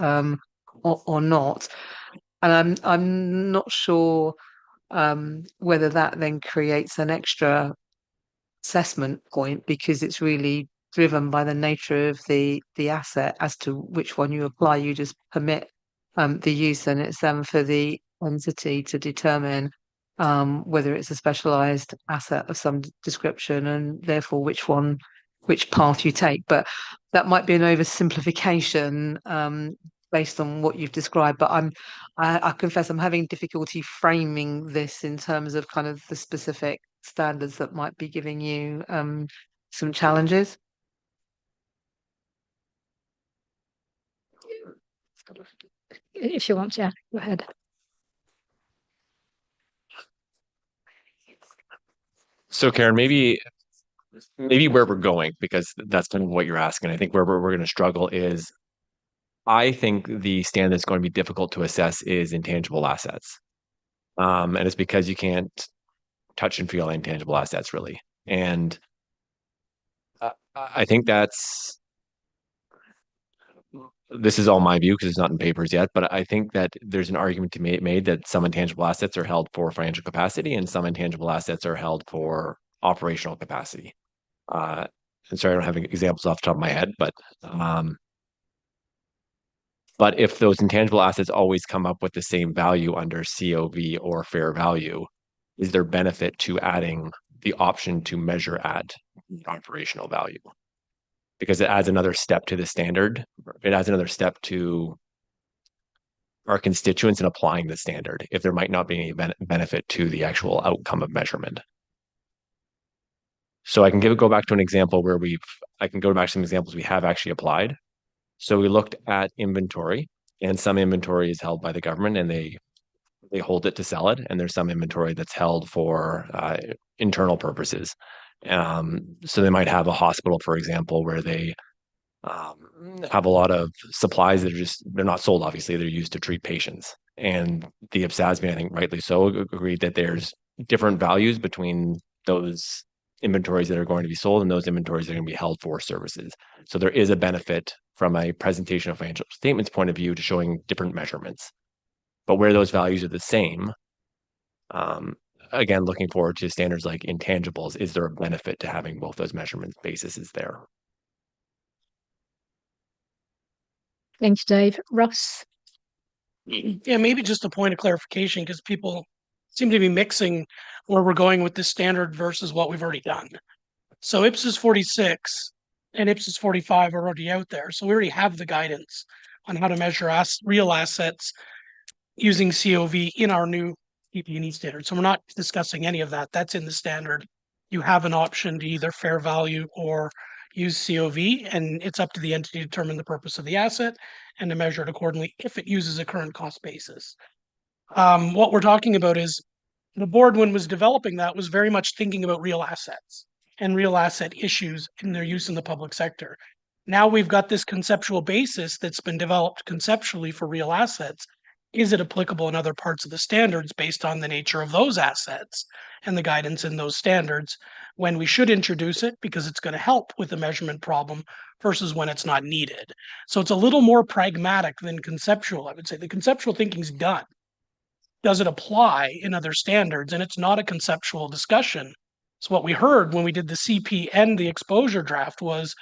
or not. And I'm not sure whether that then creates an extra assessment point, because it's really driven by the nature of the asset as to which one you apply. You just permit the use, and it's then for the entity to determine whether it's a specialized asset of some description, and therefore which path you take. But that might be an oversimplification based on what you've described. But I confess I'm having difficulty framing this in terms of kind of the specific standards that might be giving you some challenges. If you want, yeah, go ahead. So Karen, maybe where we're going, because that's kind of what you're asking. I think where we're going to struggle is, I think the standard that's going to be difficult to assess is intangible assets. And it's because you can't touch and feel intangible assets, really. And I think this is all my view because it's not in papers yet, but I think that there's an argument to be made that some intangible assets are held for financial capacity and some intangible assets are held for operational capacity. And sorry, I don't have examples off the top of my head, but if those intangible assets always come up with the same value under COV or fair value, is there benefit to adding the option to measure at operational value? Because it adds another step to the standard. It adds another step to our constituents in applying the standard, if there might not be any benefit to the actual outcome of measurement. So I can go back to an example where I can go back to some examples we have actually applied. So we looked at inventory, and some inventory is held by the government and they hold it to sell it. And there's some inventory that's held for internal purposes. So they might have a hospital, for example, where they have a lot of supplies that are they're not sold, obviously, they're used to treat patients. And the IPSASB, I think rightly so, agreed that there's different values between those inventories that are going to be sold and those inventories that are going to be held for services. So there is a benefit from a presentation of financial statements point of view to showing different measurements. But where those values are the same, again, looking forward to standards like intangibles, is there a benefit to having both those measurement bases there? Thanks, Dave. Ross? Yeah, maybe just a point of clarification, because people seem to be mixing where we're going with this standard versus what we've already done. So IPSAS 46 and IPSAS 45 are already out there. So we already have the guidance on how to measure real assets using COV in our new PP&E standard. So we're not discussing any of that. That's in the standard. You have an option to either fair value or use COV, and it's up to the entity to determine the purpose of the asset and to measure it accordingly if it uses a current cost basis. What we're talking about is the board, when it was developing that, was very much thinking about real assets and real asset issues in their use in the public sector. Now we've got this conceptual basis that's been developed conceptually for real assets. Is it applicable in other parts of the standards based on the nature of those assets and the guidance in those standards, when we should introduce it because it's going to help with the measurement problem versus when it's not needed? So it's a little more pragmatic than conceptual. I would say the conceptual thinking's done. Does it apply in other standards? And it's not a conceptual discussion. So what we heard when we did the CP and the exposure draft was,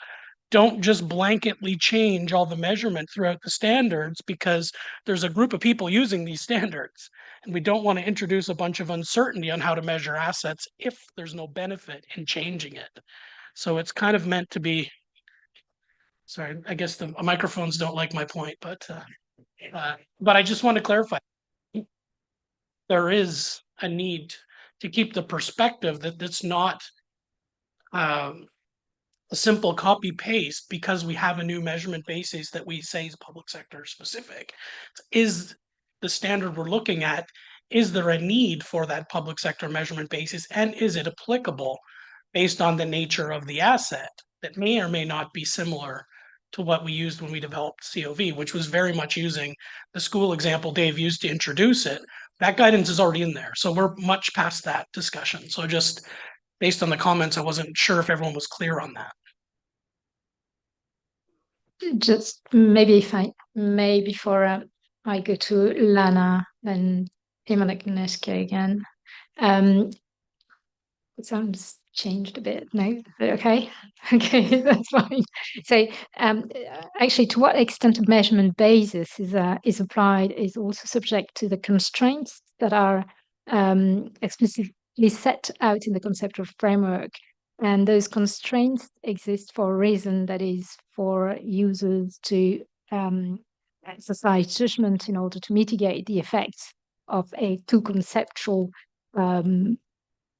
don't just blanketly change all the measurement throughout the standards, because there's a group of people using these standards. And we don't want to introduce a bunch of uncertainty on how to measure assets if there's no benefit in changing it. So it's kind of meant to be, sorry, I guess the microphones don't like my point, but I just want to clarify. There is a need to keep the perspective that it's not a simple copy paste because we have a new measurement basis that we say is public sector specific. Is the standard we're looking at, is there a need for that public sector measurement basis, and is it applicable based on the nature of the asset that may or may not be similar to what we used when we developed COV, which was very much using the school example Dave used to introduce it. That guidance is already in there. So we're much past that discussion. So just based on the comments, I wasn't sure if everyone was clear on that. Just maybe if I may, before I go to Lana and Imanek again. It sounds changed a bit. No, okay, okay, that's fine. So actually, to what extent a measurement basis is applied is also subject to the constraints that are explicitly set out in the conceptual framework. And those constraints exist for a reason, that is for users to exercise judgment in order to mitigate the effects of a too conceptual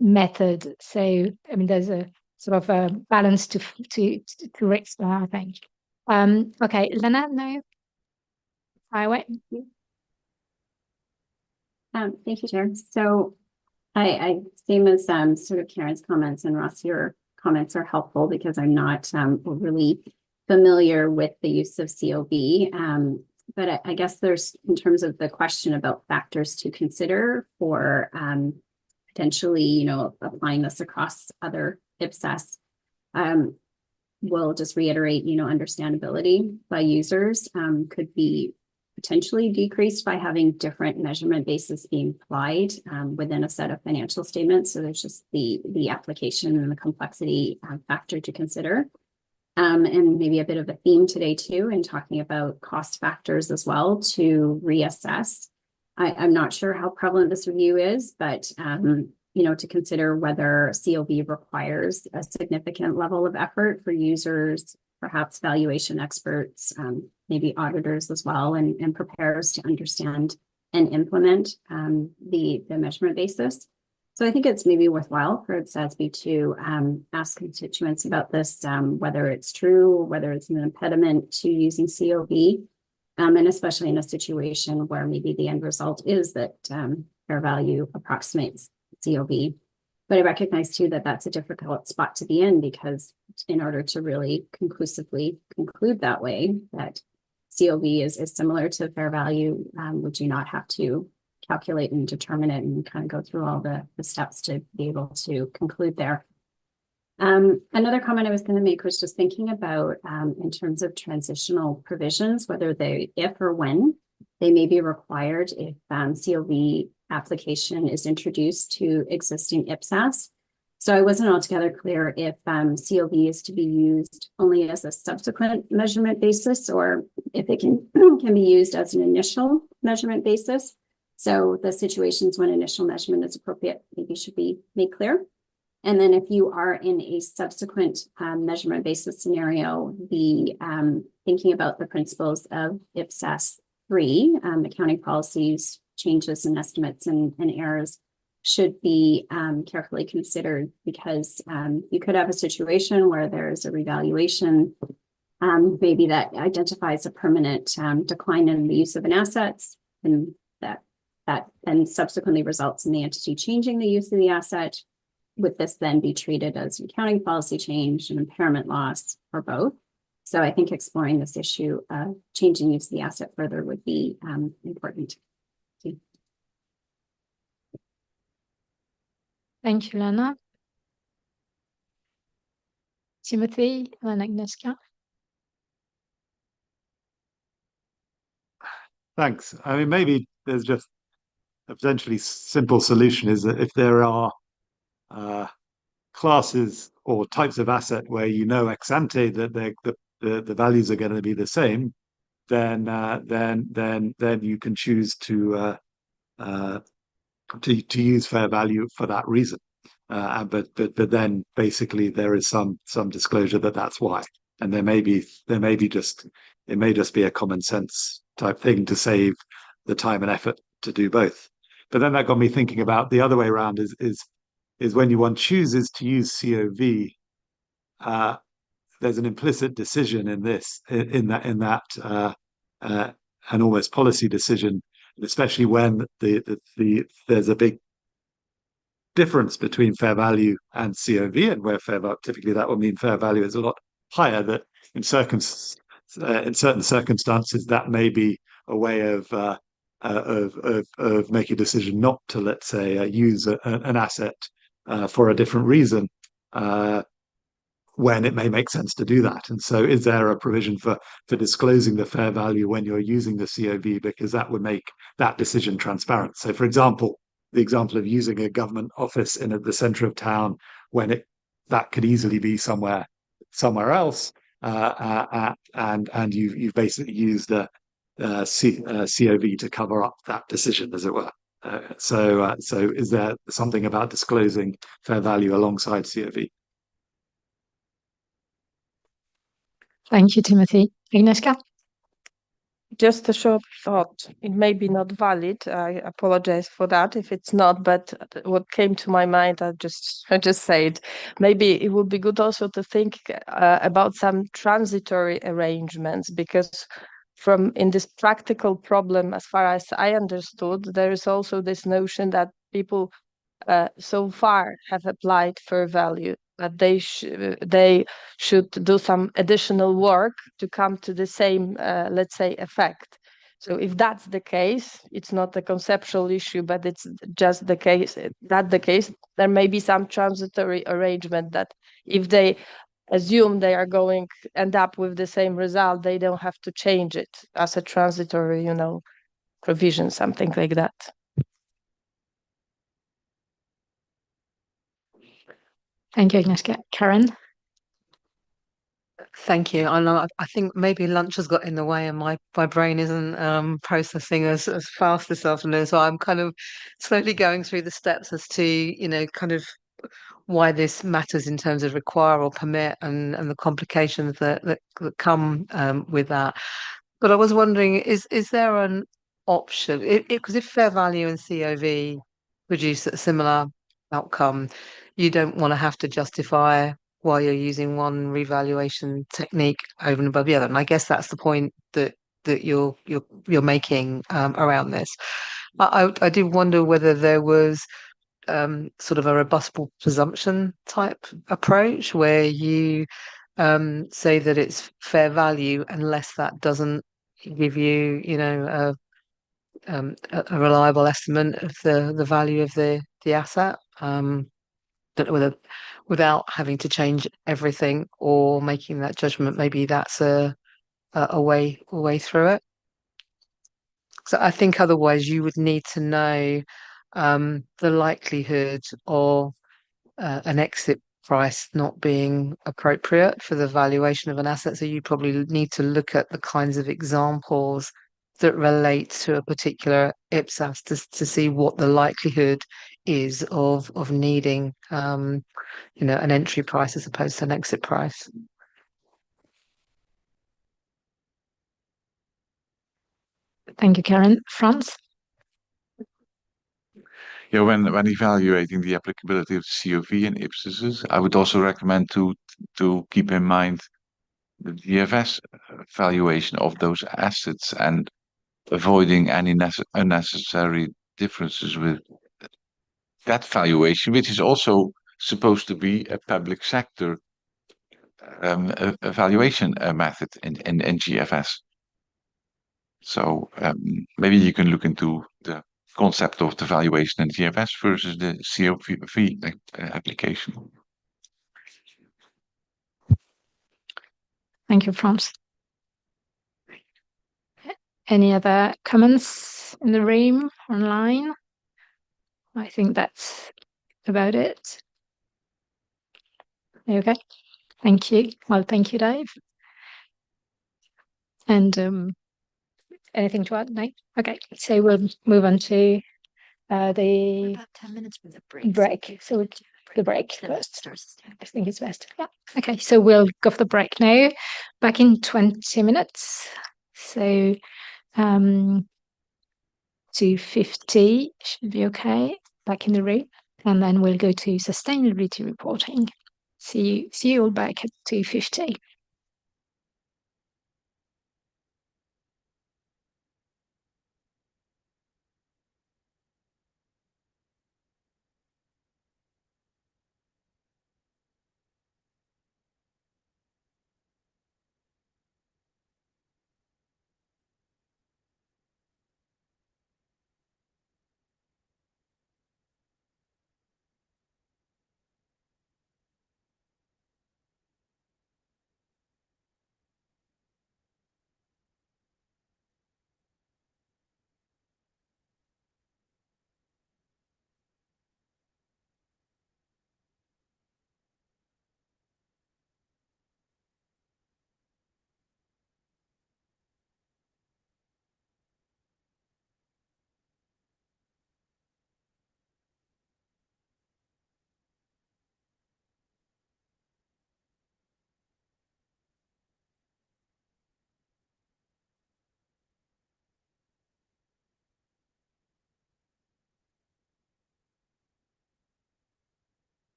method. So, I mean, there's a sort of a balance to reach there, I think. Okay, Lana, no? I wait. Thank you, Chair. So I same as sort of Karen's comments, and Ross, your comments are helpful because I'm not really familiar with the use of COV. But I guess there's, in terms of the question about factors to consider for potentially, applying this across other IPSAS, we'll just reiterate, understandability by users could be potentially decreased by having different measurement bases being applied within a set of financial statements. So there's just the application and the complexity factor to consider. And maybe a bit of a theme today too, in talking about cost factors as well to reassess. I'm not sure how prevalent this review is, but to consider whether COV requires a significant level of effort for users, perhaps valuation experts, maybe auditors as well, and preparers to understand and implement the measurement basis. So I think it's maybe worthwhile for IPSASB to ask constituents about this, whether it's true, whether it's an impediment to using COV, and especially in a situation where maybe the end result is that fair value approximates COV. But I recognize too that that's a difficult spot to be in, because in order to really conclusively conclude that way, that COV is similar to fair value, would you not have to calculate and determine it and kind of go through all the steps to be able to conclude there? Another comment I was going to make was just thinking about in terms of transitional provisions, whether they, if or when they may be required if COV application is introduced to existing IPSAS. So I wasn't altogether clear if COV is to be used only as a subsequent measurement basis, or if it can be used as an initial measurement basis. So the situations when initial measurement is appropriate maybe should be made clear. And then if you are in a subsequent measurement basis scenario, the thinking about the principles of IPSAS 3, accounting policies, changes in estimates and errors should be carefully considered, because you could have a situation where there's a revaluation maybe that identifies a permanent decline in the use of an asset, and that then subsequently results in the entity changing the use of the asset. Would this then be treated as an accounting policy change, an impairment loss, or both? So I think exploring this issue of changing use of the asset further would be important. Thank you, Lana. Timothy and Agnieszka. Thanks. I mean, maybe there's just a potentially simple solution, is that if there are classes or types of asset where you know ex ante that the values are going to be the same, then you can choose to use fair value for that reason. But then basically there is some disclosure that that's why, and it may just be a common sense type thing to save the time and effort to do both. But then that got me thinking about the other way around, is when one chooses to use COV, there's an implicit decision in that an almost policy decision, especially when there's a big difference between fair value and COV, and where fair value, typically that would mean fair value is a lot higher. That in certain circumstances that may be a way of making a decision not to, let's say, use an asset for a different reason, when it may make sense to do that. And so is there a provision for disclosing the fair value when you're using the COV, because that would make that decision transparent? So for example, the example of using a government office in the center of town, when that could easily be somewhere else, and you've basically used the COV to cover up that decision, as it were. So is there something about disclosing fair value alongside COV? Thank you, Timothy. Agnieszka? Just a short thought. It may be not valid. I apologize for that if it's not, but what came to my mind, I just say it. Maybe it would be good also to think about some transitory arrangements, because in this practical problem, as far as I understood, there is also this notion that people so far have applied fair value, but they should do some additional work to come to the same, let's say, effect. So if that's the case, it's not a conceptual issue, but it's just the case. There may be some transitory arrangement that if they assume they are going to end up with the same result, they don't have to change it as a transitory, provision, something like that. Thank you, Agnieszka. Karen? Thank you. I think maybe lunch has got in the way and my brain isn't processing as fast this afternoon. So I'm kind of slowly going through the steps as to, kind of why this matters in terms of require or permit and the complications that come with that. But I was wondering, is there an option? Because if fair value and COV produce a similar outcome, you don't want to have to justify why you're using one revaluation technique over and above the other. And I guess that's the point that you're making around this. I did wonder whether there was sort of a rebuttable presumption type approach where you say that it's fair value unless that doesn't give you, you know, a reliable estimate of the value of the asset. Don't know whether without having to change everything or making that judgment, maybe that's a way through it. So I think otherwise you would need to know the likelihood of an exit price not being appropriate for the valuation of an asset. So you probably need to look at the kinds of examples that relate to a particular IPSAS to see what the likelihood is of needing you know, an entry price as opposed to an exit price. Thank you, Karen. Franz? Yeah, when evaluating the applicability of COV and IPSASs, I would also recommend to keep in mind the DFS valuation of those assets and avoiding any unnecessary differences with that valuation, which is also supposed to be a public sector evaluation method in GFS. So maybe you can look into the concept of the valuation in GFS versus the COV application. Thank you, Franz. Any other comments in the room, online? I think that's about it. Okay. Thank you. Well, thank you, Dave. And anything to add? No? Okay. So we'll move on to the about 10 minutes for the break. So we'll do the break first. I think it's best. Yeah. Okay. So we'll go for the break now. Back in 20 minutes. So 2:50 should be okay. Back in the room. And then we'll go to sustainability reporting. See you all back at 2:50.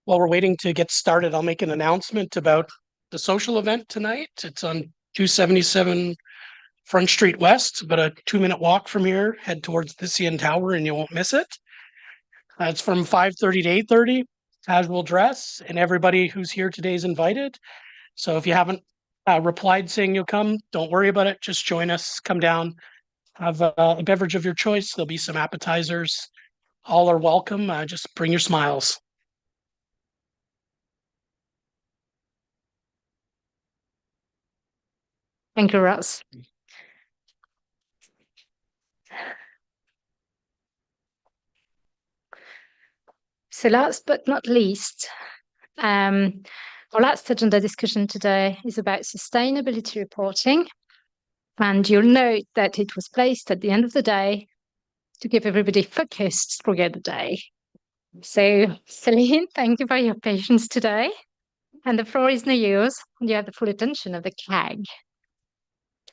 while we're waiting to get started, I'll make an announcement about the social event tonight. It's on 277 Front Street West, about a 2-minute walk from here. Head towards the CN Tower and you won't miss it. It's from 5:30 to 8:30, casual dress, and everybody who's here today is invited. So if you haven't replied saying you'll come, don't worry about it. Just join us, come down, have a beverage of your choice. There'll be some appetizers. All are welcome. Just bring your smiles. Thank you, Ross. So last but not least, our last agenda discussion today is about sustainability reporting. And you'll note that it was placed at the end of the day to give everybody focused throughout the day. So Celine, thank you for your patience today. And the floor is now yours. You have the full attention of the CAG.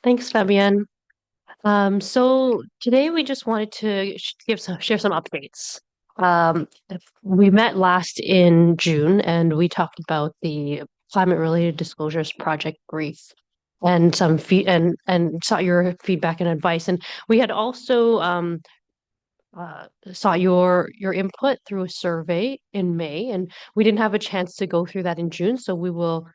Thanks, Fabienne. So today we just wanted to share some updates. We met last in June and we talked about the climate-related disclosures project brief and some and sought your feedback and advice. And we had also saw your input through a survey in May, and we didn't have a chance to go through that in June, so we will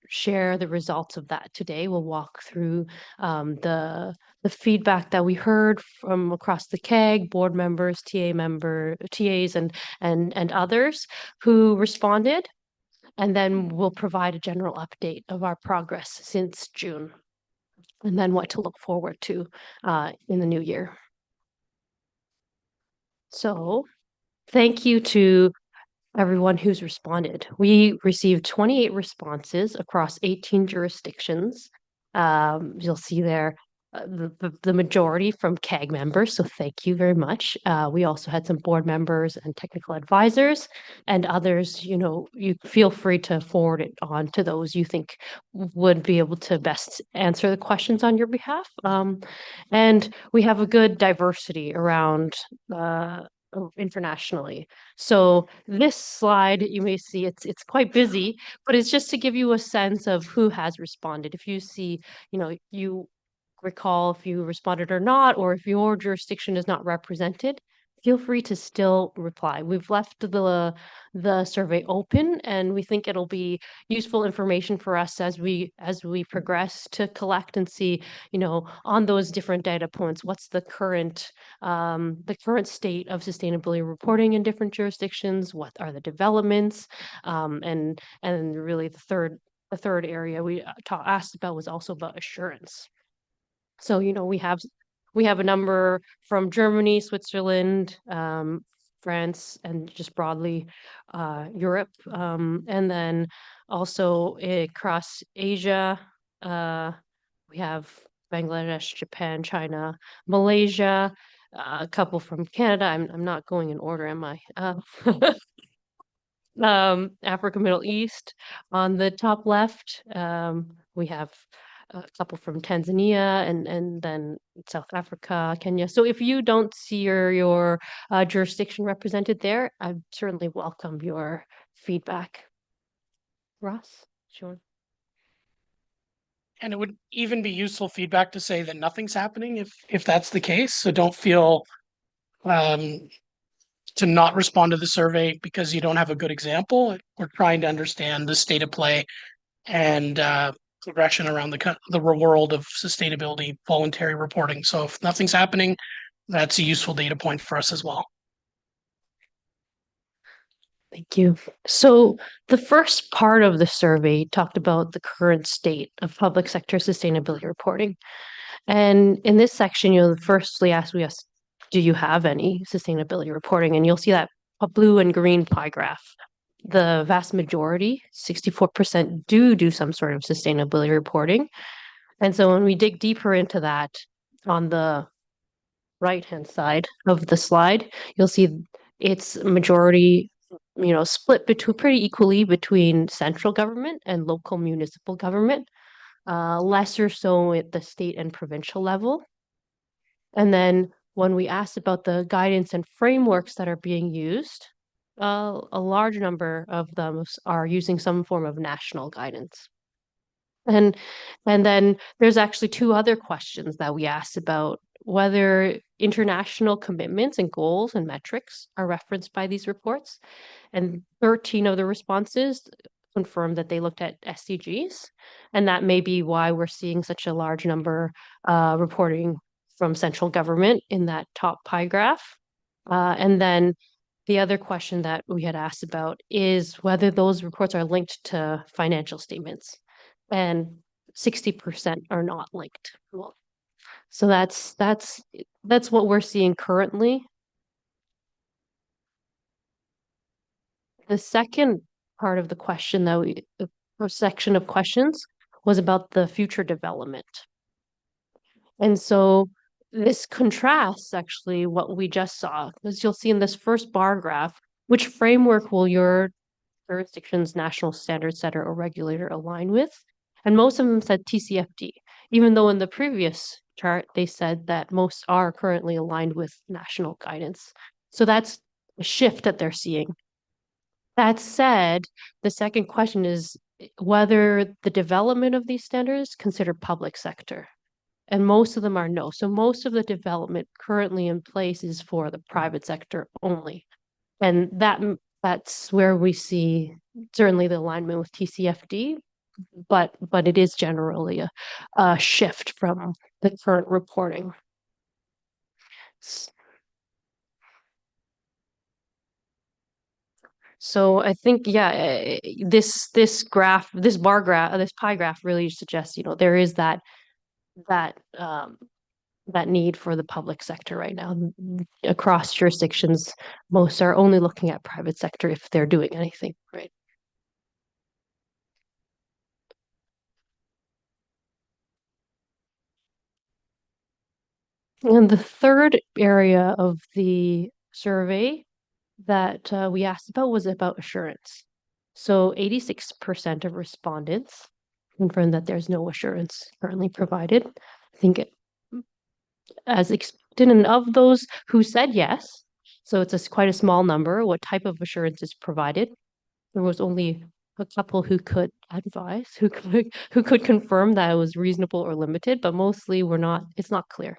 share the results of that today. We'll walk through the feedback that we heard from across the CAG, board members, TAs, and others who responded, and then we'll provide a general update of our progress since June, and then what to look forward to in the new year. So thank you to everyone who's responded. We received 28 responses across 18 jurisdictions. You'll see there the majority from CAG members, so thank you very much. We also had some board members and technical advisors and others. You feel free to forward it on to those you think would be able to best answer the questions on your behalf. And we have a good diversity around internationally. So this slide, you may see it's quite busy, but it's just to give you a sense of who has responded. If you see, you recall if you responded or not, or if your jurisdiction is not represented, feel free to still reply. We've left the survey open, and we think it'll be useful information for us as we progress to collect and see, on those different data points, what's the current state of sustainability reporting in different jurisdictions, what are the developments, and really the third area we asked about was also about assurance. So, we have a number from Germany, Switzerland, France, and just broadly Europe. And then also across Asia, we have Bangladesh, Japan, China, Malaysia, a couple from Canada. I'm not going in order, am I? Africa, Middle East. On the top left, we have a couple from Tanzania and then South Africa, Kenya. So if you don't see your jurisdiction represented there, I certainly welcome your feedback. Ross, sure. And it would even be useful feedback to say that nothing's happening if that's the case. So don't feel to not respond to the survey because you don't have a good example. We're trying to understand the state of play and progression around the world of sustainability voluntary reporting. So if nothing's happening, that's a useful data point for us as well. Thank you. So the first part of the survey talked about the current state of public sector sustainability reporting. And in this section, you'll firstly ask us, do you have any sustainability reporting? And you'll see that blue and green pie graph. The vast majority, 64%, do some sort of sustainability reporting. And so when we dig deeper into that, on the right-hand side of the slide, you'll see it's majority, split pretty equally between central government and local municipal government, lesser so at the state and provincial level. And then when we asked about the guidance and frameworks that are being used, a large number of them are using some form of national guidance. And then there's actually two other questions that we asked about whether international commitments and goals and metrics are referenced by these reports. And 13 of the responses confirmed that they looked at SDGs. And that may be why we're seeing such a large number reporting from central government in that top pie graph. And then the other question that we had asked about is whether those reports are linked to financial statements. And 60% are not linked. Well, so that's what we're seeing currently. The second part of the question the section of questions was about the future development. And so this contrasts actually what we just saw, as you'll see in this first bar graph, which framework will your jurisdiction's national standard setter or regulator align with? And most of them said TCFD, even though in the previous chart, they said that most are currently aligned with national guidance. So that's a shift that they're seeing. That said, the second question is whether the development of these standards consider public sector. And most of them are no. So most of the development currently in place is for the private sector only. And that's where we see certainly the alignment with TCFD, but it is generally a shift from the current reporting. So I think, yeah, this bar graph, this pie graph really suggests, there is that need for the public sector right now. Across jurisdictions, most are only looking at private sector if they're doing anything, right? And the third area of the survey that we asked about was about assurance. So 86% of respondents confirmed that there's no assurance currently provided. I think as expected, and of those who said yes, so it's quite a small number, what type of assurance is provided? There was only a couple who could advise, who could confirm that it was reasonable or limited, but mostly it's not clear.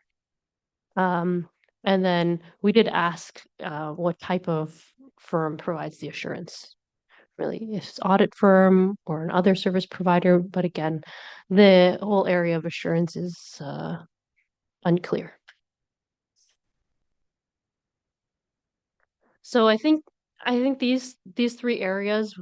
And then we did ask what type of firm provides the assurance. Really, if it's audit firm or an other service provider, but again, the whole area of assurance is unclear. So I think these three areas,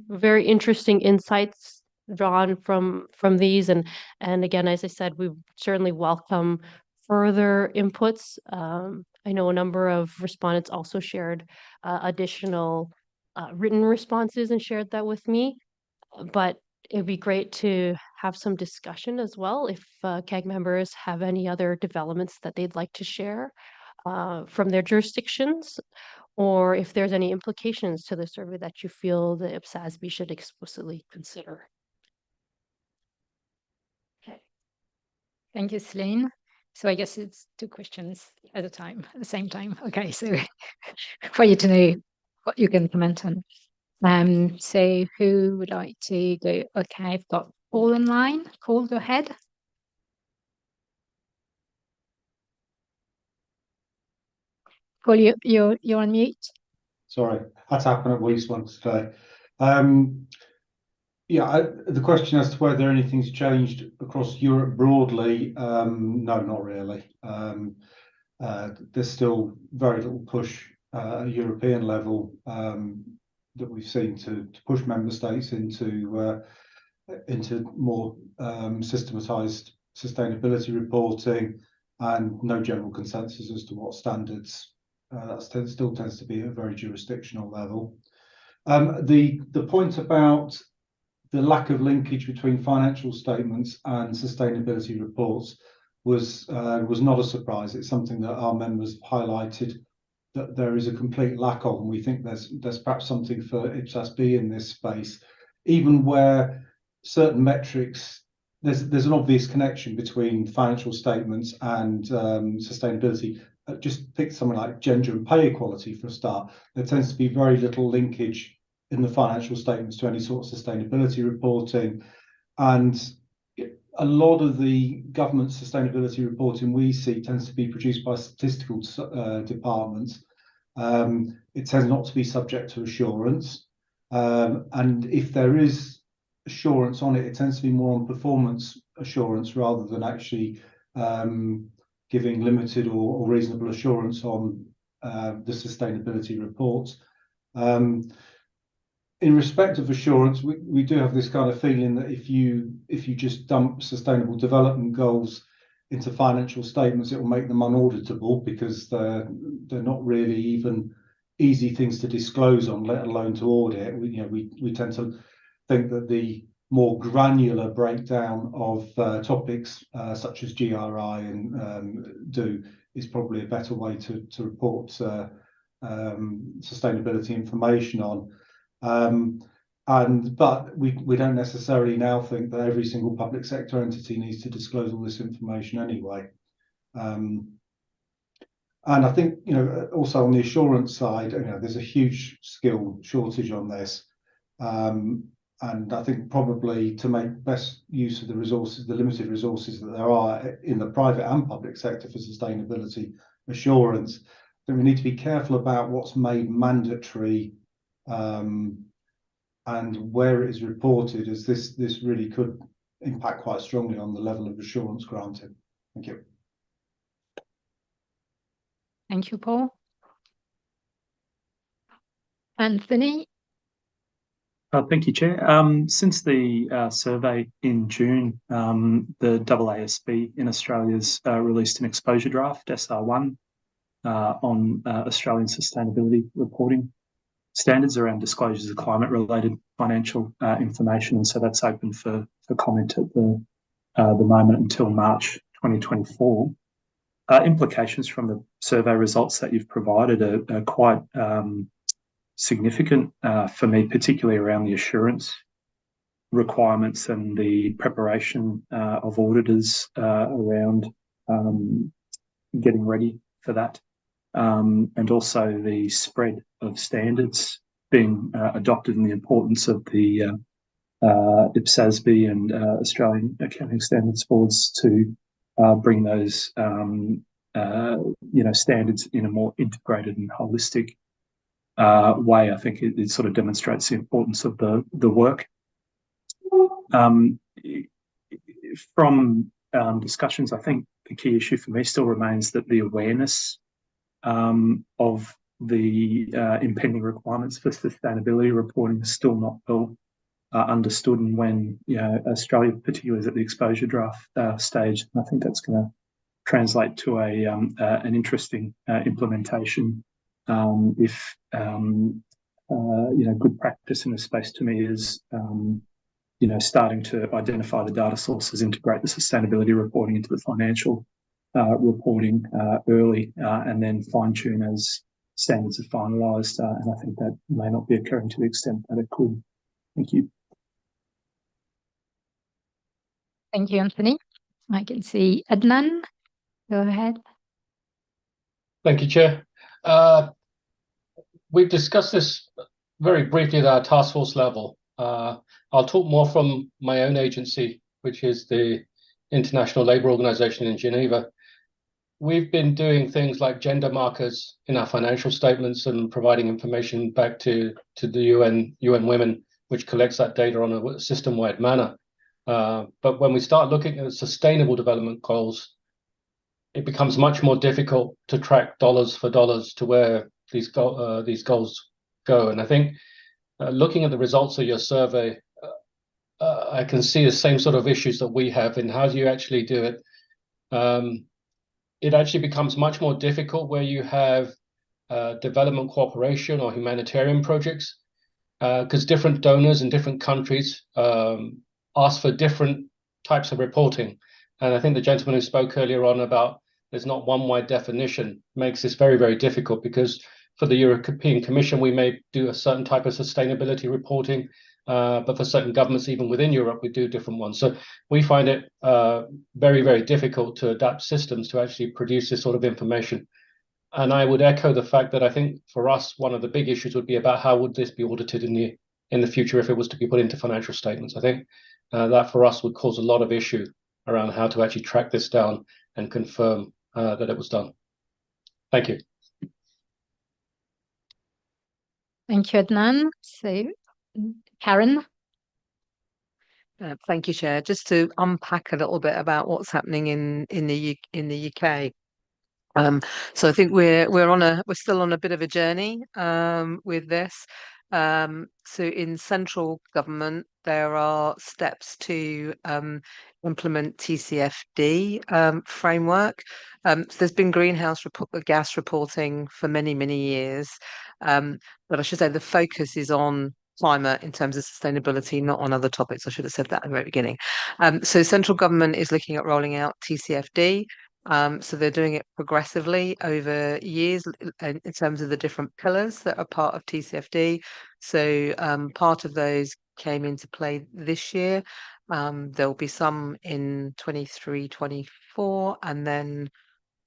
very interesting insights drawn from these, and again, as I said, we certainly welcome further inputs. I know a number of respondents also shared additional written responses and shared that with me, but it'd be great to have some discussion as well if CAG members have any other developments that they'd like to share from their jurisdictions, or if there's any implications to the survey that you feel the IPSASB should explicitly consider. Okay. Thank you, Celine. So I guess it's two questions at the same time. Okay, so for you to know what you can comment on. So who would like to go? Okay, I've got Paul in line. Paul, go ahead. Paul, you're on mute. Sorry, that's happened at least once today. Yeah, the question as to whether anything's changed across Europe broadly, no, not really. There's still very little push at European level that we've seen to push member states into more systematized sustainability reporting, and no general consensus as to what standards. That still tends to be at a very jurisdictional level. The point about the lack of linkage between financial statements and sustainability reports was not a surprise. It's something that our members highlighted that there is a complete lack of, and we think there's perhaps something for IPSASB in this space, even where certain metrics, there's an obvious connection between financial statements and sustainability, just pick something like gender and pay equality for a start, there tends to be very little linkage in the financial statements to any sort of sustainability reporting. And a lot of the government sustainability reporting we see tends to be produced by statistical departments. It tends not to be subject to assurance. And if there is assurance on it, it tends to be more on performance assurance rather than actually giving limited or reasonable assurance on the sustainability reports. In respect of assurance, we do have this kind of feeling that if you just dump sustainable development goals into financial statements, it will make them unauditable because they're not really even easy things to disclose on, let alone to audit. We tend to think that the more granular breakdown of topics such as GRI and do is probably a better way to report sustainability information on. But we don't necessarily now think that every single public sector entity needs to disclose all this information anyway. And I think, also on the assurance side, there's a huge skill shortage on this. And I think probably to make best use of the resources, the limited resources that there are in the private and public sector for sustainability assurance, that we need to be careful about what's made mandatory and where it is reported, as this really could impact quite strongly on the level of assurance granted. Thank you. Thank you, Paul. Anthony? Thank you, Chair. Since the survey in June, the IPSASB in Australia's released an exposure draft, SR1, on Australian sustainability reporting standards around disclosures of climate-related financial information, and so that's open for comment at the moment until March 2024. Implications from the survey results that you've provided are quite significant for me, particularly around the assurance requirements and the preparation of auditors around getting ready for that, and also the spread of standards being adopted and the importance of the IPSASB and Australian Accounting Standards Boards to bring those standards in a more integrated and holistic way. I think it sort of demonstrates the importance of the work. From discussions, I think the key issue for me still remains that the awareness of the impending requirements for sustainability reporting is still not well understood, and when Australia particularly is at the exposure draft stage, I think that's going to translate to an interesting implementation. If good practice in this space to me is starting to identify the data sources, integrate the sustainability reporting into the financial reporting early, and then fine-tune as standards are finalised. And I think that may not be occurring to the extent that it could. Thank you. Thank you, Anthony. I can see Adnan. Go ahead. Thank you, Chair. We've discussed this very briefly at our task force level. I'll talk more from my own agency, which is the International Labour Organization in Geneva. We've been doing things like gender markers in our financial statements and providing information back to the UN Women, which collects that data on a system-wide manner. But when we start looking at sustainable development goals, it becomes much more difficult to track dollars for dollars to where these goals go. And I think looking at the results of your survey, I can see the same sort of issues that we have in how do you actually do it. It actually becomes much more difficult where you have development cooperation or humanitarian projects, because different donors in different countries ask for different types of reporting. And I think the gentleman who spoke earlier on about there's not one wide definition makes this very, very difficult, because for the European Commission, we may do a certain type of sustainability reporting, but for certain governments, even within Europe, we do different ones. So we find it very, very difficult to adapt systems to actually produce this sort of information. And I would echo the fact that I think for us, one of the big issues would be about how would this be audited in the future if it was to be put into financial statements. I think that for us would cause a lot of issue around how to actually track this down and confirm that it was done. Thank you. Thank you, Adnan. So, Karen. Thank you, Chair. Just to unpack a little bit about what's happening in the UK. So I think we're still on a bit of a journey with this. So in central government, there are steps to implement TCFD framework. So there's been greenhouse gas reporting for many years, but I should say the focus is on climate in terms of sustainability, not on other topics. I should have said that at the very beginning. So central government is looking at rolling out TCFD. So they're doing it progressively over years in terms of the different pillars that are part of TCFD. So part of those came into play this year. There'll be some in 23, 24, and then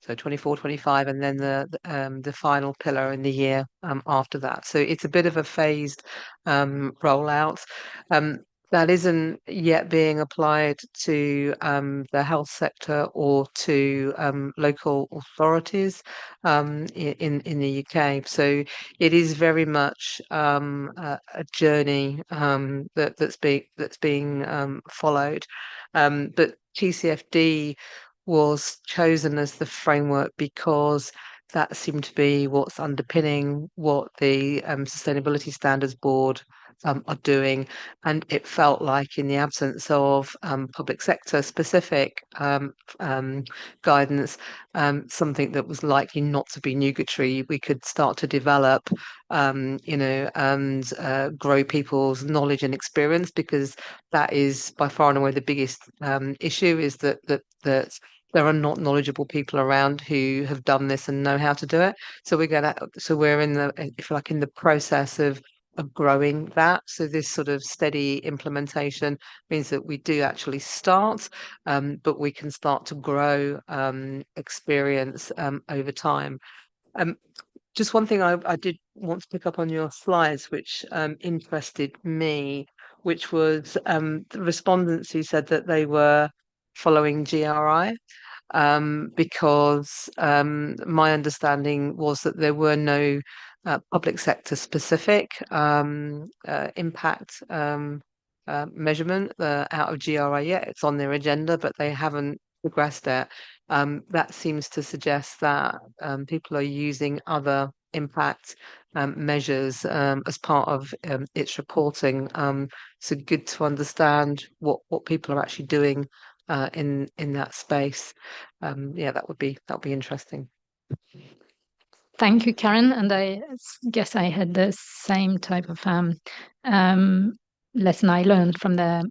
24, 25, and then the final pillar in the year after that. So it's a bit of a phased rollout. That isn't yet being applied to the health sector or to local authorities in the UK. So it is very much a journey that's being followed. But TCFD was chosen as the framework because that seemed to be what's underpinning what the Sustainability Standards Board are doing, and it felt like in the absence of public sector specific guidance, something that was likely not to be nugatory, we could start to develop, and grow people's knowledge and experience, because that is by far and away the biggest issue, is that there are not knowledgeable people around who have done this and know how to do it. So we're in the, if you like, in the process of growing that. So this sort of steady implementation means that we do actually start, but we can start to grow experience over time. Just one thing I did want to pick up on your slides, which interested me, which was the respondents who said that they were following GRI, because my understanding was that there were no public sector specific impact measurement out of GRI yet. It's on their agenda, but they haven't progressed it. That seems to suggest that people are using other impact measures as part of its reporting. So good to understand what people are actually doing in that space. Yeah, that would be interesting. Thank you, Karen. And I guess I had the same type of lesson I learned from the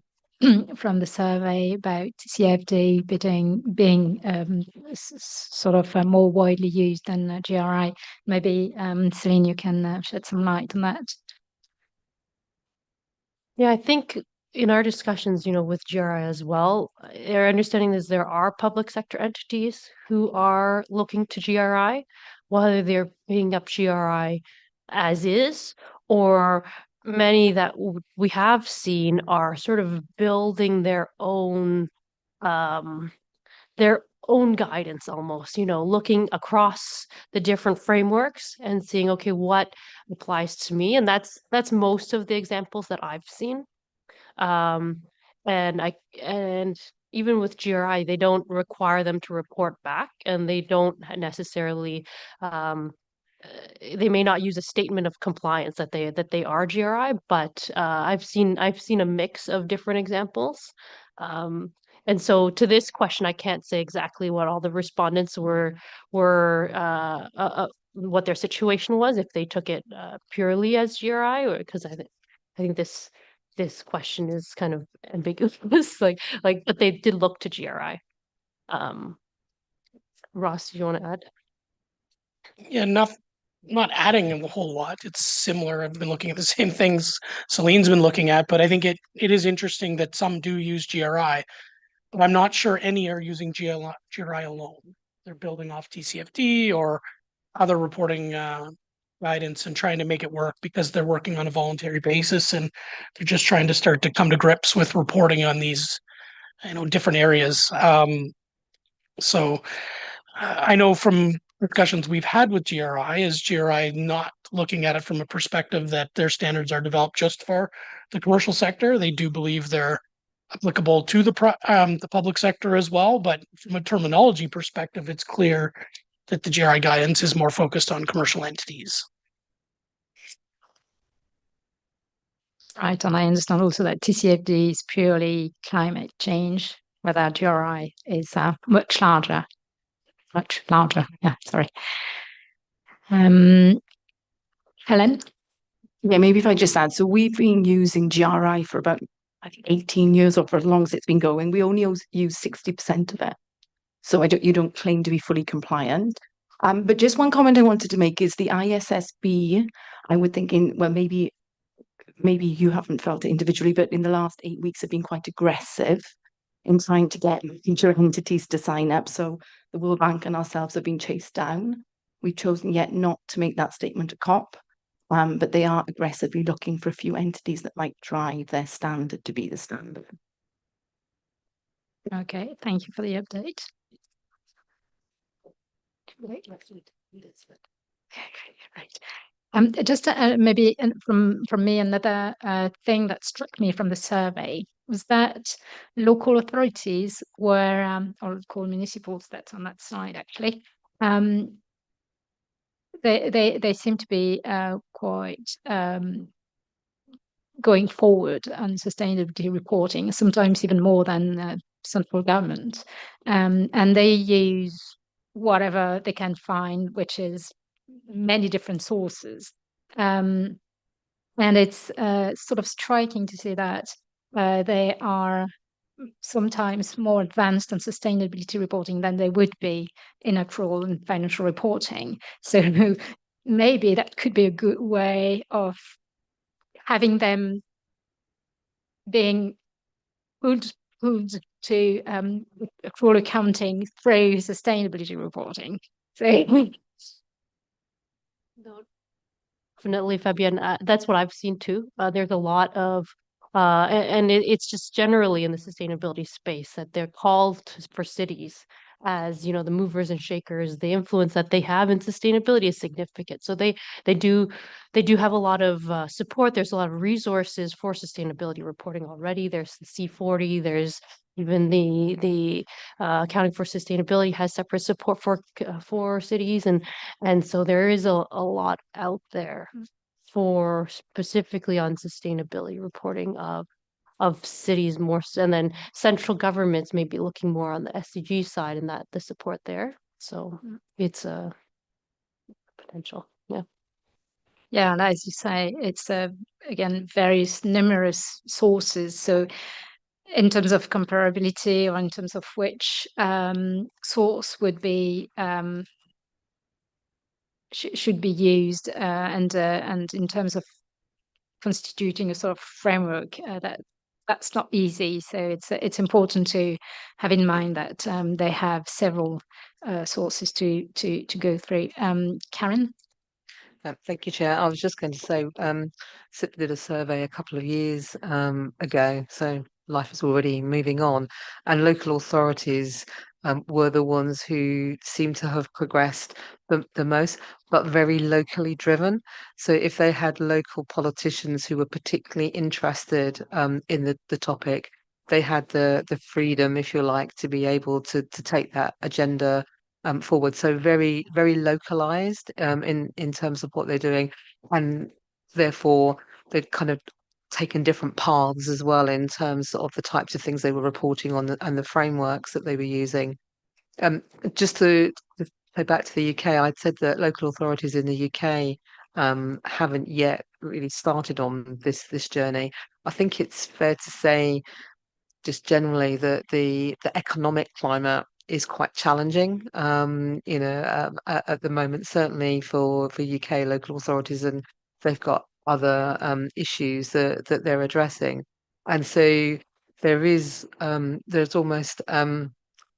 from the survey about CFD being sort of more widely used than GRI. Maybe Celine, you can shed some light on that. Yeah, I think in our discussions, with GRI as well, our understanding is there are public sector entities who are looking to GRI, whether they're picking up GRI as is, or many that we have seen are sort of building their own guidance almost, looking across the different frameworks and seeing, okay, what applies to me. And that's most of the examples that I've seen. And even with GRI, they don't require them to report back, and they don't necessarily they may not use a statement of compliance that they are GRI, but I've seen a mix of different examples. And so to this question, I can't say exactly what all the respondents were what their situation was, if they took it purely as GRI, or because I think this question is kind of ambiguous, like, but they did look to GRI. Ross, do you want to add? Yeah, not adding a whole lot. It's similar. I've been looking at the same things Celine's been looking at, but I think it is interesting that some do use GRI, but I'm not sure any are using GRI alone. They're building off TCFD or other reporting guidance and trying to make it work because they're working on a voluntary basis and they're just trying to start to come to grips with reporting on these, different areas. So I know from discussions we've had with GRI is GRI not looking at it from a perspective that their standards are developed just for the commercial sector. They do believe they're applicable to the public sector as well, but from a terminology perspective, it's clear that the GRI guidance is more focused on commercial entities. Right, and I understand also that TCFD is purely climate change, whether GRI is much larger. Yeah, sorry. Helen? Yeah, maybe if I just add, so we've been using GRI for about, I think, 18 years or for as long as it's been going. We only use 60% of it. So you don't claim to be fully compliant. But just one comment I wanted to make is the IPSASB, I would think well, maybe you haven't felt it individually, but in the last 8 weeks have been quite aggressive in trying to get future entities to sign up. So the World Bank and ourselves have been chased down. We've chosen yet not to make that statement a COP, but they are aggressively looking for a few entities that might drive their standard to be the standard. Okay, thank you for the update. Right. Just maybe from me, another thing that struck me from the survey was that local authorities were, or local municipals, that's on that slide actually, they seem to be quite going forward on sustainability reporting, sometimes even more than central government, and they use whatever they can find, which is many different sources. And it's sort of striking to see that they are sometimes more advanced on sustainability reporting than they would be in accrual and financial reporting. So maybe that could be a good way of having them being pulled to accrual accounting through sustainability reporting. So Definitely, Fabienne. That's what I've seen too. There's a lot of, and it's just generally in the sustainability space that they're called for cities as, the movers and shakers. The influence that they have in sustainability is significant. So they do have a lot of support. There's a lot of resources for sustainability reporting already. There's the C40. There's even the accounting for sustainability has separate support for cities, and so there is a lot out there for specifically on sustainability reporting of cities more, and then central governments may be looking more on the SDG side and that the support there. So it's a potential, yeah. Yeah, and as you say, it's again various numerous sources. So in terms of comparability, or in terms of which source would be should be used, and in terms of constituting a sort of framework, that's not easy. So it's important to have in mind that they have several sources to go through. Karen? Thank you, Chair. I was just going to say, SIP did a survey a couple of years ago, so life is already moving on, and local authorities were the ones who seem to have progressed the most, but very locally driven. So if they had local politicians who were particularly interested in the topic, they had the freedom, if you like, to be able to take that agenda forward. So very, very localized in terms of what they're doing, and therefore they'd kind of taken different paths as well in terms of the types of things they were reporting on and the frameworks that they were using. Just to go back to the UK, I'd said that local authorities in the UK haven't yet really started on this journey. I think it's fair to say, just generally, that the economic climate is quite challenging, at the moment, certainly for UK local authorities, and they've got other issues that they're addressing, and so there's almost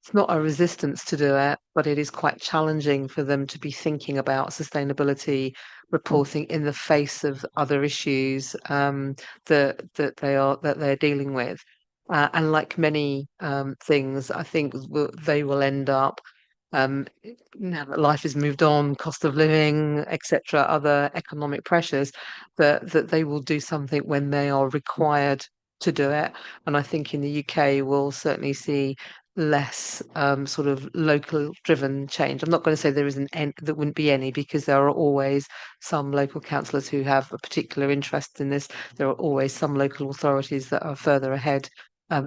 it's not a resistance to do it, but it is quite challenging for them to be thinking about sustainability reporting in the face of other issues that they're dealing with. And like many things, I think they will end up now that life has moved on, cost of living, etc., other economic pressures, that they will do something when they are required to do it. And I think in the UK we'll certainly see less sort of local driven change. I'm not going to say there isn't any, there wouldn't be any, because there are always some local councillors who have a particular interest in this. There are always some local authorities that are further ahead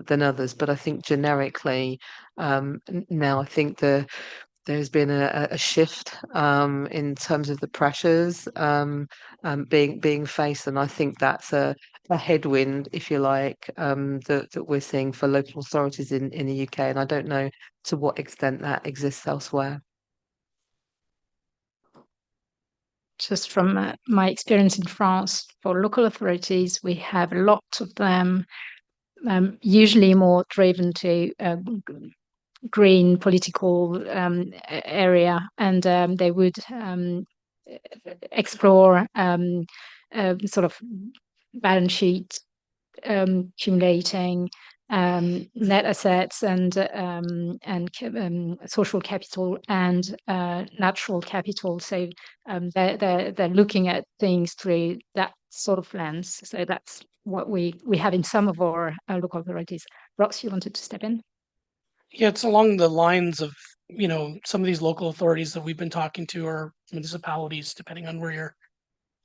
than others. But I think generically now I think there's been a shift in terms of the pressures being faced, and I think that's a headwind, if you like, that we're seeing for local authorities in the UK, and I don't know to what extent that exists elsewhere. Just from my experience in France, for local authorities, we have a lot of them, usually more driven to green political area, and they would explore sort of balance sheet accumulating net assets and social capital and natural capital. So they're looking at things through that sort of lens. So that's what we have in some of our local authorities. Ross, you wanted to step in? Yeah, it's along the lines of, some of these local authorities that we've been talking to, or municipalities, depending on where you're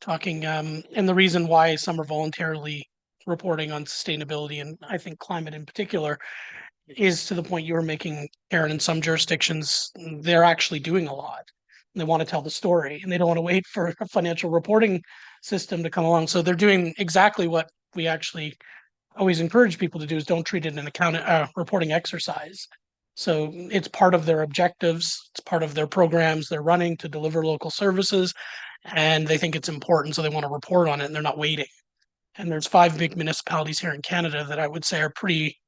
talking. And the reason why some are voluntarily reporting on sustainability, and I think climate in particular, is to the point you were making, Karen. In some jurisdictions, they're actually doing a lot. They want to tell the story, and they don't want to wait for a financial reporting system to come along. So they're doing exactly what we actually always encourage people to do, is don't treat it an reporting exercise. So it's part of their objectives. It's part of their programs they're running to deliver local services, and they think it's important, so they want to report on it, and they're not waiting. And there's 5 big municipalities here in Canada that I would say are pretty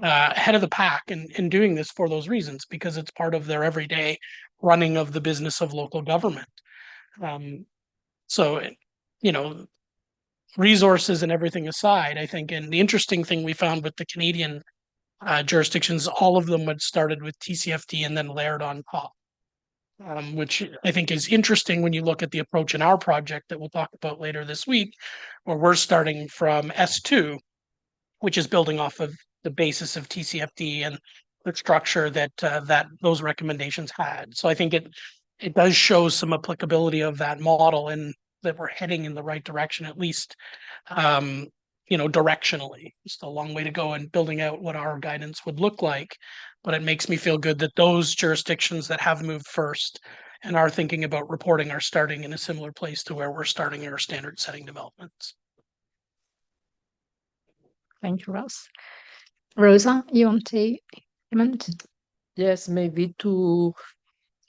ahead of the pack in doing this for those reasons, because it's part of their everyday running of the business of local government. So, resources and everything aside, I think, and the interesting thing we found with the Canadian jurisdictions, all of them had started with TCFD and then layered on top, which I think is interesting when you look at the approach in our project that we'll talk about later this week, where we're starting from S2, which is building off of the basis of TCFD and the structure that those recommendations had. So I think it does show some applicability of that model, and that we're heading in the right direction, at least directionally. It's a long way to go in building out what our guidance would look like, but it makes me feel good that those jurisdictions that have moved first and are thinking about reporting are starting in a similar place to where we're starting our standard setting developments. Thank you, Ross. Rosa, you want to comment? Yes, maybe to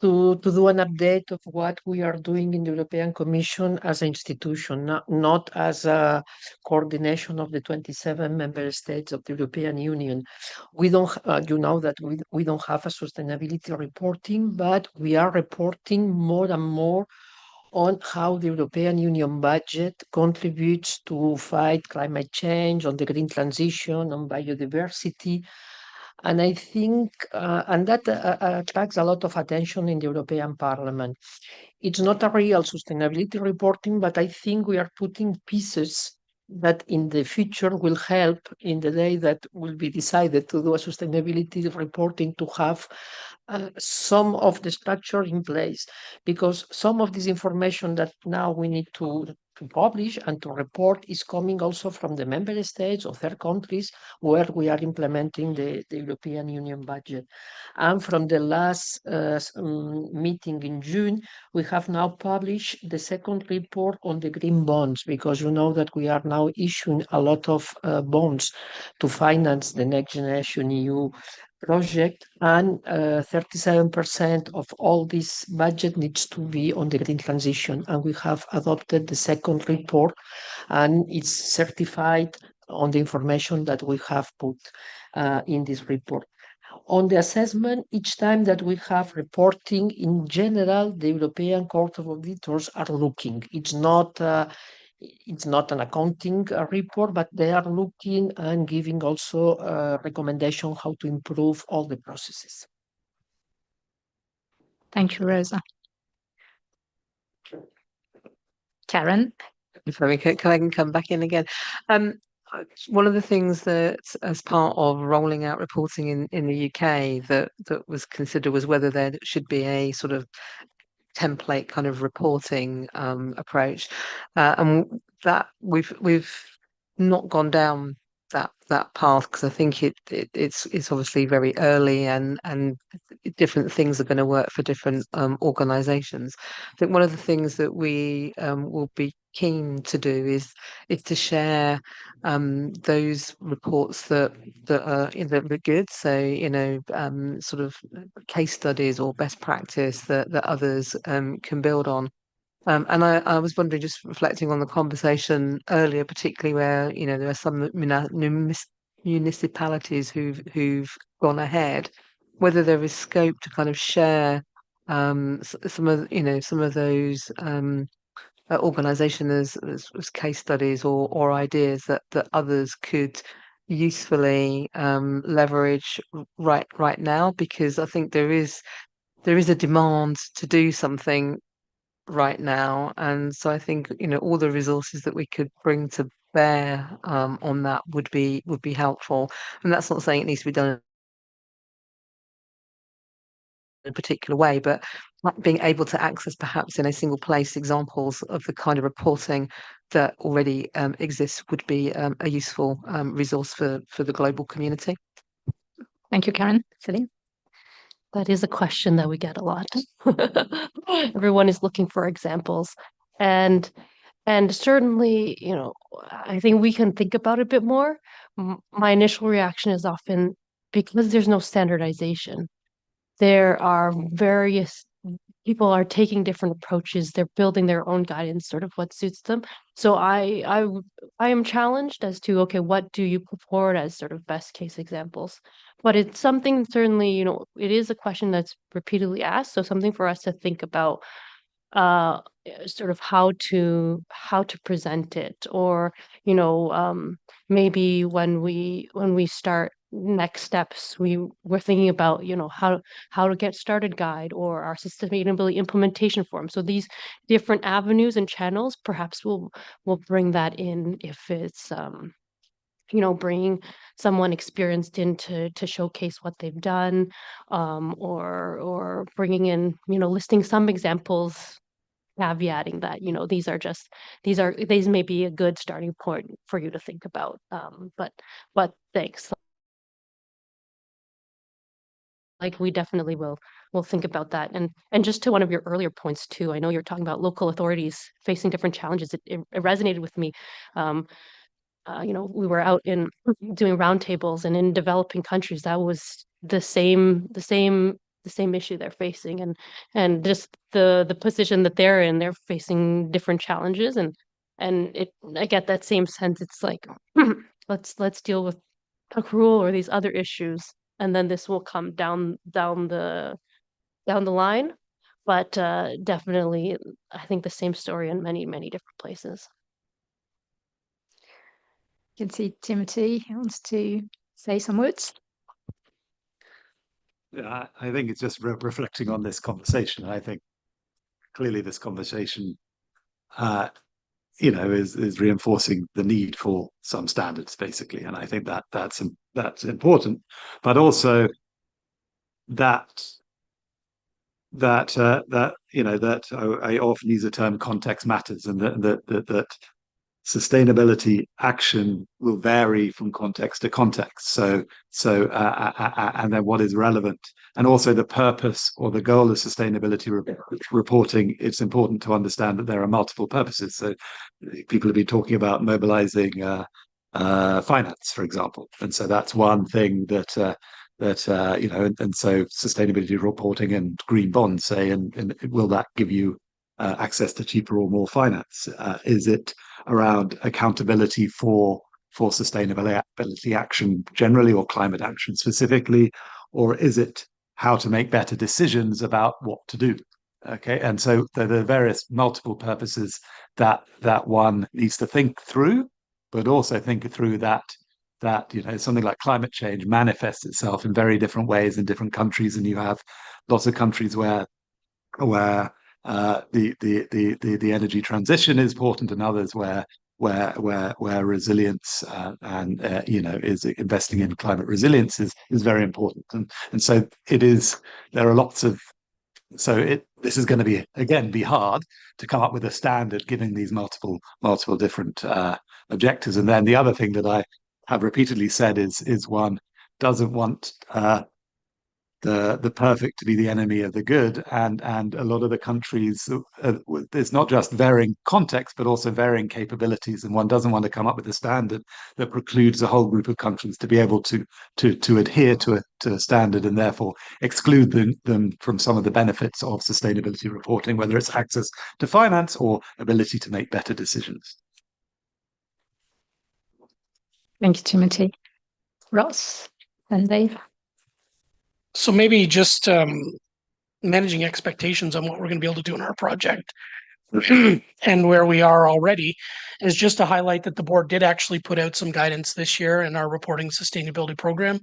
do an update of what we are doing in the European Commission as an institution, not as a coordination of the 27 member states of the European Union. We don't, that we don't have a sustainability reporting, but we are reporting more and more on how the European Union budget contributes to fight climate change, on the green transition, on biodiversity. And I think, and that attracts a lot of attention in the European Parliament. It's not a real sustainability reporting, but I think we are putting pieces that in the future will help in the day that will be decided to do a sustainability reporting, to have some of the structure in place, because some of this information that now we need to publish and to report is coming also from the member states or third countries where we are implementing the European Union budget. And from the last meeting in June, we have now published the second report on the green bonds, because you know that we are now issuing a lot of bonds to finance the Next Generation EU project, and 37% of all this budget needs to be on the green transition. And we have adopted the second report, and it's certified on the information that we have put in this report. On the assessment, each time that we have reporting, in general, the European Court of Auditors are looking. It's not an accounting report, but they are looking and giving also a recommendation how to improve all the processes. Thank you, Rosa. Karen? If I can come back in again. One of the things that, as part of rolling out reporting in the UK, that was considered was whether there should be a sort of template kind of reporting approach, and that we've not gone down that path, because I think it's obviously very early, and different things are going to work for different organizations. I think one of the things that we will be keen to do is to share those reports that are good, so sort of case studies or best practice that others can build on. And I was wondering, just reflecting on the conversation earlier, particularly where there are some municipalities who've gone ahead, whether there is scope to kind of share some of those organisations as case studies or ideas that others could usefully leverage right now, because I think there is a demand to do something right now, and so I think all the resources that we could bring to bear on that would be helpful. And that's not saying it needs to be done in a particular way, but being able to access perhaps in a single place examples of the kind of reporting that already exists would be a useful resource for the global community. Thank you, Karen. Celine? That is a question that we get a lot. Everyone is looking for examples. And certainly, I think we can think about it a bit more. My initial reaction is often, because there's no standardization, there are various people are taking different approaches. They're building their own guidance, sort of what suits them. So I am challenged as to, okay, what do you put forward as sort of best case examples? But it's something, certainly, it is a question that's repeatedly asked. So something for us to think about, sort of how to present it, or maybe when we start next steps, we're thinking about how to get started guide, or our sustainability implementation form. So these different avenues and channels, perhaps we'll bring that in, if it's bringing someone experienced in to showcase what they've done, or bringing in, listing some examples, caveating that, these may be a good starting point for you to think about. But thanks. Like, we definitely will think about that. And just to one of your earlier points too, I know you're talking about local authorities facing different challenges. It resonated with me. We were out in doing roundtables, and in developing countries, that was the same issue they're facing, and just the position that they're in, they're facing different challenges, and I get that same sense. It's like, let's deal with accrual or these other issues, and then this will come down the line. But definitely, I think the same story in many, many different places. You can see Timothy wants to say some words. Yeah, I think it's just reflecting on this conversation. I think clearly this conversation, is reinforcing the need for some standards, basically, and I think that's important. But also that I often use the term context matters, and that sustainability action will vary from context to context. So and then what is relevant, and also the purpose or the goal of sustainability reporting. It's important to understand that there are multiple purposes. So people have been talking about mobilizing finance, for example, and so that's one thing that and so sustainability reporting and green bonds, say, and will that give you access to cheaper or more finance? Is it around accountability for sustainability action generally, or climate action specifically, or is it how to make better decisions about what to do? Okay, and so there are various multiple purposes that one needs to think through, but also think through that something like climate change manifests itself in very different ways in different countries, and you have lots of countries where the energy transition is important, and others where resilience and is investing in climate resilience is very important, and so it is. There are lots of this is going to be hard to come up with a standard given these multiple different objectives. And then the other thing that I have repeatedly said is one doesn't want the perfect to be the enemy of the good, and a lot of the countries, there's not just varying context but also varying capabilities, and one doesn't want to come up with a standard that precludes a whole group of countries to be able to adhere to a standard, and therefore exclude them from some of the benefits of sustainability reporting, whether it's access to finance or ability to make better decisions. Thank you, Timothy. Ross and Dave. So maybe just managing expectations on what we're going to be able to do in our project and where we are already is just to highlight that the board did actually put out some guidance this year in our reporting sustainability program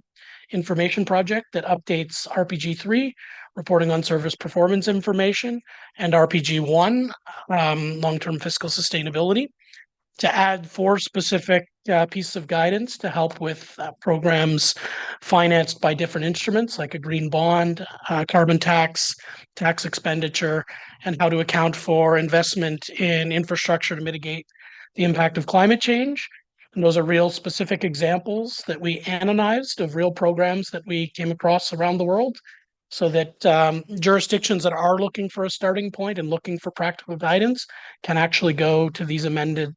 information project that updates RPG 3, reporting on service performance information, and RPG 1, long-term fiscal sustainability, to add 4 specific pieces of guidance to help with programs financed by different instruments like a green bond, carbon tax, tax expenditure, and how to account for investment in infrastructure to mitigate the impact of climate change. And those are real specific examples that we analyzed of real programs that we came across around the world, so that jurisdictions that are looking for a starting point and looking for practical guidance can actually go to these amended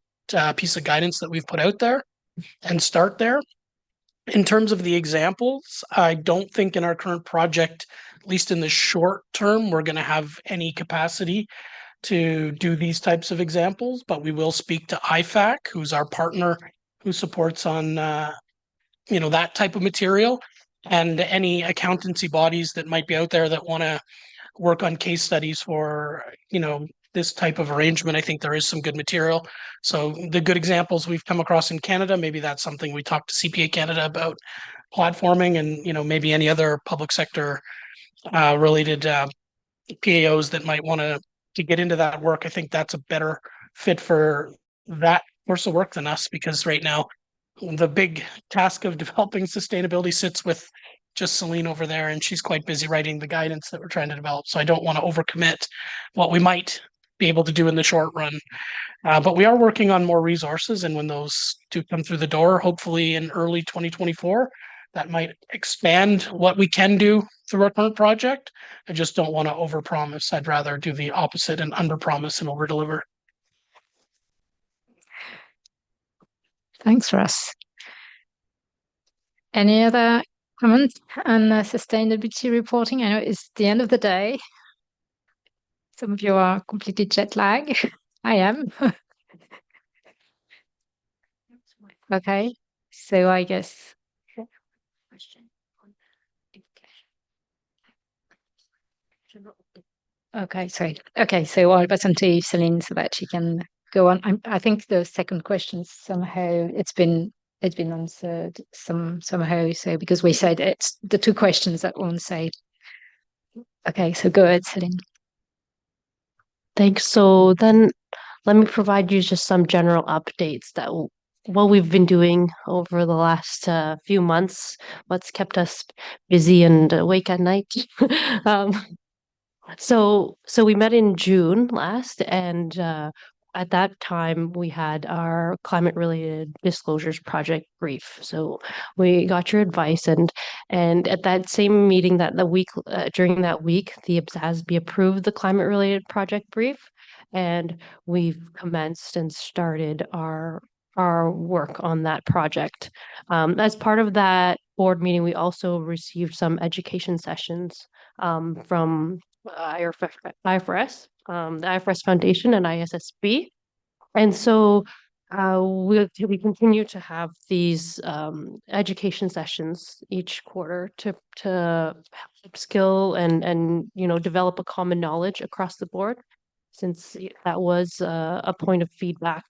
piece of guidance that we've put out there and start there. In terms of the examples, I don't think in our current project, at least in the short term, we're going to have any capacity to do these types of examples, but we will speak to IFAC, who's our partner who supports on that type of material, and any accountancy bodies that might be out there that want to work on case studies for this type of arrangement. I think there is some good material. So the good examples we've come across in Canada, maybe that's something we talk to CPA Canada about platforming, and maybe any other public sector related PAOs that might want to get into that work. I think that's a better fit for that course of work than us, because right now the big task of developing sustainability sits with just Celine over there, and she's quite busy writing the guidance that we're trying to develop. So I don't want to overcommit what we might be able to do in the short run. But we are working on more resources, and when those do come through the door, hopefully in early 2024, that might expand what we can do through our current project. I just don't want to overpromise. I'd rather do the opposite and underpromise and overdeliver. Thanks, Russ. Any other comments on sustainability reporting? I know it's the end of the day. Some of you are completely jet lagged. I am. Okay, so I guess. Okay, sorry. Okay, so I'll pass on to Celine so that she can go on. I think the second question somehow it's been answered somehow. So because we said it's the 2 questions at one side. Okay, so go ahead, Celine. Thanks. So then let me provide you just some general updates that what we've been doing over the last few months, what's kept us busy and awake at night. So we met in June last, and at that time we had our climate related disclosures project brief. So we got your advice, and at that same meeting during that week, the IPSASB approved the climate related project brief, and we've commenced and started our work on that project. As part of that board meeting, we also received some education sessions from IFRS, the IFRS Foundation and ISSB. And so we continue to have these education sessions each quarter to upskill and develop a common knowledge across the board, since that was a point of feedback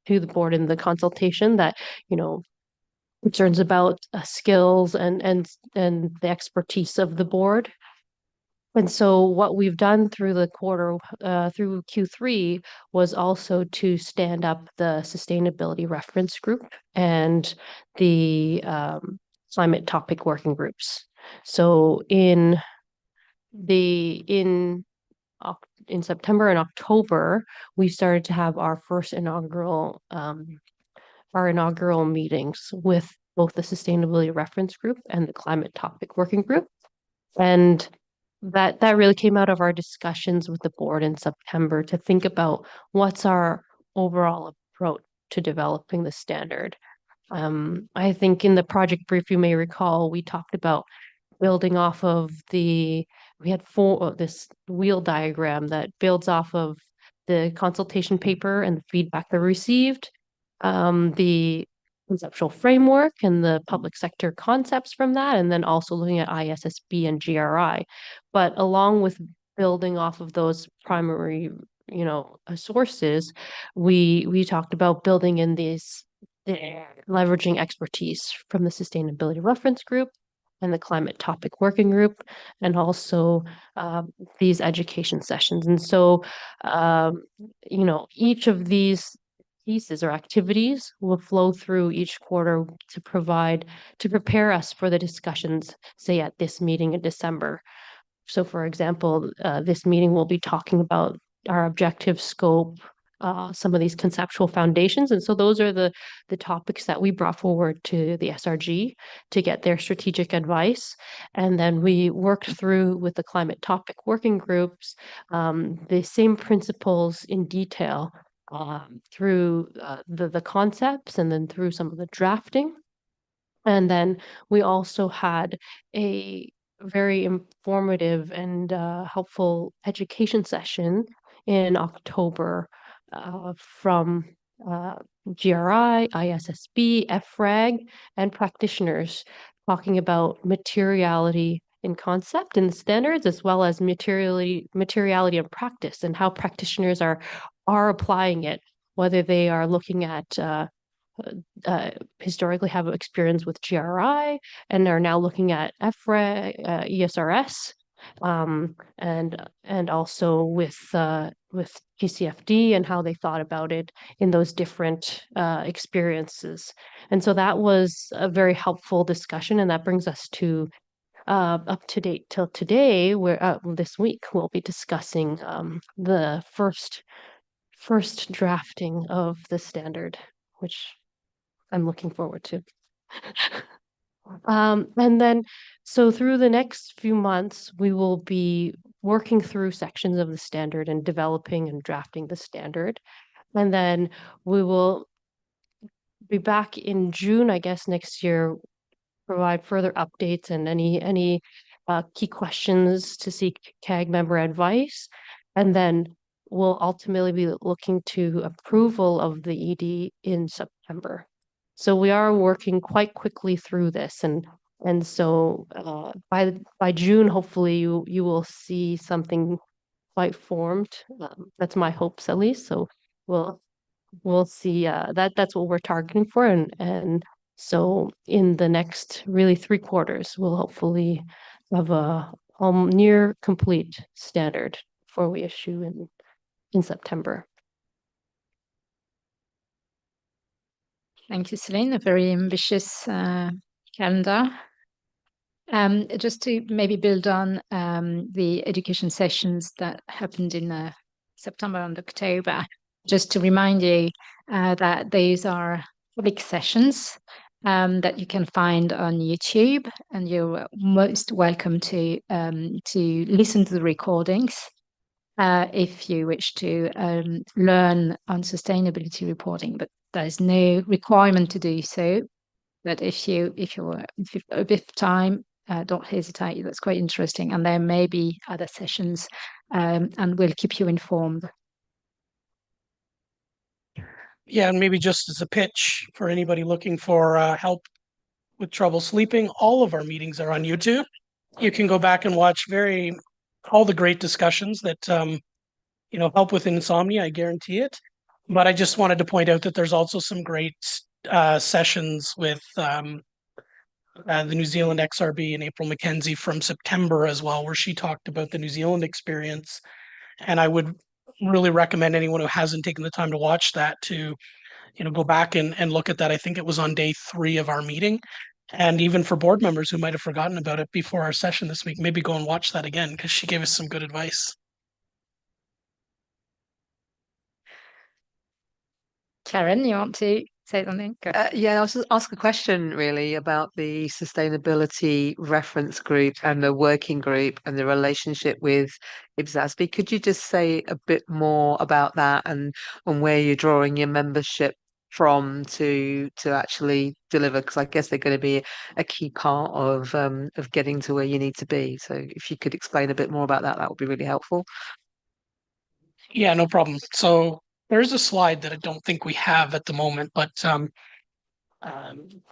to the board in the consultation that concerns about skills and the expertise of the board. And so what we've done through the quarter, through Q3, was also to stand up the sustainability reference group and the climate topic working groups. So in September and October, we started to have our first inaugural meetings with both the sustainability reference group and the climate topic working group. And that really came out of our discussions with the board in September to think about what's our overall approach to developing the standard. I think in the project brief, you may recall, we talked about building off of we had this wheel diagram that builds off of the consultation paper and the feedback they received, the conceptual framework and the public sector concepts from that, and then also looking at IPSASB and GRI. But along with building off of those primary, sources, we talked about building in leveraging expertise from the sustainability reference group and the climate topic working group, and also these education sessions. And so, each of these pieces or activities will flow through each quarter to prepare us for the discussions, say at this meeting in December. So for example, this meeting will be talking about our objective scope, some of these conceptual foundations. And so those are the topics that we brought forward to the SRG to get their strategic advice. And then we worked through with the climate topic working groups, the same principles in detail through the concepts and then through some of the drafting. And then we also had a very informative and helpful education session in October from GRI, IPSASB, FRAG, and practitioners talking about materiality in concept and standards, as well as materiality in practice and how practitioners are applying it, whether they are looking at historically have experience with GRI and are now looking at FRAG, ESRS, and also with TCFD and how they thought about it in those different experiences. And so that was a very helpful discussion, and that brings us to up to date till today, where this week we'll be discussing the first drafting of the standard, which I'm looking forward to. And then, so through the next few months, we will be working through sections of the standard and developing and drafting the standard. And then we will be back in June, I guess, next year, provide further updates and any key questions to seek CAG member advice. And then we'll ultimately be looking to approval of the ED in September. So we are working quite quickly through this, and so by June, hopefully you will see something quite formed. That's my hopes, at least. So we'll see. That's what we're targeting for, and so in the next really 3 quarters, we'll hopefully have a near complete standard before we issue in September. Thank you, Celine. A very ambitious calendar. Just to maybe build on the education sessions that happened in September and October, just to remind you that these are public sessions that you can find on YouTube, and you're most welcome to listen to the recordings if you wish to learn on sustainability reporting, but there's no requirement to do so. But if you've a bit of time, don't hesitate. That's quite interesting, and there may be other sessions, and we'll keep you informed. Yeah, and maybe just as a pitch for anybody looking for help with trouble sleeping, all of our meetings are on YouTube. You can go back and watch all the great discussions that help with insomnia. I guarantee it. But I just wanted to point out that there's also some great sessions with the New Zealand XRB and April McKenzie from September as well, where she talked about the New Zealand experience. And I would really recommend anyone who hasn't taken the time to watch that to go back and look at that. I think it was on day 3 of our meeting. And even for board members who might have forgotten about it before our session this week, maybe go and watch that again because she gave us some good advice. Karen, you want to say something? Go. Yeah, I was just ask a question really about the sustainability reference group and the working group and the relationship with IPSASB. Could you just say a bit more about that and where you're drawing your membership from to actually deliver? Because I guess they're going to be a key part of getting to where you need to be. So if you could explain a bit more about that, that would be really helpful. Yeah, no problem. So there's a slide that I don't think we have at the moment, but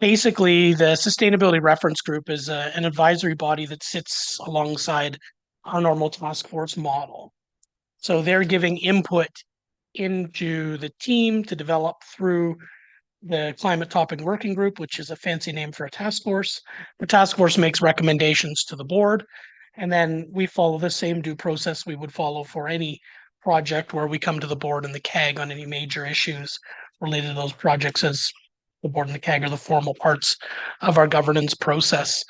basically the Sustainability Reference Group is an advisory body that sits alongside our normal task force model. So they're giving input into the team to develop through the Climate Topic Working Group, which is a fancy name for a task force. The task force makes recommendations to the board, and then we follow the same due process we would follow for any project where we come to the board and the CAG on any major issues related to those projects, as the board and the CAG are the formal parts of our governance process.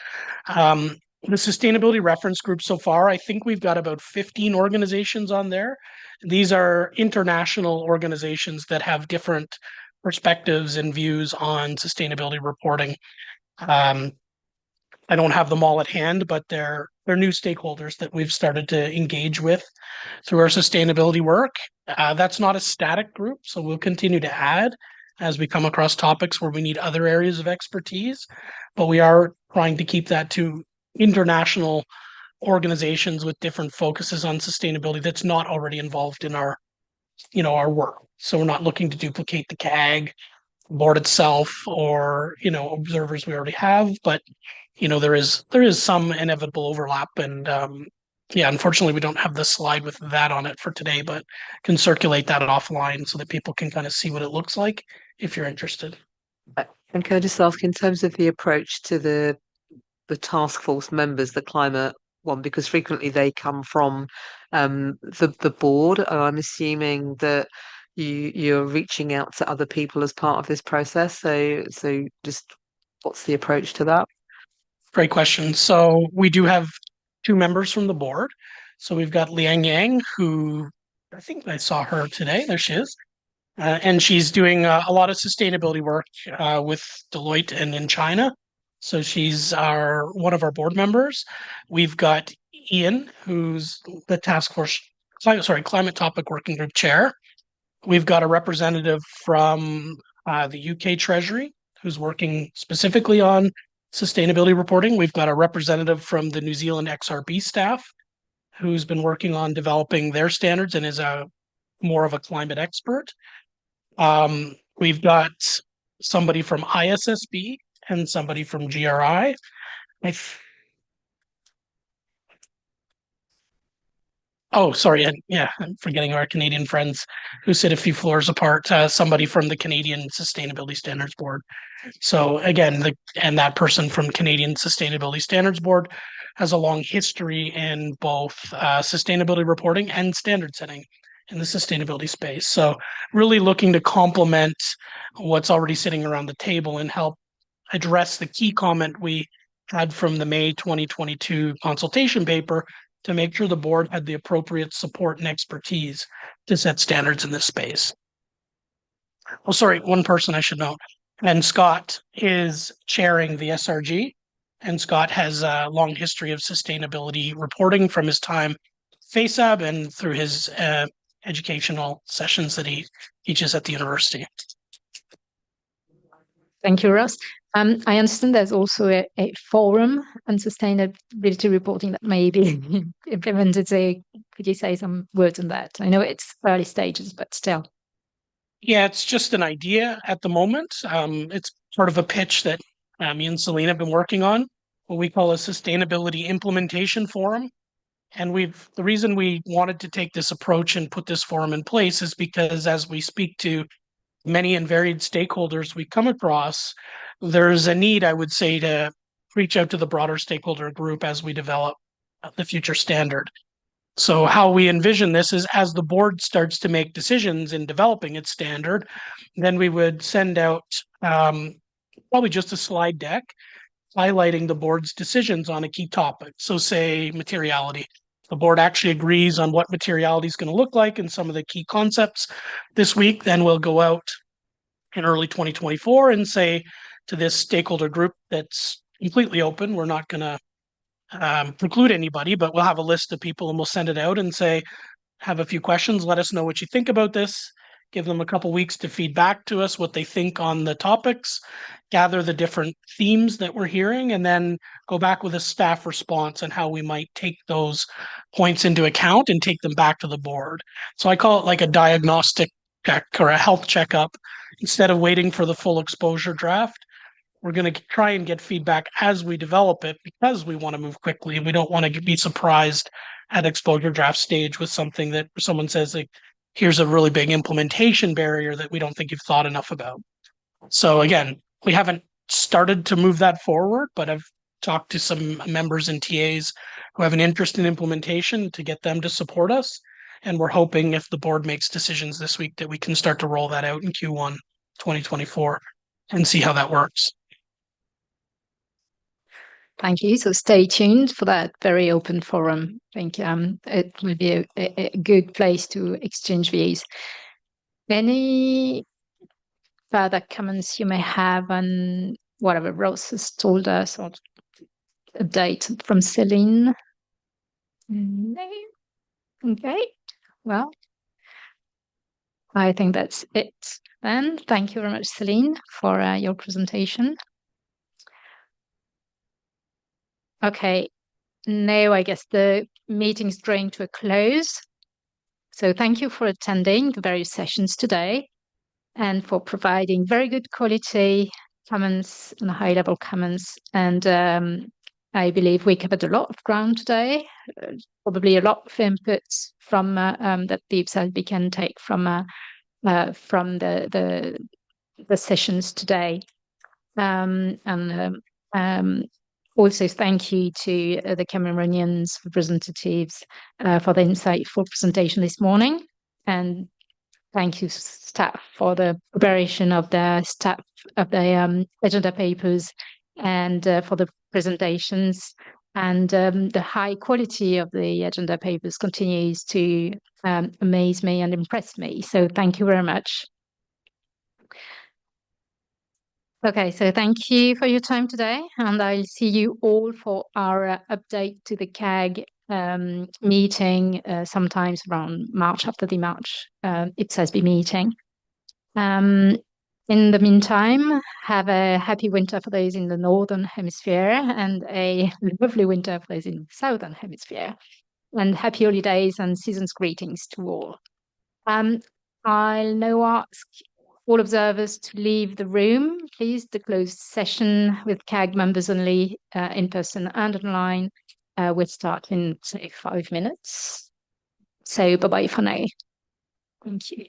The Sustainability Reference Group so far, I think we've got about 15 organizations on there. These are international organizations that have different perspectives and views on sustainability reporting. I don't have them all at hand, but they're new stakeholders that we've started to engage with through our sustainability work. That's not a static group, so we'll continue to add as we come across topics where we need other areas of expertise, but we are trying to keep that to international organizations with different focuses on sustainability that's not already involved in our work. So we're not looking to duplicate the CAG board itself or observers we already have, but there is some inevitable overlap, and unfortunately we don't have the slide with that on it for today, but can circulate that offline so that people can kind of see what it looks like if you're interested. And can I just ask, in terms of the approach to the task force members, the climate one, because frequently they come from the board, and I'm assuming that you're reaching out to other people as part of this process. So just what's the approach to that? Great question. So we do have 2 members from the board. So we've got Liang Yang, who I think I saw her today. There she is. And she's doing a lot of sustainability work with Deloitte and in China. So she's one of our board members. We've got Ian, who's the Climate Topic Working Group chair. We've got a representative from the UK Treasury, who's working specifically on sustainability reporting. We've got a representative from the New Zealand XRB staff, who's been working on developing their standards and is more of a climate expert. We've got somebody from IPSASB and somebody from GRI. Oh, sorry. And yeah, I'm forgetting our Canadian friends who sit a few floors apart. Somebody from the Canadian Sustainability Standards Board. So again, that person from Canadian Sustainability Standards Board has a long history in both sustainability reporting and standard setting in the sustainability space. So really looking to complement what's already sitting around the table and help address the key comment we had from the May 2022 consultation paper to make sure the board had the appropriate support and expertise to set standards in this space. Oh, sorry, one person I should note. And Scott is chairing the SRG, and Scott has a long history of sustainability reporting from his time FASAB and through his educational sessions that he teaches at the university. Thank you, Ross. I understand there's also a forum on sustainability reporting that may be implemented. So could you say some words on that? I know it's early stages, but still. Yeah, it's just an idea at the moment. It's part of a pitch that me and Celine have been working on, what we call a sustainability implementation forum. And the reason we wanted to take this approach and put this forum in place is because as we speak to many and varied stakeholders we come across, there's a need, I would say, to reach out to the broader stakeholder group as we develop the future standard. So how we envision this is as the board starts to make decisions in developing its standard, then we would send out probably just a slide deck highlighting the board's decisions on a key topic. So say materiality. The board actually agrees on what materiality is going to look like and some of the key concepts this week. Then we'll go out in early 2024 and say to this stakeholder group that's completely open, we're not going to preclude anybody, but we'll have a list of people and we'll send it out and say, have a few questions, let us know what you think about this, give them a couple weeks to feed back to us what they think on the topics, gather the different themes that we're hearing, and then go back with a staff response on how we might take those points into account and take them back to the board. So I call it like a diagnostic check or a health checkup. Instead of waiting for the full exposure draft, we're going to try and get feedback as we develop it because we want to move quickly. We don't want to be surprised at exposure draft stage with something that someone says, like, here's a really big implementation barrier that we don't think you've thought enough about. So again, we haven't started to move that forward, but I've talked to some members and TAs who have an interest in implementation to get them to support us. And we're hoping if the board makes decisions this week that we can start to roll that out in Q1 2024 and see how that works. Thank you. So stay tuned for that very open forum. I think it will be a good place to exchange views. Any further comments you may have on whatever Rose has told us or update from Celine? No. Okay. Well, I think that's it then. Thank you very much, Celine, for your presentation. Okay, now I guess the meeting's drawing to a close. So thank you for attending the various sessions today and for providing very good quality comments and high-level comments. And I believe we covered a lot of ground today, probably a lot of inputs from that the IPSASB can take from the sessions today. Also, thank you to the Cameroonians representatives for the insightful presentation this morning. And thank you, staff, for the preparation of the agenda papers and for the presentations. And the high quality of the agenda papers continues to amaze me and impress me. So thank you very much. Okay, so thank you for your time today, and I'll see you all for our update to the CAG meeting sometimes around March, after the March IPSASB meeting. In the meantime, have a happy winter for those in the Northern Hemisphere and a lovely winter for those in the Southern Hemisphere. And happy holidays and season's greetings to all. I'll now ask all observers to leave the room, please. The closed session with CAG members only in person and online will start in, say, 5 minutes. So bye-bye for now. Thank you.